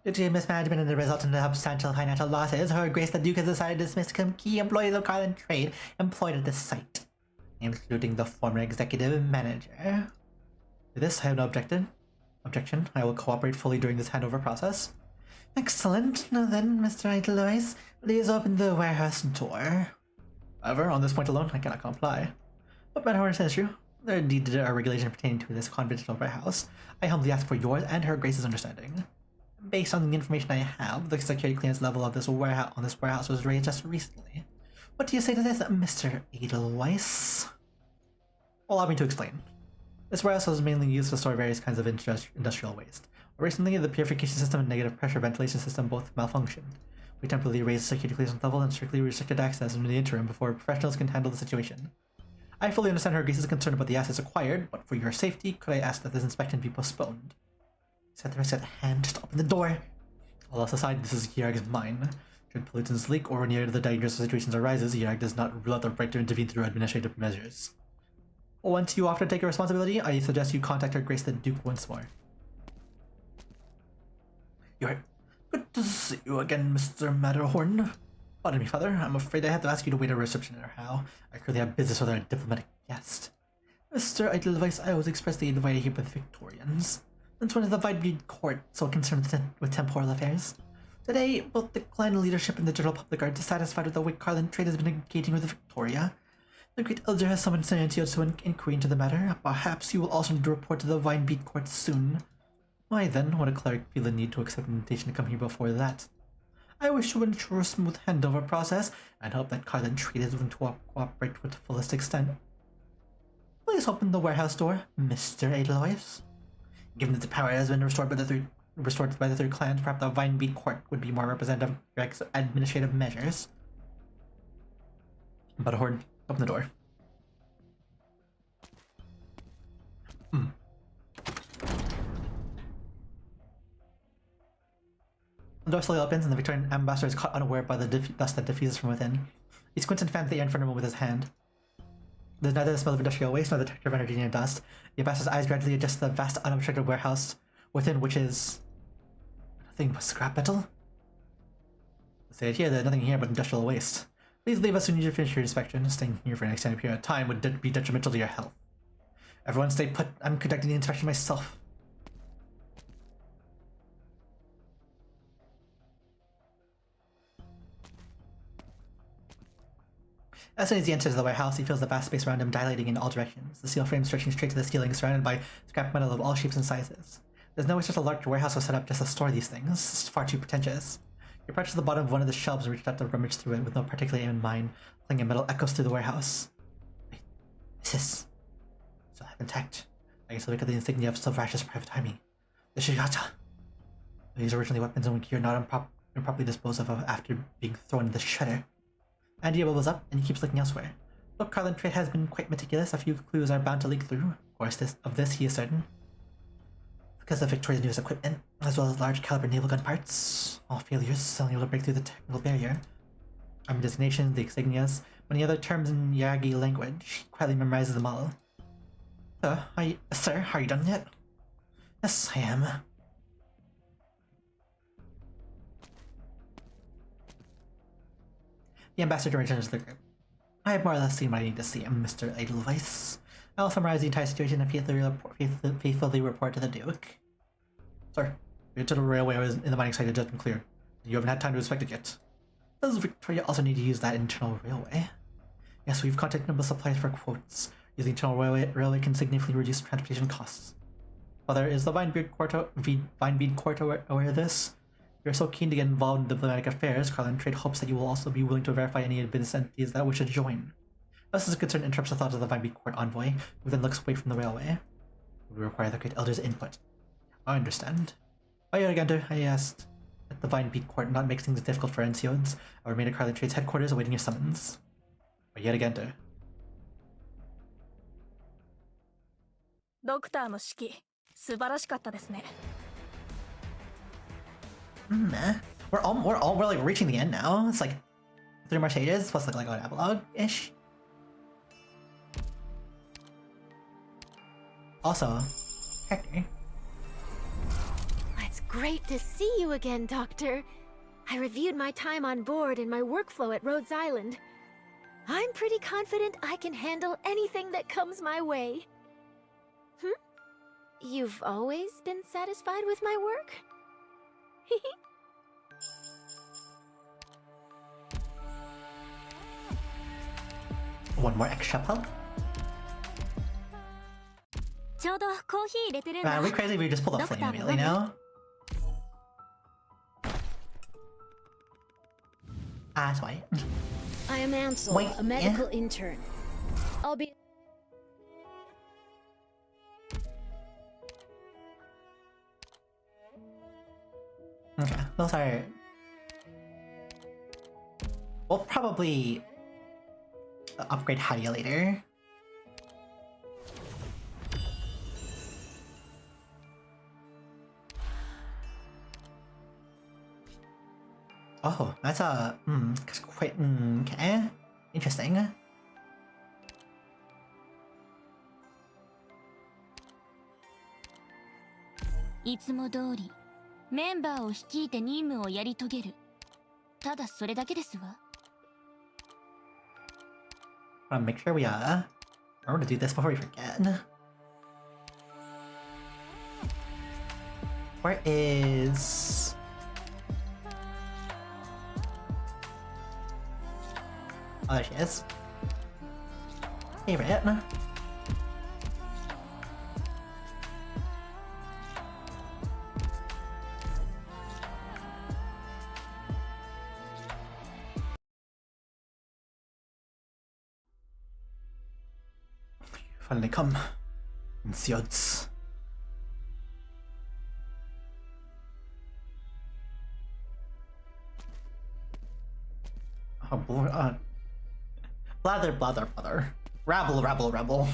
Due to mismanagement and the resultant substantial financial losses, Her Grace the Duke has decided to dismiss key employees of Carlin Trade employed at the site, including the former executive manager. To this, I have no objection. I will cooperate fully during this handover process. Excellent. Now then, Mr. Edelweiss, please open the warehouse door. However, on this point alone, I cannot comply. What Matterhorn says true. There indeed are regulations pertaining to this confidential warehouse. I humbly ask for yours and Her Grace's understanding. Based on the information I have, the security clearance level of this warehouse was raised just recently. What do you say to this, Mr. Edelweiss? Allow me to explain. This warehouse was mainly used to store various kinds of industrial waste. Recently, the purification system and negative pressure ventilation system both malfunctioned. We temporarily raised the security clearance level and strictly restricted access in the interim before professionals can handle the situation. I fully understand Her Grace's concern about the assets acquired, but for your safety, could I ask that this inspection be postponed? Set the rest at hand, just open the door. All else aside, this is Yarg's mine. Should pollutants leak or any other dangerous situations arises, Yarg does not rule out the right to intervene through administrative measures. Once you offer to take a responsibility, I suggest you contact Her Grace the Duke once more. You're good to see you again, Mr. Matterhorn. Pardon me, Father. I'm afraid I have to ask you to wait a reception or how. I currently have business with our diplomatic guest. Mr. Edelweiss, I always expressly invited here by the Victorians. Since when is the Videbreed court so concerned with temporal affairs? Today, both the clan leadership and the general public are dissatisfied with the way Carlin trade has been engaging with the Victoria. The Great Elder has summoned Santiago to an inquiry into the matter. Perhaps you will also need to report to the Vinebead court soon. Why then, would a cleric feel the need to accept an invitation to come here before that? I wish to ensure a smooth handover process, and hope that Carlin trade is willing to cooperate with the fullest extent. Please open the warehouse door, Mr. Edelweiss. Given that the power has been restored by the third clan, perhaps the Vinebead court would be more representative of administrative measures. Butterhorn, open the door. The door slowly opens, and the Victorian ambassador is caught unaware by the dust that diffuses from within. He squints and fans the air in front of him with his hand. There's neither the smell of industrial waste nor the texture of energy near dust. The ambassador's eyes gradually adjust to the vast, unobstructed warehouse within, which is nothing but scrap metal. Say it here, there's nothing here but industrial waste. Please leave as soon as you finish your inspection. Staying here for an extended period of time would be detrimental to your health. Everyone stay put. I'm conducting the inspection myself. As soon as he enters the warehouse, he feels the vast space around him dilating in all directions, the steel frame stretching straight to the ceiling, surrounded by scrap metal of all shapes and sizes. There's no way such a large warehouse was set up just to store these things. It's far too pretentious. You approach the bottom of one of the shelves and reach out to rummage through it with no particular aim in mind, clinging metal echoes through the warehouse. Wait, what's this? Still have intact. I can still look at the insignia of Silverash's private army. The Shigata. These are originally weapons and gear not improperly disposed of after being thrown in the shredder. Andy bubbles up, and he keeps looking elsewhere. Though Carlin trade has been quite meticulous, a few clues are bound to leak through. Of course, of this he is certain. Because of Victoria's newest equipment, as well as large caliber naval gun parts, all failures unable to break through the technical barrier. Army designations, the insignias, many other terms in Yagi language. He quietly memorizes them all. Sir, are you done yet? Yes, I am. The ambassador returns to the group. I have more or less seen what I need to see, Mr. Edelweiss. I'll summarize the entire situation and faithfully report to the Duke. Sir, the internal railway in the mining site has just been cleared. You haven't had time to inspect it yet. Does Victoria also need to use that internal railway? Yes, we've contacted number suppliers for quotes. Using internal railway can significantly reduce transportation costs. Father, is the Vinebead Court aware of this? You're so keen to get involved in diplomatic affairs, Carlin Trade hopes that you will also be willing to verify any business entities that wish to join. This is a concern interrupts the thoughts of the Vinebead Court envoy, who then looks away from the railway. We require the Great Elder's input. I understand. Why Argento, I asked. Let the Vinebead Court not make things difficult for NCOs. I remain at Carlin Trade's headquarters awaiting your summons. Why Argento. ドクターの指揮、素晴らしかったですね。We're like reaching the end now. It's like 3 more stages plus like an epilogue-ish. Also, Hector. It's great to see you again, Doctor. I reviewed my time on board and my workflow at Rhodes Island. I'm pretty confident I can handle anything that comes my way. You've always been satisfied with my work? One more extra pump. Are we crazy? We just pulled a flame immediately now. That's why. I am Ansel, a medical intern. I'll be. Okay, those are... We'll probably upgrade Hadia later. Oh, that's a... quite... okay. Interesting. いつも通りメンバーを率いて任務をやり遂げる。ただそれだけですわ。Make sure we remember to do this before we forget. Where is... Oh, there she is. Favorite. Finally come. Insights. Oh boy, blather, blather, blather. Rabble, rabble, rabble.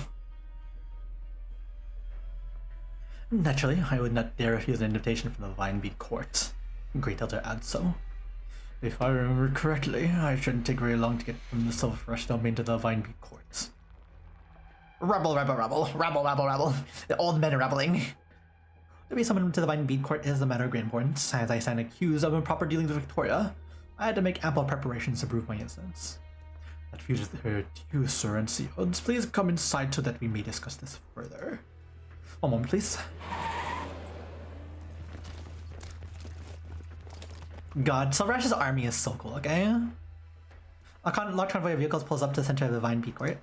Naturally, I would not dare refuse an invitation from the Vinebead Court. Great Elder adds so. If I remember correctly, I shouldn't take very long to get from the Silver Rush domain to the Vinebead Court. Rabble, rabble, rabble, rabble, rabble, rabble. The old men are rabbling. To be summoned to the Vinebead Court is a matter of great importance. As I stand accused of improper dealings with Victoria, I had to make ample preparations to prove my innocence. That future to you, sir, and Seods. Please come inside so that we may discuss this further. One moment, please. God, Silverash's army is so cool, okay? A large convoy of vehicles pulls up to the center of the Vinebead Court.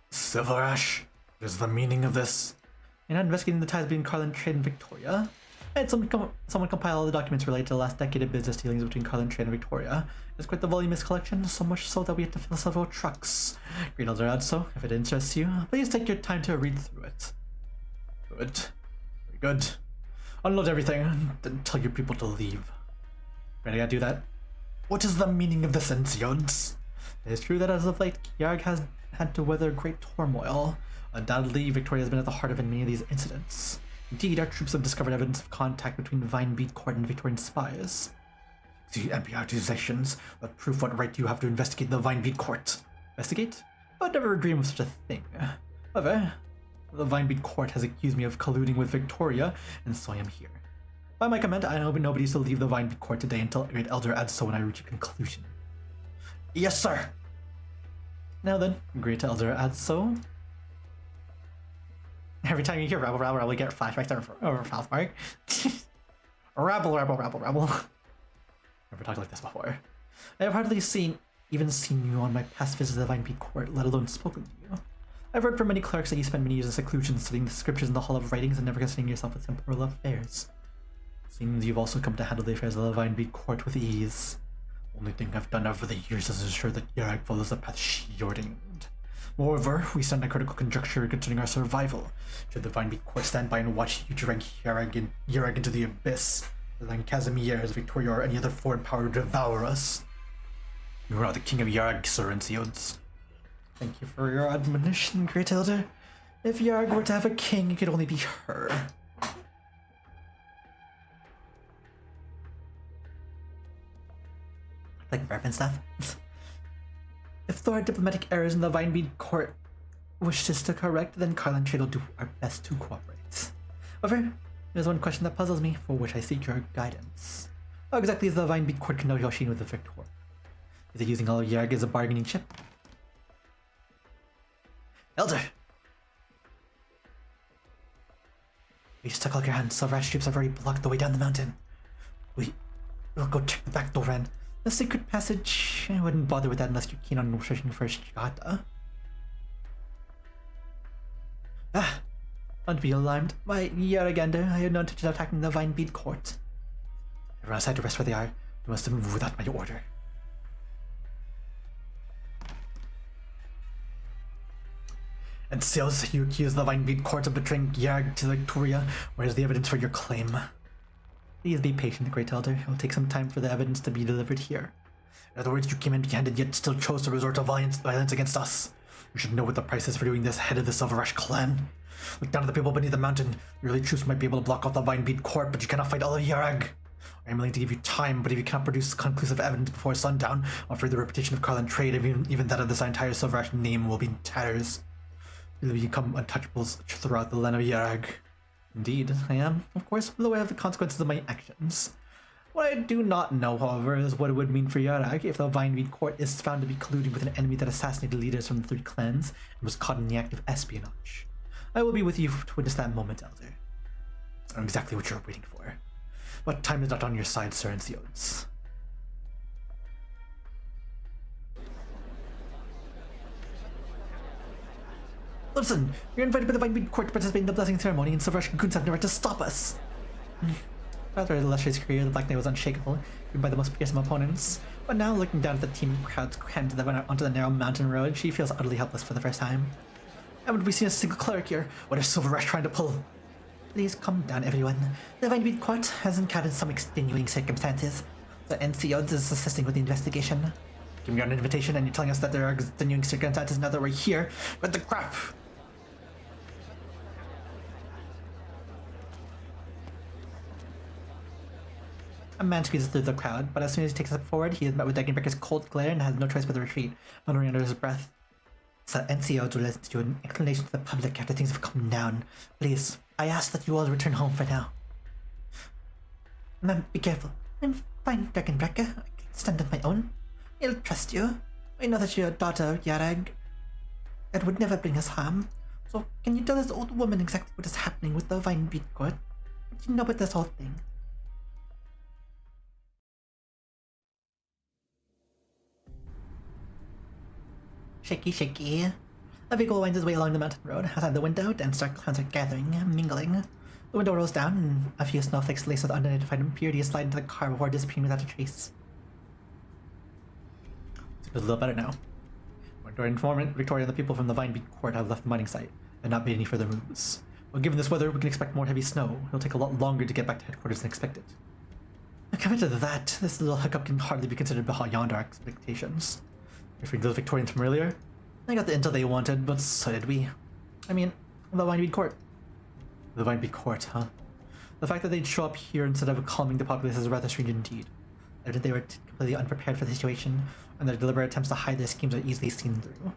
Silverash, what is the meaning of this? You're not investigating the ties between Carlin Trade and Victoria. I had someone compile all the documents related to the last decade of business dealings between Carlin Trade and Victoria. It's quite the voluminous collection, so much so that we have to fill several trucks. Great Elder adds so. If it interests you, please take your time to read through it. Good. Very good. Unload everything, then tell your people to leave. Ready to do that? What is the meaning of this, Ensiods? It is true that as of late, Yarg has had to weather great turmoil. Undoubtedly, Victoria has been at the heart of many of these incidents. Indeed, our troops have discovered evidence of contact between Vinebead Court and Victorian spies. The empty accusations, but proof what right do you have to investigate the Vinebead Court? Investigate? I would never dream of such a thing. However, the Vinebead Court has accused me of colluding with Victoria, and so I am here. By my command, I hope nobody is to leave the Vinebead Court today until Great Elder adds so when I reach a conclusion. Yes, sir! Now then, Great Elder adds so. Every time you hear rabble, rabble, rabble, you get flashbacks over Falthmark. Rabble, rabble, rabble, rabble. Never talked like this before. I have hardly even seen you on my past visits to the Vinebead Court, let alone spoken to you. I've heard from many clerks that you spent many years in seclusion studying the scriptures in the Hall of Writings and never concerning yourself with temporal affairs. Seems you've also come to handle the affairs of the Vinebead Court with ease. Only thing I've done over the years is ensure that Yarg follows the path she ordained. Moreover, we stand in a critical conjuncture concerning our survival. Should the Vinebead Court stand by and watch you drag Yarg into the abyss, allowing Casimirs, Victoria, or any other foreign power to devour us? You are the king of Yarg, Sir Ensiods. Thank you for your admonition, Great Elder. If Yarg were to have a king, it could only be her. Like rep and stuff. If there are diplomatic errors in the Vinebead Court wishes to correct, then Carlin Trade will do our best to cooperate. However, there's one question that puzzles me, for which I seek your guidance. How exactly is the Vinebead Court negotiating with the Victor? Is it using all of Yarg as a bargaining chip? Elder! We just took all your hands. Silverash troops have already blocked the way down the mountain. We'll go check the back door and the secret passage. I wouldn't bother with that unless you're keen on searching for Shigata. Don't be alarmed. By Yaragander, I had no intention of attacking the Vinebead Court. Everyone outside to rest where they are. You must move without my order. And Seals, you accuse the Vinebead Court of betraying Yarg to Victoria. Where is the evidence for your claim? Please be patient, Great Elder. It will take some time for the evidence to be delivered here. In other words, you came empty-handed yet still chose to resort to violence against us. You should know what the price is for doing this, head of the Silver clan. Look down at the people beneath the mountain. Your elite troops might be able to block off the Vinebead court, but you cannot fight all of Yarag. I am willing to give you time, but if you cannot produce conclusive evidence before sundown, I'm afraid the reputation of Karlan trade, even that of this entire Silver name, will be in tatters. You will become untouchables throughout the land of Yarag. Indeed, I am, of course, well aware of the consequences of my actions. What I do not know, however, is what it would mean for Yarag if the Vineweed court is found to be colluding with an enemy that assassinated leaders from the 3 clans and was caught in the act of espionage. I will be with you to witness that moment, Elder. I know exactly what you're waiting for. But time is not on your side, Sir Enciodes. Listen, you're invited by the Vineweed court to participate in the blessing ceremony, and Silver Goons have no right to stop us. After his illustrious career, the Black Knight was unshakable, even by the most fearsome opponents. But now, looking down at the teeming crowds crammed onto the narrow mountain road, she feels utterly helpless for the first time. Haven't we seen a single cleric here? What is Silver Rush trying to pull? Please calm down, everyone. The Vineweed court has encountered some extenuating circumstances. The Enciodes is assisting with the investigation. Give me an invitation and you're telling us that there are extenuating circumstances now that we're here. What the crap? A man squeezes through the crowd, but as soon as he takes a step forward, he is met with Dagenbreaker's cold glare and has no choice but to retreat, muttering under his breath. Sir Enciodes will listen to an explanation to the public after things have calmed down. Please, I ask that you all return home for now. Ma'am, be careful. I'm fine, Dagenbreaker. I can stand on my own. I'll trust you. I know that you're a daughter of Yarag. It would never bring us harm. So, can you tell this old woman exactly what is happening with the Vineweed court? What do you know about this whole thing? Shaky, shaky. A vehicle winds its way along the mountain road. Outside the window, dense dark clouds are gathering, mingling. The window rolls down, and a few snowflakes laced with unidentified impurities slide into the car before disappearing without a trace. It feels a little better now. Our informant, Victoria, and the people from the Vineweed court have left the mining site and not made any further moves. Well, given this weather, we can expect more heavy snow. It'll take a lot longer to get back to headquarters than expected. Compared to that, this little hiccup can hardly be considered beyond our expectations. Referring to those Victorians from earlier, they got the intel they wanted, but so did we. I mean, the Vineweed court. The Vineweed court, huh? The fact that they'd show up here instead of calming the populace is rather strange indeed. Evident they were completely unprepared for the situation, and their deliberate attempts to hide their schemes are easily seen through.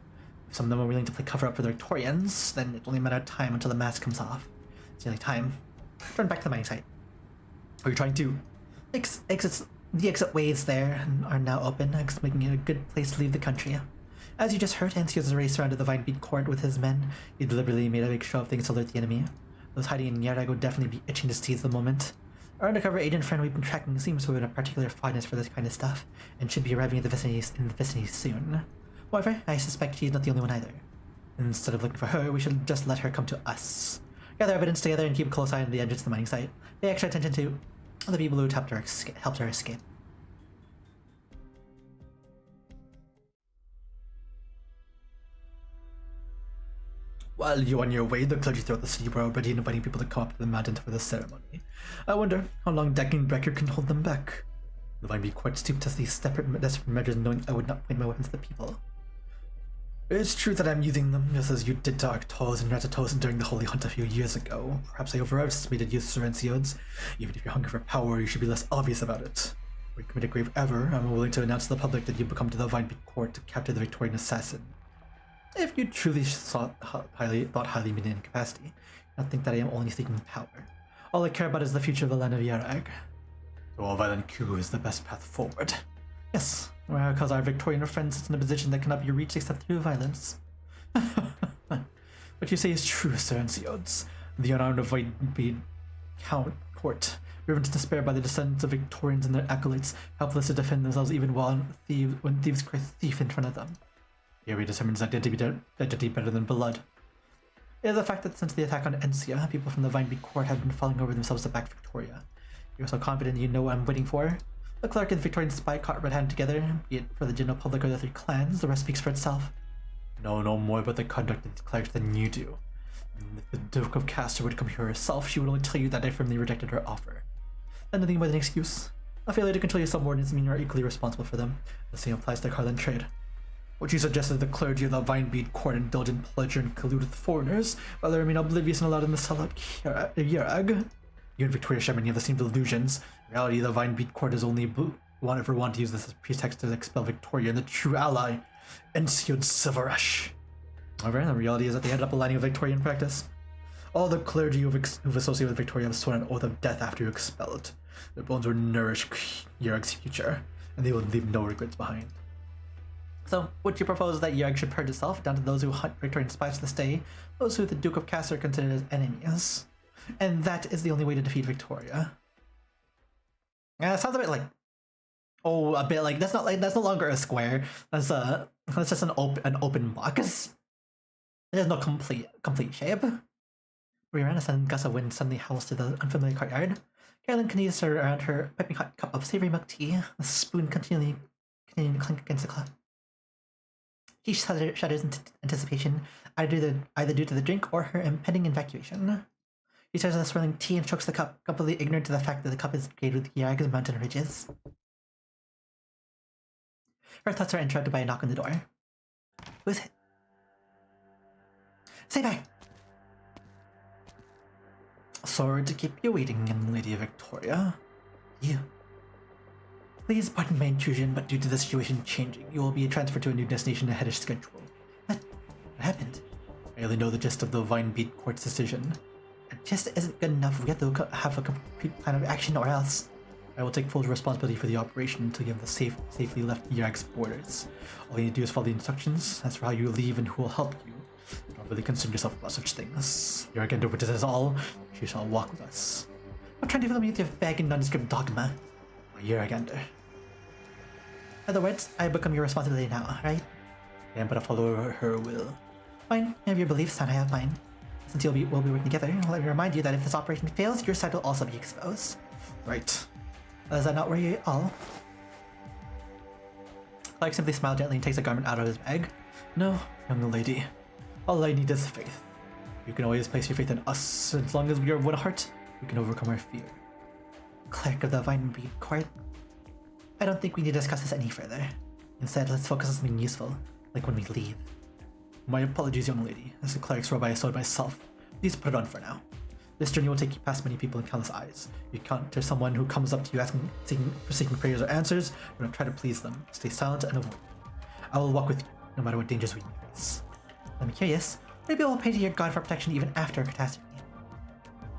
If some of them are willing to play cover up for the Victorians, then it's only a matter of time until the mask comes off. It's nearly time. Turn back to the mining site. Are you trying to? The exit ways there are now open, making it a good place to leave the country. As you just heard, Enciodes already surrounded the Vineweed court with his men. He deliberately made a big show of things to alert the enemy. Those hiding in Yarag would definitely be itching to seize the moment. Our undercover agent friend we've been tracking seems to have a particular fondness for this kind of stuff, and should be arriving in the vicinity soon. However, I suspect she's not the only one either. Instead of looking for her, we should just let her come to us. Gather evidence together and keep a close eye on the entrance to the mining site. Pay extra attention to the people who helped her escape. While you're on your way, the clergy throughout the city were already inviting people to come up to the mountain for the ceremony. I wonder how long Dagenbreaker can hold them back. The Vineweed court stooped to these desperate measures, knowing I would not point my weapons at the people. It's true that I'm using them, just as you did to Arknights and Retracing during the Holy Hunt a few years ago. Perhaps I overestimated you, Sir Enciodes. Even if you're hungry for power, you should be less obvious about it. If we commit a grave error, I'm willing to announce to the public that you become to the Vineweed court to capture the Victorian assassin. If you truly thought highly of me in incapacity, I think that I am only seeking power. All I care about is the future of the land of Yarag. So a violent coup is the best path forward. Yes, because our Victorian friend sits in a position that cannot be reached except through violence. What you say is true, Sir Enciodes. The unarmed Vineweed court, driven to despair by the descendants of Victorians and their acolytes, helpless to defend themselves even when thieves cry thief in front of them. Theory determines identity better than blood. It is a fact that since the attack on Encia, people from the Vineweed court have been falling over themselves to back Victoria. You're so confident you know what I'm waiting for? The clerk and the Victorian spy caught red-handed together, be it for the general public or the 3 clans, the rest speaks for itself. Know no more about the conduct of the clerks than you do. And if the Duke of Castor would come here herself, she would only tell you that I firmly rejected her offer. and nothing but an excuse. A failure to control your subordinates mean you are equally responsible for them. The same applies to Carlin trade. What you suggested the clergy of the Vinebead Court indulge in pleasure and collude with foreigners, while they remain oblivious and allowed them to sell out Yarag. You and Victoria share many of the same delusions. In reality, the Vinebead Court has only ever wanted to use this as a pretext to expel Victoria and the true ally, Ensiod Silverash. However, the reality is that they ended up aligning with Victoria in practice. All the clergy who've associated with Victoria have sworn an oath of death after you expel it. Their bones will nourish Yarag's future, and they will leave no regrets behind. So, would you propose that Yarag should purge itself down to those who hunt Victorian spies to this day, those who the Duke of Castor considered as enemies? And that is the only way to defeat Victoria. Sounds a bit like, that's no longer a square. That's just an open box. There's no complete shape. Brianna and Gus of Wind suddenly howls to the unfamiliar courtyard. Carolyn continues around her piping hot cup of savory milk tea, the spoon continuing to clink against the cloth. She shudders in anticipation, either due to the drink or her impending evacuation. She stares at the swirling tea and chokes the cup, completely ignorant to the fact that the cup is created with Yarag's mountain ridges. Her thoughts are interrupted by a knock on the door. Who is it? Stay back! Sorry to keep you waiting, young Lady Victoria. You. Please pardon my intrusion, but due to the situation changing, you will be transferred to a new destination ahead of schedule. What happened? I only know the gist of the Vinebead Court's decision. It just isn't good enough. We have to have a complete plan of action, or else I will take full responsibility for the operation until you have safely left Yarag's borders. All you need to do is follow the instructions. As for how you leave and who will help you, don't really concern yourself about such things. Yarag interprets all. She shall walk with us. I'm trying to fill me with your vague and nondescript dogma. Yaragander. In other words, I become your responsibility now, right? I am but a follower of her will. Fine, you have your beliefs and I have mine. Since we'll be working together, let me remind you that if this operation fails, your side will also be exposed. Right. Does that not worry you at all? Clark simply smiles gently and takes a garment out of his bag. No, young lady. All I need is faith. You can always place your faith in us. As long as we are one heart, we can overcome our fear. Clerk of the Vinebead Court. I don't think we need to discuss this any further. Instead, let's focus on something useful, like when we leave. My apologies, young lady. As the cleric's robe I sewed myself. Please put it on for now. This journey will take you past many people and countless eyes. If you encounter someone who comes up to you seeking prayers or answers, do not try to please them. Stay silent and avoid them. I will walk with you, no matter what dangers we face. I'm curious. Maybe I will pray to your god for protection even after a catastrophe.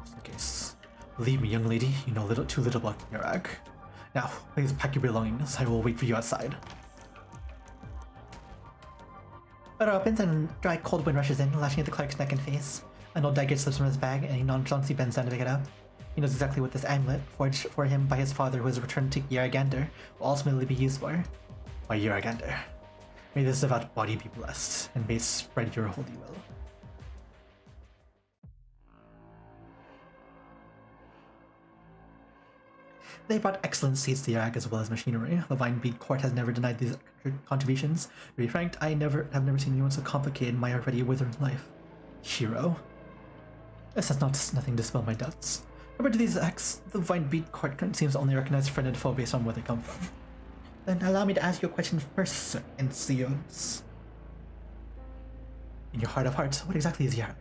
Just in case. Believe me, young lady, you know too little about Yarag. Now, please pack your belongings. I will wait for you outside. The door opens and dry cold wind rushes in, lashing at the cleric's neck and face. An old dagger slips from his bag and he nonchalantly bends down to pick it up. He knows exactly what this amulet, forged for him by his father who has returned to Yaragander, will ultimately be used for. By Yaragander. May this devout body be blessed, and may it spread your holy will. They brought excellent seeds to Yarag as well as machinery. The Vinebead Court has never denied these contributions. To be frank, I have never seen anyone so complicated in my already withered life. Hero. This has nothing to dispel my doubts. Compared to these acts, the Vinebead Court seems to only recognize friend and foe based on where they come from. Then allow me to ask you a question first, Sir Ensiods. In your heart of hearts, what exactly is Yarag?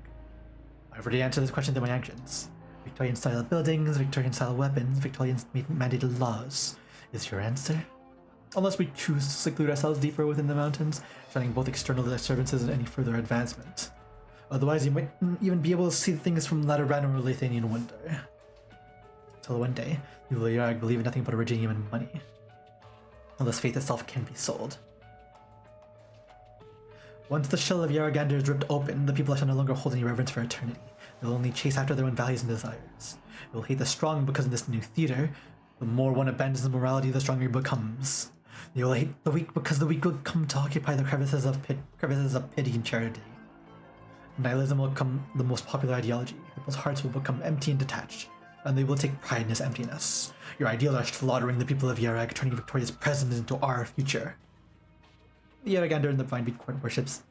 I've already answered this question through my actions. Victorian-style buildings, Victorian-style weapons, Victorian-mandated laws. Is your answer? Unless we choose to seclude ourselves deeper within the mountains, shunning both external disturbances and any further advancement. Otherwise, you might even be able to see things from Lateran or Lithanian wonder. Till one day, you will Yarag believe in nothing but Originium and money. Unless faith itself can be sold. Once the shell of Yaragander is ripped open, the people shall no longer hold any reverence for eternity. They will only chase after their own values and desires. They will hate the strong because in this new theater, the more one abandons morality, the stronger he becomes. They will hate the weak because the weak will come to occupy the crevices of pity and charity. Nihilism will become the most popular ideology. People's hearts will become empty and detached, and they will take pride in his emptiness. Your ideals are slaughtering the people of Yarag, turning Victoria's present into our future. The Yaragander in the Vinebead Court worships.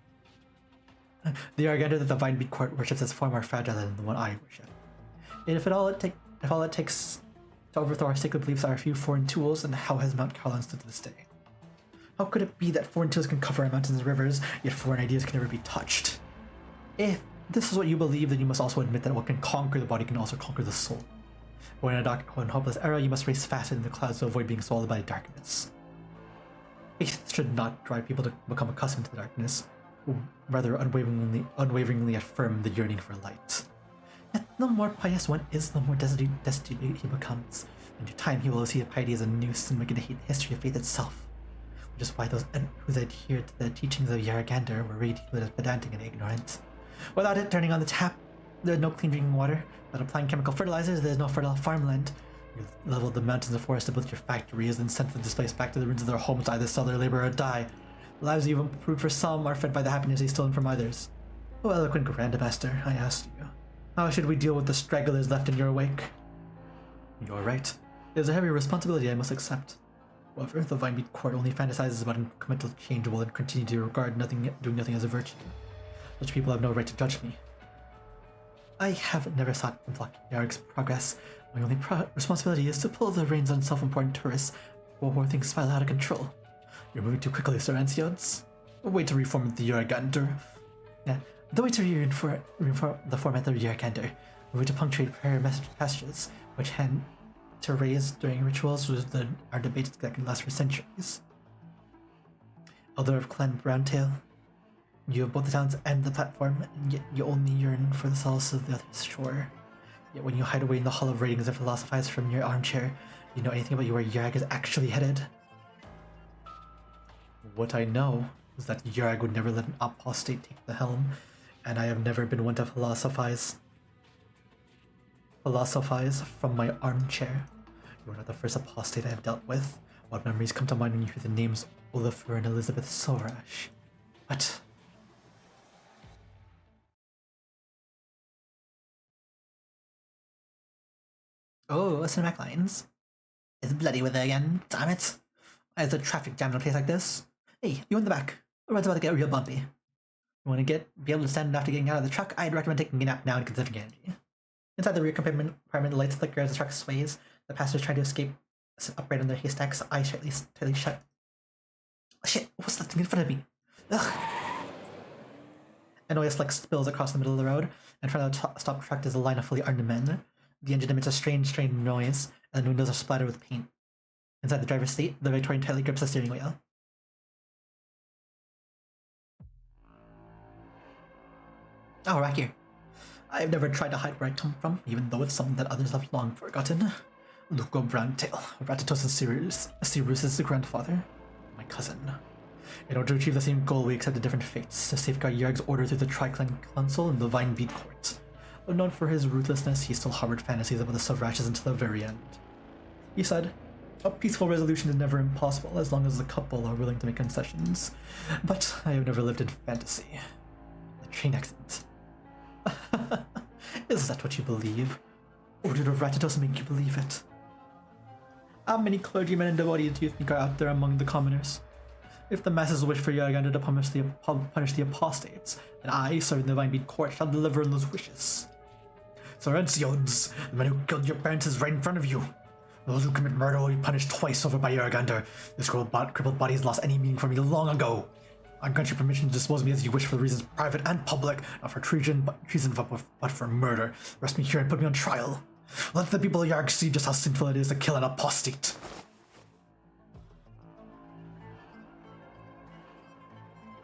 The Yaragander that the Vinebead Court worships is far more fragile than the one I worship. And if all it takes To overthrow our sacred beliefs are a few foreign tools, and how has Mount Caroline stood to this day? How could it be that foreign tools can cover our mountains and rivers, yet foreign ideas can never be touched? If this is what you believe, then you must also admit that what can conquer the body can also conquer the soul. When in a dark and hopeless era, you must race faster than the clouds to avoid being swallowed by darkness. Faith should not drive people to become accustomed to the darkness, rather unwaveringly affirm the yearning for light. Yet the more pious one is, the more destitute he becomes. In due time, he will see piety as a noose and begin to hate the history of faith itself. Which is why those who adhered to the teachings of Yaragander were ridiculed as pedantic and ignorant. Without it turning on the tap, there is no clean drinking water. Without applying chemical fertilizers, there is no fertile farmland. You leveled the mountains and forests to build your factories, then sent the displaced back to the ruins of their homes to either sell their labor or die. The lives you've improved for some are fed by the happiness you've stolen from others. O eloquent Grand Master, I asked you, how should we deal with the stragglers left in your wake? You're right. It is a heavy responsibility I must accept. However, the Vinebeat Court only fantasizes about incremental change while it continue to regard doing nothing as a virtue. Such people have no right to judge me. I have never sought to block Yarg's progress. My only responsibility is to pull the reins on self-important tourists before things spiral out of control. You're moving too quickly, Sir Ansiods. A way to reform the Yargander. The way to reform the format of Yargander. A way to punctuate prayer passages, which hand to raise during rituals are debates that can last for centuries. Elder of Clan Browntail, you have both the talents and the platform, and yet you only yearn for the solace of the other's shore. Yet when you hide away in the hall of ratings and philosophize from your armchair, you know anything about where Yarg is actually headed? What I know is that Yarg would never let an apostate take the helm, and I have never been one to philosophize from my armchair. You are not the first apostate I have dealt with. What memories come to mind when you hear the names Olafur and Elizabeth Sorash? But oh, cinematic lines. It's bloody weather again, damn it. Why is the traffic jam in a place like this? Hey, you in the back. The road's about to get real bumpy. You want to be able to stand after getting out of the truck? I'd recommend taking a nap now and conserving energy. Inside the rear compartment, the lights flicker as the truck sways. The passengers trying to escape upright on their haystacks, eyes tightly shut. Oh, shit, what's that thing in front of me? Ugh. An oil slick spills across the middle of the road. In front of the stopped truck is a line of fully armed men. The engine emits a strange noise, and the windows are splattered with paint. Inside the driver's seat, the Victorian tightly grips the steering wheel. Oh, right here. I've never tried to hide where I come from, even though it's something that others have long forgotten. Luco Browntail, Ratatos and Cyrus's grandfather, my cousin. In order to achieve the same goal, we accepted different fates, to safeguard Yarg's order through the Tri-Clan Council and the Vinebeat Court. Though known for his ruthlessness, he still harbored fantasies about the Sovrashes until the very end. He said, a peaceful resolution is never impossible as long as the couple are willing to make concessions. But I have never lived in fantasy. The train accident. Is that what you believe? Or did Ratatos make you believe it? How many clergymen and devotees do you think are out there among the commoners? If the masses wish for Yargander to punish the apostates, then I, serving the Vinebeat Court, shall deliver on those wishes. Sir Ensiods, the man who killed your parents is right in front of you. Those who commit murder will be punished twice over by Yargander. This crippled body has lost any meaning for me long ago. I grant you permission to dispose of me as you wish for reasons private and public, not for treason, but for murder. Arrest me here and put me on trial. Let the people of Yarg see just how sinful it is to kill an apostate.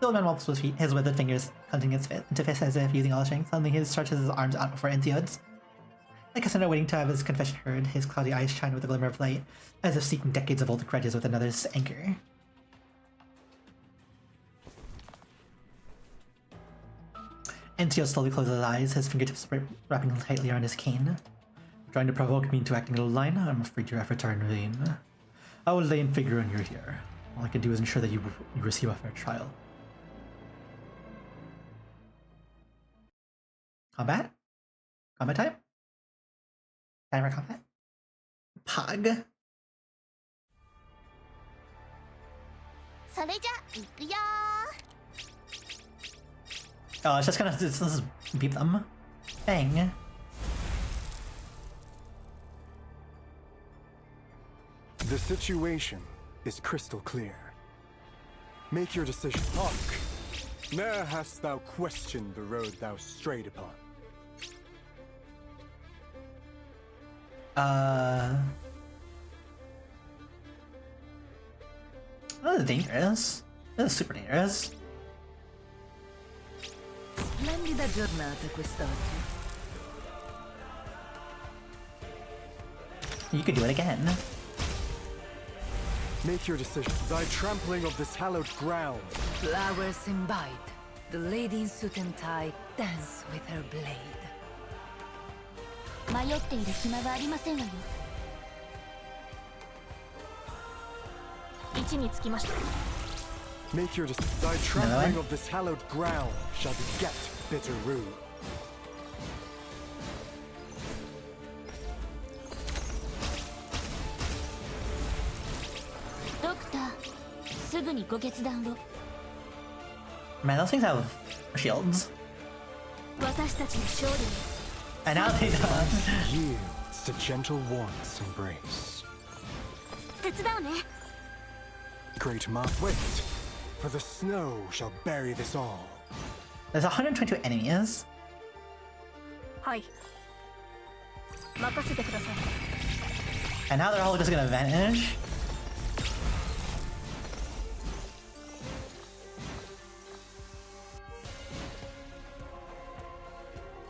The old man wobbles his feet, his withered fingers clenching into fists as if using all his strength. Suddenly he stretches his arms out before Ensiods. Like a sinner waiting to have his confession heard, his cloudy eyes shine with a glimmer of light, as if seeking decades of old grudges with another's anger. Ensiods slowly closes his eyes, his fingertips wrapping tightly around his cane. Trying to provoke me into acting out of line, I'm afraid your efforts are in vain. I will lay in figure on your here. All I can do is ensure that you receive a fair trial. Combat? Combat time? Time for combat? Pog? Oh, it's just gonna let's beep them. Bang. The situation is crystal clear. Make your decision. Hark! Ne'er hast thou questioned the road thou strayed upon. This is dangerous. This is super dangerous. Splendida giornata quest'oggi. You could do it again. Make your decision. Thy trampling of this hallowed ground. Flowers imbibe. The lady in suit and tie dance with her blade. 迷っている暇はありませんわよ。位置につきました。 Make your decision. Thy trampling of this hallowed ground shall beget bitter rue. Doctor, すぐにご決断を。 Man, those things have shields. 私たちの勝利に。 And now they don't. Yields to gentle warmth's embrace. 手伝うね。 Great Mom, wait, for the snow shall bury this all. There's 122 enemies. はい。任せてください。 And now they're all just gonna vanish.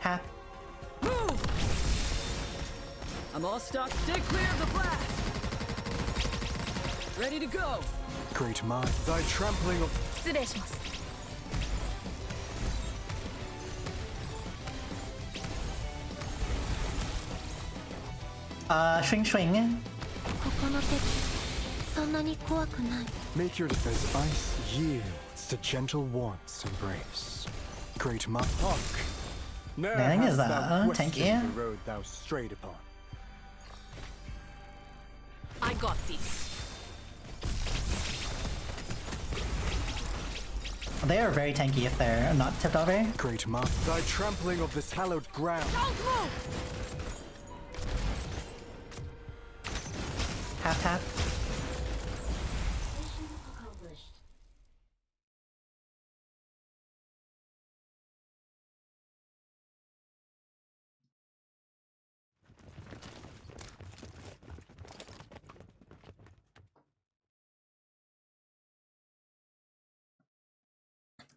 Hap. Move! I'm all stocked. Stay clear of the blast. Ready to go. Great mind, thy trampling of... 失礼します。 Swing swing. ここの敵、そんなに怖くない。 Make your defense ice yields to gentle warmth's embrace. Great mind, hark! Ne'er Dang, is hast that, thou tanky? questioned the road thou strayed upon. I got these. They are very tanky if they're not tipped over. Great mind, thy trampling of this hallowed ground. Don't move! Tap tap. Mission accomplished.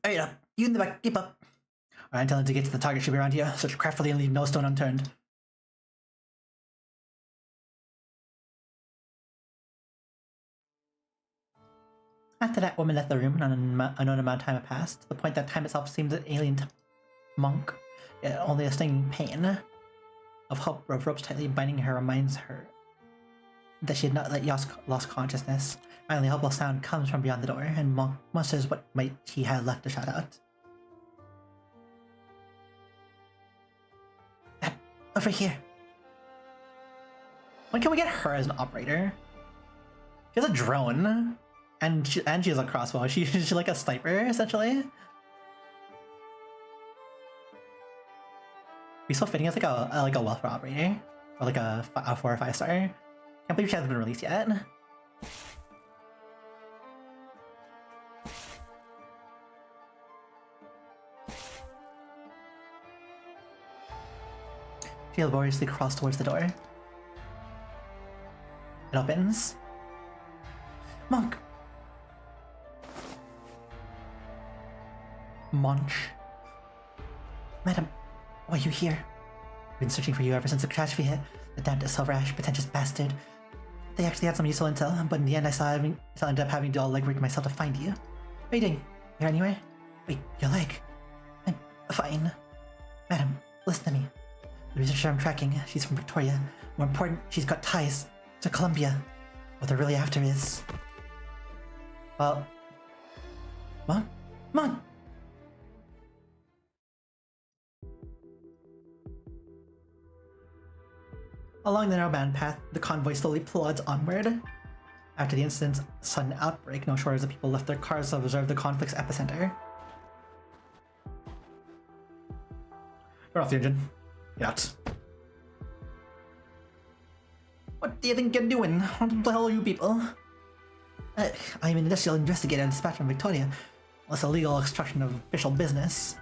Alright, up. You in the back. Keep up. Alright, until to get to the target should be around here. Search craftily and leave no stone unturned. After that woman left the room, an unknown amount of time had passed, to the point that time itself seems an alien to Monk. Yet only a stinging pain of ropes tightly binding her reminds her that she had not lost consciousness. Finally, a helpless sound comes from beyond the door, and Monk musters what might he have left to shout out. Over here. When can we get her as an operator? She has a drone. And she has a crossbow. She's like a sniper, essentially. Be so fitting as like a welfare operator, or like a 4 or 5 star. Can't believe she hasn't been released yet. She laboriously crossed towards the door. It opens. Monk. Monch. Madam, why are you here? We've been searching for you ever since the catastrophe hit. The damned Silver Ash, pretentious bastard. They actually had some useful intel, but in the end I ended up having to do all legwork myself to find you. What are you doing? Here anywhere? Wait, your leg. I'm fine. Madam, listen to me. The researcher I'm tracking, she's from Victoria. More important, she's got ties to Columbia. What they're really after is... Well... Monk! Along the narrow-bound path, the convoy slowly plods onward. After the incident's sudden outbreak, no shortage of people left their cars to observe the conflict's epicenter. Turn off the engine. Get out. What What do you think you're doing? What the hell are you people? I'm an industrial investigator dispatched from Victoria. What's illegal obstruction of official business?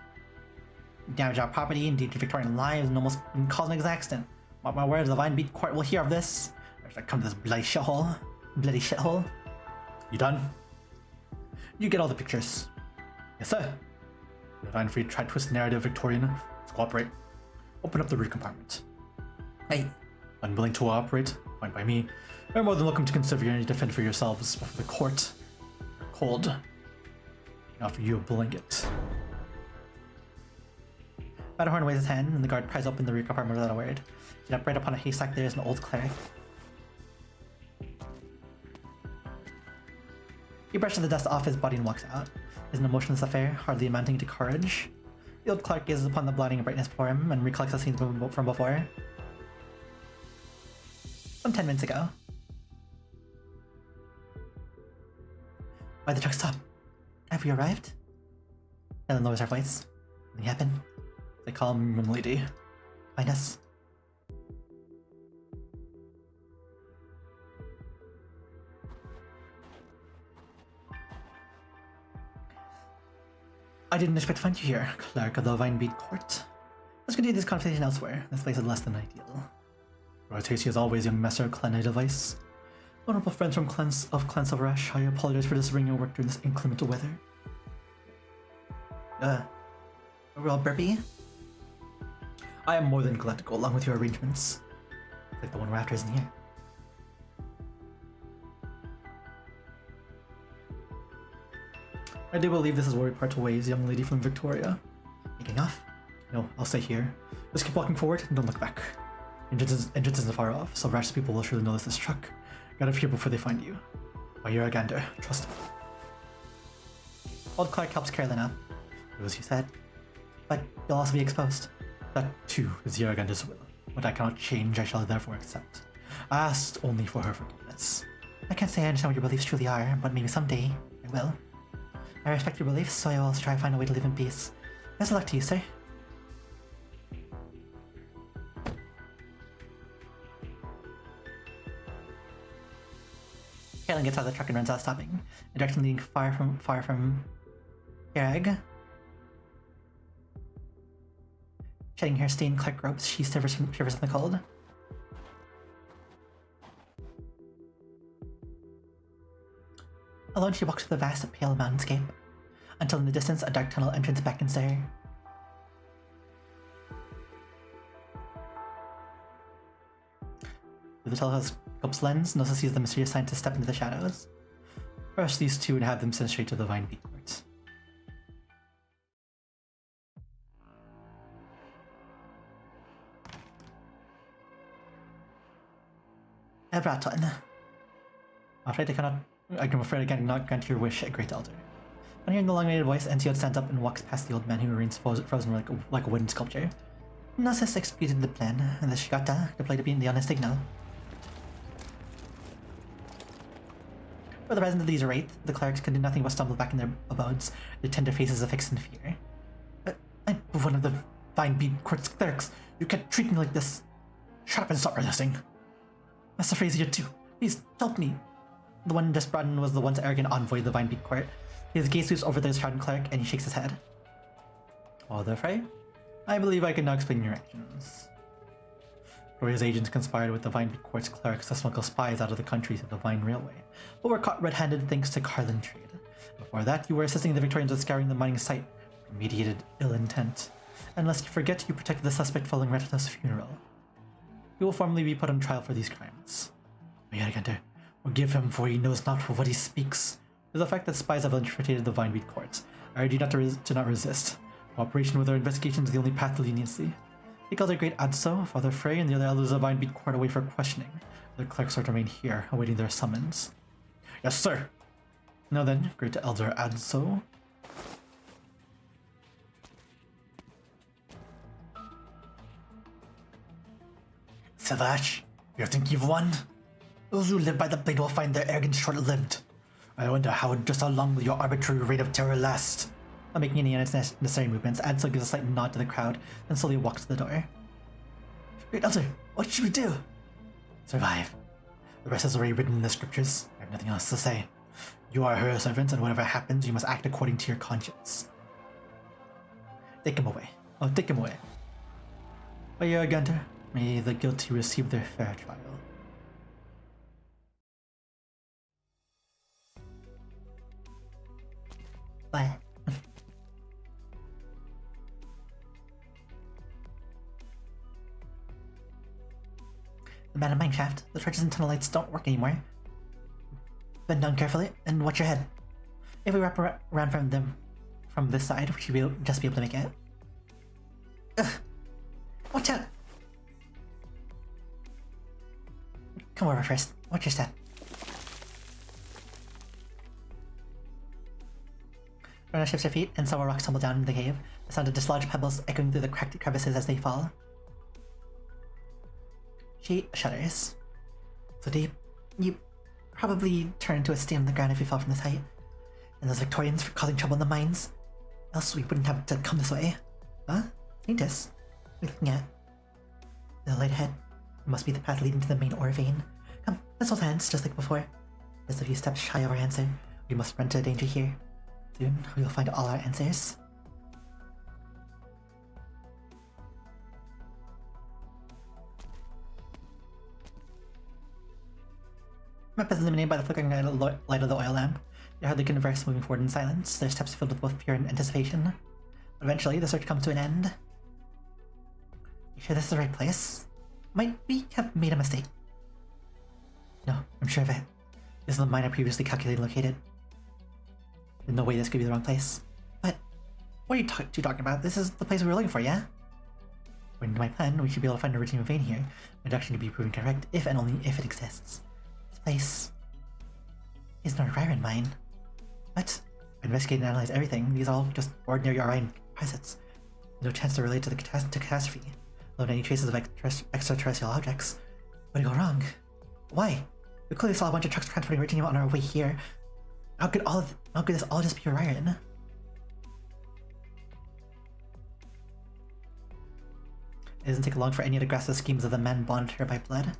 Damage our property, endanger Victorian lives, and almost cause an accident. Mark my words, the Vine Beat Court will hear of this. Or should I come to this bloody shithole? Bloody shithole? You done? You get all the pictures. Yes, sir. The Vine Free tried to twist the narrative, Victorian. Let's cooperate. Open up the rear compartment. Hey, unwilling to cooperate? Fine by me. You're more than welcome to consider your defend for yourselves before the court. You're cold. I offer you a blanket. Matterhorn waves his hand, and the guard pries open the rear compartment without a word. Right upon a haystack there is an old cleric. He brushes the dust off his body and walks out. It is an emotionless affair, hardly amounting to courage. The old cleric gazes upon the blinding brightness before him and recollects the scenes from before. Some 10 minutes ago. Why'd the truck stop? Have we arrived? Helen lowers her voice. Anything happened? They call him lady. Find us. I didn't expect to find you here, clerk of the Vine Beat Court. Let's continue this conversation elsewhere. This place is less than ideal. Rotacy is always young master of clan device. Honorable friends from clans of Silverash, I apologize for disturbing your work during this inclement weather. We're all burpy? I am more than glad to go along with your arrangements. Like the one we're after isn't here. I do believe this is where we part ways, young lady from Victoria. Making off? No, I'll stay here. Just keep walking forward and don't look back. Entrance isn't far off, so Rash's people will surely notice this truck. Get up here before they find you. Why, you're a gander. Trust me. Old Clark helps Carolyn up. It was you said. But you'll also be exposed. That too is Yaraganda's will. What I cannot change, I shall therefore accept. I asked only for her forgiveness. I can't say I understand what your beliefs truly are, but maybe someday I will. I respect your beliefs, so I will also try to find a way to live in peace. Best of luck to you, sir. Kaelin gets out of the truck and runs out, stopping. A direction leading far from Yarag. Shedding her stained Clark robes, she shivers in the cold. Alone, she walks through the vast, pale mountainscape, until in the distance a dark tunnel entrance beckons to her. Through the telescope's lens, Nosa sees the mysterious scientist step into the shadows. First, these two would have them sent straight to the Vine Beat Court. Ebraton. I'm afraid I cannot grant your wish, a great elder. On hearing the long-awaited voice, Enciod stands up and walks past the old man who remains frozen like a wooden sculpture. Nosa executed the plan, and the Shigata deployed to be the honest signal. For the presence of these wraiths, the clerics could do nothing but stumble back in their abodes, their tender faces affixed in fear. I'm one of the Vine Beat Court's clerics. You can't treat me like this. Shut up and stop resisting. Master Frazier too. Please, help me. The one just brought in was the once arrogant envoy of the Vine Beat Court. His gaze sweeps over the shrouded cleric, and he shakes his head. All the fray? I believe I can now explain your actions. Gloria's agents conspired with the Vine Beat Court's clerics to smuggle spies out of the country through the Vine Railway, but were caught red-handed thanks to Carlin trade. Before that, you were assisting the Victorians with scouring the mining site for mediated ill intent. And lest you forget, you protected the suspect following Retata's funeral. He will formally be put on trial for these crimes. Yargander, forgive him, for he knows not what he speaks. To the fact that spies have infiltrated the Vine Beat Court, I urge you to not resist. Cooperation with our investigation is the only path to leniency. Take Elder Great Adso, Father Frey, and the other elders of Vine Beat Court away for questioning. The clerks are to remain here, awaiting their summons. Yes, sir! Now then, Great Elder Adso. Savage, you think you've won? Those who live by the blade will find their arrogance short-lived. I wonder just how long will your arbitrary reign of terror last? Not making any unnecessary movements, Adso gives a slight nod to the crowd, then slowly walks to the door. Great Elder, what should we do? Survive. The rest is already written in the scriptures. I have nothing else to say. You are her servant, and whatever happens, you must act according to your conscience. Take him away. Oh, take him away. By your Gunter, may the guilty receive their fair trial. Bye. The man in mineshaft. The torches and tunnel lights don't work anymore. Bend down carefully and watch your head. If we wrap around from this side, we should just be able to make it. Ugh. Watch out! Come over first. Watch your step. Rana shifts her feet and several rocks tumble down into the cave. The sound of dislodged pebbles echoing through the cracked crevices as they fall. She shudders. So deep. You probably turn into a stain on the ground if you fell from this height. And those Victorians for causing trouble in the mines. Else we wouldn't have to come this way. Huh? Saintus? What are you looking at? The light ahead. It must be the path leading to the main ore vein. Come, let's hold hands just like before. Just a few steps shy of our answer. We must run to danger here. Soon we will find all our answers. Map is illuminated by the flickering light of the oil lamp. They hardly converse, moving forward in silence, their steps filled with both fear and anticipation. But eventually, the search comes to an end. You sure this is the right place? Might we have made a mistake? No, I'm sure of it. This is the mine I previously calculated and located. There's no way this could be the wrong place. But what are you two talking about? This is the place we were looking for, yeah? According to my plan, we should be able to find a original vein here. My deduction to be proven correct if and only if it exists. This place is an Orion mine. What? I investigated and analyzed everything. These are all just ordinary Orion deposits. No chance to relate to the catastrophe. Alone any traces of extraterrestrial objects. What did go wrong? Why? We clearly saw a bunch of trucks transporting Virginia on our way here. How could this all just be Orion? It doesn't take long for any to grasp the schemes of the men bonded her by blood.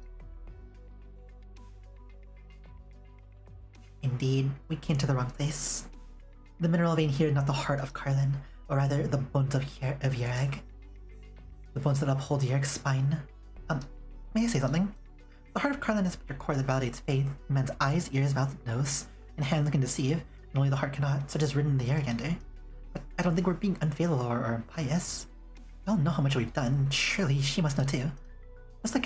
Indeed, we came to the wrong place. The mineral vein here is not the heart of Carlin, or rather the bones of Yerag. The bones that uphold Yerag's spine. May I say something? The heart of Carlin is the core that validates faith. Man's eyes, ears, mouth, nose, and hands can deceive, and only the heart cannot, such as written in the Yeragander. But I don't think we're being unfaithful or impious. We all know how much we've done. Surely she must know too. Just like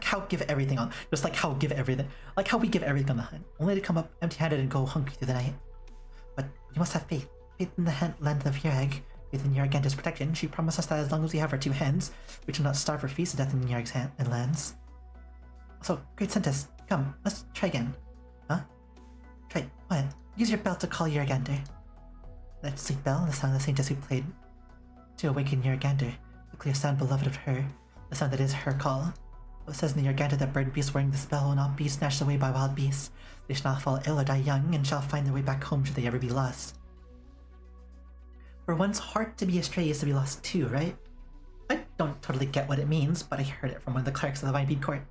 how we give everything on the hunt, only to come up empty-handed and go hungry through the night. But you must have faith. Faith in the land of Yerag. Faith in Yeragander's protection. She promised us that as long as we have our two hands, we shall not starve or feast to death in Yerag's lands. So, great Sentis, come, let's try again. Huh? Try what? Use your bell to call Yeragander. That sweet bell, the sound of the Saintess who played to awaken Yeragander, the clear sound beloved of her, the sound that is her call. It says in the Yergander that bird beasts wearing the spell will not be snatched away by wild beasts. They shall not fall ill or die young, and shall find their way back home should they ever be lost. For one's heart to be astray is to be lost too, right? I don't totally get what it means, but I heard it from one of the clerks of the Vinebead Court.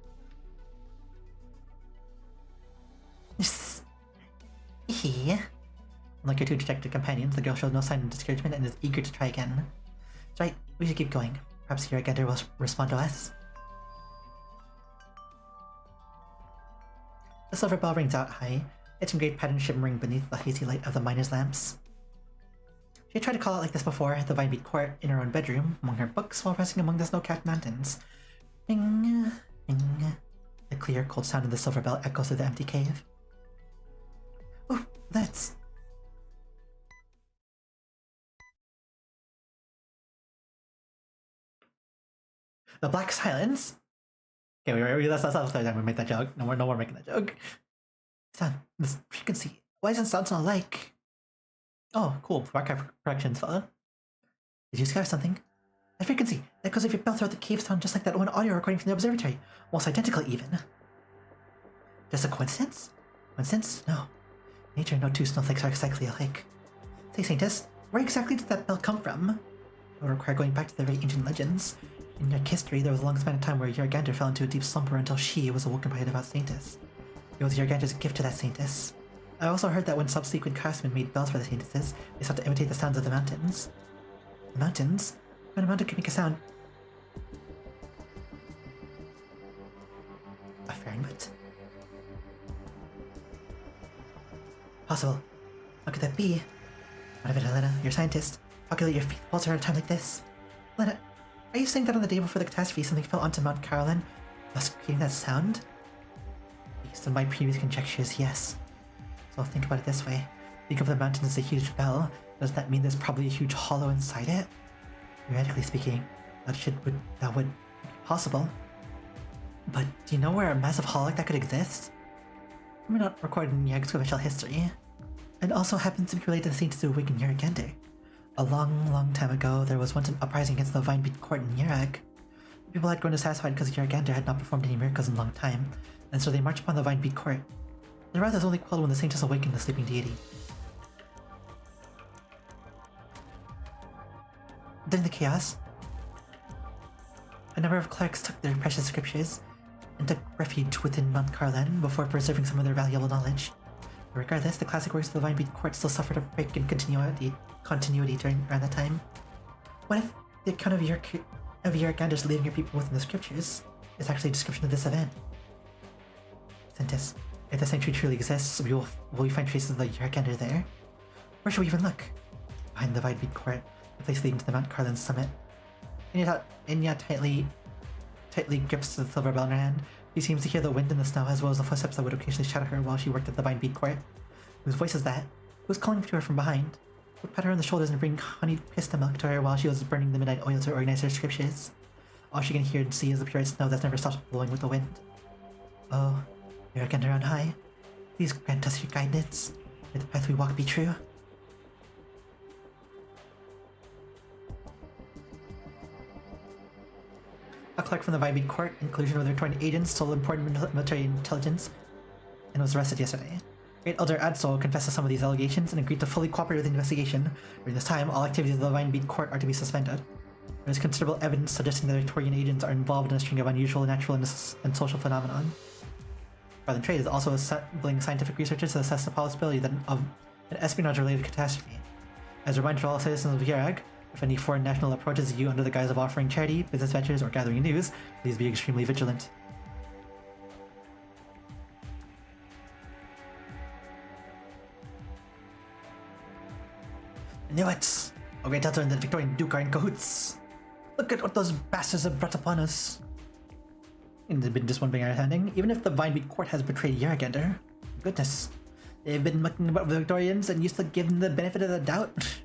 Like her two dejected companions, the girl showed no sign of discouragement and is eager to try again. That's right, we should keep going. Perhaps Yeragander will respond to us. The silver bell rings out high, its engraved pattern shimmering beneath the hazy light of the miner's lamps. She had tried to call out like this before at the Vinebead Court, in her own bedroom, among her books, while resting among the snow-capped mountains. Ring, ring. The clear, cold sound of the silver bell echoes through the empty cave. Oh, that's... The Black Silence? Okay, that's not the third time we made that joke. No more making that joke. Sound, this frequency. Why doesn't sound so alike? Oh, cool. Archive corrections, fella. Did you discover something? That frequency. That goes if your bell throughout the cave sound just like that one audio recording from the observatory. Almost identical, even. Just a coincidence? Coincidence? No. Nature, no two snowflakes are exactly alike. Say, Saintess, where exactly did that bell come from? It will require going back to the very ancient legends. In your history, there was a long span of time where Yargander fell into a deep slumber until she was awoken by a devout saintess. It was Yargander's gift to that saintess. I also heard that when subsequent craftsmen made bells for the saintesses, they sought to imitate the sounds of the mountains. The mountains? When a mountain can make a sound... A Fahrenheit? Possible. How could that be? What of it, Elena? You're a scientist. How could you let your feet falter at a time like this? Elena, are you saying that on the day before the catastrophe something fell onto Mount Caroline, thus creating that sound? Based on my previous conjectures, yes. So I'll think about it this way. Think of the mountain as a huge bell. Does that mean there's probably a huge hollow inside it? Theoretically speaking, that would be possible. But do you know where a massive hollow like that could exist? We're not recorded in Yag's official history. It also happens to be related to the saints who awakened Yargander. A long, long time ago, there was once an uprising against the Vinebeat Court in Yarag. People had grown dissatisfied because Yargander had not performed any miracles in a long time, and so they marched upon the Vinebeat Court. The wrath was only quelled when the saintess awakened the sleeping deity. During the chaos, a number of clerics took their precious scriptures and took refuge within Mount Carlan before preserving some of their valuable knowledge. But regardless, the classic works of the Vinebeat Court still suffered a break in continuity around that time. What if the account of Yargander's leading your people within the scriptures is actually a description of this event? Sentis, if the sanctuary truly exists, will we find traces of the Yargander there? Where should we even look? Behind the Vinebeat Court, the place leading to the Mount Carlan summit. Enya tightly grips the silver bell in her hand. She seems to hear the wind and the snow as well as the footsteps that would occasionally shadow her while she worked at the Vinebeat Court. Whose voice is that? Who was calling to her from behind? Would pat her on the shoulders and bring honeyed pista milk to her while she was burning the midnight oil to organize her scriptures. All she can hear and see is the pure snow that's never stopped blowing with the wind. Oh, Yargander on high. Please grant us your guidance. May the path we walk be true. A clerk from the Vinebeat Court, in collusion with Victorian agents, stole important military intelligence and was arrested yesterday. Great Elder Adsol confessed to some of these allegations and agreed to fully cooperate with the investigation. During this time, all activities of the Vinebeat Court are to be suspended. There is considerable evidence suggesting that Victorian agents are involved in a string of unusual natural and social phenomenon. Rather than trade is also assembling scientific researchers to assess the possibility of an espionage-related catastrophe. As a reminder to all citizens of Yarag, if any foreign national approaches you under the guise of offering charity, business ventures, or gathering news, please be extremely vigilant. I knew it! A great elder and the Victorian Duke are in cahoots! Look at what those bastards have brought upon us! And there's been just one big understanding. Even if the Vinebeat Court has betrayed Yargander, goodness, they've been mucking about with the Victorians and used to give them the benefit of the doubt.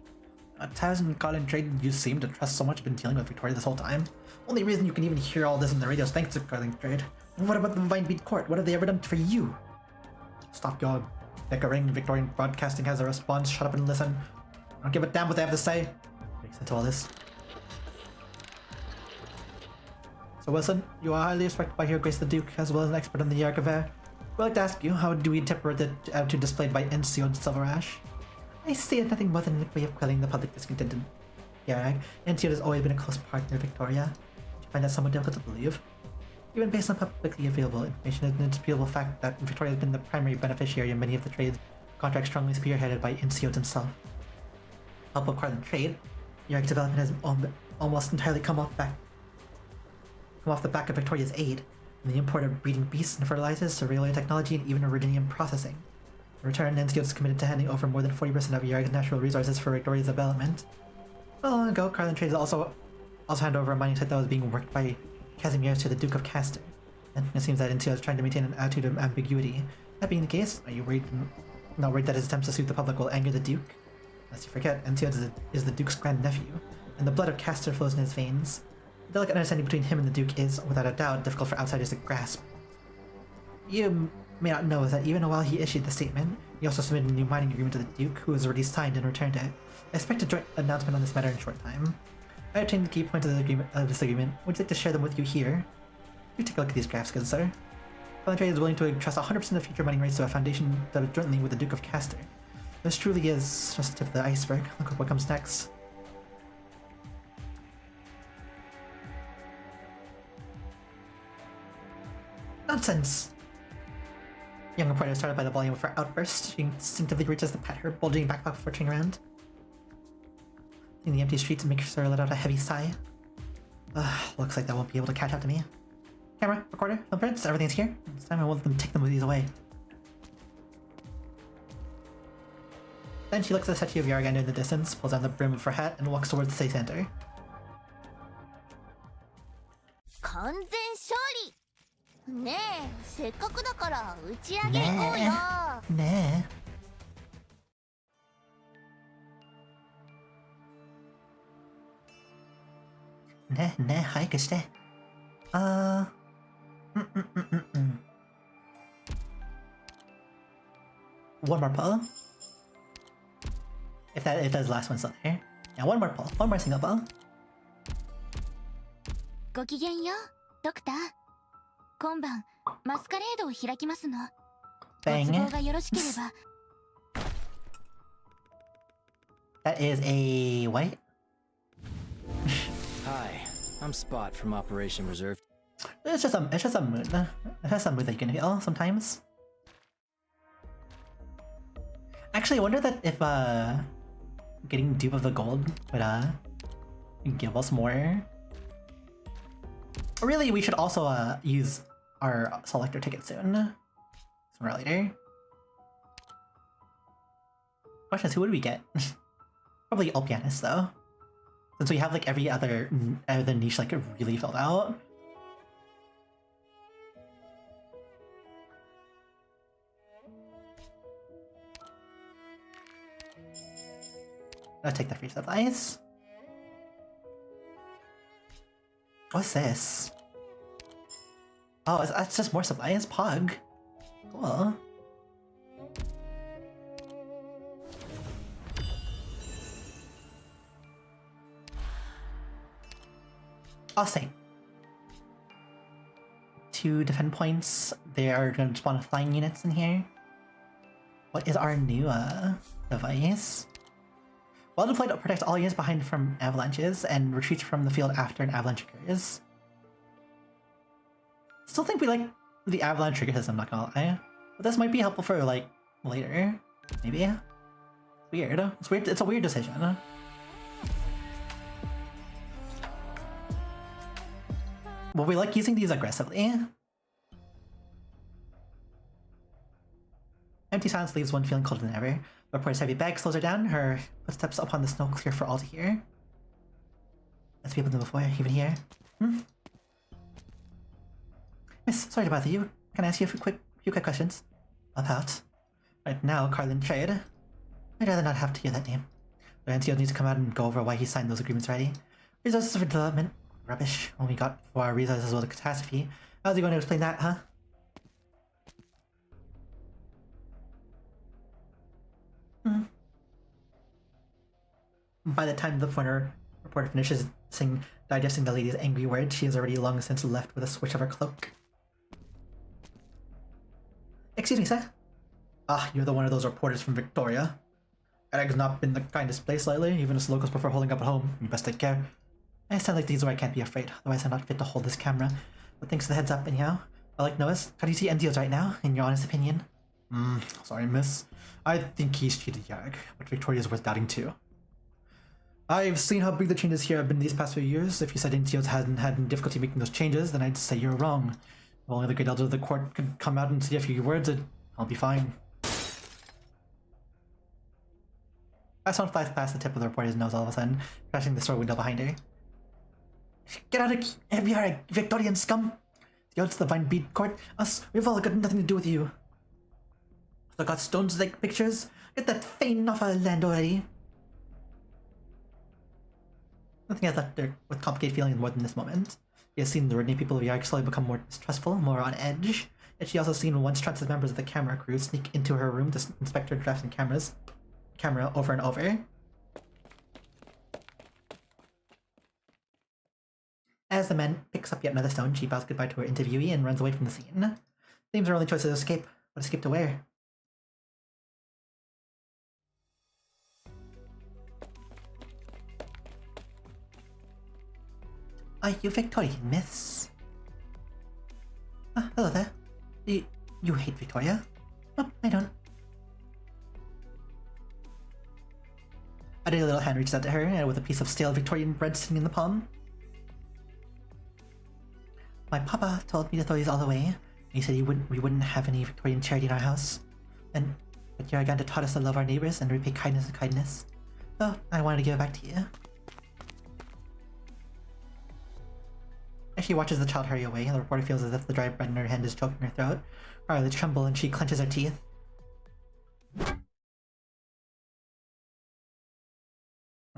Hasn't Colin Trade you seem to trust so much been dealing with Victoria this whole time? Only reason you can even hear all this on the radio is thanks to Colin Trade. What about the Vinebeat Court? What have they ever done for you? Stop your bickering. Victorian Broadcasting has a response. Shut up and listen. I don't give a damn what they have to say. Makes sense to all this. So Wilson, you are highly respected by Her Grace the Duke, as well as an expert on the Yarg affair. We'd like to ask you, how do we interpret the attitude displayed by NCO and Silver Ash? I see it nothing more than a way of quelling the public discontent in Yarag. NCO has always been a close partner of Victoria. Do you find that somewhat difficult to believe? Even based on publicly available information, it's an indisputable fact that Victoria has been the primary beneficiary in many of the trade contracts strongly spearheaded by NCO himself. Help of Carlin trade, Yarag's development has almost entirely come off the back of Victoria's aid, in the import of breeding beasts and fertilizers to railway technology and even iridium processing. In return, NCO is committed to handing over more than 40% of Yarag's natural resources for Victoria's development. Not long ago, Carlin Trade also handed over a mining site that was being worked by Casimir to the Duke of Castor, and it seems that NCO is trying to maintain an attitude of ambiguity. That being the case, are you not worried that his attempts to soothe the public will anger the Duke? Lest you forget, NCO is the Duke's grandnephew, and the blood of Castor flows in his veins. The delicate understanding between him and the Duke is, without a doubt, difficult for outsiders to grasp. You may not know that even while he issued the statement, he also submitted a new mining agreement to the Duke, who has already signed and returned it. I expect a joint announcement on this matter in a short time. I obtained the key points of this agreement. Would you like to share them with you here? Do take a look at these graphs, good sir. Colin Trade is willing to entrust 100% of future mining rights to a foundation that jointly with the Duke of Castor. This truly is just the tip of the iceberg. Look at what comes next. Nonsense! Young reporter started by the volume of her outburst. She instinctively reaches to pat her bulging backpack before turning around. Seeing the empty streets makes her let out a heavy sigh. Looks like they won't be able to catch up to me. Camera, recorder, thumbprints, everything's here. This time I won't let them take the movies away. Then she looks at the statue of Yargan in the distance, pulls down the brim of her hat, and walks towards the city center. 完全勝利ねえせっかくだから打ち上げ行こうよねえねえねえ早くして。One more pull. If that's the last one still there. Yeah, one more pull. One more single pull. ごきげんよう、ドクター。今晩、マスカレードを開きますの。ご都合がよろしければ。That is a what? Hi, I'm Spot from Operation Reserve. It's just a mood. It's just a mood that you can feel sometimes. Actually, I wonder that if getting dupe of the gold would give us more. Really, we should also use our selector ticket soon. Sooner or later. Question is, who would we get? Probably all pianists though. Since we have like every other niche like really filled out. I'll take the free supplies. What's this? Oh, that's just more supplies? Pog. Cool. I'll say. 2 defend points. They are going to spawn flying units in here. What is our new device? Well deployed to protect all units behind from avalanches and retreats from the field after an avalanche occurs. Still think we like the avalanche trigger system, not gonna lie. But this might be helpful for like later. Maybe? Weird. It's weird. It's a weird decision. Well, we like using these aggressively. Empty silence leaves one feeling colder than ever. The reporter's heavy bag slows her down, her footsteps upon the snow clear for all to hear. As people done before, even here. Miss, sorry to bother you. Can I ask you a few quick questions? About? Right now, Carlin Trade. I'd rather not have to hear that name. Lorenzo needs to come out and go over why he signed those agreements already. Resources for development. Rubbish. All we got for our resources was a catastrophe. How's he going to explain that, huh? By the time the reporter finishes digesting the lady's angry words, she has already long since left with a swish of her cloak. Excuse me, sir? Ah, you're the one of those reporters from Victoria. Egg's not been the kindest place lately, even as locals prefer holding up at home. You best take care. I sound like these where I can't be afraid, otherwise I'm not fit to hold this camera. But thanks for the heads up, anyhow. I like Noah's. How do you see Enzio's right now, in your honest opinion? Sorry, miss. I think he's cheated Yarg, but Victoria's worth doubting too. I've seen how big the changes here have been these past few years. If you said Enzio's hadn't had any difficulty making those changes, then I'd say you're wrong. If only the great elder of the court could come out and say a few words, I'll be fine. I sound flies past the tip of the reporter's nose all of a sudden, crashing the store window behind her. Get out of here, Victorian scum! The odds the Vine Beat Court, us, we've all got nothing to do with you. Still got stones like pictures? Get that Fane off our land already. Nothing has left her with complicated feelings more than this moment. She has seen the ordinary people of Yarg slowly become more distrustful, more on edge. Yet she also seen once trusted members of the camera crew sneak into her room to inspect her drafts and camera over and over. As the man picks up yet another stone, she bows goodbye to her interviewee and runs away from the scene. Seems her only choice is escape, but escape to where? Are you Victorian, miss? Hello there. You hate Victoria? No, I don't. A little hand reaches out to her with a piece of stale Victorian bread sitting in the palm. My papa told me to throw these all away. He said we wouldn't have any Victorian charity in our house. But Yarganda taught us to love our neighbors and repay kindness with kindness. So I wanted to give it back to you. As she watches the child hurry away, the reporter feels as if the dry bread in her hand is choking her throat. Her eyelids tremble and she clenches her teeth.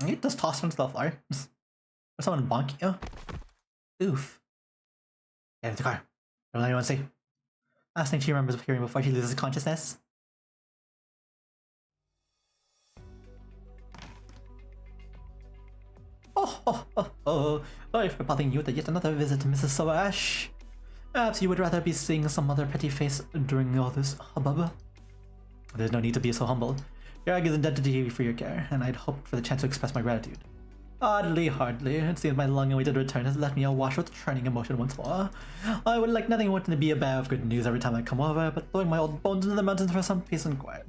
You just toss her into the floor. Or someone bonk you. Oof. Get into the car. Don't let anyone see. Last thing she remembers hearing before she loses consciousness. Sorry for bothering you with yet another visit to Mrs. Soash. Perhaps you would rather be seeing some other pretty face during all this hubbub. There's no need to be so humble. Yarg is indebted to you for your care, and I'd hoped for the chance to express my gratitude. Hardly. It seems my long-awaited return has left me awash with churning emotion once more. I would like nothing more than to be a bearer of good news every time I come over, but throwing my old bones into the mountains for some peace and quiet.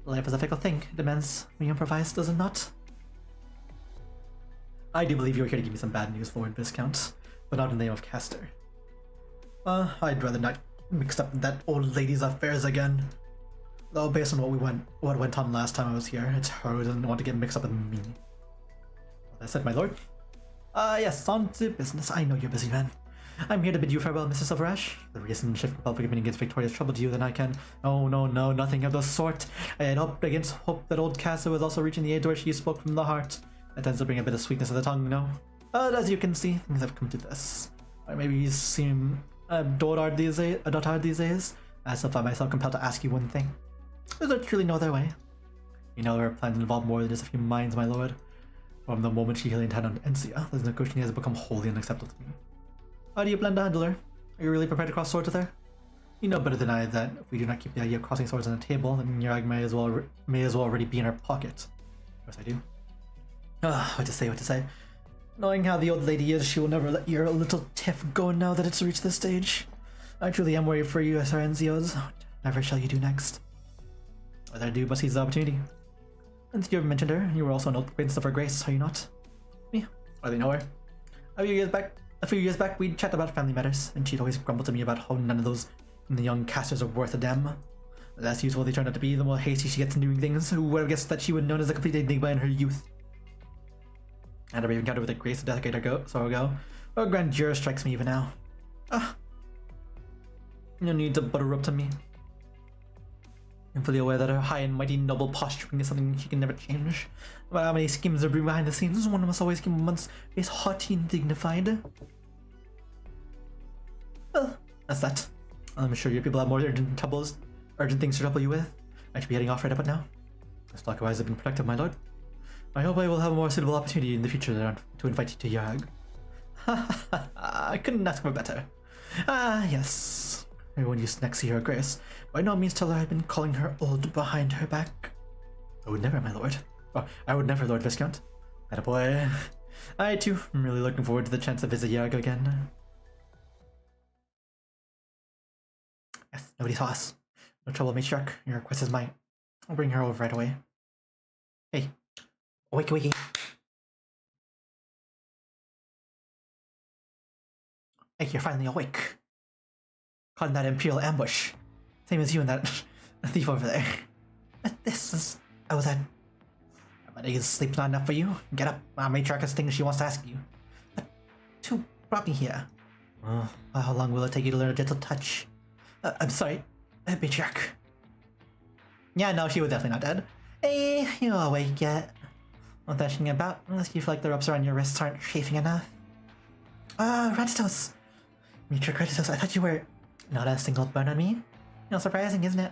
Life is a fickle thing. It demands we improvise, does it not? I do believe you're here to give me some bad news, Lord Viscount, but not in the name of Castor. I'd rather not mix up that old lady's affairs again. Though based on what went on last time I was here, it's her who doesn't want to get mixed up with me. Well, that's it, my lord. Yes, on to business. I know you're a busy man. I'm here to bid you farewell, Mr. Silverash. The recent shift Republic of against Victoria's troubled you, then I can... Oh, no, nothing of the sort. I had hoped against hope that old Castor was also reaching the age where she spoke from the heart. That tends to bring a bit of sweetness to the tongue, no? But as you can see, things have come to this. Or maybe you seem dotard these days, as if I myself compelled to ask you one thing. Is there truly no other way? You know, our plans involve more than just a few minds, my lord. From the moment she laid hand on Encia, this negotiation has become wholly unacceptable to me. How do you plan to handle her? Are you really prepared to cross swords with her? You know better than I that if we do not keep the idea of crossing swords on the table, then Yarg may as well already be in our pocket. Of course I do. What to say. Knowing how the old lady is, she will never let your little tiff go now that it's reached this stage. I truly am worried for you, Sir Enzios. Never shall you do next. What I do but seize the opportunity. Since you have mentioned her, you were also an old acquaintance of her grace, are you not? Me? Hardly know her. A few years back, we'd chat about family matters, and she'd always grumble to me about how none of those young casters are worth a damn. The less useful they turn out to be, the more hasty she gets in doing things. Who would have guessed that she would known as a complete enigma in her youth? I had a brave encounter with her grace a decade ago, her grandeur strikes me even now. No need to butter up to me. I'm fully aware that her high and mighty noble posturing is something she can never change. No matter how many schemes are brewing behind the scenes, one must always keep one's face haughty and dignified. Well, that's that. I'm sure you people have more urgent things to trouble you with. I should be heading off right about now. This likewise have been productive, my lord. I hope I will have a more suitable opportunity in the future to invite you to Yarg. I couldn't ask for better. Yes. When you next see her grace, by no means tell her I've been calling her old behind her back. I would never, my lord. Oh, I would never, Lord Viscount. Attaboy. I, too, am really looking forward to the chance to visit Yarg again. Yes, nobody saw us. No trouble, matriarch. Your request is mine. I'll bring her over right away. Hey. Wakey. Hey, you're finally awake. Caught in that Imperial ambush. Same as you and that thief over there. But is sleep not enough for you? Get up. Matriarch has things she wants to ask you. But who brought me here? How long will it take you to learn a gentle touch? I'm sorry, Matriarch. Yeah, no, she was definitely not dead. Hey, you awake yet? Not dashing about unless you feel like the ropes around your wrists aren't chafing enough. Ratitos. Matriarch Ratitos, I thought you were... Not a single burn on me? Surprising, isn't it?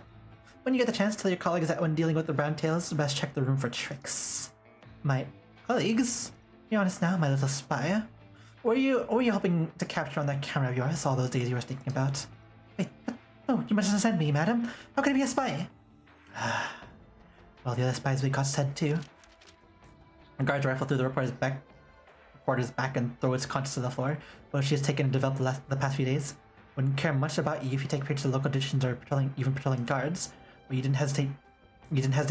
When you get the chance, tell your colleagues that when dealing with the brown tails, best check the room for tricks. My colleagues? You're honest now, my little spy. What were you hoping to capture on that camera of yours all those days you were thinking about? Wait, you must understand me, madam. How can I be a spy? Well, the other spies we got said too. A guard's rifle through the reporter's back reporter's back and throw its contents to the floor. What she has taken and developed the past few days. Wouldn't care much about you if you take pictures of local traditions or even patrolling guards. But you didn't hesitate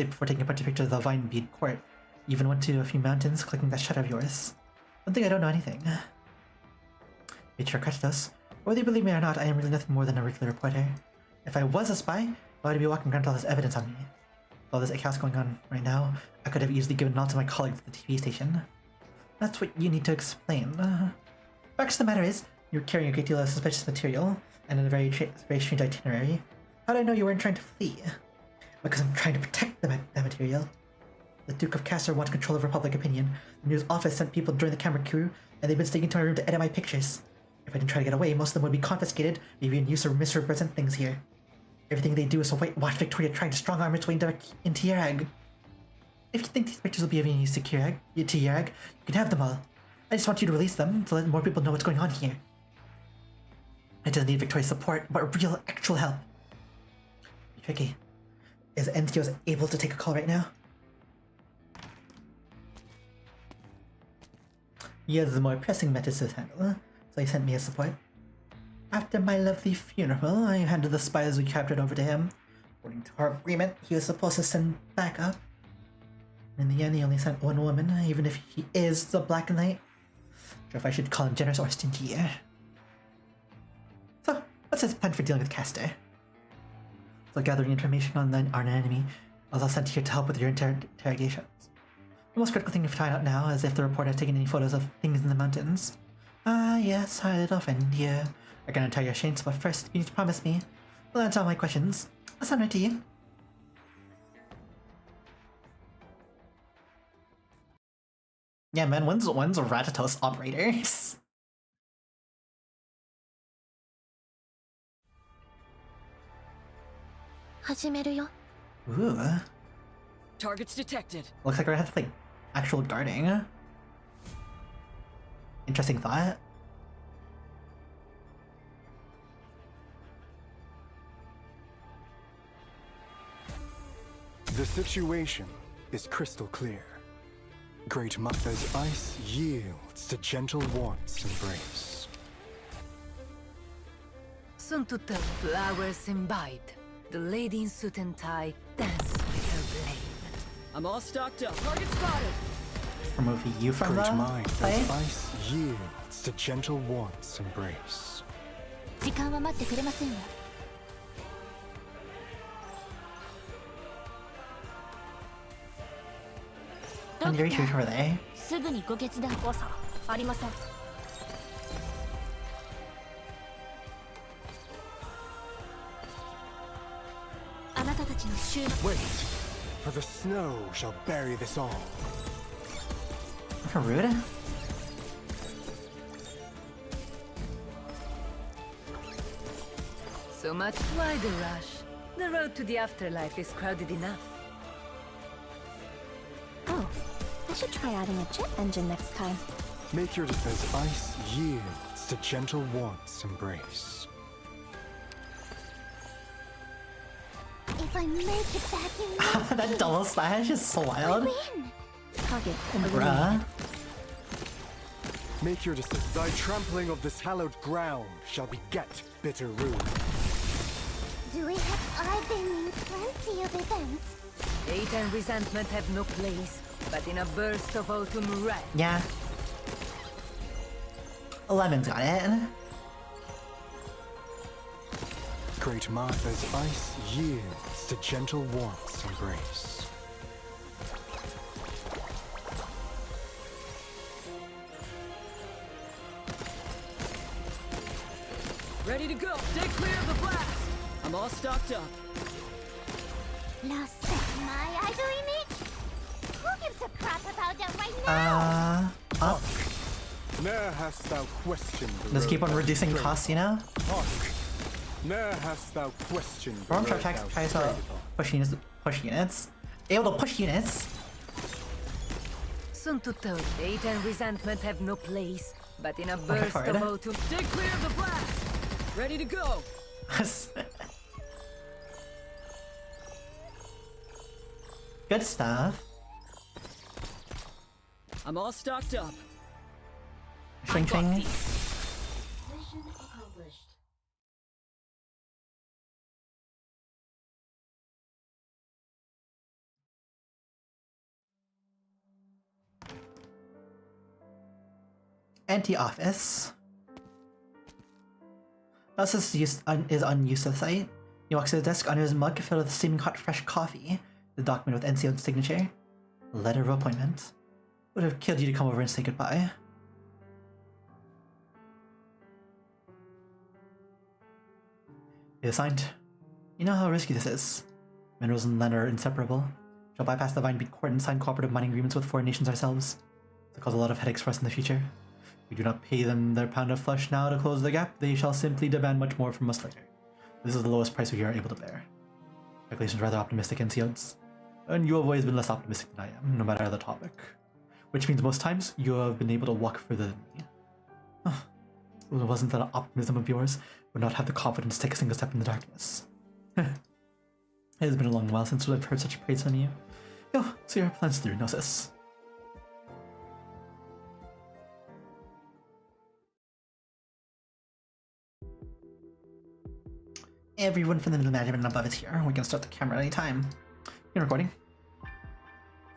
before taking a bunch of pictures of the Vine Bead Court. You even went to a few mountains, clicking that shot of yours. Don't think I don't know anything. Retracing. Whether you believe me or not, I am really nothing more than a regular reporter. If I was a spy, why would I be walking around with all this evidence on me? With all this chaos going on right now, I could have easily given it all to my colleagues at the TV station. That's what you need to explain. Fact of the matter is, you're carrying a great deal of suspicious material, and in a very strange itinerary. How did I know you weren't trying to flee? Because I'm trying to protect that material. The Duke of Castor wants control over public opinion. The news office sent people during the camera crew, and they've been sneaking into my room to edit my pictures. If I didn't try to get away, most of them would be confiscated, maybe even used to misrepresent things here. Everything they do is to watch Victoria trying to strong-arm its way into Yarag. If you think these pictures will be of any use to Yarag, you can have them all. I just want you to release them to let more people know what's going on here. I don't need Victoria's support, but real, actual help. Tricky. Is NTOs able to take a call right now? He has more pressing matters to handle, so he sent me his support. After my lovely funeral, I handed the spies we captured over to him. According to our agreement, he was supposed to send backup. In the end, he only sent one woman, even if he is the Black Knight. Sure if I should call him generous or stingy. So, what's his plan for dealing with Castor? So gathering information on our enemy, I was all sent here to help with your interrogations. The most critical thing to find out now is if the reporter has taken any photos of things in the mountains. Ah, yes, our little friend here. I can tell your shames, but first, you need to promise me. Well, answer all my questions. I'll send right to you. Yeah, man, when's Ratatos operators? Ooh. Targets detected. Looks like we're gonna have to, like, actual guarding. Interesting thought. The situation is crystal clear. Great Mother's ice yields to gentle warmth's embrace. Soon to tell flowers imbibed. The lady in suit and tie dance with her blade. I'm all stocked up. Target spotted. Remove you from Great the Mother's fight? ice yields to gentle warmth's embrace. 時間は待ってくれませんわ Can you reach over there? すぐにご決断をさありません あなたたちの収納 Wait, for the snow shall bury this all. Rude. So much why the rush? The road to the afterlife is crowded enough. Oh, I should try adding a jet engine next time. Make your defense ice yields to gentle warmth's embrace. If I make it back in That double slash is so wild. Target in the Bruh. Make your decision. Thy trampling of this hallowed ground shall beget bitter ruin. Do we have? I've been in plenty of events. Hate and resentment have no place, but in a burst of autumn wrath. Yeah. Lemon's got it. Great Martha's ice yields to gentle warmth's embrace. Ready to go. Stay clear of the blast. I'm all stocked up. Lost my idol image? Who gives a crap about that right now? Up. Ne'er hast thou questioned the Just keep on road reducing thou costs, you know? Hark. Ne'er hast thou questioned the Storm road Tracks thou tries to strayed push units. Able to push units. Soon to tell, hate and resentment have no place, but in a burst for it. of autumn. Stay clear of the blast. Ready to go. Good stuff. I'm all stocked up. Shring shring. Mission accomplished. Anti-office. Narcissus is unused to the site. He walks to his desk under his mug filled with steaming hot fresh coffee. The document with NCO's signature. Letter of appointment. Would have killed you to come over and say goodbye. It is signed. You know how risky this is. Minerals and land are inseparable. Shall bypass the Vine Beat Court and sign cooperative mining agreements with foreign nations ourselves. This will cause a lot of headaches for us in the future. If we do not pay them their pound of flesh now to close the gap, they shall simply demand much more from us later. This is the lowest price we are able to bear. Calculations rather optimistic, NCOs. And you have always been less optimistic than I am, no matter the topic. Which means most times, you have been able to walk further than me. Well, it wasn't that optimism of yours, would not have the confidence to take a single step in the darkness. It has been a long while since I've heard such praise from you. Yo, see our plans through, Gnosis. Everyone from the middle management above is here. We can start the camera anytime. You're recording.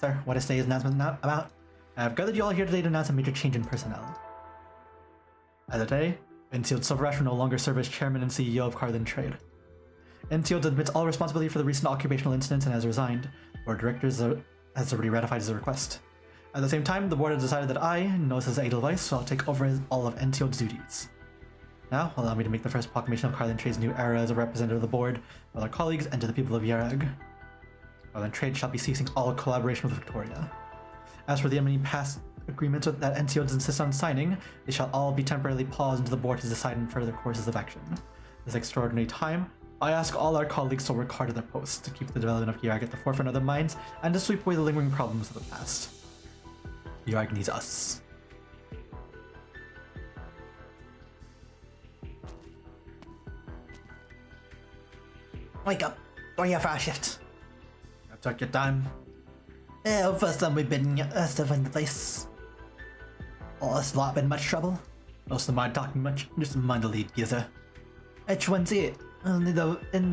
Sir, what is today's announcement about? I've gathered you all here today to announce a major change in personnel. As of today, NCO Silverash will no longer serve as chairman and CEO of Carlin Trade. NCO admits all responsibility for the recent occupational incidents and has resigned. The board of directors has already ratified his request. At the same time, the board has decided that I, Gnosis Edelweiss, will take over all of NCO's duties. Now, allow me to make the first proclamation of Carlin Trade's new era as a representative of the board, with our colleagues and to the people of Yarag. Carlin Trade shall be ceasing all collaboration with Victoria. As for the many past agreements that NCOs insist on signing, they shall all be temporarily paused until the board has decided on further courses of action. This extraordinary time, I ask all our colleagues to work hard at their posts to keep the development of Yarag at the forefront of their minds and to sweep away the lingering problems of the past. Yarag needs us. Wake up! We're here for our shift. Took your time. Yeah, first time we've been to find the place. Oh, this lot been much trouble. Most of mind talking much, just mind the lead, geezer. Which one's it? In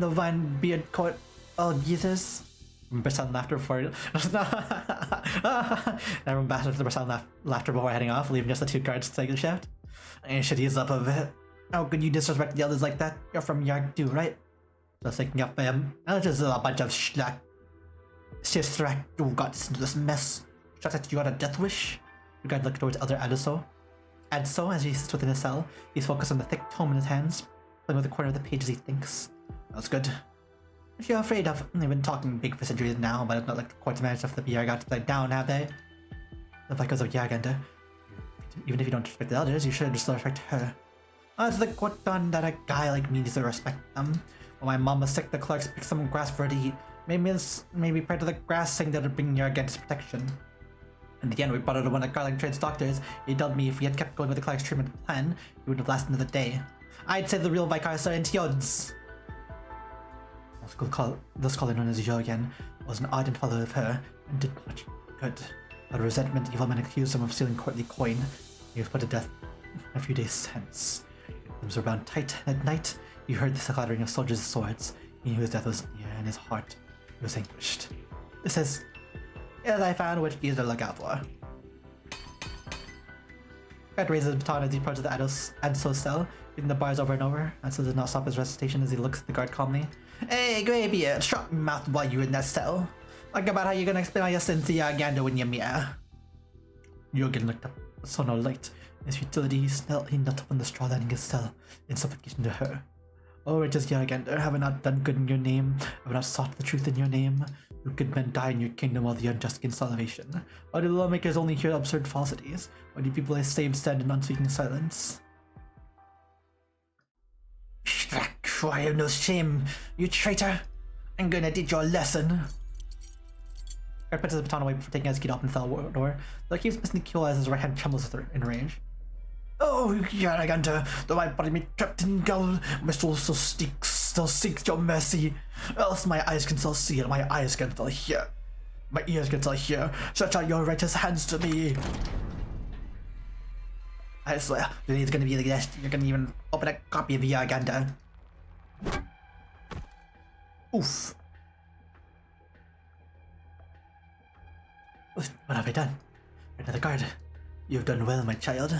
the Vine Beard Court, all geezers? Burst out laughter before everyone burst out laughter before heading off, leaving just the two guards to take the shift. You should ease up a bit. How could you disrespect the others like that? You're from Yarg too, right? Just thinking up for him. Just a bunch of schlack. Sister who got us into this mess. Shots that you got a death wish. The guard looked towards other Adso, as he sits within his cell, he's focused on the thick tome in his hands, playing with the corner of the page as he thinks. That's good. What you're afraid of? They've been talking big for centuries now, but it's not like the courts managed stuff the BR got to play down, have they? The Vikings of Yargander. Even if you don't respect the elders, you should just respect her. It's the court done that a guy like me needs to respect them. When my mom was sick, the clerks picked some grass for her to eat. Maybe pray to the grass saying that it'd bring Yarg against protection. In the end, we brought her to one of Carlin Trade's doctors. He told me if we had kept going with the Clark's treatment plan, he wouldn't have lasted another day. I'd say the real Vikars are NCOs. The scholar known as Jorgen was an ardent follower of her and did much good. Out of resentment, evil men accused him of stealing courtly coin. He was put to death a few days since. Limbs were bound tight, and at night, he heard the clattering of soldiers' swords. He knew his death was near, and his heart was anguished. This is... As I found which gears to look out for. Guard raises his baton as he approaches the Adso cell, hitting the bars over and over. Adso does not stop his recitation as he looks at the guard calmly. Hey, Greybeard, shut your mouth while you're in that cell. Think about how you're gonna explain all your sins to Yargander when you meet her. Jorgen looked up, saw no light. In his futility, he knelt up on the straw lining his cell, in supplication to her. Oh, righteous Yargander, have I not done good in your name? Have I not sought the truth in your name? Do good men die in your kingdom while the unjust gain salvation? Why do the lawmakers only hear absurd falsities? Why do people stay instead in unspeaking silence? Shrek, I have no shame, you traitor! I'm gonna teach you a lesson! Guard puts his baton away before taking his key to open the cell door. Though he keeps missing the kill as his right hand trembles in rage. Oh, Yargander, though my body may trapped in gall, my soul still seeks your mercy. Else my eyes can still see and my eyes can still hear. My ears can still hear. Stretch out your righteous hands to me. I swear, it's gonna be the guest. You're gonna even open a copy of the agenda. Oof. What have I done? Another guard. You have done well, my child.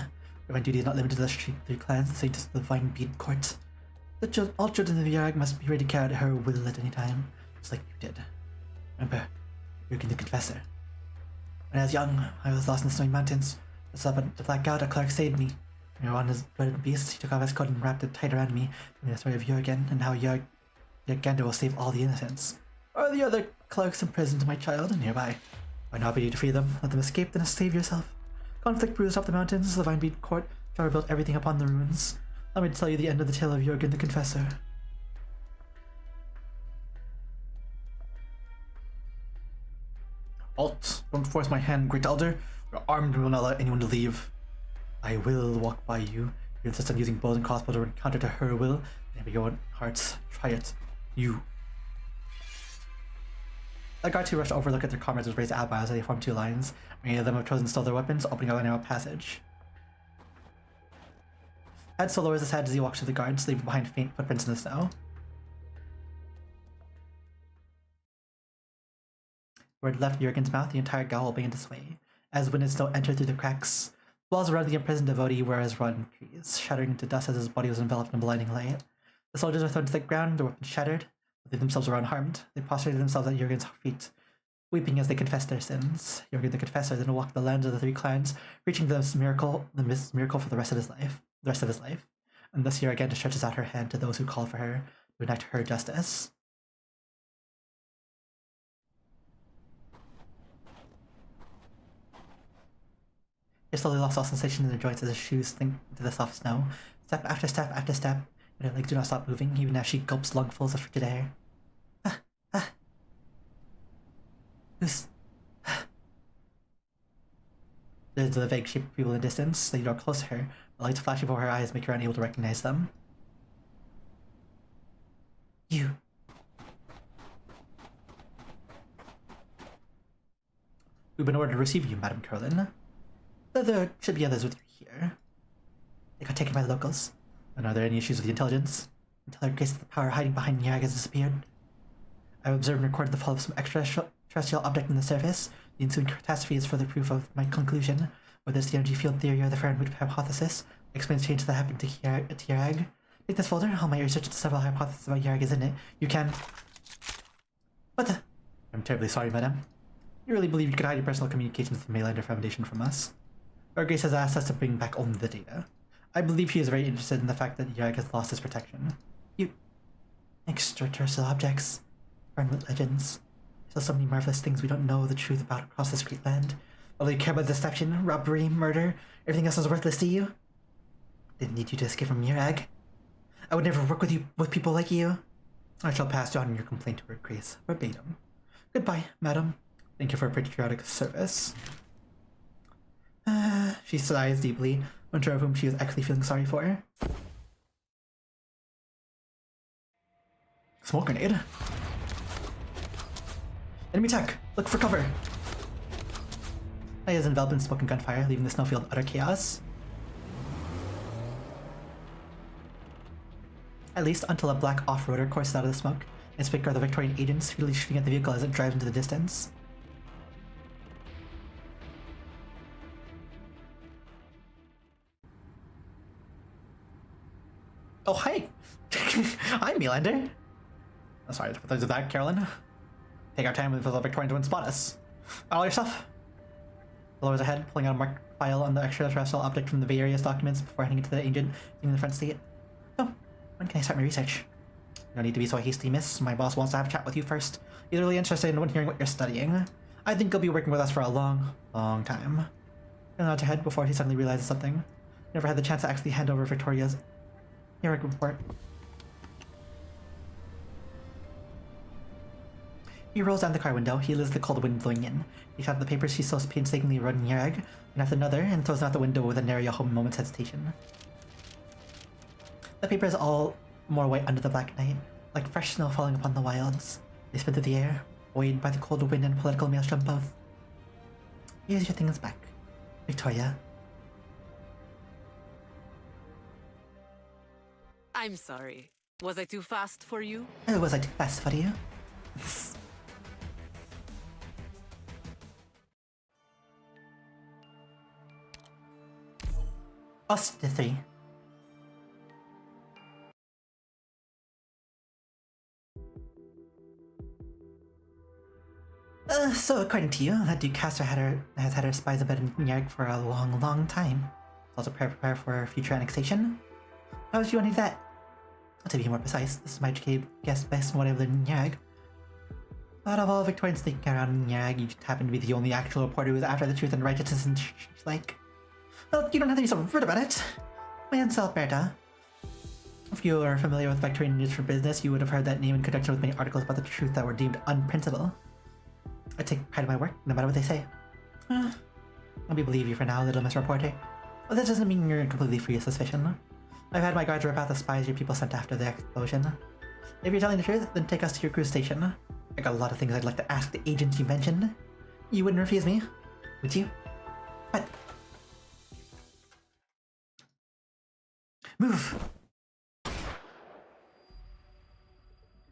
My duty is not limited to the three clans, the Saints of the Divine Bead Court. All children of the Yarg must be ready to carry out her will at any time, just like you did. Remember, you're the Confessor. When I was young, I was lost in the snowy mountains. The Black God, a clerk, saved me. When we were on his dreaded beast, he took off his coat and wrapped it tight around me, telling the story of Jurgen and how Jurgenda will save all the innocents. Or the other clerks imprisoned my child nearby. Why not be you to free them? Let them escape, then save yourself. Conflict bruised up the mountains, the Divine Bead Court, Jar built everything upon the ruins. Let me tell you the end of the tale of Jurgen the Confessor. Halt! Don't force my hand, Great Elder. We're armed and will not allow anyone to leave. I will walk by you. You insist on using bows and crossbows to counter to her will. Maybe your own hearts. Try it. You. The guards who rushed to overlook at their comrades with raised eyebrows as they formed two lines. Many of them have chosen to stow their weapons, opening up a narrow passage. Edsel lowers his head as he walks through the guards, leaving behind faint footprints in the snow. Where it left Jurgen's mouth, the entire gaol began to sway, as wind and snow entered through the cracks. Walls around the imprisoned devotee were as rotten trees, shattering into dust as his body was enveloped in blinding light. The soldiers were thrown to the ground, their weapons shattered, but they themselves were unharmed. They prostrated themselves at Jurgen's feet, weeping as they confessed their sins. Jurgen the Confessor then walked the lands of the three clans, reaching this miracle for the rest of his life. And this year again stretches out her hand to those who call for her to enact her justice. He slowly lost all sensation in their joints as his shoes sink into the soft snow. Step after step after step, and her legs do not stop moving, even as she gulps lungfuls of frigid air. Who's... There's the vague shape of people in the distance. They draw close to her. The lights flashing before her eyes make her unable to recognize them. You. We've been ordered to receive you, Madam Curlin. There should be others with you here. They got taken by the locals. And are there any issues with the intelligence? Until her grace of the power hiding behind Nyag has disappeared. I've observed and recorded the fall of some extraterrestrial object in the surface. The ensuing catastrophe is further proof of my conclusion. Whether it's the energy field theory or the Fahrenheit hypothesis, it explains changes that happened to Yarg. Take this folder, all my research into several hypotheses about Yarg is in it. You can... What the... I'm terribly sorry, madam. You really believe you could hide your personal communications with the Maylander Foundation from us? Our Grace has asked us to bring back only the data. I believe she is very interested in the fact that Yarg has lost his protection. You... Extraterrestrial objects. Fahrenheit legends. Still so many marvelous things we don't know the truth about across this great land. All you care about deception, robbery, murder, everything else is worthless to you? Didn't need you to escape from Yarg. I would never work with people like you. I shall pass on your complaint to her Grace, verbatim. Goodbye, madam. Thank you for patriotic service. She sighs deeply, unsure of whom she was actually feeling sorry for. Smoke grenade. Enemy tech! Look for cover! Naya is enveloped in smoke and gunfire, leaving the snowfield utter chaos. At least until a black off-roader courses out of the smoke, and Spicker are the Victorian agents speedily shooting at the vehicle as it drives into the distance. Oh, hi! I'm Melander. Oh, sorry, there's that, Carolyn. Take our time with the Victorian to spot us. All your stuff. Lowers her head, pulling out a marked file on the extraterrestrial object from the various documents before heading into the agent in the front seat. Oh, when can I start my research? No need to be so hasty, miss. My boss wants to have a chat with you first. He's really interested in hearing what you're studying. I think you'll be working with us for a long, long time. He nods her head before he suddenly realizes something. Never had the chance to actually hand over Victoria's Yarg report. He rolls down the car window, he lets the cold wind blowing in. He shot at the papers she so painstakingly wrote in Yarg, and after another, and throws them out the window with a nary a moment's hesitation. The paper is all more white under the black night, like fresh snow falling upon the wilds. They spin through the air, buoyed by the cold wind and political maelstrom both. Here's your things back, Victoria. I'm sorry. Was I too fast for you? Oh, was I too fast for you? Us the three. So according to you, that Duke Castor has had her spies embedded in Nyarg for a long, long time. Also prepare for future annexation. How would you want to do that? To be more precise, this is my guess based on what I've learned in Nyarg. Out of all Victorians sneaking around Nyarg, you just happen to be the only actual reporter who's after the truth and righteousness and like... Well, you don't have to be so rude about it. My name's Alberta. If you are familiar with Victorian News for Business, you would have heard that name in conjunction with many articles about the truth that were deemed unprintable. I take pride in my work, no matter what they say. I'll believe you for now, little Miss Reporter. But this doesn't mean you're completely free of suspicion. I've had my guards rip out the spies your people sent after the explosion. If you're telling the truth, then take us to your cruise station. I got a lot of things I'd like to ask the agents you mentioned. You wouldn't refuse me, would you? What? Move!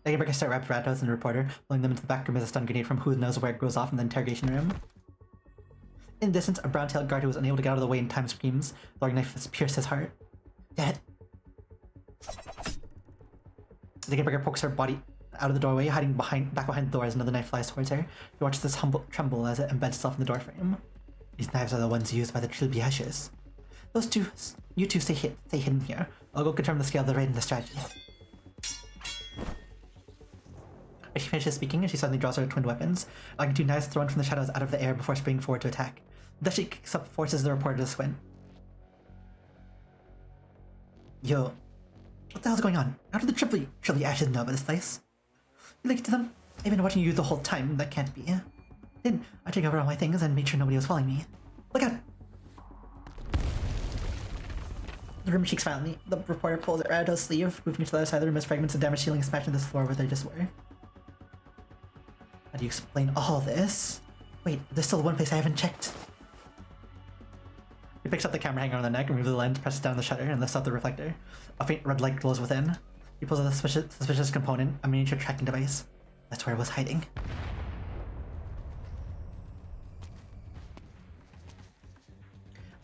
They can break a start wrapped Ratos and the reporter, pulling them into the back room as a stun grenade from who knows where it goes off in the interrogation room. In the distance, a brown-tailed guard who was unable to get out of the way in time screams. The long knife has pierced his heart. Dead. The Gamerbreaker pokes her body out of the doorway, hiding back behind the door as another knife flies towards her. He watches this tremble as it embeds itself in the doorframe. These knives are the ones used by the Trilbiashes. You two stay hidden here. I'll go confirm the scale of the raid and the strategy. As she finishes speaking, she suddenly draws her twin weapons, allowing two knives thrown from the shadows out of the air before springing forward to attack. Thus she kicks up, forces the reporter to squint. Yo, what the hell's going on? How did the Triply Ashes know about this place? You linked to them? I've been watching you the whole time. That can't be. Then I took over all my things and made sure nobody was following me. Look out! The room shakes violently. The reporter pulls at Rado's sleeve, moving to the other side of the room as fragments of damaged ceiling smash into this floor where they just were. How do you explain all this? Wait, there's still one place I haven't checked. He picks up the camera hanger on the neck, removes the lens, presses down the shutter, and lifts up the reflector. A faint red light glows within. He pulls out a suspicious component, a miniature tracking device. That's where it was hiding.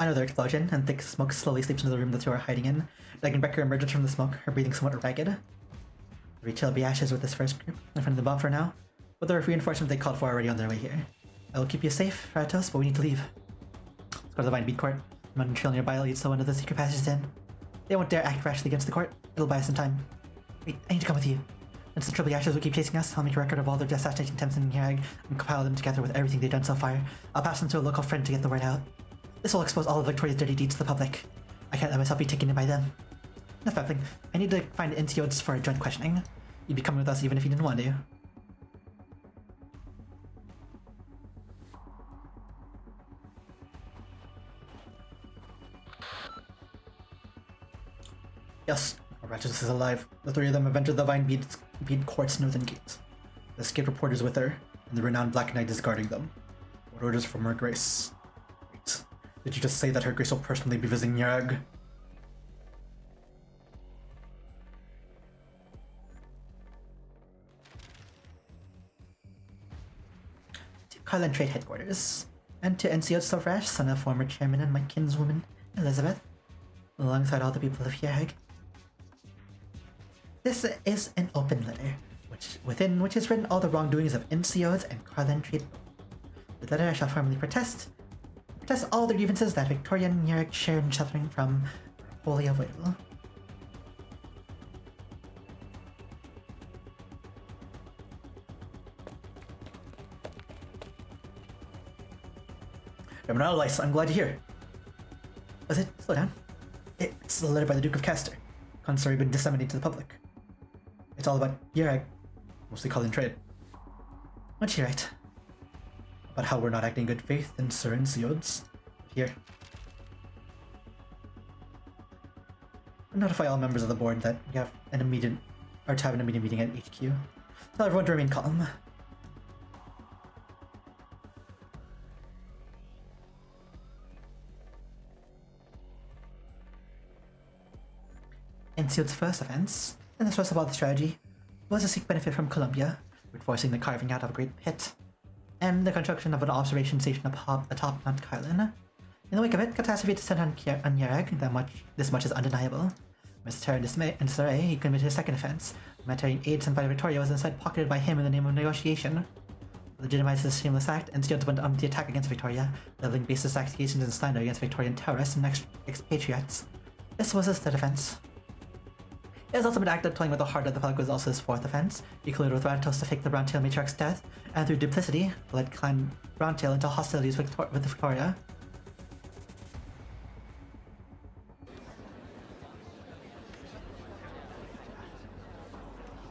Another explosion, and thick smoke slowly sleeps into the room the two are hiding in. Dagenbecker emerges from the smoke, her breathing somewhat ragged. The reach will be ashes with this first group, in front of the bomb for now. But the reinforcements they called for are already on their way here. I will keep you safe, Ratos, but we need to leave. Let's go to the Vine Beat Court. The mountain trail nearby leads to one of the secret passages in. They won't dare act rashly against the court. It'll buy us some time. Wait, I need to come with you. Since the Triple Ashes will keep chasing us, I'll make a record of all their assassination attempts in Nyarg and compile them together with everything they've done so far. I'll pass them to a local friend to get the word out. This will expose all of Victoria's dirty deeds to the public. I can't let myself be taken in by them. Enough babbling. I need to find NCOs for a joint questioning. You'd be coming with us even if you didn't want to. Yes, Ratchet is alive. The three of them have entered the Vine Bead Court's northern gate. The escaped reporter is with her, and the renowned Black Knight is guarding them. What orders from Her Grace? Wait, did you just say that Her Grace will personally be visiting Nyarg? To Carlin Trade Headquarters, and to NCO Silverash, son of former chairman and my kinswoman, Elizabeth, alongside all the people of Nyarg. This is an open letter, within which is written all the wrongdoings of NCOs and Carlin Trade. The letter I shall formally protest all the grievances that Victoria and Nyarg share in suffering from are wholly avoidable. Reverend I'm glad you're here. Was it? Slow down. It's the letter by the Duke of Castor. Consorry been disseminated to the public. It's all about Nyarg, mostly Carlin Trade. What's she right? About how we're not acting in good faith in Sir NCOs. Here. Notify all members of the board that you have an immediate to have an immediate meeting at HQ. Tell everyone to remain calm. Enseal's first offense, and the source of all the strategy, was to seek benefit from Columbia, reinforcing the carving out of a great pit, and the construction of an observation station atop Mount Kylan. In the wake of it, catastrophe descended on Yereg. This much is undeniable. Amidst terror and disarray, he committed his second offense. Humanitarian aid sent by Victoria was instead pocketed by him in the name of negotiation. To legitimize this shameless act, Ensealed went on the attack against Victoria, leveling baseless accusations and slander against Victorian terrorists and expatriates. This was his third offense. His ultimate act of toying with the heart of the public was also his fourth offense. He colluded with Ratos to fake the Browntail matriarch's death, and through duplicity, led Clan Browntail into hostilities with Victoria.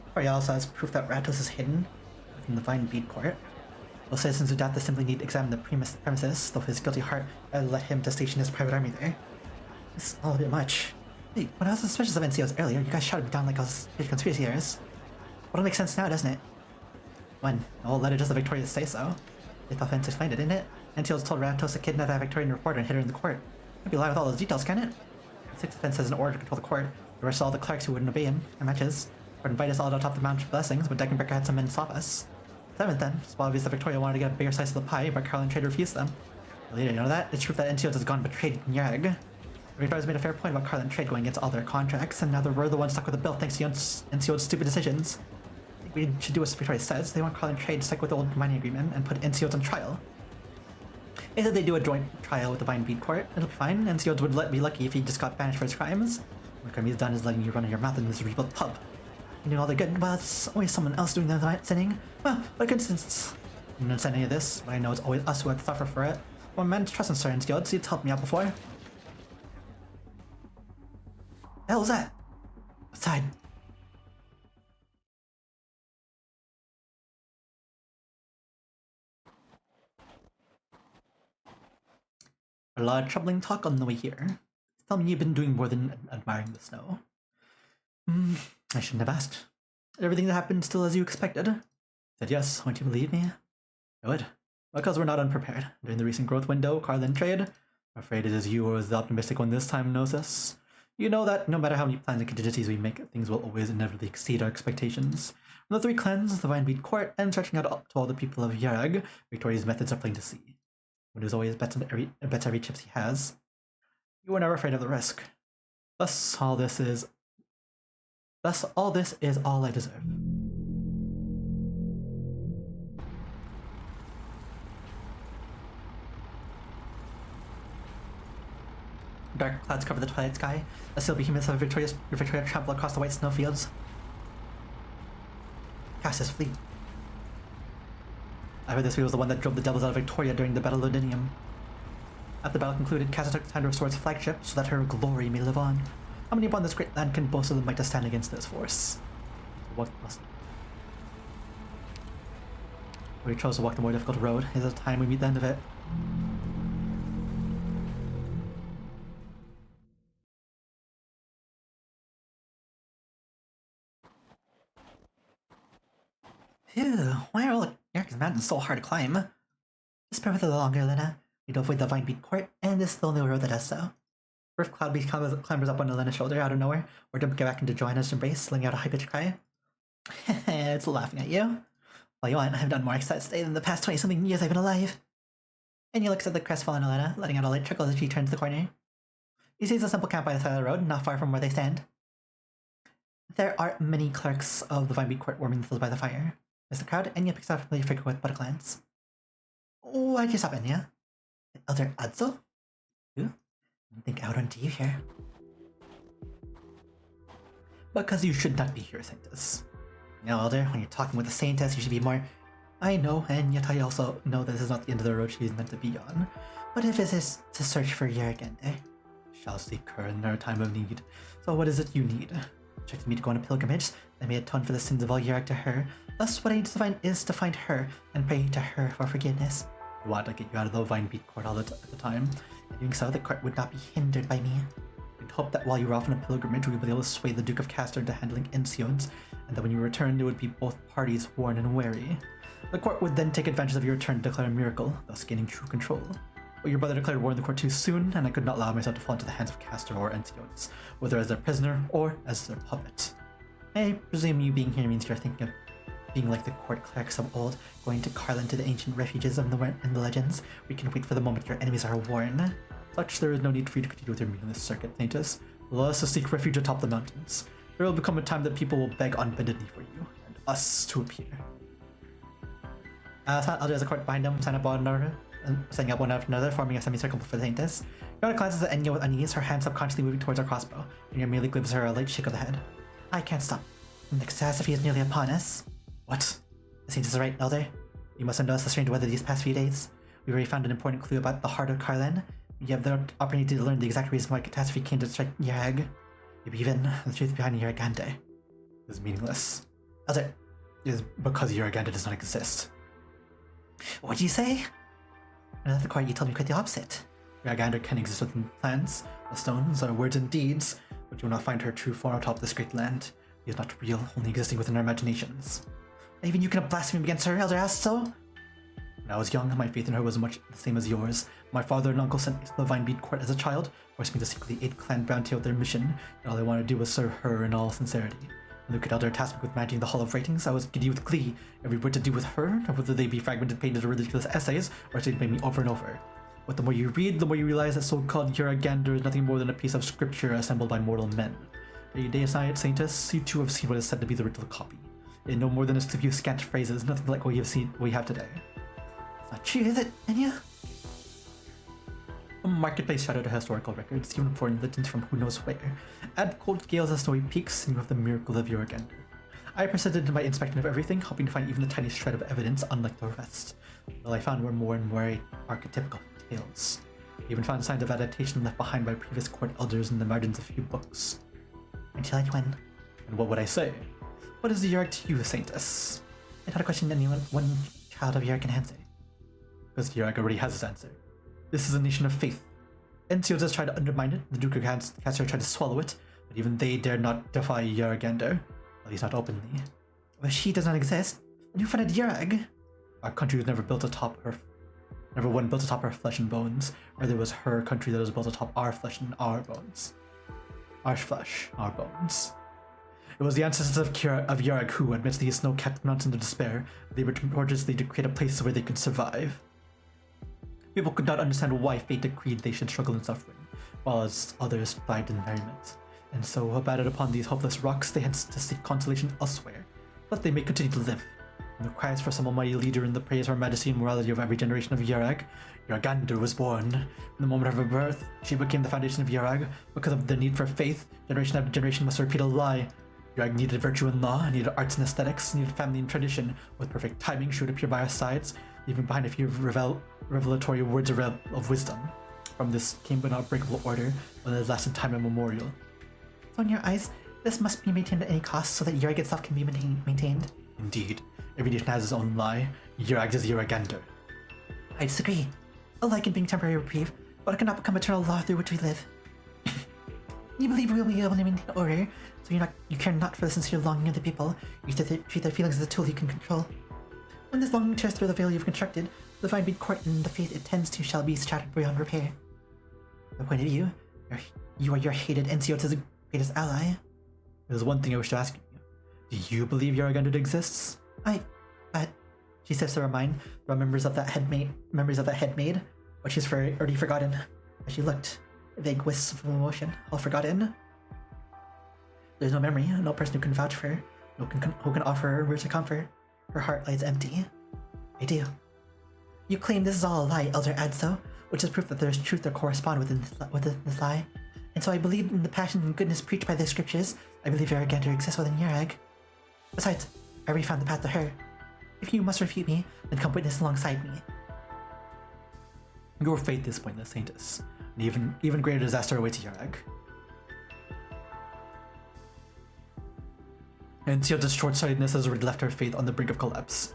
Victoria also has proof that Ratos is hidden within the Vine Bead Court. Those citizens who doubt this simply need to examine the premises, though his guilty heart led him to station his private army there. It's all a bit much. Wait, when I was suspicious of NCOs earlier, you guys shouted me down like I was big conspiracy theorists. Well, it makes sense now, doesn't it? When? Well, let it just the Victorians say so. If the offense explained it, didn't it? NCOs told Ratos to kidnap that Victorian reporter and hit her in the court. Can't be lie with all those details, can it? The sixth offense has an order to control the court. There were all the clerks who wouldn't obey him, and matches, or invite us all to top the Mount of Blessings, but Deckenbecker had some men stop us. Seventh then, it's obvious that Victoria wanted to get a bigger slice of the pie, but Carlin Trade refused them. Well, you know that? It's true that NCOs has gone betrayed Nyarg. Victoria's made a fair point about Carlin Trade going against all their contracts, and now we're the ones stuck with the bill thanks to NCO's stupid decisions. I think we should do as Victoria says. They want Carlin Trade to stick with the old mining agreement and put NCOs on trial. Either they do a joint trial with the Vine Bead Court, it'll be fine. NCOs would be lucky if he just got banished for his crimes. What crime he's done is letting you run your mouth in this rebuilt pub. You doing all the good, well, it's always someone else doing the sinning. Well, what good instance? I don't understand any of this, but I know it's always us who have to suffer for it. Well, man, trust in certain skills, so you'd helped me out before. The hell was that? Aside. A lot of troubling talk on the way here. Tell me you've been doing more than admiring the snow. I shouldn't have asked. Everything that happened still as you expected? Said yes, won't you believe me? Good. Because we're not unprepared. During the recent growth window, Carlin Trade, I'm afraid it is you who is the optimistic one this time, Gnosis. You know that no matter how many plans and contingencies we make, things will always inevitably exceed our expectations. From the three clans, the Vine Bead Court, and stretching out to all the people of Yarag, Victoria's methods are plain to see. One who's always bets every chip he has. You were never afraid of the risk. Thus, all this is all I deserve. Dark clouds cover the twilight sky. The still behemoths of Victoria trample across the white snowfields. Cassius fleet. I heard this was the one that drove the devils out of Victoria during the Battle of Lodinium. After the battle concluded, Cassius took the time to restore its flagship so that her glory may live on. How many upon this great land can boast of the might to stand against this force? What must... We chose to walk the more difficult road. Is it time we meet the end of it? Phew, why are all America's mountains so hard to climb? Just bear with it a little longer, Lena. We don't avoid the Vine Bead Court, and this is the only road that does so. First Cloudbeast clambers up on Elena's shoulder out of nowhere, or jumps back into Joanna's embrace, slinging out a high-pitched cry. It's laughing at you. All you want, I've done more excited today than the past 20-something years I've been alive. And he looks at the crestfallen Elena, letting out a light trickle as she turns the corner. He sees a simple camp by the side of the road, not far from where they stand. There are many clerks of the Vine Bead Court warming themselves by the fire. As the crowd, Enya picks up a familiar figure with but a glance. Why'd you stop, Enya? Elder Adzo? Who? I think Outrun to you here. Because you should not be here, Sanctus. Now, Elder, when you're talking with a Saintess, you should be more... I know, and yet I also know this is not the end of the road she is meant to be on. But if it is to search for Yergende, shall seek her in her time of need. So what is it you need? Expecting me to go on a pilgrimage, I may atone for the sins of all Yerg to her. Thus, what I need to find is to find her, and pray to her for forgiveness. I want to get you out of the Vine Bead Court at the time. In doing so, the court would not be hindered by me. I'd hope that while you were off on a pilgrimage, we would be able to sway the Duke of Castor into handling Ensiones, and that when you return, there would be both parties warned and wary. The court would then take advantage of your return to declare a miracle, thus gaining true control. But your brother declared war in the court too soon, and I could not allow myself to fall into the hands of Castor or Ensiotes, whether as their prisoner or as their puppet. I presume you being here means you're thinking of being like the court clerics of old, going to Carlin to the ancient refuges in the legends. We can wait for the moment your enemies are worn. Such there is no need for you to continue with your meaningless circuit, Saintus. Let us seek refuge atop the mountains. There will become a time that people will beg on bended knee for you, and us to appear. I'll do as a court behind them, setting up one after another, forming a semicircle for the Saintess. Yara glances at Enya with unease, her hand subconsciously moving towards her crossbow, and you merely gives her a light shake of the head. I can't stop. The catastrophe is nearly upon us. What? The Saintess is right, Elder. You must have noticed the strange weather these past few days. We already found an important clue about the heart of Carlin. You have the opportunity to learn the exact reason why catastrophe came to strike Yarag. Maybe even the truth behind Yaragander. It is meaningless. Elder, it is because Yaragander does not exist. What do you say? And at the court, you told me quite the opposite. Yaragander can exist within plants, the stones, or words and deeds, but you will not find her true form atop this great land. She is not real, only existing within our imaginations. Even you cannot blaspheme against her, Elder asked so? When I was young, my faith in her was much the same as yours. My father and uncle sent me to the Vinebead Court as a child, forced me to secretly aid Clan Bounty out their mission, and all I wanted to do was serve her in all sincerity. When Luke Elder tasked me with managing the Hall of Writings, I was giddy with glee. Every word to do with her, or whether they be fragmented pages or ridiculous essays, or to made me over and over. But the more you read, the more you realize that so-called Yaragander is nothing more than a piece of scripture assembled by mortal men. A Deicide Saintess, you too have seen what is said to be the original copy. In no more than a few scant phrases, nothing like what we have today. It's not true, is it, Enya? A marketplace shadowed historical records, even for legends from who knows where. Add cold gales and snowy peaks, and you have the miracle of Yaragander. I proceeded in my inspection of everything, hoping to find even the tiniest shred of evidence, unlike the rest. All I found were more and more archetypical tales. I even found signs of adaptation left behind by previous court elders in the margins of a few books. Until when? And what would I say? What is the Yarg to you, Saintess? It's not a question anyone, one child of Yarg can answer. Because Yarg already has his answer. This is a nation of faith. Ensiotes tried to undermine it, the Duke of Castor tried to swallow it, but even they dared not defy Yaragander, at least not openly. But she does not exist. And who funded Yarag? Our country was never built atop her flesh and bones, or there was her country that was built atop our flesh and our bones. Our flesh, our bones. It was the ancestors of Yarag who, amidst these snow-capped mountains of despair, they were tortuously to create a place where they could survive. People could not understand why fate decreed they should struggle in suffering, while as others thrived in merriment. And so, abandoned upon these hopeless rocks, they had to seek consolation elsewhere, but they may continue to live. And the cries for some almighty leader in the praise or majesty and morality of every generation of Yarag, Yaragander was born. In the moment of her birth, she became the foundation of Yarag. Because of the need for faith, generation after generation must repeat a lie. Yarag needed virtue and law, needed arts and aesthetics, needed family and tradition. With perfect timing, she would appear by our sides, leaving behind a few revelatory words of wisdom. From this came an unbreakable order, one that has lasted time immemorial. So in your eyes, this must be maintained at any cost so that Yarag itself can be maintained. Indeed. Every nation has its own lie. Yarag is Yaragander. I disagree. A lie can bring temporary reprieve, but it cannot become eternal law through which we live. You believe we will be able to maintain order, so you care not for the sincere longing of the people. You treat their feelings as a tool you can control. When this longing tears through the veil you've constructed, the Vinebead Court and the faith it tends to shall be shattered beyond repair. From my point of view, you are your hated Ensiotes' greatest ally. There's one thing I wish to ask you. Do you believe Yaragander exists? But she says to remind the memories of that head made, but she's already forgotten. As she looked, vague wisps of emotion, all forgotten. There's no memory, no person who can vouch for her, who can offer her words of comfort. Her heart lies empty. I do. You claim this is all a lie, Elder Adso, which is proof that there is truth that correspond within this lie. And so I believe in the passion and goodness preached by the scriptures. I believe Yaragander exists within Yarag. Besides, I already found the path to her. If you must refute me, then come witness alongside me. Your faith is pointless, Saintess. An even greater disaster awaits Yarag. And Ensiotes' short-sightedness has already left her faith on the brink of collapse.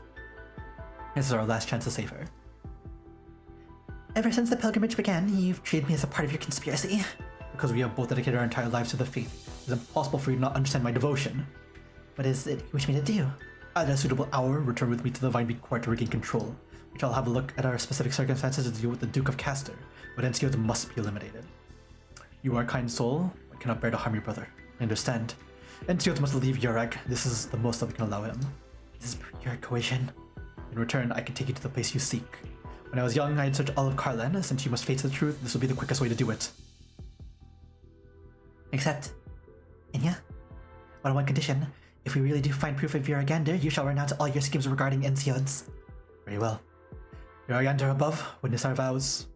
This is our last chance to save her. Ever since the pilgrimage began, you've treated me as a part of your conspiracy. Because we have both dedicated our entire lives to the faith, it is impossible for you to not understand my devotion. What is it you wish me to do? At a suitable hour, return with me to the Vinebead Court to regain control. We shall have a look at our specific circumstances to deal with the Duke of Castor, but Enciodes must be eliminated. You are a kind soul, but cannot bear to harm your brother. I understand. Enciodes must leave Urag. This is the most that we can allow him. This is pure coercion. In return, I can take you to the place you seek. When I was young, I had searched all of Karlan. Since you must face the truth, this will be the quickest way to do it. Except, Inya, but on one condition. If we really do find proof of Uragander, you shall renounce all your schemes regarding Enciodes. Very well. Uragander above, witness our vows.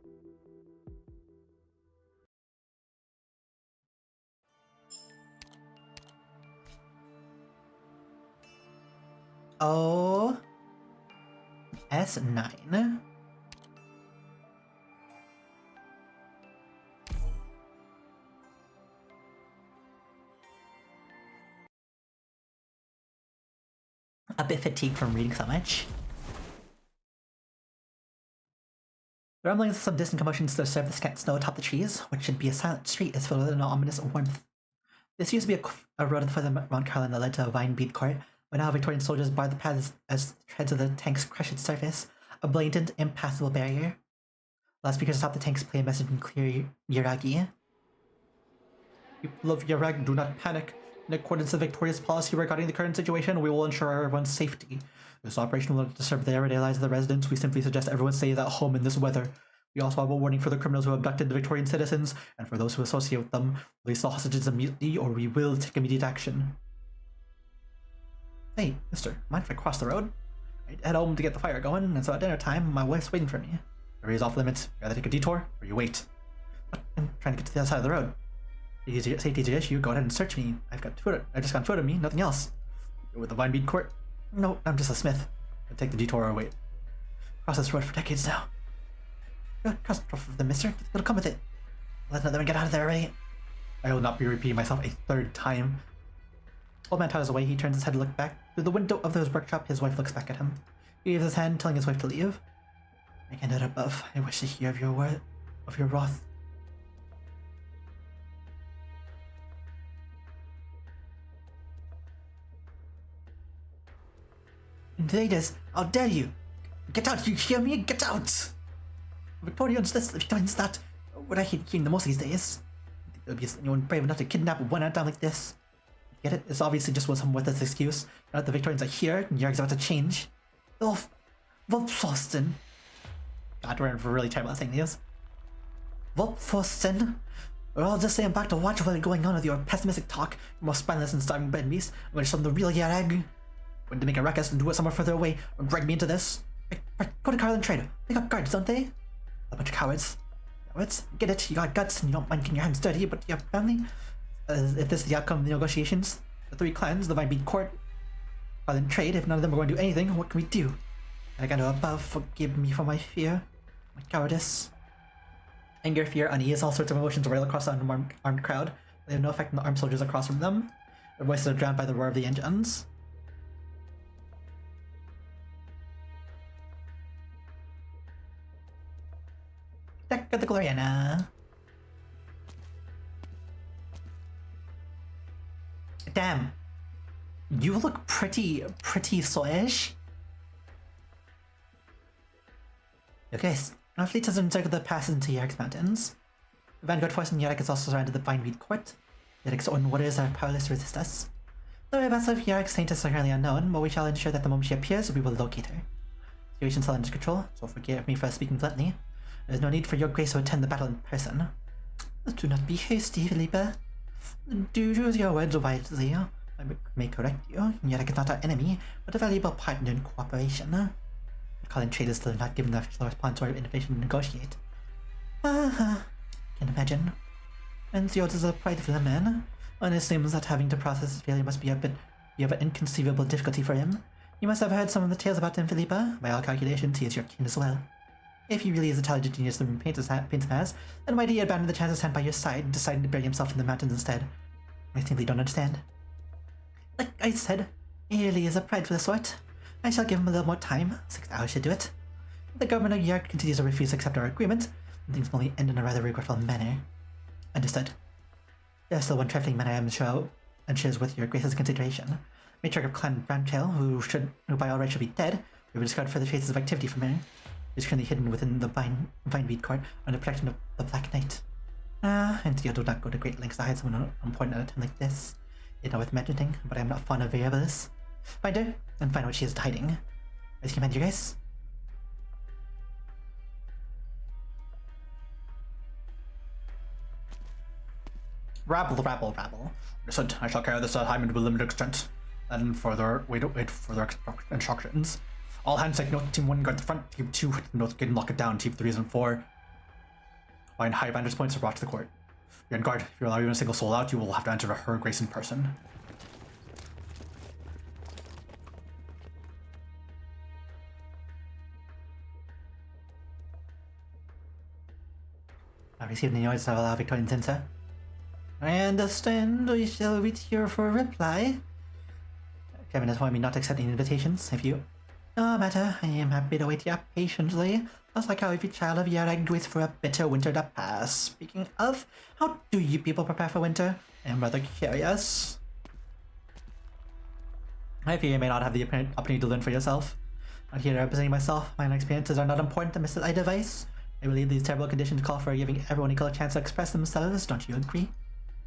Oh, S9. A bit fatigued from reading so much. The rumblings of some distant commotions disturb the scant snow atop the trees, which should be a silent street, is filled with an ominous warmth. This used to be a road further around Karlan that led to a vine-bead court, but now Victorian soldiers bar the paths as the treads of the tanks crush its surface, a blatant, impassable barrier. Loudspeakers atop the tanks play a message in clear Uragi. People of Urag, do not panic. In accordance with Victoria's policy regarding the current situation, we will ensure everyone's safety. This operation will not disturb the everyday lives of the residents. We simply suggest everyone stays at home in this weather. We also have a warning for the criminals who abducted the Victorian citizens, and for those who associate with them. Release the hostages immediately, or we will take immediate action. Hey, mister, mind if I cross the road? I head home to get the fire going, and so at dinner time, my wife's waiting for me. The way is off limits. You either take a detour, or you wait. But I'm trying to get to the other side of the road. Safety's your issue, go ahead and search me. I just got food on me, nothing else. Go with the vine bead court? No, I'm just a smith. I'll take the detour or wait. Cross this road for decades now. Cross the road for them, mister. It'll come with it. Let them get out of there already. I will not be repeating myself a third time. Old man totters away. He turns his head to look back. Through the window of his workshop, his wife looks back at him. He waves his hand, telling his wife to leave. I can note above. I wish to hear of your wrath. Invaders, how dare you! Get out, you hear me? Get out! Victorians this, Victorians that. What I hate hearing the most these days. There'll be anyone brave enough to kidnap one at a time like this. Get it? It's obviously just was some worthless excuse. Now that the Victorians are here, and Yarg's about to change. Volpfosten. God, we're really terrible at saying these. Volpfosten. We're all just saying back to watch what's going on with your pessimistic talk. Your most spineless and starving bed beast. I'm going to show them the real Yarg. Going to make a ruckus and do it somewhere further away, or drag me into this. Go to Karlan trade. They got guards, don't they? A bunch of cowards. Cowards? Get it, you got guts and you don't mind getting your hands dirty, but you have family? If this is the outcome of the negotiations, the three clans, the Vinebead Court, Karlan trade, if none of them are going to do anything, what can we do? I got to above, forgive me for my fear, my cowardice. Anger, fear, unease, all sorts of emotions rail across the unarmed crowd. They have no effect on the armed soldiers across from them. Their voices are drowned by the roar of the engines. Deck of the Gloriana. Damn. You look pretty soyish. Okay, our fleet has encircled the pass into Yarik's mountains. The vanguard force in Yarik has also surrounded the Vineweed Court. Yarik's own waters are powerless to resist us. The whereabouts of Yarik's saintess are currently unknown, but we shall ensure that the moment she appears, we will locate her. The situation is still under control, so forgive me for speaking bluntly. There is no need for your grace to attend the battle in person. Do not be hasty, Felipe. Do use your words wisely. I may correct you. Yarik is not our enemy, but a valuable partner in cooperation. Karlan trade is still not given the official response to our invitation to negotiate. Can imagine. Enciodes is a prideful man, and it seems that having to process his failure must be of an inconceivable difficulty for him. You must have heard some of the tales about him, Felipa. By all calculations, he is your kin as well. If he really is a talented genius the room paints him as, then why do you abandon the chance to stand by your side, deciding to bury himself in the mountains instead? I simply don't understand. Like I said, he really is a prideful sort. I shall give him a little more time. 6 hours should do it. If the government of Yark continues to refuse to accept our agreement, then things will only end in a rather regretful manner. Understood. There's still one trifling matter I am sure and shares with your grace's consideration. Matriarch of Clan Bramtail, who by all rights should be dead, we will discard further traces of activity from her. is currently hidden within the Vineweed Court under protection of the Black Knight. And you do not go to great lengths to hide someone important at a time like this. It's not worth mentioning, but I am not fond of variables. Find her, and find out what she is hiding. As you command, you guys. Rabble. Understood. I shall carry this assignment with limited extent. And further, wait further instructions. All hands take note. Team 1 guard the front. Team 2 hit the north gate and lock it down. Team 3 and 4 find high vantage points are brought to the court. You're on guard. If you allow even a single soul out, you will have to enter her grace in person. I received any orders of our Victorian censor. I understand. We shall wait here for a reply. Kevin has warned me not to accept any invitations. If you... No matter, I am happy to wait here patiently. Just like how every child of Yareg waits for a bitter winter to pass. Speaking of, how do you people prepare for winter? I am rather curious. I fear you may not have the opportunity to learn for yourself. Not here representing myself, my experiences are not important amidst I device. I believe these terrible conditions call for giving everyone equal chance to express themselves, don't you agree?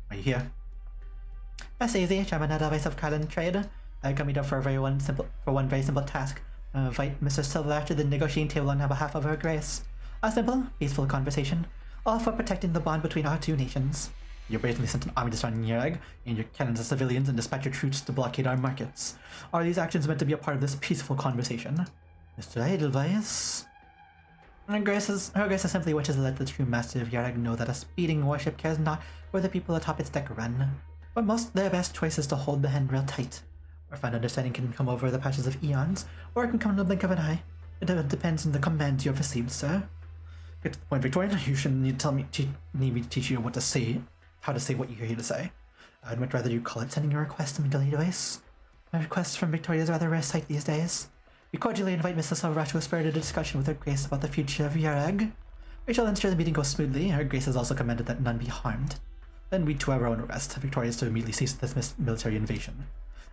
Are you here? That's easy, Chairman Advice of Carlin Trade. I come here for one very simple task. Invite Mr. Silver to the negotiating table on behalf of Her Grace. A simple, peaceful conversation, all for protecting the bond between our two nations. You bravely sent an army to surround Nyereg and your cannons of civilians and dispatch your troops to blockade our markets. Are these actions meant to be a part of this peaceful conversation? Mr. Edelweiss? Her Grace simply wishes to let the true master of Yareg know that a speeding warship cares not where the people atop its deck run, but most their best choice is to hold the handrail tight. Our fine understanding can come over the patches of eons, or it can come in the blink of an eye. It depends on the commands you have received, sir. Get to the point, Victorian. You shouldn't need me to teach you what to say, how to say what you're here to say. I'd much rather you call it sending a request to me delayed device. My request from Victoria is a rather rare sight these days. We cordially invite Mrs. Silverrash to a spirited discussion with Her Grace about the future of Yareg. We shall ensure the meeting goes smoothly. Her Grace has also commanded that none be harmed. Then we to our own arrest. Victoria is to immediately cease this military invasion.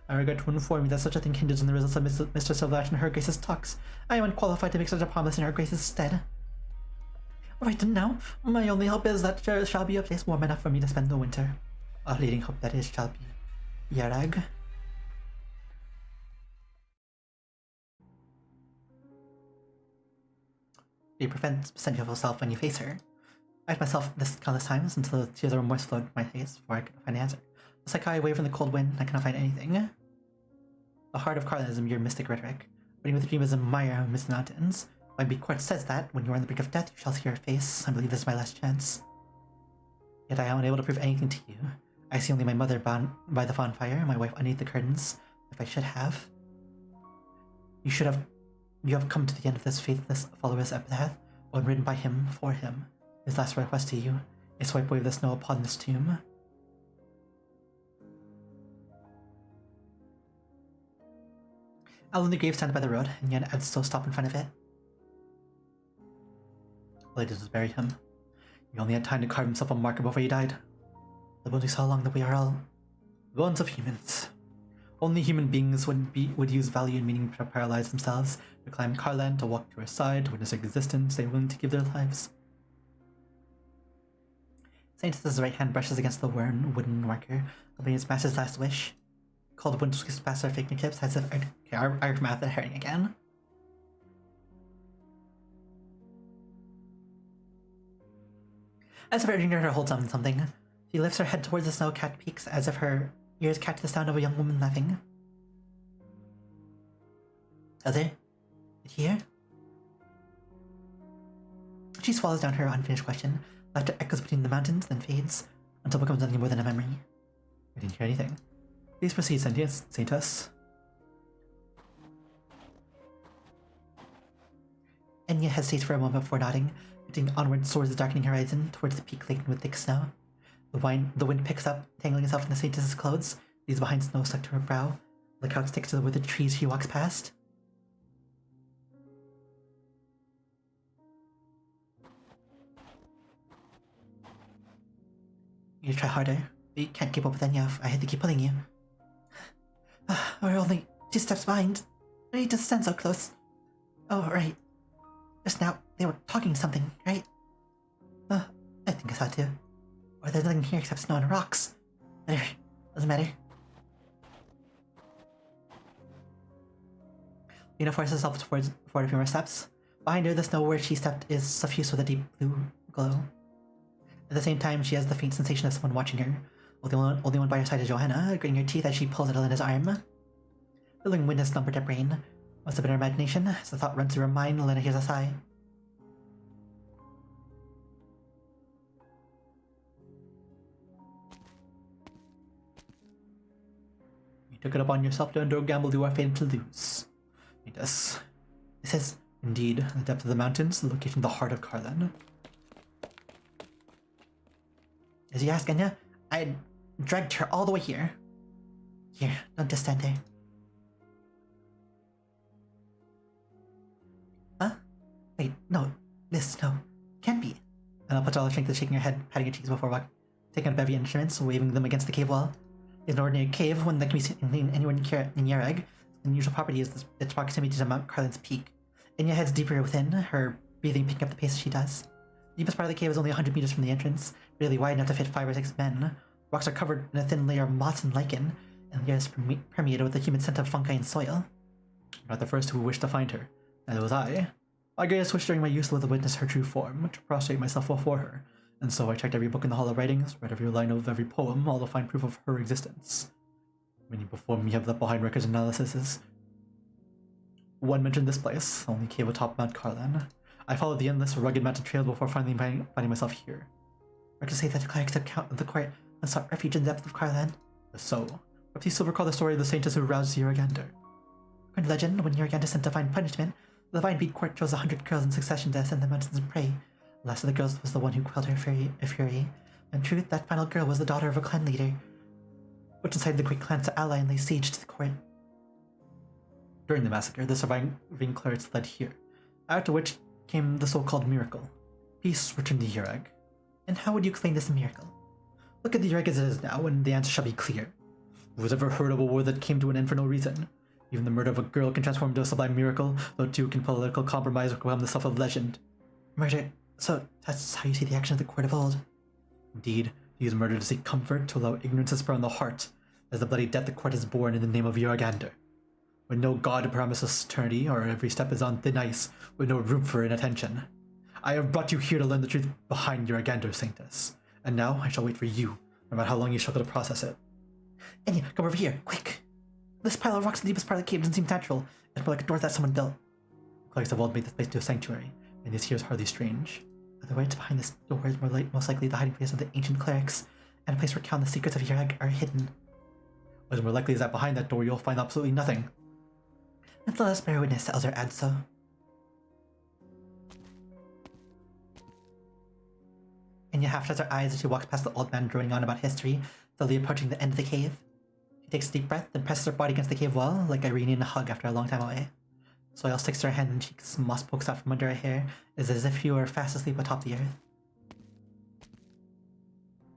I regret to inform you that such a thing hinges on the results of Mr. Silverrash and Her Grace's talks. I am unqualified to make such a promise in Her Grace's stead. Alright, and now, my only hope is that there shall be a place warm enough for me to spend the winter. Our leading hope, that is, shall be Yareg. You prevent percentage of yourself when you face her. I asked myself this countless times until the tears of remorse flowed my face before I could find an answer. Just like how I wave in the cold wind, I cannot find anything. The heart of Carlin is a mere mystic rhetoric, but with the dream is a mire amidst the mountains. My big court says that, when you are on the brink of death, you shall see her face. I believe this is my last chance. Yet I am unable to prove anything to you. I see only my mother bound by the bonfire, my wife underneath the curtains, if I should have. You have come to the end of this faithless follower's epitaph, one written by him, for him. His last request to you is to wipe away the snow upon this tomb. A lonely grave stands by the road, and yet I'd still stop in front of it. All I did was bury him. He only had time to carve himself a marker before he died. The bones we saw along the way are all the bones of humans. Only human beings would use value and meaning to paralyze themselves, to climb Carlan, to walk to her side, to witness her existence. They were willing to give their lives. Saint's right hand brushes against the worn wooden marker, obeying his master's last wish. Cold wind squeezed past her fingertips as if our mouth and herring again. As if urging her to hold on to something, she lifts her head towards the snow-capped peaks as if her ears catch the sound of a young woman laughing. Other? Here? She swallows down her unfinished question. Laughter echoes between the mountains, then fades, until it becomes nothing more than a memory. I didn't hear anything. Please proceed, Saintus. Enya hesitates for a moment before nodding, looking onward towards the darkening horizon, towards the peak laden with thick snow. The wind picks up, tangling itself in the Saintess's clothes, leaves behind snow stuck to her brow, like how it sticks to the withered trees she walks past. You try harder. You can't keep up with Enya. I had to keep pulling you. We're only 2 steps behind. I need to stand so close. Oh, right. Just now, they were talking something, right? I think I saw too. Or there's nothing here except snow and rocks. Whatever. Doesn't matter. Lena forces herself forward a few more steps. Behind her, the snow where she stepped is suffused with a deep blue glow. At the same time, she has the faint sensation of someone watching her. Only one by her side is Johanna, gritting her teeth as she pulls at Elena's arm. Feeling wind has slumbered her brain. Must have been her imagination. As the thought runs through her mind, Elena hears a sigh. You took it upon yourself to endure a gamble you are fated to lose. Yes. This is, indeed, the depth of the mountains, the location of the heart of Carlin. As you ask, Enya, I dragged her all the way here. Here, don't just stand there. Huh? Wait, no. No. Can't be. And I'll put all her strength to shaking her head, patting her cheeks before taking up heavy instruments, waving them against the cave wall. It's an ordinary cave, one that can be seen anywhere in Yareg. The unusual property is its proximity to Mount Carlin's peak. Enya heads deeper within, her breathing picking up the pace as she does. The deepest part of the cave is only 100 meters from the entrance, barely wide enough to fit 5 or 6 men. Rocks are covered in a thin layer of moss and lichen, and the air is permeated with the humid scent of fungi and soil. You're not the first who wished to find her, neither was I. My greatest wish during my youth was to witness her true form, to prostrate myself before her, and so I checked every book in the Hall of Writings, read every line of every poem, all to find proof of her existence. Many before me have left behind records and analyses. One mentioned this place, the only cave atop Mount Carlin. I followed the endless, rugged mountain trail before finally finding myself here. Records say that the clerics of the court and sought refuge in the depths of Carlin. So, but please still recall the story of the saintess who roused Urigander. According to legend, when Urigander sent divine punishment, the divine beat court chose 100 girls in succession to ascend the mountains and pray. The last of the girls was the one who quelled her fury. In truth, that final girl was the daughter of a clan leader, which incited the great clans to ally and lay siege to the court. During the massacre, the surviving clerics fled here, after which came the so-called miracle. Peace returned to Ureg. And how would you explain this miracle? Look at the Ureg as it is now, and the answer shall be clear. Who has ever heard of a war that came to an end for no reason? Even the murder of a girl can transform into a sublime miracle, though too can political compromise overwhelm the self of legend. Murder. So that's how you see the action of the court of old. Indeed, he used murder to seek comfort, to allow ignorance to spur on the heart, as the bloody death the court has borne in the name of Urigander. When no god promises eternity, or every step is on thin ice, with no room for inattention. I have brought you here to learn the truth behind Urigander, Saintess. And now I shall wait for you, no matter how long you struggle to process it. Enya, come over here, quick! This pile of rocks in the deepest part of the cave doesn't seem natural. It's more like a door that someone built. Clerics have all made this place into a sanctuary, and this here is hardly strange. Otherwise, behind this door is most likely the hiding place of the ancient clerics, and a place where countless secrets of Ureg are hidden. What is more likely is that behind that door you'll find absolutely nothing. Let us bear witness to Elder Adso. Enya half shuts her eyes as she walks past the old man droning on about history, slowly approaching the end of the cave. She takes a deep breath, then presses her body against the cave wall, like Irene in a hug after a long time away. Soil sticks to her hand and cheeks, moss pokes out from under her hair, as if she were fast asleep atop the earth.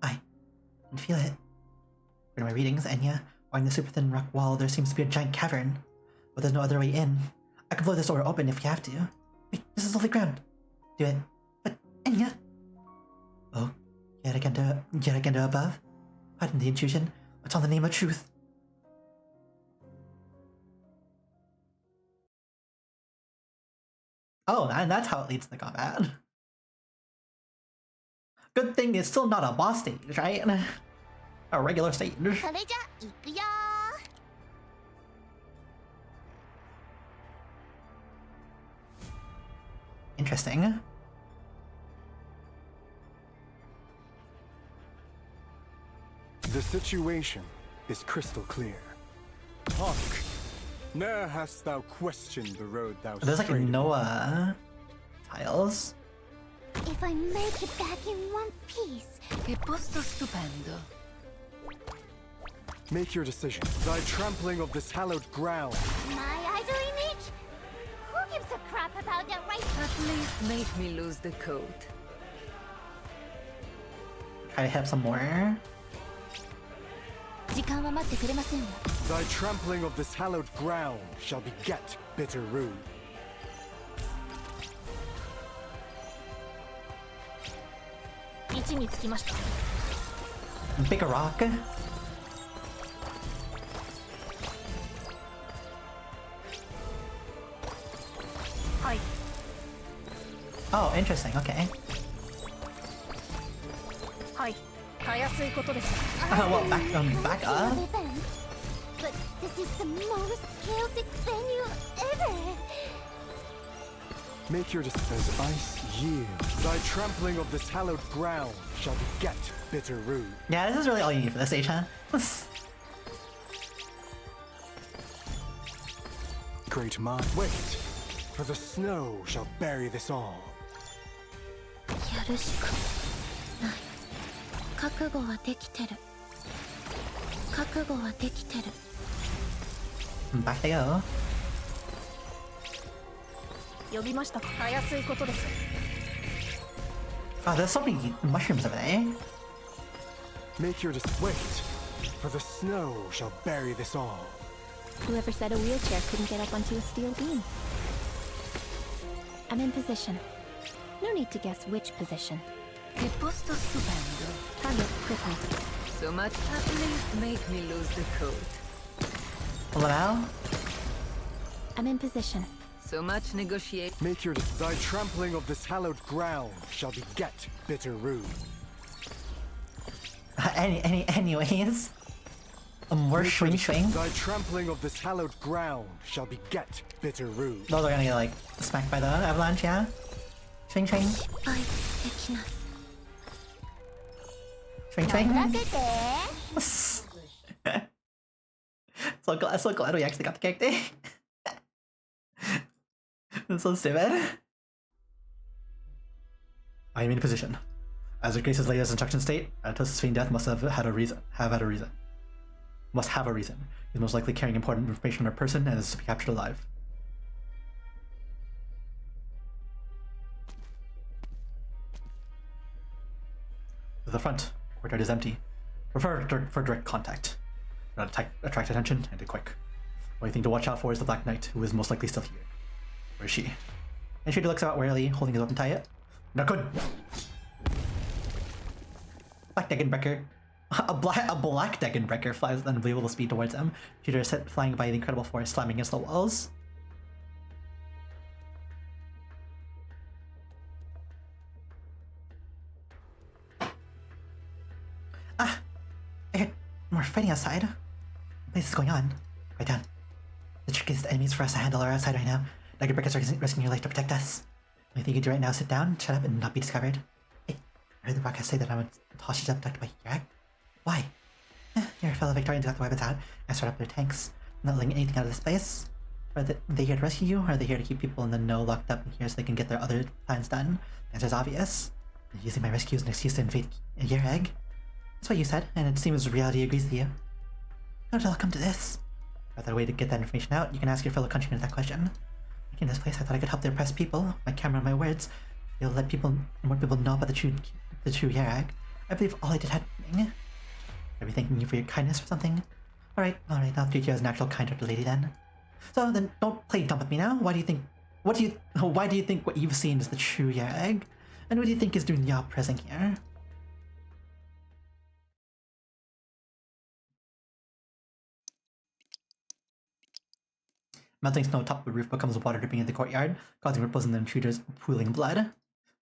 I can feel it. In my readings, Enya, along the super thin rock wall, there seems to be a giant cavern, but there's no other way in. I can blow this door open if you have to. Wait, this is holy ground. Do it. But, Enya! Oh, yet again above? Pardon the intrusion. What's on the name of truth? Oh, and that's how it leads to the combat. Good thing it's still not a boss stage, right? A regular stage. Interesting. The situation is crystal clear. Hark! Ne'er hast thou questioned the road thou There's like Noah tiles. If I make it back in one piece. Che posto stupendo. Make your decision. Thy trampling of this hallowed ground. My idling niche? Who gives a crap about that, right? At least make me lose the coat. Try to have some more. Thy trampling of this hallowed ground shall beget bitter rue. Big rock. Oh, interesting. Okay. Well, back up. But this is the most chaotic venue ever. Make your as ice yield. Thy trampling of this hallowed ground shall beget bitter rude. Yeah, this is really all you need for this stage, huh? Great mind. Wait, for the snow shall bury this all. Back they go. Oh, there's so many mushrooms over there. Make your wait, for the snow shall bury this all. Whoever said a wheelchair couldn't get up onto a steel beam? I'm in position. No need to guess which position. Che posto stupendo. Target quickly. So much at least make me lose the coat. Hello? I'm in position. So much negotiate. Make your thy trampling of this hallowed ground shall beget bitter rude. Anyways. More swing. Thy trampling of this hallowed ground shall beget bitter rude. Those are gonna get like smacked by the avalanche, yeah? Swing. Swing. So glad we actually got the character. That's so stupid. I am in position. As the case's latest instruction state, Atos' feigned death must have had a reason. Must have a reason. He's most likely carrying important information on a person and is to be captured alive. To the front, courtyard is empty. Prefer for direct contact. Not attract attention and do quick. Only thing to watch out for is the Black Knight, who is most likely still here. Where is she? And she looks out warily, holding his weapon tight. Not good. Black Degenbreaker. A black Degenbreaker flies at unbelievable speed towards him. Shooter is set flying by the incredible force, slamming against the walls. Ah! I heard more fighting outside. What place is going on? Right down. The trickiest enemies for us to handle are outside right now. Degenbreakers are risking your life to protect us. The only thing you do right now is sit down, shut up, and not be discovered. Hey, I heard the broadcast say that I'm hostage abducted by Yarak. Why? Your fellow Victorians got the weapons out and start up their tanks. Not letting anything out of this place. Are they here to rescue you, or are they here to keep people in the know locked up in here so they can get their other plans done? The answer's obvious. They're using my rescue as an excuse to invade Yareg. That's what you said, and it seems reality agrees with you. How did it all come to this? Without a way to get that information out, you can ask your fellow countrymen that question. In this place, I thought I could help the oppressed people. My camera and my words. You'll let more people know about the true Yarag. I believe all I did had meaning. Are we thanking you for your kindness or something? Alright, I'll treat you as an actual kind-hearted lady then. So then, don't play dumb with me now. Why do you think what you've seen is the true Yarag? And what do you think is doing the oppressing here? Melting snow atop the roof becomes water dripping in the courtyard, causing ripples in the intruder's pooling blood.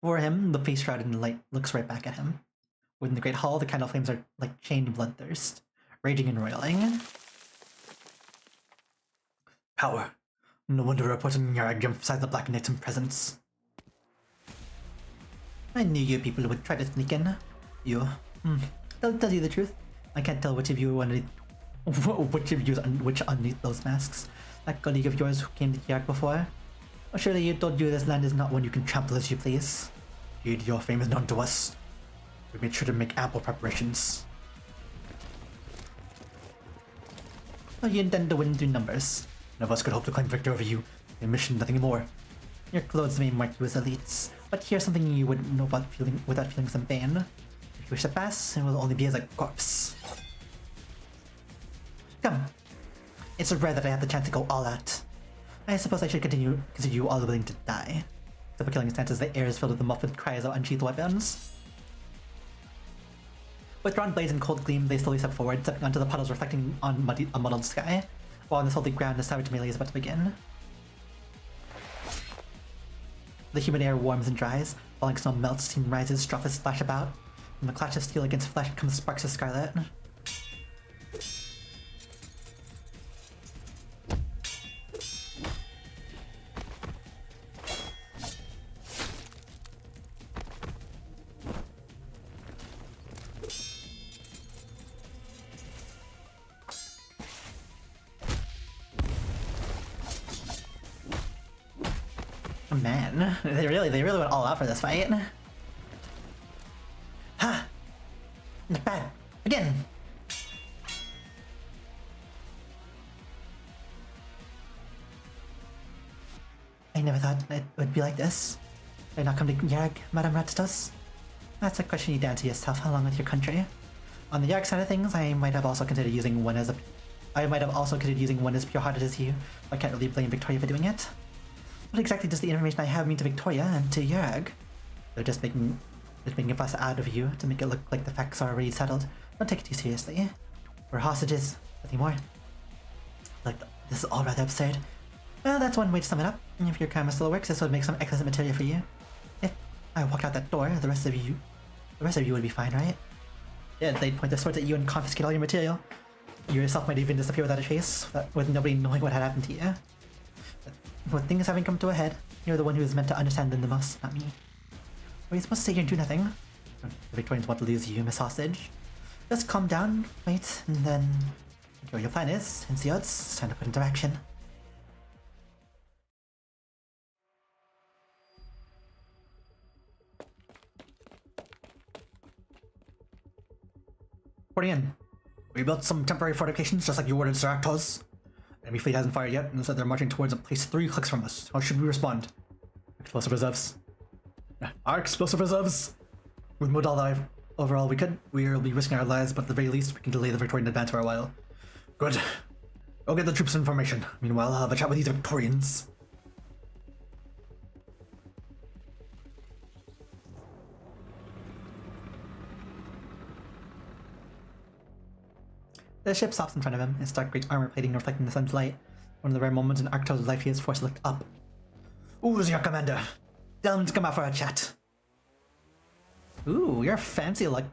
For him, the face shrouded in light looks right back at him. Within the great hall, the candle flames are like chained bloodthirst, raging and roiling. Power. No wonder a potent Yarag emphasized the Black Knight's presence. I knew you people would try to sneak in. You. I'll tell you the truth. I can't tell which of you which underneath those masks. That colleague of yours who came to Yarag before? Oh, surely you told you this land is not one you can trample as you please. Indeed, your fame is known to us. We made sure to make ample preparations. Oh, you intend to win through numbers. None of us could hope to claim victory over you. Your mission, nothing more. Your clothes may mark you as elites, but here's something you wouldn't know about without feeling some pain. If you wish to pass, it will only be as a corpse. Come. It's rare that I have the chance to go all out. I suppose I should consider you all willing to die. Except for killing stances, the air is filled with the muffled cries of unsheathed weapons. With drawn blades and cold gleam, they slowly step forward, stepping onto the puddles reflecting on a muddled sky, while on the salty ground, a savage melee is about to begin. The humid air warms and dries, falling snow melts, steam rises, droplets splash about. From the clash of steel against flesh comes sparks of scarlet. Man, they really went all out for this fight. Ha! Not bad. Again! I never thought it would be like this. Did I not come to Yarg, Madame Ratstos? That's a question you answer yourself along with your country. On the Yarg side of things, I might have also considered using one as pure-hearted as you. I can't really blame Victoria for doing it. What exactly does the information I have mean to Victoria and to Yarg? They're just making a fuss out of you to make it look like the facts are already settled. Don't take it too seriously. We're hostages, nothing more. Like, this is all rather absurd. Well, that's one way to sum it up. If your karma still works, this would make some excellent material for you. If I walked out that door, the rest of you would be fine, right? Yeah, they'd point their swords at you and confiscate all your material. You yourself might even disappear without a trace, with nobody knowing what had happened to you. With things having come to a head, you're the one who is meant to understand them the most, not me. Were you supposed to stay here and do nothing? The Victorians want to lose you, Miss Hostage. Just calm down, wait, and then... What your plan is, and see how it's time to put into action. Reporting in. We built some temporary fortifications just like you ordered, Sir Arctos. Enemy fleet hasn't fired yet, and said they're marching towards a place 3 clicks from us. How should we respond? Explosive reserves. Our explosive reserves! We've moved all the overall we could. We'll be risking our lives, but at the very least, we can delay the Victorian advance for a while. Good. Go get the troops information. Meanwhile, I'll have a chat with these Victorians. The ship stops in front of him, its dark great armor plating reflecting the sun's light. One of the rare moments in Arktos' life he is forced to look up. Who's your commander? Tell him to come out for a chat. Ooh, you're a fancy looking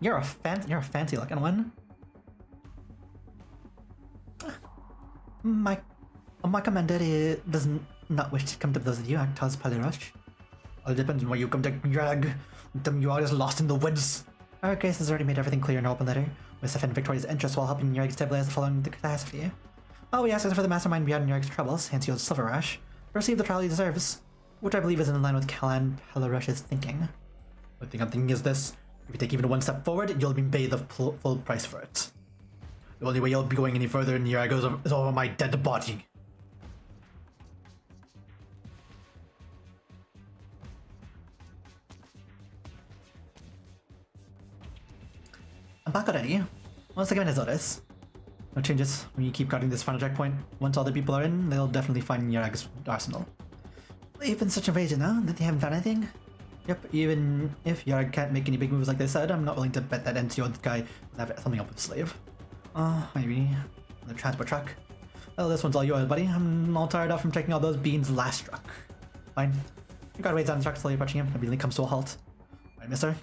one. My commander does not wish to come to visit you, Arktos Palirush. All depends on where you come to Yarg. Them you are just lost in the woods. Our Grace has already made everything clear in her open letter. We defend Victoria's interest while helping Yarg stabilize following the catastrophe. All we ask is for the mastermind beyond Yarg's troubles, Hansio's Silver Rush, to receive the trial he deserves, which I believe is in line with Kalan Palarush's thinking. The thing I'm thinking is this: if you take even one step forward, you'll be paid the full price for it. The only way you'll be going any further in Yarg is over my dead body. I'm back already. Once again his orders. No changes. When you keep guarding this final checkpoint, once all the people are in, they'll definitely find Yarg's arsenal. They've been such a rage now that they haven't found anything. Yep, even if Yarg can't make any big moves like they said, I'm not willing to bet that NCO guy will have something up with Slave. Maybe the transport truck. Well, this one's all yours, buddy. I'm all tired out from checking all those beans last truck. Fine. You gotta wait down the truck slowly approaching him. Immediately comes to a halt. Right, mister,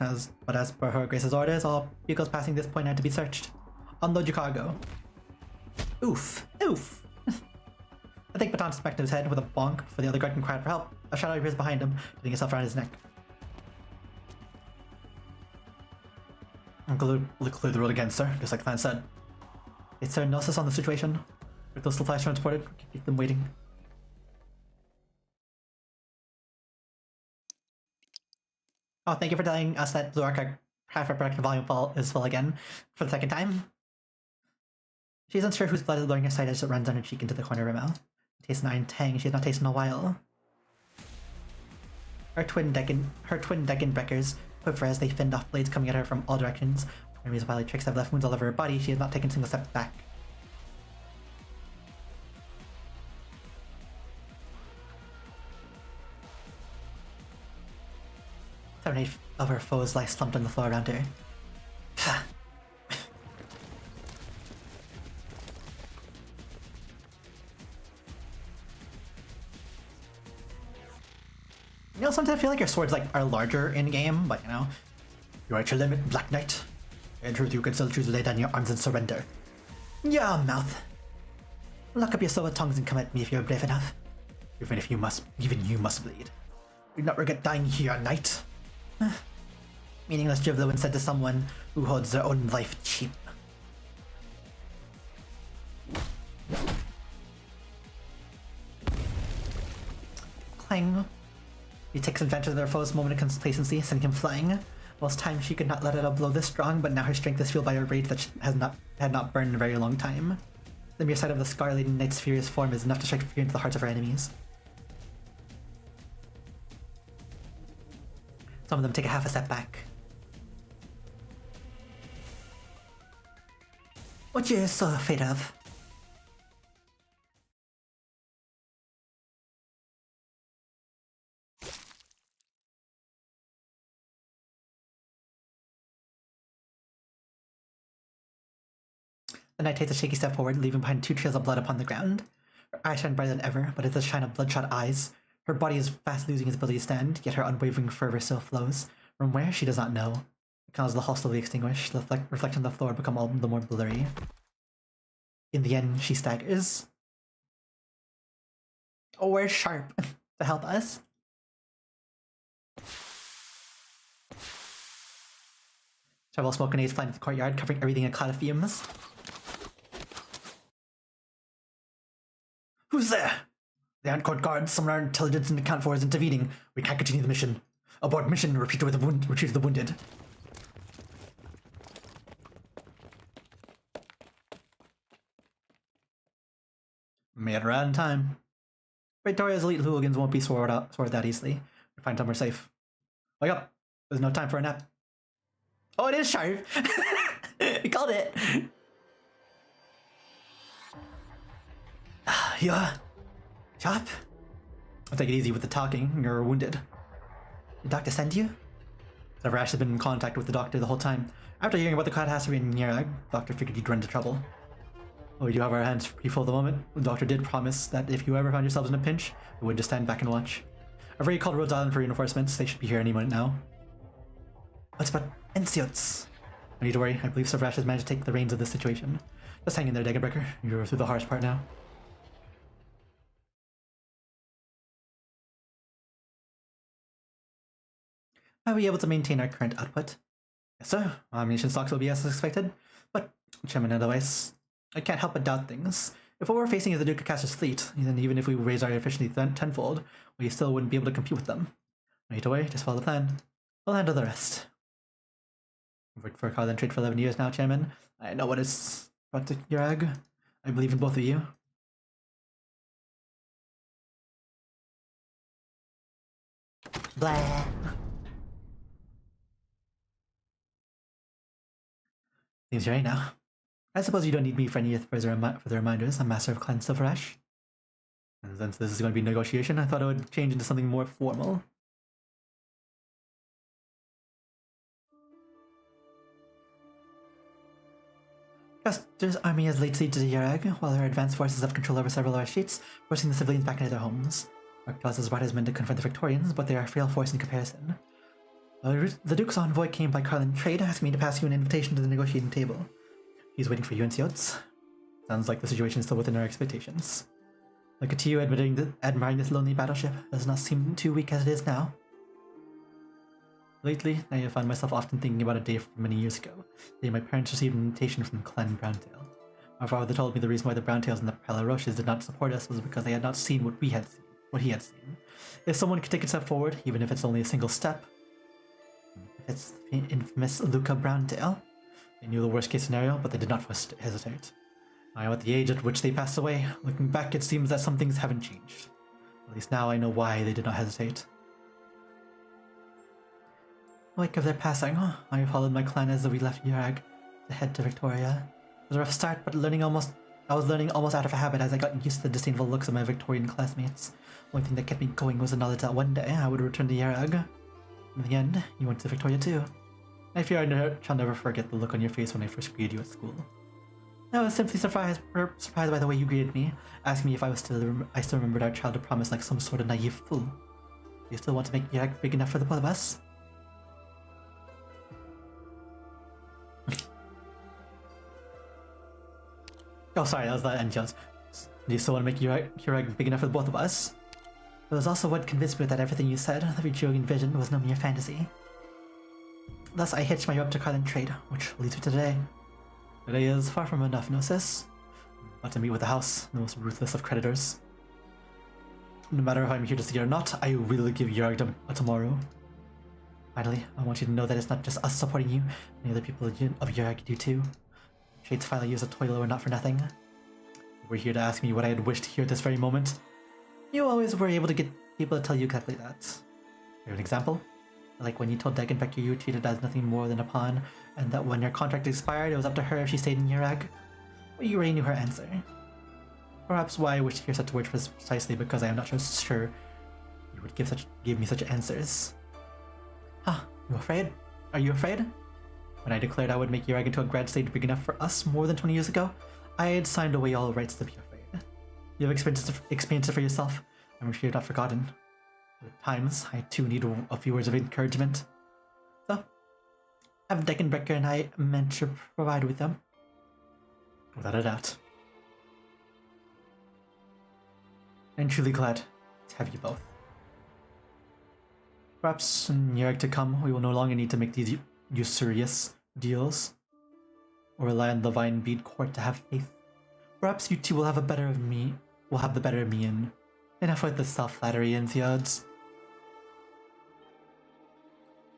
but as per her Grace's orders, all vehicles passing this point are to be searched. Unload your cargo. Oof. Oof. I think Baton smacked his head with a bonk before the other guard can cry out for help. A shadow appears behind him, putting himself around his neck. I'll clear the road again, sir, just like the plan said. Is there analysis on the situation? With those supplies transported, keep them waiting. Oh, thank you for telling us that Blue Archive production volume is full again for the second time. She's unsure whose blood is blurring her sight as it runs down her cheek into the corner of her mouth. It tastes an iron tang she has not tasted in a while. Her twin Decken breakers quiver as they fend off blades coming at her from all directions. Enemies' wily tricks have left wounds all over her body. She has not taken a single step back. Seven or eight of her foes lie slumped on the floor around her. You know, sometimes I feel like your swords like are larger in game, but you know, you're at your limit, Black Knight. In truth, you can still choose to lay down your arms and surrender. Yeah, mouth. Lock up your silver tongues and come at me if you're brave enough. Even you must bleed. Do not regret dying here, knight. Meaningless javelin said to someone who holds their own life cheap. Clang. He takes advantage of their foe's moment of complacency, sending him flying. Most times she could not let out a blow this strong, but now her strength is fueled by a rage that had not burned in a very long time. The mere sight of the scar-laden knight's furious form is enough to strike fear into the hearts of her enemies. Some of them take a half a step back. What you so afraid of? The knight takes a shaky step forward, leaving behind 2 trails of blood upon the ground. Her eyes shine brighter than ever, but it's the shine of bloodshot eyes. Her body is fast losing its ability to stand, yet her unwavering fervor still flows. From where, she does not know. It causes the hull slowly extinguish, the reflection of the floor become all the more blurry. In the end, she staggers. Oh, where's Sharp to help us? Several smoke grenades fly into the courtyard, covering everything in a cloud of fumes. Who's there? The Antcourt guards, someone our intelligence didn't account for, is intervening. We can't continue the mission. Abort mission, retreat to the wounded. Made it around in time. Victoria's elite hooligans won't be sword that easily. We find somewhere safe. Wake up! There's no time for a nap. Oh, it is Sharp! We called it! Yeah. Sharp? I'll take it easy with the talking. You're wounded. The doctor sent you? Zavrash has been in contact with the doctor the whole time. After hearing about the catastrophe in Nirag, the doctor figured you'd run into trouble. Oh, we do have our hands pretty full at the moment. The doctor did promise that if you ever found yourselves in a pinch, we would just stand back and watch. I've already called Rhodes Island for reinforcements. They should be here any minute now. What's about Enciots? No need to worry. I believe Zavrash has managed to take the reins of this situation. Just hang in there, Daggerbreaker. You're through the harsh part now. Are we able to maintain our current output? Yes, sir. Ammunition stocks will be as expected, but Chairman, otherwise, I can't help but doubt things. If what we're facing is the Duke of Caster's fleet, then even if we raise our efficiency tenfold, we still wouldn't be able to compete with them. No need to worry, just follow the plan. We'll handle the rest. I've worked for Carlin Trade for 11 years now, Chairman. I know what it's brought to Nirag. I believe in both of you. Blah. Seems you're right now. I suppose you don't need me for any further reminders. I'm Master of Clan Silverash. And since this is going to be negotiation, I thought I would change into something more formal. Custer's army has laid siege to Yarag, while our advanced forces have control over several of our streets, forcing the civilians back into their homes. Arknights has brought his men to confront the Victorians, but they are a frail force in comparison. The Duke's envoy came by Carlin Trade, asking me to pass you an invitation to the negotiating table. He's waiting for you in Siots. Sounds like the situation is still within our expectations. Look at you admiring this lonely battleship. Does not seem too weak as it is now. Lately, I have found myself often thinking about a day from many years ago. The day my parents received an invitation from Clan Browntail. My father told me the reason why the Browntails and the Palaroches did not support us was because they had not seen what he had seen. If someone could take a step forward, even if it's only a single step, if it's the infamous Luca Browntail, they knew the worst case scenario, but they did not hesitate. I am at the age at which they passed away. Looking back, it seems that some things haven't changed. At least now I know why they did not hesitate. In the wake of their passing, I followed my clan as we left Yarag to head to Victoria. It was a rough start, but I was learning almost out of habit as I got used to the disdainful looks of my Victorian classmates. The only thing that kept me going was the knowledge that one day I would return to Yarag. In the end, you went to Victoria too. I fear I shall never forget the look on your face when I first greeted you at school. I was simply surprised by the way you greeted me, asking me if I still remembered our childhood promise like some sort of naive fool. You still want to make Yurag big enough for the both of us? Oh, sorry, that was the end jokes. Do you still want to make Yurag big enough for the both of us? It was also what convinced me that everything you said, the Retracing vision, was no mere fantasy. Thus, I hitched my rope to Carlin trade, which leads me to today. Today is far from enough, no sis? But to meet with the house, the most ruthless of creditors. No matter if I'm here to see it or not, I will give Yurag a tomorrow. Finally, I want you to know that it's not just us supporting you, many other people of Yurag do too. Trade's finally used a toilet were not for nothing. We're here to ask me what I had wished to hear at this very moment. You always were able to get people to tell you exactly that. Here's an example. Like when you told Dagenbecker you were treated as nothing more than a pawn, and that when your contract expired, it was up to her if she stayed in Yurag. Well, you already knew her answer. Perhaps why I wish to hear such words was precisely because I am not so sure you would give me such answers. Huh, you afraid? Are you afraid? When I declared I would make Yurag into a grad state big enough for us more than 20 years ago, I had signed away all rights to be afraid. You have experienced it for yourself. I'm sure you've not forgotten. At times, I too need a few words of encouragement. So, have Dagenbecker and I meant to provide with them. Without a doubt. I'm truly glad to have you both. Perhaps in Yurag to come, we will no longer need to make these usurious deals, or rely on the Vine Bead Court to have faith. Perhaps you two will have the better of me in enough with the self-flattery and the odds.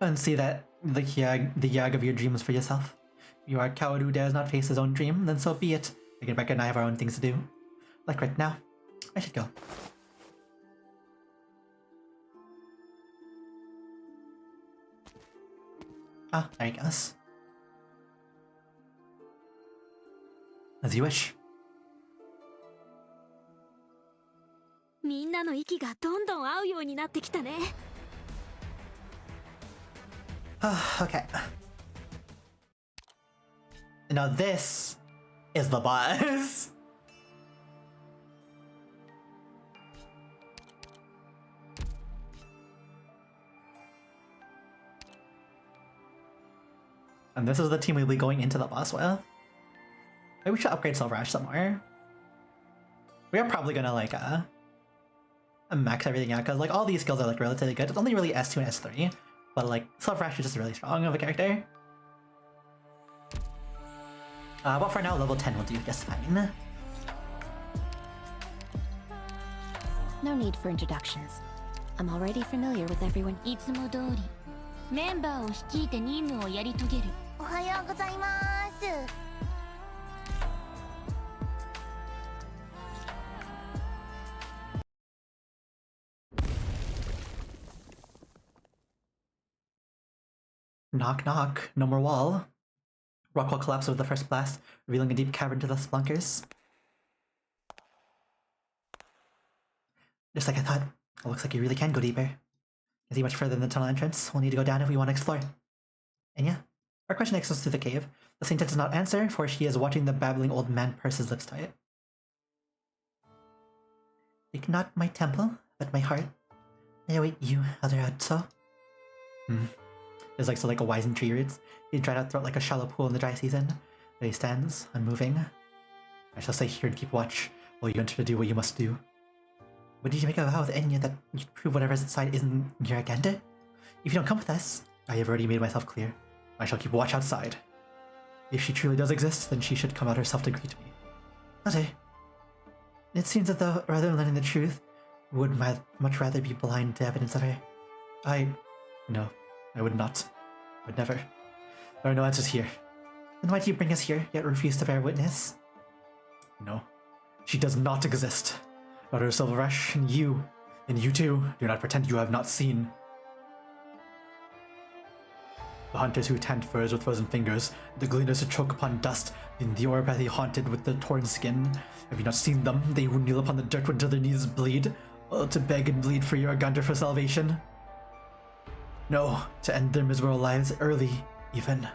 And see that the Yurag of your dreams for yourself. If you are a coward who dares not face his own dream, then so be it. Dagenbecker and I have our own things to do. Like right now. I should go. Ah, there he goes. As you wish. みんなの息がどんどん合うようになってきたね。Okay. Now this is the boss. And this is the team we'll be going into the boss with. Maybe we should upgrade Silver Ash somewhere. We are probably gonna like max everything out because like all these skills are like relatively good. It's only really S2 and S3, but like Silver Ash is just really strong of a character. But for now, level 10 will do just fine. No need for introductions. I'm already familiar with everyone. いつも通りメンバーを率いて任務をやり遂げる。おはようございます。 Knock knock, no more wall. Rockwall collapsed with the first blast, revealing a deep cavern to the spelunkers. Just like I thought, it looks like you really can go deeper. Is he much further than the tunnel entrance? We'll need to go down if we want to explore. And yeah, our question takes us through the cave. The Saint does not answer, for she is watching the babbling old man purse his lips tight. Take not my temple, but my heart. I await you, other Atso. There's like a wizened tree roots. He dried out throat like a shallow pool in the dry season. There he stands, unmoving. I shall stay here and keep watch, while you enter to do what you must do. But did you make a vow with Enya that you'd prove whatever's inside isn't your agenda? If you don't come with us, I have already made myself clear. I shall keep watch outside. If she truly does exist, then she should come out herself to greet me. Ate, it seems that though, rather than learning the truth, would much rather be blind to evidence of her. No, I would not. I would never. There are no answers here. Then why do you bring us here, yet refuse to bear witness? No, she does not exist. Daughter of Silver Ash, and you too, do not pretend you have not seen. The hunters who tend furs with frozen fingers, the gleaners who choke upon dust, and the oropathy haunted with the torn skin. Have you not seen them, they who kneel upon the dirt until their knees bleed, to beg and bleed for your Arganda for salvation? No, to end their miserable lives early, even.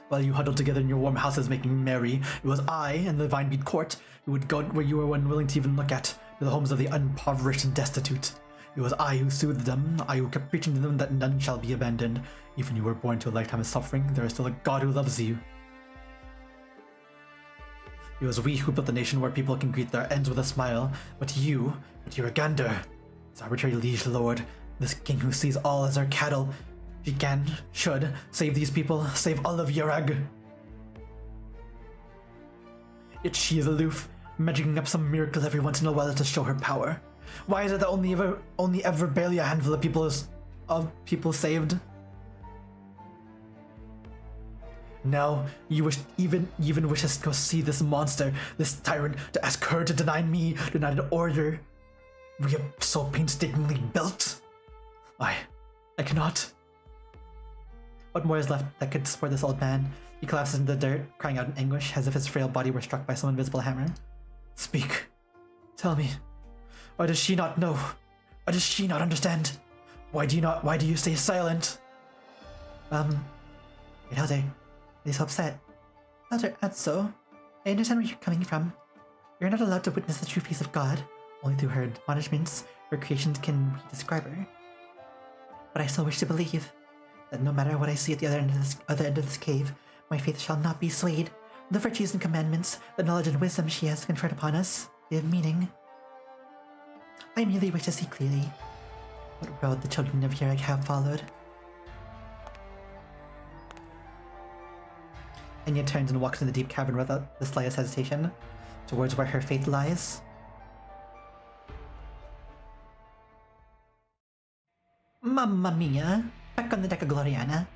While you huddled together in your warm houses making merry, it was I, and the Vinebead Court, who would go where you were unwilling to even look at, to the homes of the impoverished and destitute. It was I who soothed them, I who kept preaching to them that none shall be abandoned. Even you were born to a lifetime of suffering, there is still a God who loves you. It was we who built the nation where people can greet their ends with a smile, but you're a gander. This arbitrary liege lord, this king who sees all as our cattle, she should save these people, save all of Yarag. Yet she is aloof, magicking up some miracle every once in a while to show her power. Why is it that only ever barely a handful of people saved? Now, you even wish us to go see this monster, this tyrant, to ask her to deny me, deny an order we have so painstakingly built? I cannot. What more is left that could support this old man? He collapses into the dirt, crying out in anguish, as if his frail body were struck by some invisible hammer. Speak. Tell me. Why does she not know? Why does she not understand? Why do you stay silent? Elder, he's so upset. Elder, that's so. I understand where you're coming from. You're not allowed to witness the true face of God. Only through her admonishments, her creations can describe her. But I still wish to believe that no matter what I see at the other end of this cave, my faith shall not be swayed. The virtues and commandments, the knowledge and wisdom she has conferred upon us, they have meaning. I merely wish to see clearly what road the children of Yarag have followed. Enya turns and walks in the deep cavern without the slightest hesitation, towards where her faith lies. Mamma mia! Back on the deck of Gloriana.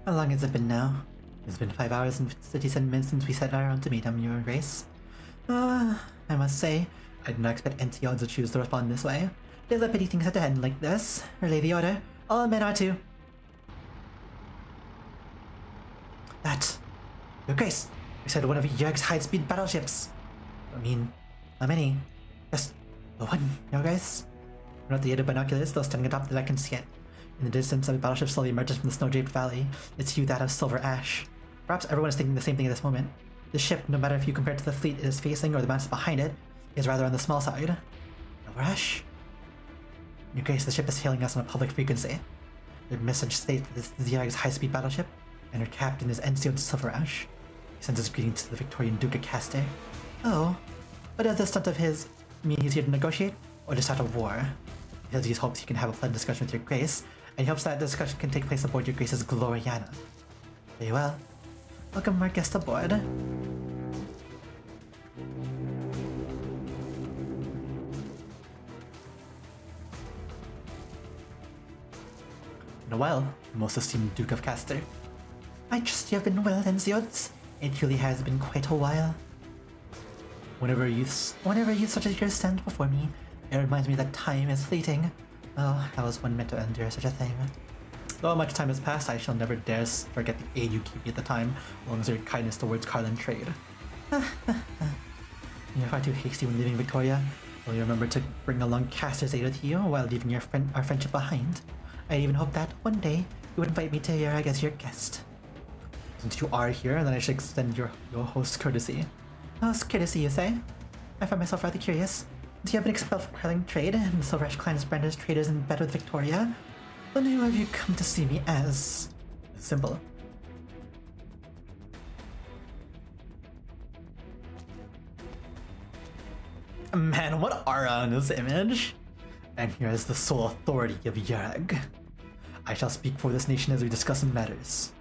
How long has it been now? It's been 5 hours and 57 minutes since we set out to meet Your Grace. I must say, I did not expect NCO to choose to respond this way. It is a pity things had to end like this. Relay the order. All men are to... That... Your Grace, you said one of Yarg's high-speed battleships. I mean, how many? Just the one, Your Grace. Without the aid of binoculars, though standing atop the deck can see it. In the distance, a battleship slowly emerges from the snow-draped valley, its hue that of silver ash. Perhaps everyone is thinking the same thing at this moment. The ship, no matter if you compare it to the fleet it is facing or the mass behind it, is rather on the small side. Silver ash? Your Grace, the ship is hailing us on a public frequency. Their message states that this is Yarg's high-speed battleship, and her captain is NCO Silver Ash. He sends his greetings to the Victorian Duke of Caster. Oh, but does this stunt of his mean he's here to negotiate, or to start a war? He hopes he can have a pleasant discussion with Your Grace, and he hopes that the discussion can take place aboard Your Grace's Gloriana. Very well. Welcome our guest aboard. Noel, most esteemed Duke of Caster. I trust you have been well, Enzios. It truly has been quite a while. Whenever youths such as yours stand before me, it reminds me that time is fleeting. Oh, how is one meant to endure such a thing? Though much time has passed, I shall never dare forget the aid you gave me at the time, along with your kindness towards Carlin trade. You're far too hasty when leaving Victoria. Will you remember to bring along Caster's aid with you while leaving our friendship behind? I even hope that one day you would invite me to Yarag as your guest. Since you are here, then I should extend your host's courtesy. Host's courtesy, you say? I find myself rather curious. Since you have been expelled from Carling trade, and the Silver Ash clan is branded as traitors in bed with Victoria, then who have you come to see me as? Simple. Man, what aura on this image? And here is the sole authority of Yarag. I shall speak for this nation as we discuss matters.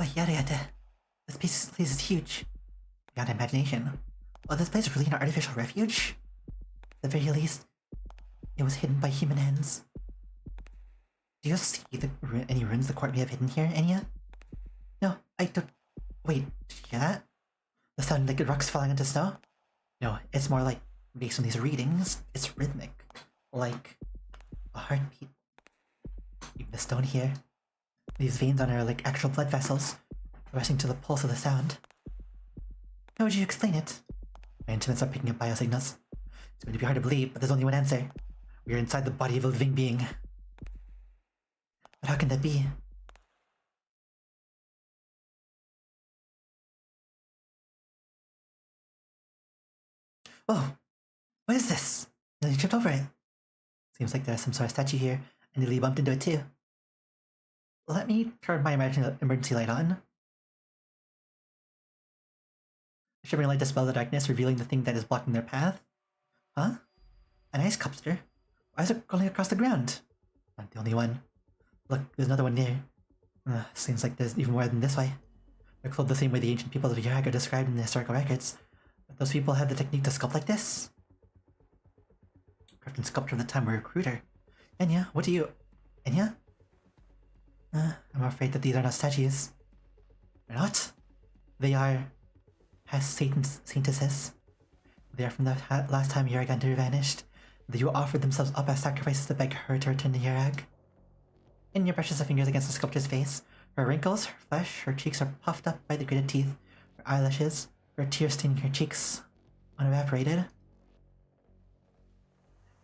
Oh, yada. This place is huge. Beyond imagination. Oh, this place is really an artificial refuge? At the very least, it was hidden by human hands. Do you see any ruins the court may have hidden here, Enya? No, I don't... Wait, did you hear that? The sound like rocks falling into snow? No, it's more like, based on these readings, it's rhythmic. Like a heartbeat. Even the stone here. These veins on it are like actual blood vessels, rushing to the pulse of the sound. How would you explain it? My instruments are picking up biosignals. It's going to be hard to believe, but there's only one answer. We are inside the body of a living being. But how can that be? Oh, what is this? And you tripped over it. Seems like there's some sort of statue here, and nearly bumped into it too. Let me turn my emergency light on. The shimmering light dispels the darkness, revealing the thing that is blocking their path. Huh? An ice sculpture? Why is it rolling across the ground? Not the only one. Look, there's another one near. Seems like there's even more than this way. They're clothed the same way the ancient peoples of Iraq are described in the historical records. But those people have the technique to sculpt like this? Crafting sculptor of the time were a recruiter. Enya, what do you... Enya? I'm afraid that these are not statues. They're not? They are... Has saintesses. They are from the last time Yaragander vanished. They offered themselves up as sacrifices to beg her to return to Yarag. Enya brushes her fingers against the sculptor's face. Her wrinkles, her flesh, her cheeks are puffed up by the gritted teeth. Her eyelashes, her tears staining her cheeks, unevaporated.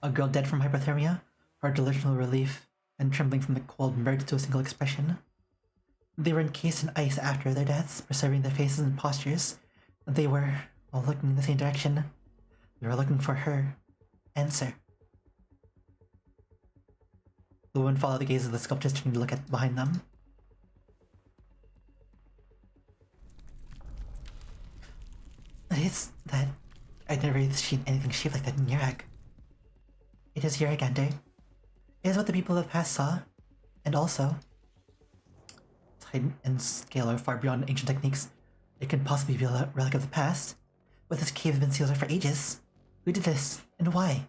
A girl dead from hypothermia, her delusional relief, and trembling from the cold merged to a single expression. They were encased in ice after their deaths, preserving their faces and postures. They were all looking in the same direction. They were looking for her answer. The woman followed the gaze of the sculptors, turning to look at behind them. It's that I'd never seen anything shaped like that in Yarag. It is Yaragander. It is what the people of the past saw, and also, its height and scale are far beyond ancient techniques. It can possibly be a relic of the past, but this cave has been sealed up for ages. Who did this, and why?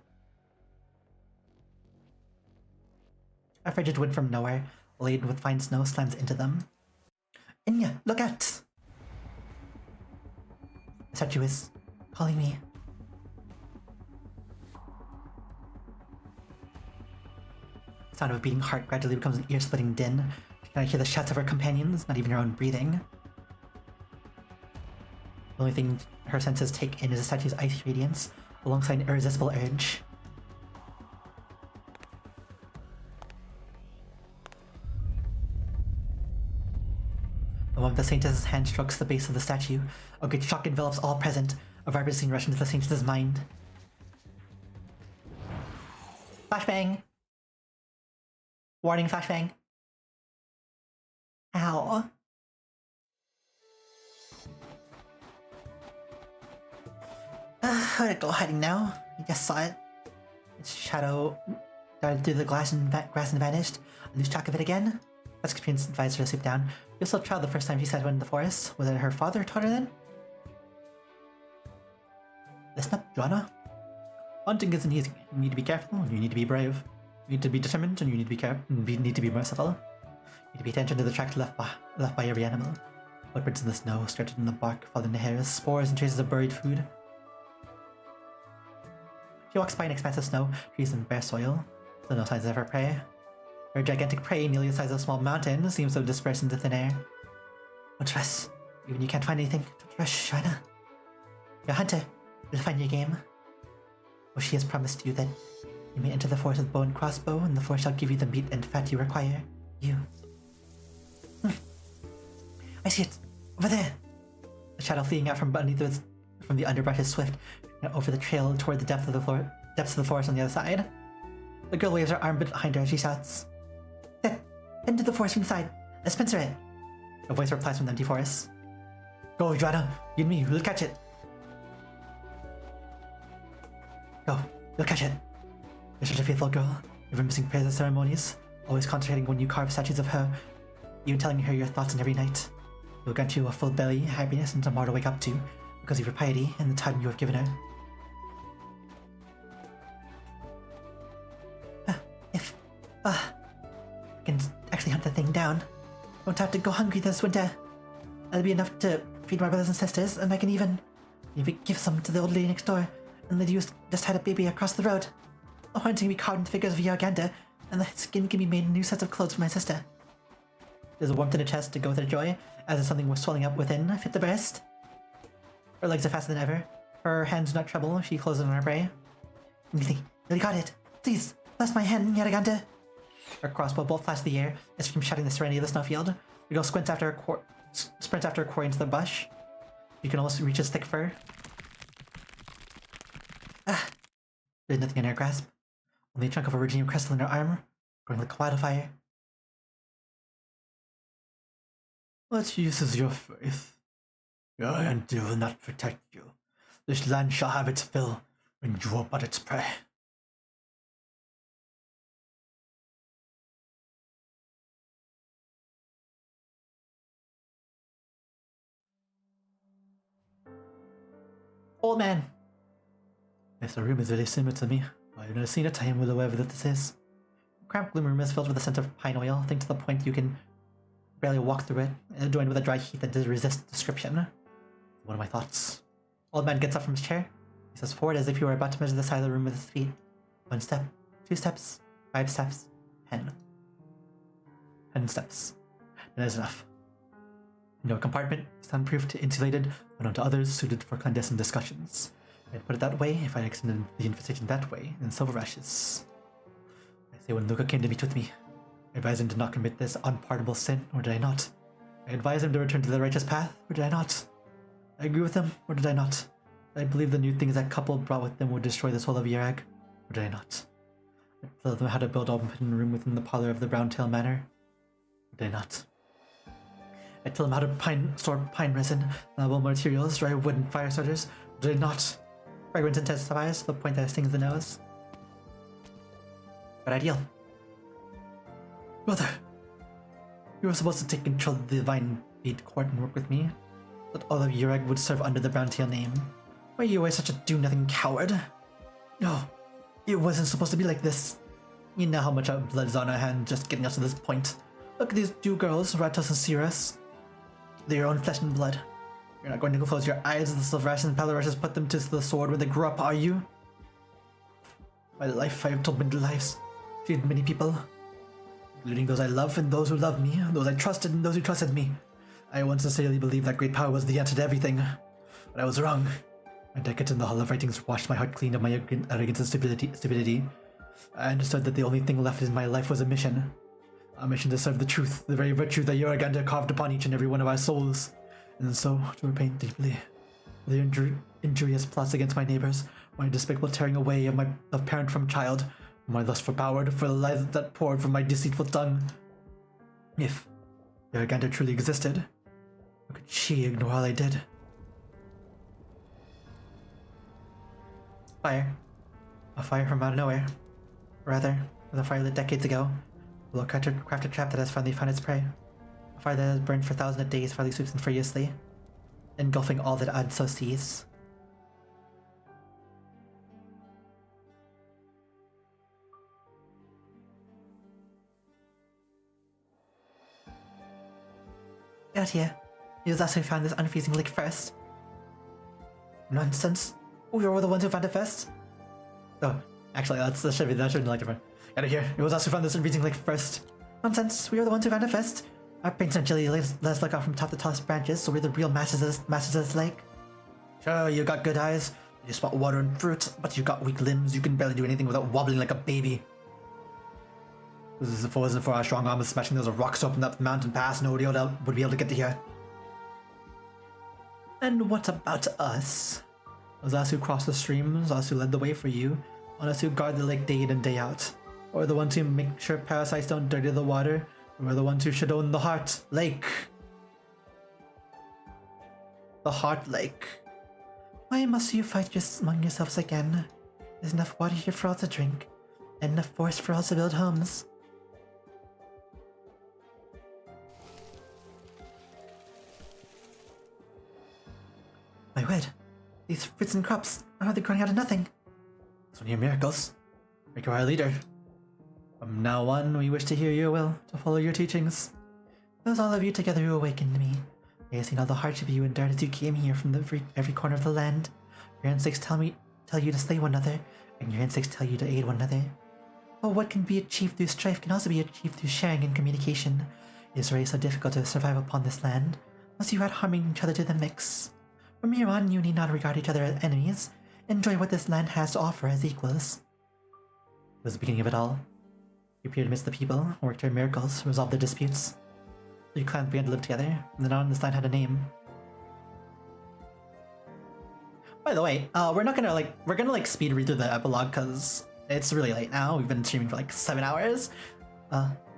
A frigid wind from nowhere, laden with fine snow, slams into them. Enya, look out! The statue is calling me. The sound of a beating heart gradually becomes an ear-splitting din. She cannot hear the shouts of her companions, not even her own breathing. The only thing her senses take in is the statue's icy radiance, alongside an irresistible urge. The moment the Saintess's hand strokes the base of the statue, a great shock envelops all present, a vibrant scene rushes into the Saintess's mind. Flashbang! Warning, flashbang! Ow. Where'd it go hiding now? I just saw it. Its shadow darted through the grass and vanished. I lose track of it again? That's experience advised her to sleep down. She was still a child the first time she set foot in the forest. Was it her father taught her then? Listen up, Joanna. Hunting isn't easy. You need to be careful, and you need to be brave. You need to be determined, and you need to be merciful. You need to pay attention to the tracks left by every animal. Footprints in the snow, stretched in the bark, falling the hairs, spores and traces of buried food. She walks by an expanse of snow, trees and bare soil. Still no signs of her prey. Her gigantic prey, nearly the size of a small mountain, seems to have dispersed into thin air. Don't stress. Even you can't find anything. Don't rush, Shana. You're a hunter. You'll find your game. For she has promised you that you may enter the forest with bow and crossbow, and the forest shall give you the meat and fat you require. You. I see it. Over there. The shadow fleeing out from the underbrush is swift, and over the trail toward the depths of the forest on the other side. The girl waves her arm behind her as she shouts, "Head into the forest from the side. Let's pincer it." A voice replies from the empty forest. "Go, Joanna. You and me, we'll catch it." "Go, you'll catch it. You're such a faithful girl, never missing prayers and ceremonies, always concentrating when you carve statues of her, even telling her your thoughts in every night. It will grant you a full belly, happiness, and tomorrow to wake up to, because of your piety and the time you have given her." If I can actually hunt the thing down, I won't have to go hungry this winter. That'll be enough to feed my brothers and sisters, and I can even maybe give some to the old lady next door, and the youth just had a baby across the road. The horns can be carved into figures of Yarganda, and the skin can be made in new sets of clothes for my sister. There's a warmth in her chest to go with her joy, as if something was swelling up within, fit the breast. Her legs are faster than ever. Her hands do not tremble, she closes on her prey. Really got it. Please, bless my hand, Yaraganta. Her crossbow bolt flies to the air as from shouting the serenity of the snowfield. We go sprint after a quarry into the bush. You can almost reach its thick fur. Ah! There's nothing in her grasp. Only a chunk of a rudium crystal in her arm, growing like wildfire. What use is your faith? Yaraganta will not protect you. This land shall have its fill when you are but its prey. Old man! Yes, the room is very similar to me. I've never seen a time with whatever that this is. The cramped gloom room is filled with a scent of pine oil, I think to the point you can barely walk through it, joined with a dry heat that does resist description. One of my thoughts. Old man gets up from his chair. He steps forward as if he were about to measure the side of the room with his feet. 1 step, 2 steps, 5 steps, 10. 10 steps. That is enough. No compartment, soundproofed, insulated, unknown to others, suited for clandestine discussions. I'd put it that way if I extended the invitation that way, in Silver Ashes. I say when Luca came to meet with me, I advised him to not commit this unpardonable sin, or did I not? I advised him to return to the righteous path, or did I not? I agree with him, or did I not? Did I believe the new things that couple brought with them would destroy the soul of Yarag, or did I not? I told them how to build a hidden room within the parlor of the Browntail Manor, or did I not? I told him how to store pine resin, malleable materials, dry wood and fire starters, or did I not? Fragrance intensifies to the point that it stings the nose. But ideal. Brother, you were supposed to take control of the Divine Beat Court and work with me, that all of Yarag would serve under the Browntail name. Why are you always such a do-nothing coward? No, it wasn't supposed to be like this. You know how much our blood is on our hands just getting us to this point. Look at these 2 girls, Ratos and Cirrus. They're your own flesh and blood. You're not going to close your eyes as the Silverash and Palarash put them to the sword when they grew up, are you? My life, I have told many lives, treated many people, including those I love and those who loved me, those I trusted and those who trusted me. I once sincerely believed that great power was the answer to everything, but I was wrong. My decades in the Hall of Writings washed my heart clean of my arrogance and stupidity. I understood that the only thing left in my life was a mission to serve the truth, the very virtue that Yaraganda carved upon each and every one of our souls, and so to repent deeply for the injurious plots against my neighbors, my despicable tearing away of parent from child, my lust for power, for the lies that poured from my deceitful tongue. If Yaraganda truly existed, how could she ignore all I did? Fire. A fire from out of nowhere. Rather, it was a fire lit decades ago. A crafted trap that has finally found its prey. A fire that has burned for thousands of days finally sweeps in furiously, engulfing all that Adso sees. Out here, it was us who found this unfreezing lake first. Nonsense. We were the ones who found it first. Oh, actually, that should be like different. Out of here, it was us who found this unfreezing lake first. Nonsense. We were the ones who found it first. Our brains aren't jelly, let us look out from top to tallest branches, so we're the real masters of this lake. Sure, you got good eyes, you spot water and fruit, but you got weak limbs. You can barely do anything without wobbling like a baby. If it wasn't for our strong arms smashing those rocks open up the mountain pass, nobody would be able to get to here. And what about us? It was us who crossed the streams, us who led the way for you, on us who guard the lake day in and day out. Or the ones who make sure parasites don't dirty the water. We're the ones who should own the Heart Lake. The Heart Lake. Why must you fight just among yourselves again? There's enough water here for all to drink, and enough forest for all to build homes. My word, these fruits and crops, how are they growing out of nothing? It's one of your miracles. Make you our leader. From now on, we wish to hear your will, to follow your teachings. It was all of you together who awakened me. I have seen all the hardship you endured as you came here from every corner of the land. Your instincts tell you to slay one another, and your instincts tell you to aid one another. But what can be achieved through strife can also be achieved through sharing and communication. It is already so difficult to survive upon this land, unless you add harming each other to the mix. From here on, you need not regard each other as enemies. enjoy what this land has to offer as equals. It was the beginning of it all. You appeared amidst the people, worked your miracles, resolved their disputes. Your clans began to live together, and then on this land had a name. By the way, we're gonna speed read through the epilogue because it's really late now. We've been streaming for like 7 hours.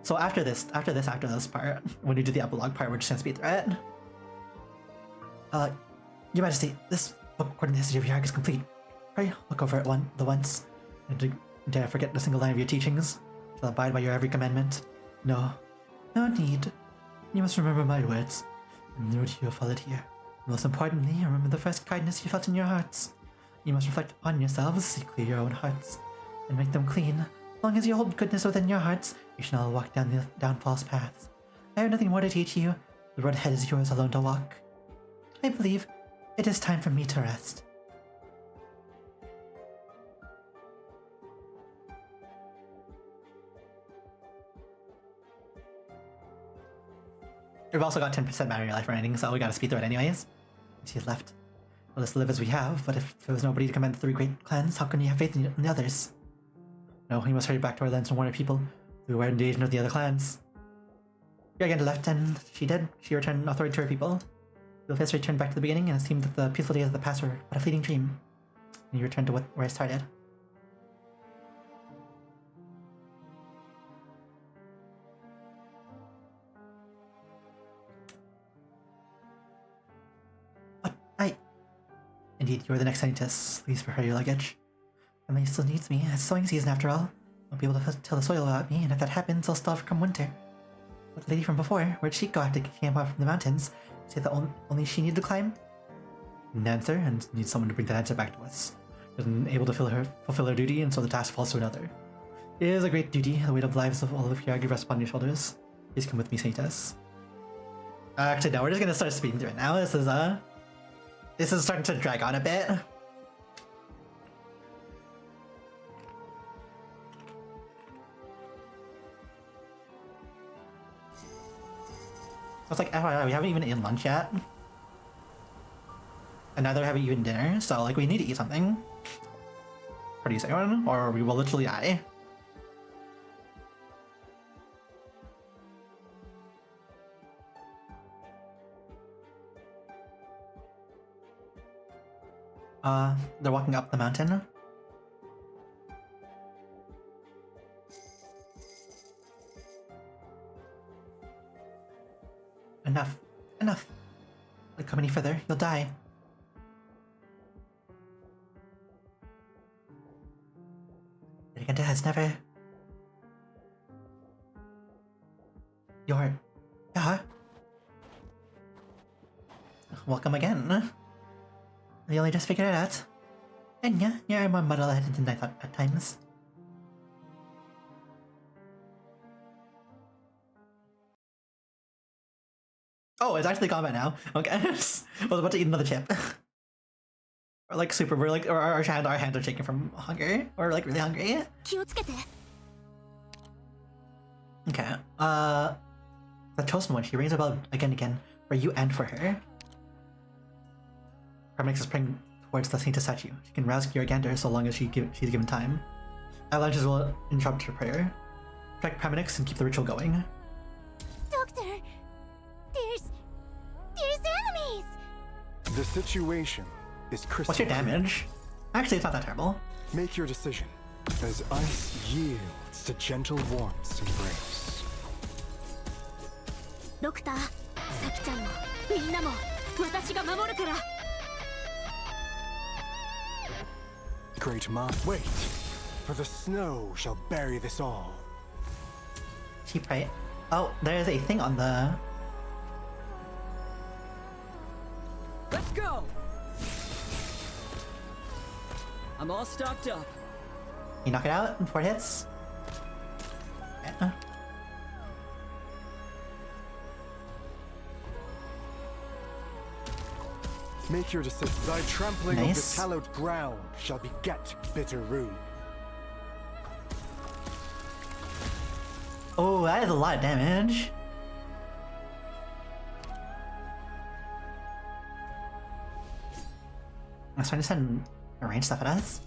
So after this part, when we do the epilogue part, we're just gonna speed through it. Your Majesty, this book according to the history of your arc is complete. Pray look over it once, and dare forget a single line of your teachings. Shall abide by your every commandment. No need. You must remember my words, and the road you have followed here. Most importantly, remember the first kindness you felt in your hearts. You must reflect upon yourselves, see clear your own hearts, and make them clean. As long as you hold goodness within your hearts, you shall not walk down false paths. I have nothing more to teach you. The road ahead is yours alone to walk. I believe it is time for me to rest. We've also got 10% battery life remaining, so we gotta speed through it anyways. She's left. Let us live as we have, but if there was nobody to command the 3 great clans, how can you have faith in the others? No, we must hurry back to our lands and warn our people. We were engaged with the other clans. Again left, and she did. She returned authority to her people. The history returned back to the beginning, and it seemed that the peaceful days of the past were but a fleeting dream. And you returned to where I started. Indeed, you are the next scientist. Please prepare your luggage. Family still needs me. It's sowing season after all. I'll be able to tell the soil about me, and if that happens, I'll starve come winter. But the lady from before, where'd she go after came up from the mountains? Say that only she needed to climb? An answer, and needs someone to bring that answer back to us. Isn't able to fulfill her duty, and so the task falls to another. It is a great duty, the weight of lives of all of Yagi rests upon your shoulders. Please come with me, Saintess. Actually, no, we're just gonna start speeding through it now. This is starting to drag on a bit. I was like, FYI, we haven't even eaten lunch yet. And neither have we eaten dinner, so like we need to eat something pretty soon, or we will literally die. They're walking up the mountain. Enough. Don't come any further, you'll die. Iriganta has never... Yeah. Welcome again. We only just figured it out. And yeah, you're more muddle-headed than I thought at times. Oh, it's actually combat now. Okay. I was about to eat another chip. We're like our hands are shaking from hunger. We're like really hungry. Okay. The chosen one, she rings a bell again for you and for her. Harmonix is praying towards the Saintess statue. She can rouse Giragander so long as she's given time. Avalanches will interrupt her prayer. Protect Harmonix and keep the ritual going. Doctor! There's enemies! The situation is crystal. What's your damage? Actually, it's not that terrible. Make your decision, as ice yields to gentle warmth's embrace. Doctor, Saki-chan mo, minna mo, watashi ga mamoru kara. Great Ma, wait, for the snow shall bury this all. Cheap, right? Oh, there's a thing on the... Let's go! I'm all stocked up. You knock it out in 4 hits? Yeah. Make your decision. Thy trampling of the hallowed ground shall beget bitter rue. Oh, that is a lot of damage. I'm starting to send range stuff at us.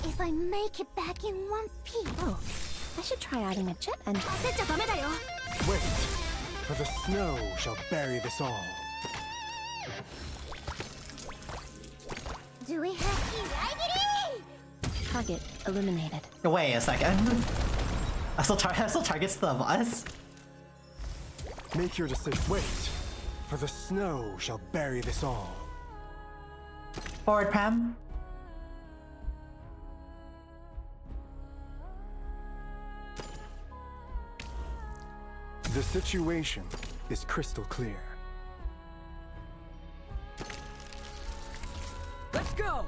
If I make it back in one piece. Oh, I should try adding a jet and... Wait, for the snow shall bury this all. Do we have Hiragiri? Target eliminated. Wait a second. I still targets the boss? Make your decision. Wait, for the snow shall bury this all. Forward, Pam. The situation is crystal clear. Let's go!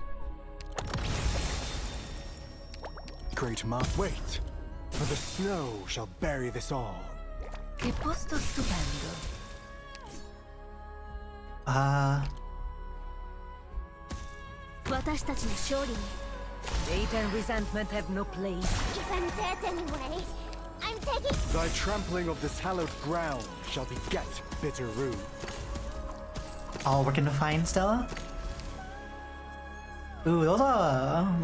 Great Moth, wait! For the snow shall bury this all. Che posto stupendo. Hate and resentment have no place. If I'm dead anyway, I'm taking... Thy trampling of this hallowed ground shall beget bitter rue. All working fine, Stella? Ooh, those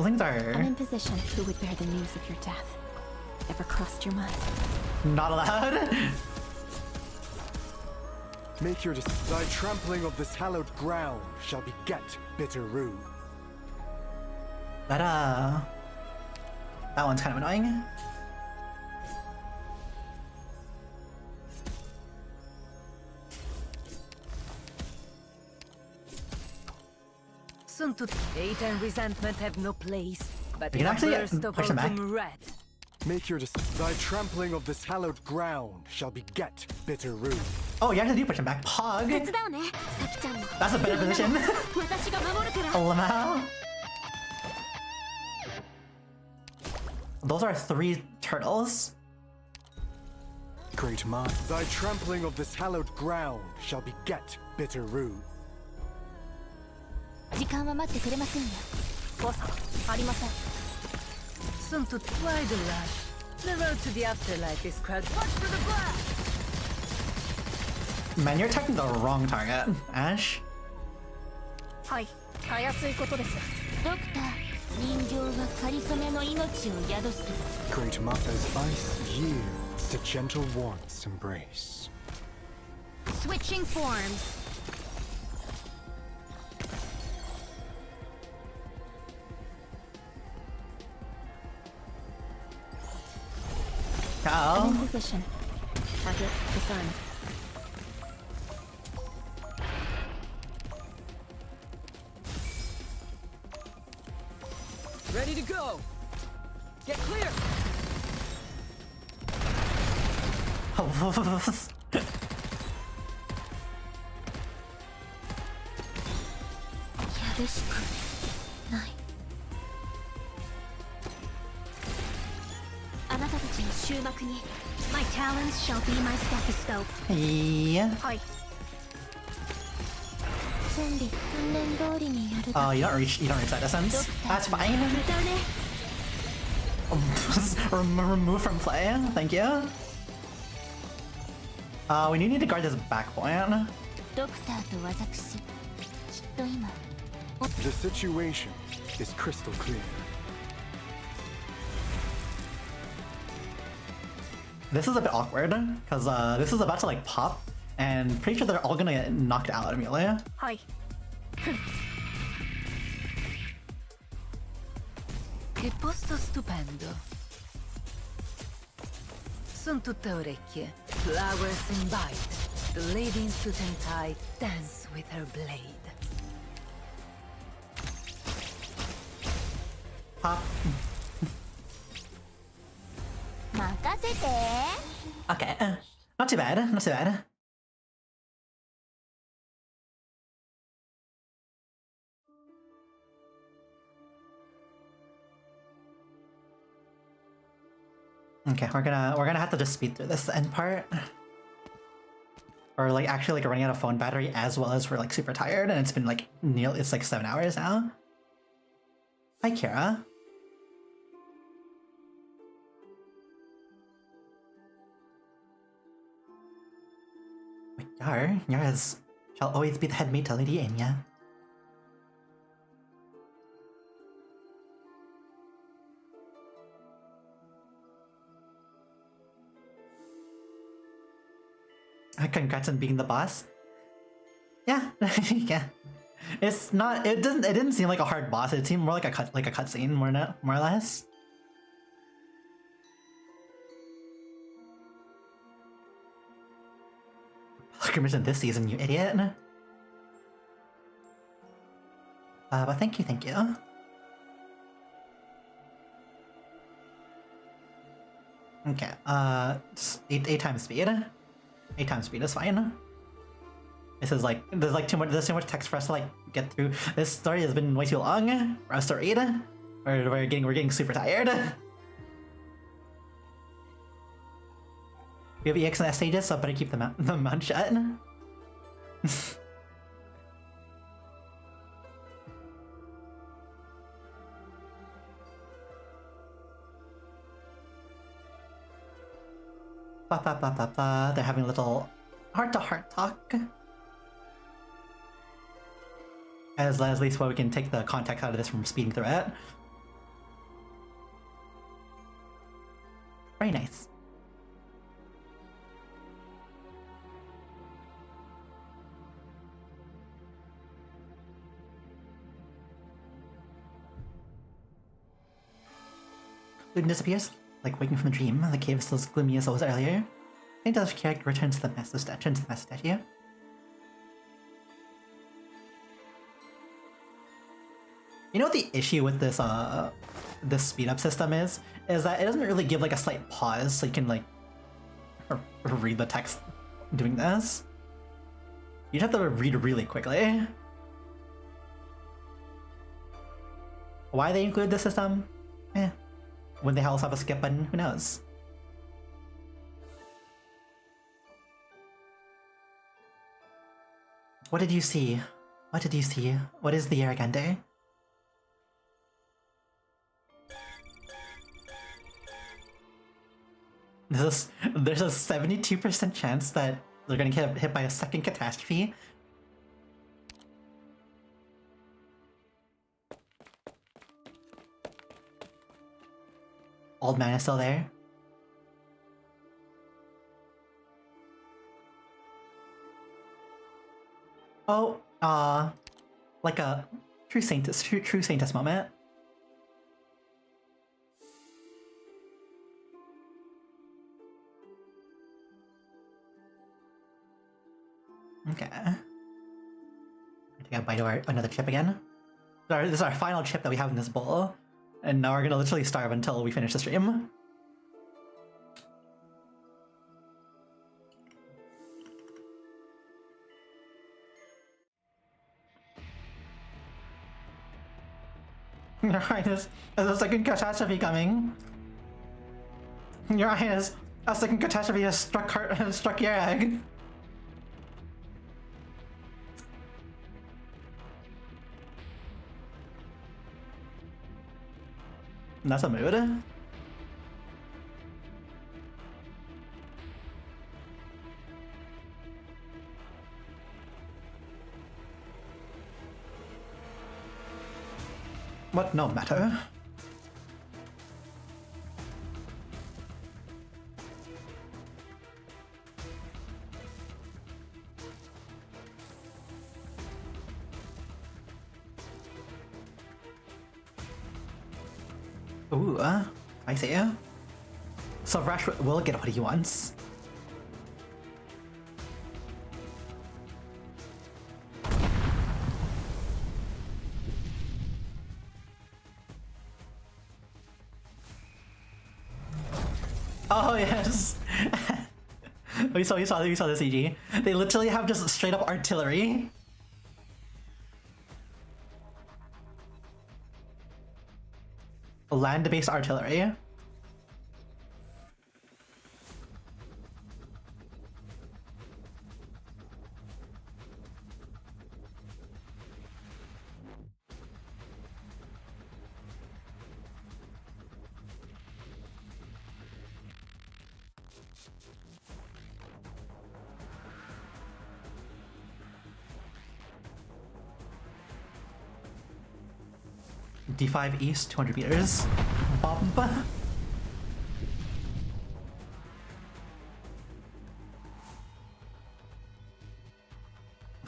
things are... I'm in position. Who would bear the news of your death? Ever crossed your mind? Not allowed? Make your thy trampling of this hallowed ground shall beget bitter rue. That one's kind of annoying. Hate and resentment have no place, but You in can a actually burst of push him back. autumn red. Make your thy trampling of this hallowed ground shall beget bitter rue. Oh, you actually do push him back. Pog! That's a better position. Lamau. Those are 3 turtles. Great mind, thy trampling of this hallowed ground shall beget bitter rue. 時間は待ってくれませんよ。誤差ありません。Soon to try the rush. The road to the afterlife is crowded. Watch for the blast! Man, you're attacking the wrong target, Ash. はい、たやすいことです。ドクター、人形はかりそめの命を宿す。 Great Mother's ice yields to gentle warmth's embrace. Switching forms. I'm in Oh. position. Target disarmed. Ready to go! Get clear! My talents shall be my stethoscope. Yeah. Hi. Oh, you don't reach that distance. That's fine. Remove from play. Thank you. We need to guard this back point. The situation is crystal clear. This is a bit awkward because this is about to like pop, and pretty sure they're all gonna get knocked out immediately. Hi. Che posto stupendo. Son tutta orecchie. Flowers invite. The lady in suit and tie dance with her blade. Pop. Okay, not too bad, not too bad. Okay, we're gonna have to just speed through this end part. Or like actually like running out of phone battery as well as we're like super tired and it's been like it's like 7 hours now. Hi Kira. Yara's Shall always be the headmate to Lady Anya. Congrats on being the boss. Yeah, yeah. It's not. It didn't seem like a hard boss. It seemed more like a cutscene, more or less. Pilgrimage this season, you idiot. But thank you. Okay. 8 times speed. 8 times speed is fine. This is like there's too much text for us to get through. This story has been way too long for us to read. We're getting super tired. We have EX and S stages, so I better keep the mouth shut. They're having a little heart-to-heart talk. As at least why we can take the context out of this from speeding through it. Very nice. Luton disappears, like waking from a dream. The cave is still as gloomy as it was earlier. I think the character returns to the master statue. You know what the issue with this this speed up system is that it doesn't really give a slight pause so you can read the text doing this. You'd have to read really quickly. Why they include this system? When they also have a skip button, who knows? What did you see? What did you see? What is the Argante? There's a 72% chance that they're gonna get hit by a second catastrophe. Old man is still there. Oh, like a true saintess moment. Okay. Take a bite of another chip again. This is our final chip that we have in this bowl. And now we're gonna literally starve until we finish the stream. Your Highness, there's a second catastrophe coming. Your Highness, a second catastrophe has struck your egg. That's a mood. But no matter. Ooh, I see. So Rash will get what he wants. Oh yes. we saw the CG. They literally have just straight up artillery. Land-based artillery. D5 east, 200 meters. Bump.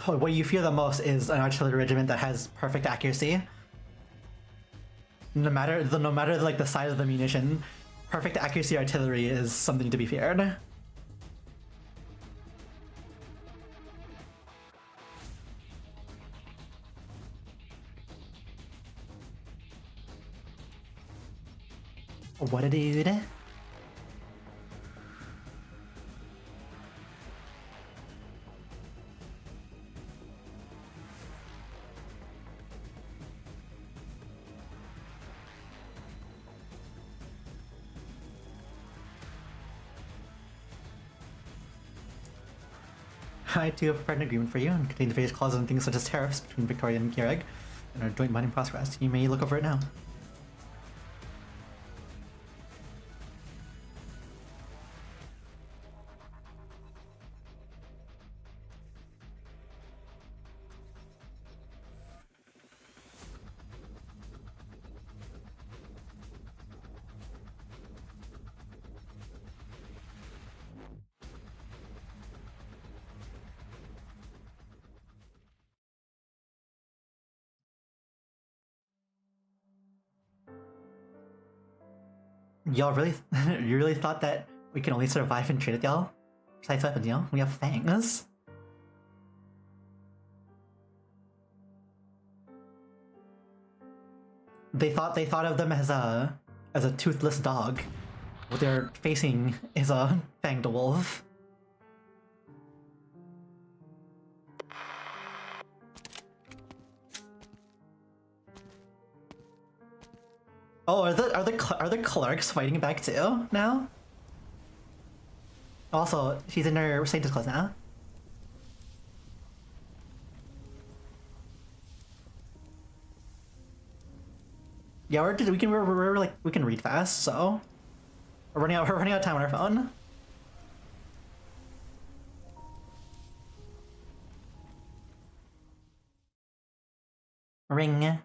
What you fear the most is an artillery regiment that has perfect accuracy. No matter like the size of the munition, perfect accuracy artillery is something to be feared. What a dude. I too have prepared an agreement for you and contain the various clauses and things such as tariffs between Victoria and Keurig and our joint mining progress. You may look over it now. Y'all really, you really thought that we can only survive and trade with y'all? Precise weapons, you know? We have fangs. They thought of them as a toothless dog. What they're facing is a fanged wolf. Oh, are the clerks fighting back too now? Also, she's in her Satan's clothes now. Yeah, we can read fast, so we're running out of time on our phone. Ring.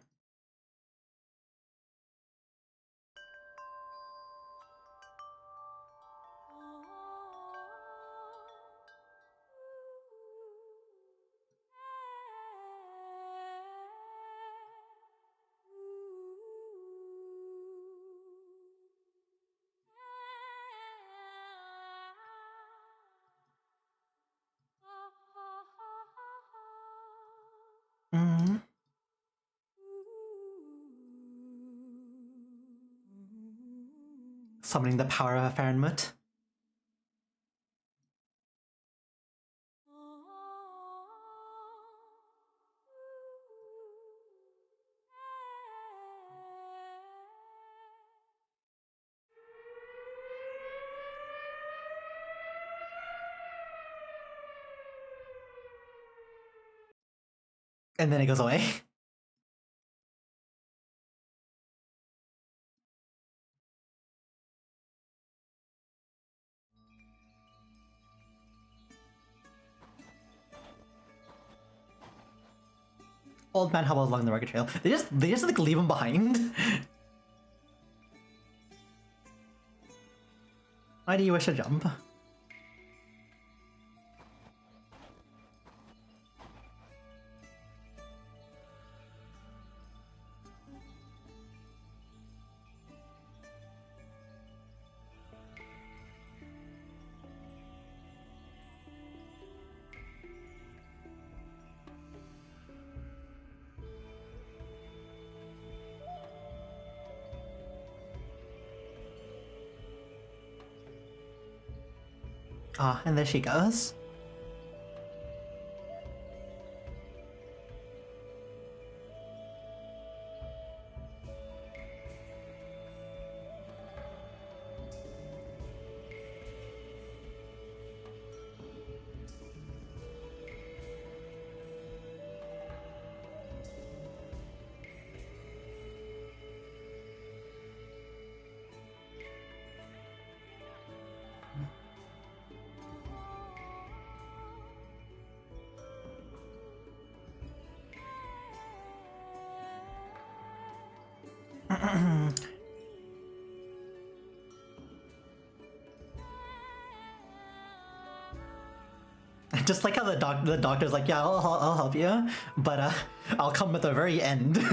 Summoning the power of a Farenmut. And then it goes away. Old man hobbles along the rugged trail. They just like leave him behind. Why do you wish to jump? Ah, and there she goes. Just like how the doctor's like, yeah, I'll help you, but I'll come at the very end.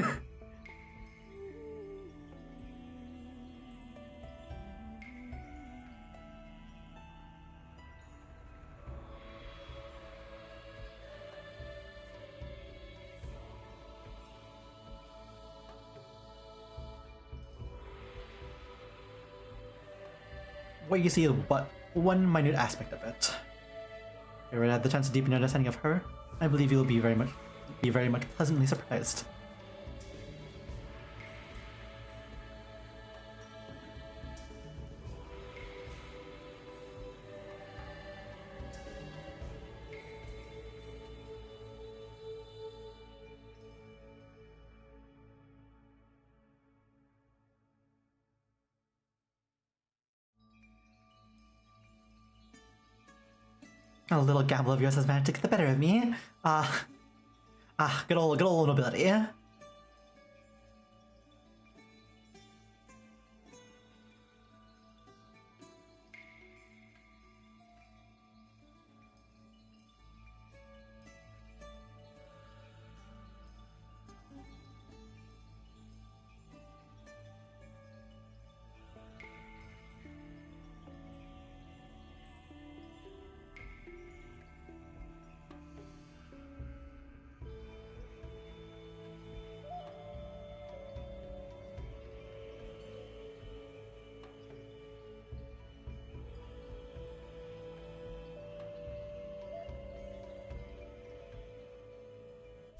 What you see is but one minute aspect of it. You already had the chance to deepen your understanding of her. I believe you will be very much pleasantly surprised. A little gamble of yours has managed to get the better of me. Good old nobility.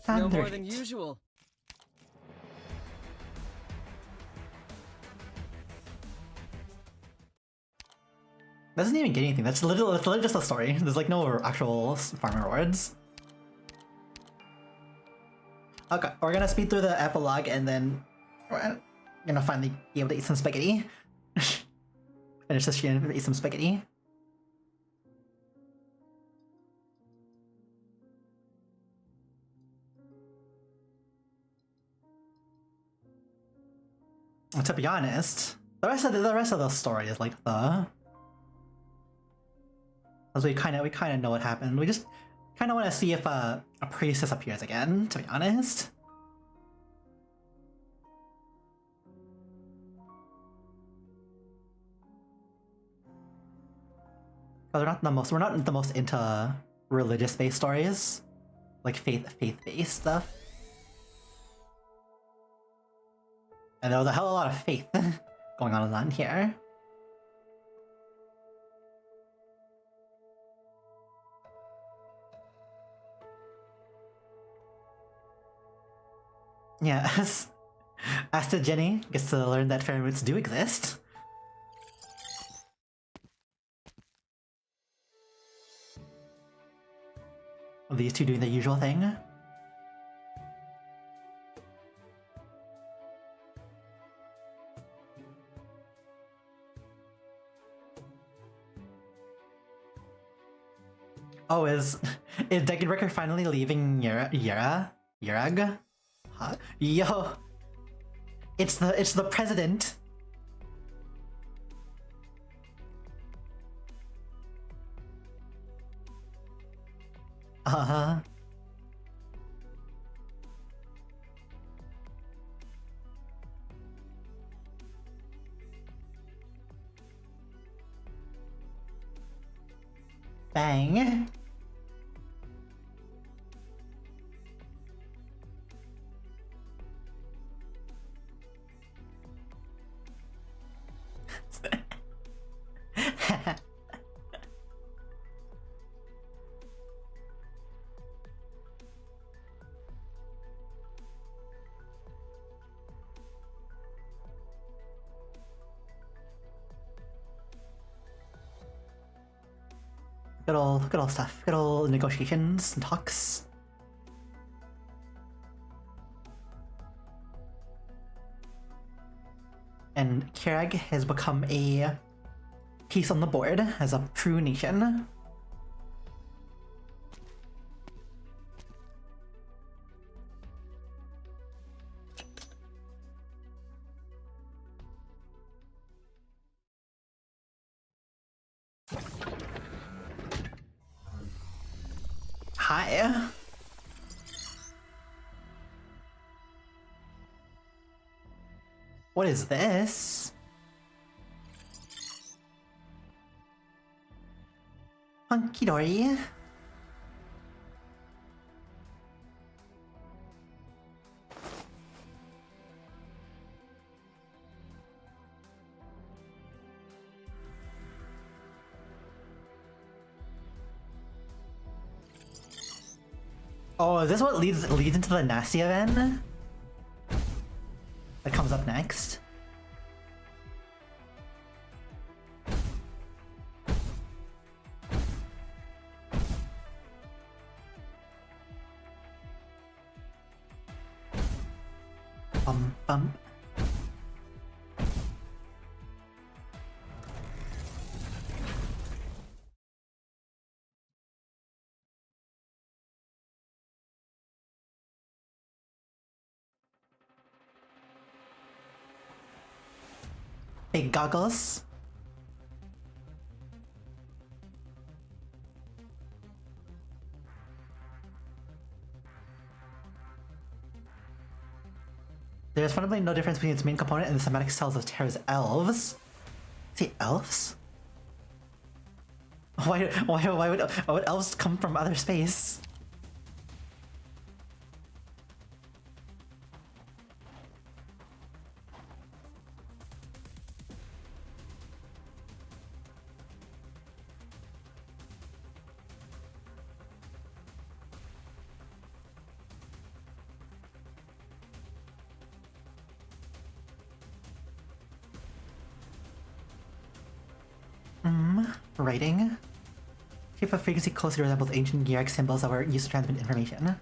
No more than usual. Doesn't even get anything. That's literally just a story. There's like no actual farm rewards. Okay, we're gonna speed through the epilogue and then we're gonna finally be able to eat some spaghetti. Finish this stream and eat some spaghetti. To be honest, the rest of the story is like as we kind of know what happened. We just kind of want to see if a priestess appears again. To be honest, because we're not the most into religious based stories, like faith based stuff. And there was a hell of a lot of faith going on here. Yeah, as to Jenny gets to learn that pheromones do exist. These two doing the usual thing. Oh, is Degenbreaker finally leaving Yurag? Huh? Yo, it's the president. Uh-huh. Bang. Good old stuff. Good old negotiations and talks. And Kirag has become a piece on the board as a true nation. What is this? Hunky dory. Oh, is this what leads into the nasty event? That comes up next. Bump. Big goggles. There's fundamentally no difference between its main component and the thematic styles of Terra's elves. See, elves? Why would elves come from other space? Writing. Shape of frequency closely resembles ancient Gearx symbols that were used to transmit information.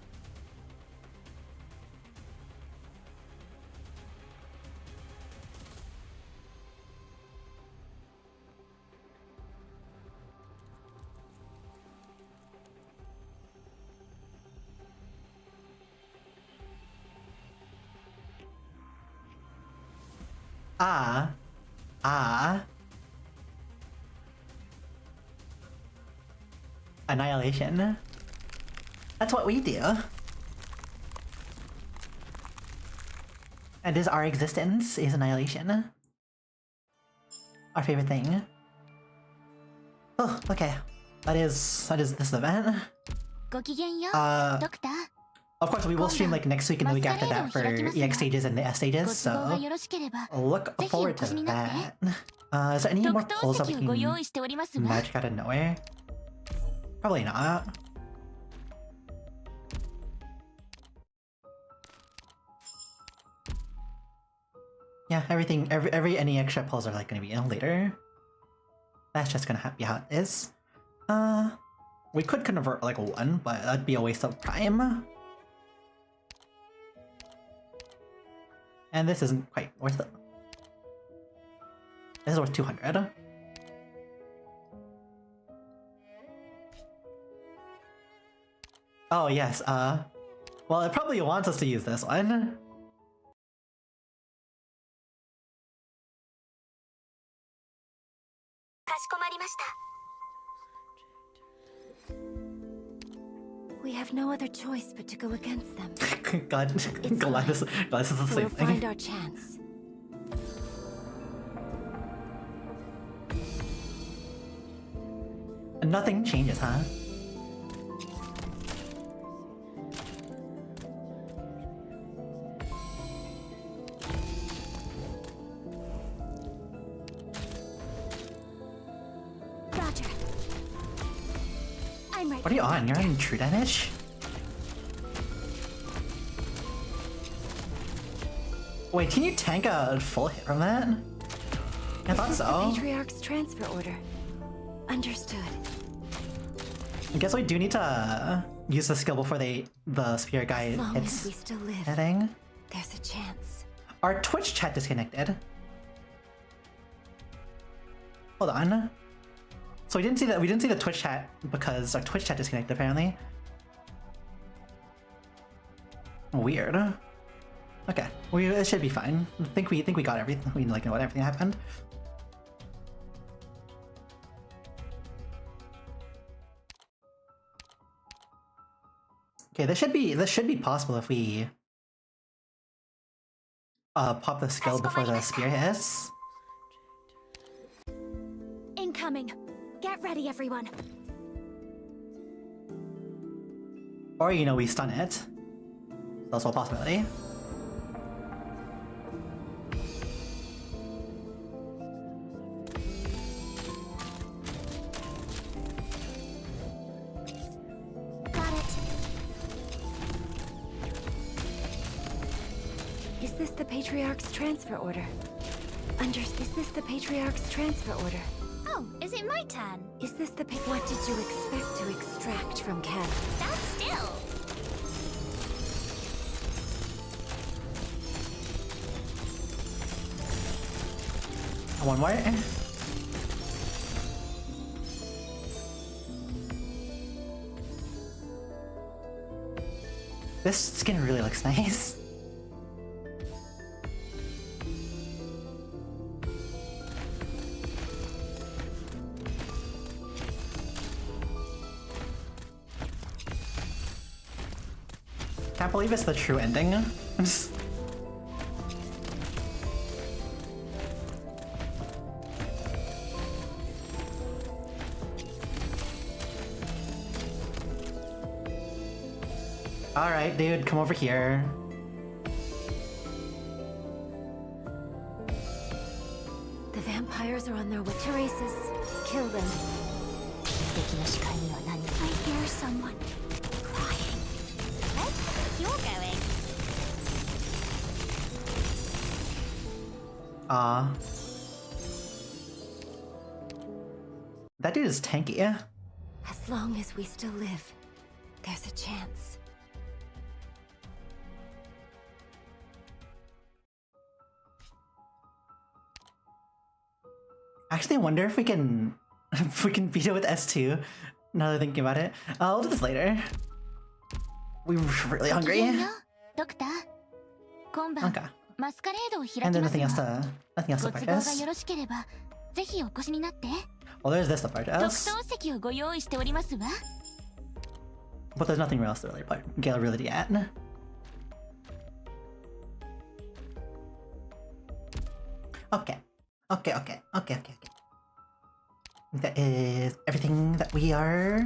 Annihilation. That's what we do. And is our existence is annihilation. Our favorite thing. Oh, okay. That is this event. Of course we will stream like next week and the week after that for EX stages and the S stages, so look forward to that. Is there any more polls that we can magic out of nowhere? Probably not. Yeah, every any extra polls are like gonna be in later. That's just gonna be how it is. We could convert like one, but that'd be a waste of time. And this isn't quite worth it. This is worth 200. Oh yes, well it probably wants us to use this one. We have no other choice but to go against them. Gladys is the same thing. We'll find our chance. Nothing changes, huh? Roger. I'm right. What are you on? You're on true damage? Wait, can you tank a full hit from that? I thought so. The Patriarch's transfer order. Understood. I guess we do need to use the skill before the spear guy hits heading. There's a chance. Our Twitch chat disconnected. Hold on. So we didn't see the Twitch chat because our Twitch chat disconnected apparently. Weird. Okay, it should be fine. I think we got everything. We like know what everything happened. Okay, this should be possible if we pop the skill before the spear hits. Incoming. Get ready, everyone. Or, you know, we stun it. That's also a possibility. Got it. Is this the Patriarch's transfer order? Is this the Patriarch's transfer order? Oh, is it my turn? Is this the What did you expect to extract from Cat? Stand still. One more. This skin really looks nice. Can't believe it's the true ending. Alright, dude, come over here. The vampires are on their way. Teresa's, kill them. I hear someone crying. Where do you think you're going? That dude is tanky. As long as we still live, there's a chance. Actually, I wonder if we can beat it with S2. Now that I'm thinking about it, we'll do this later. We're really hungry. Okay. And then nothing else to practice. Well, there's this to practice. But there's nothing else to really get really at. Okay. Okay. That is everything that we are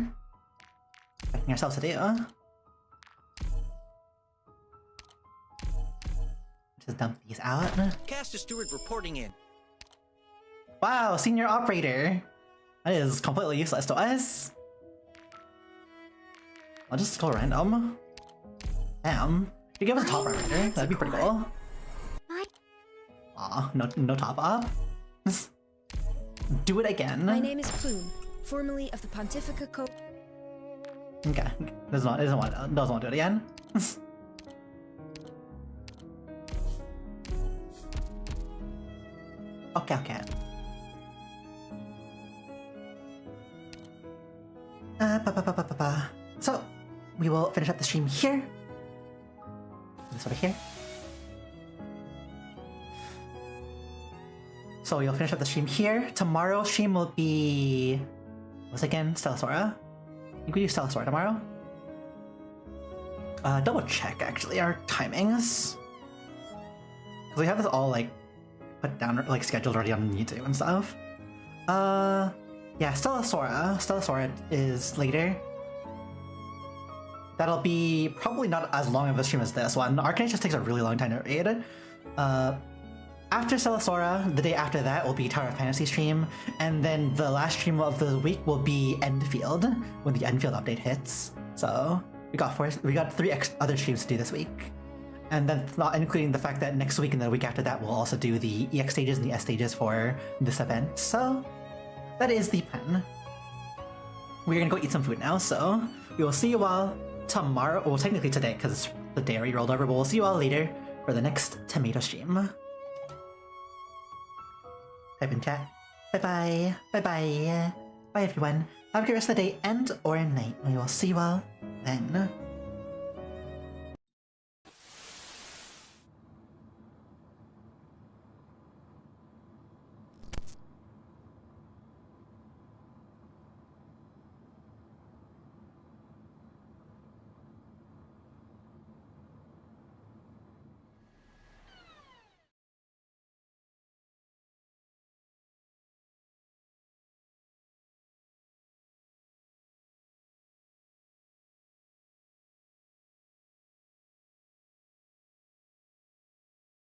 expecting ourselves to do. Just dump these out. Caster Steward reporting in. Wow, senior operator. That is completely useless to us. I'll just go random. Damn. You give us a top operator. That'd be pretty cool. Aw, no top up. Do it again. My name is Plume, formerly of the Pontifica Co. Okay, doesn't want to do it again. Okay. So we will finish up the stream here. This over here. So you'll finish up the stream here. Tomorrow's stream will be... what's it again? Stellasaura? I think we do Stellasaura tomorrow. Double check actually our timings. Because we have this all like put down, like scheduled already on YouTube and stuff. Yeah, Stellasaura is later. That'll be probably not as long of a stream as this one. Arknights just takes a really long time to read. After Stellasaura, the day after that will be Tower of Fantasy stream, and then the last stream of the week will be Endfield, when the Endfield update hits. So we got 3 other streams to do this week. And then not including the fact that next week and the week after that we'll also do the EX stages and the S stages for this event. So that is the plan. We're gonna go eat some food now, so we will see you all tomorrow, well technically today because it's the day already rolled over, but we'll see you all later for the next tomato stream. Type in chat. Bye bye everyone. Have a great rest of the day and or night. We will see you all then.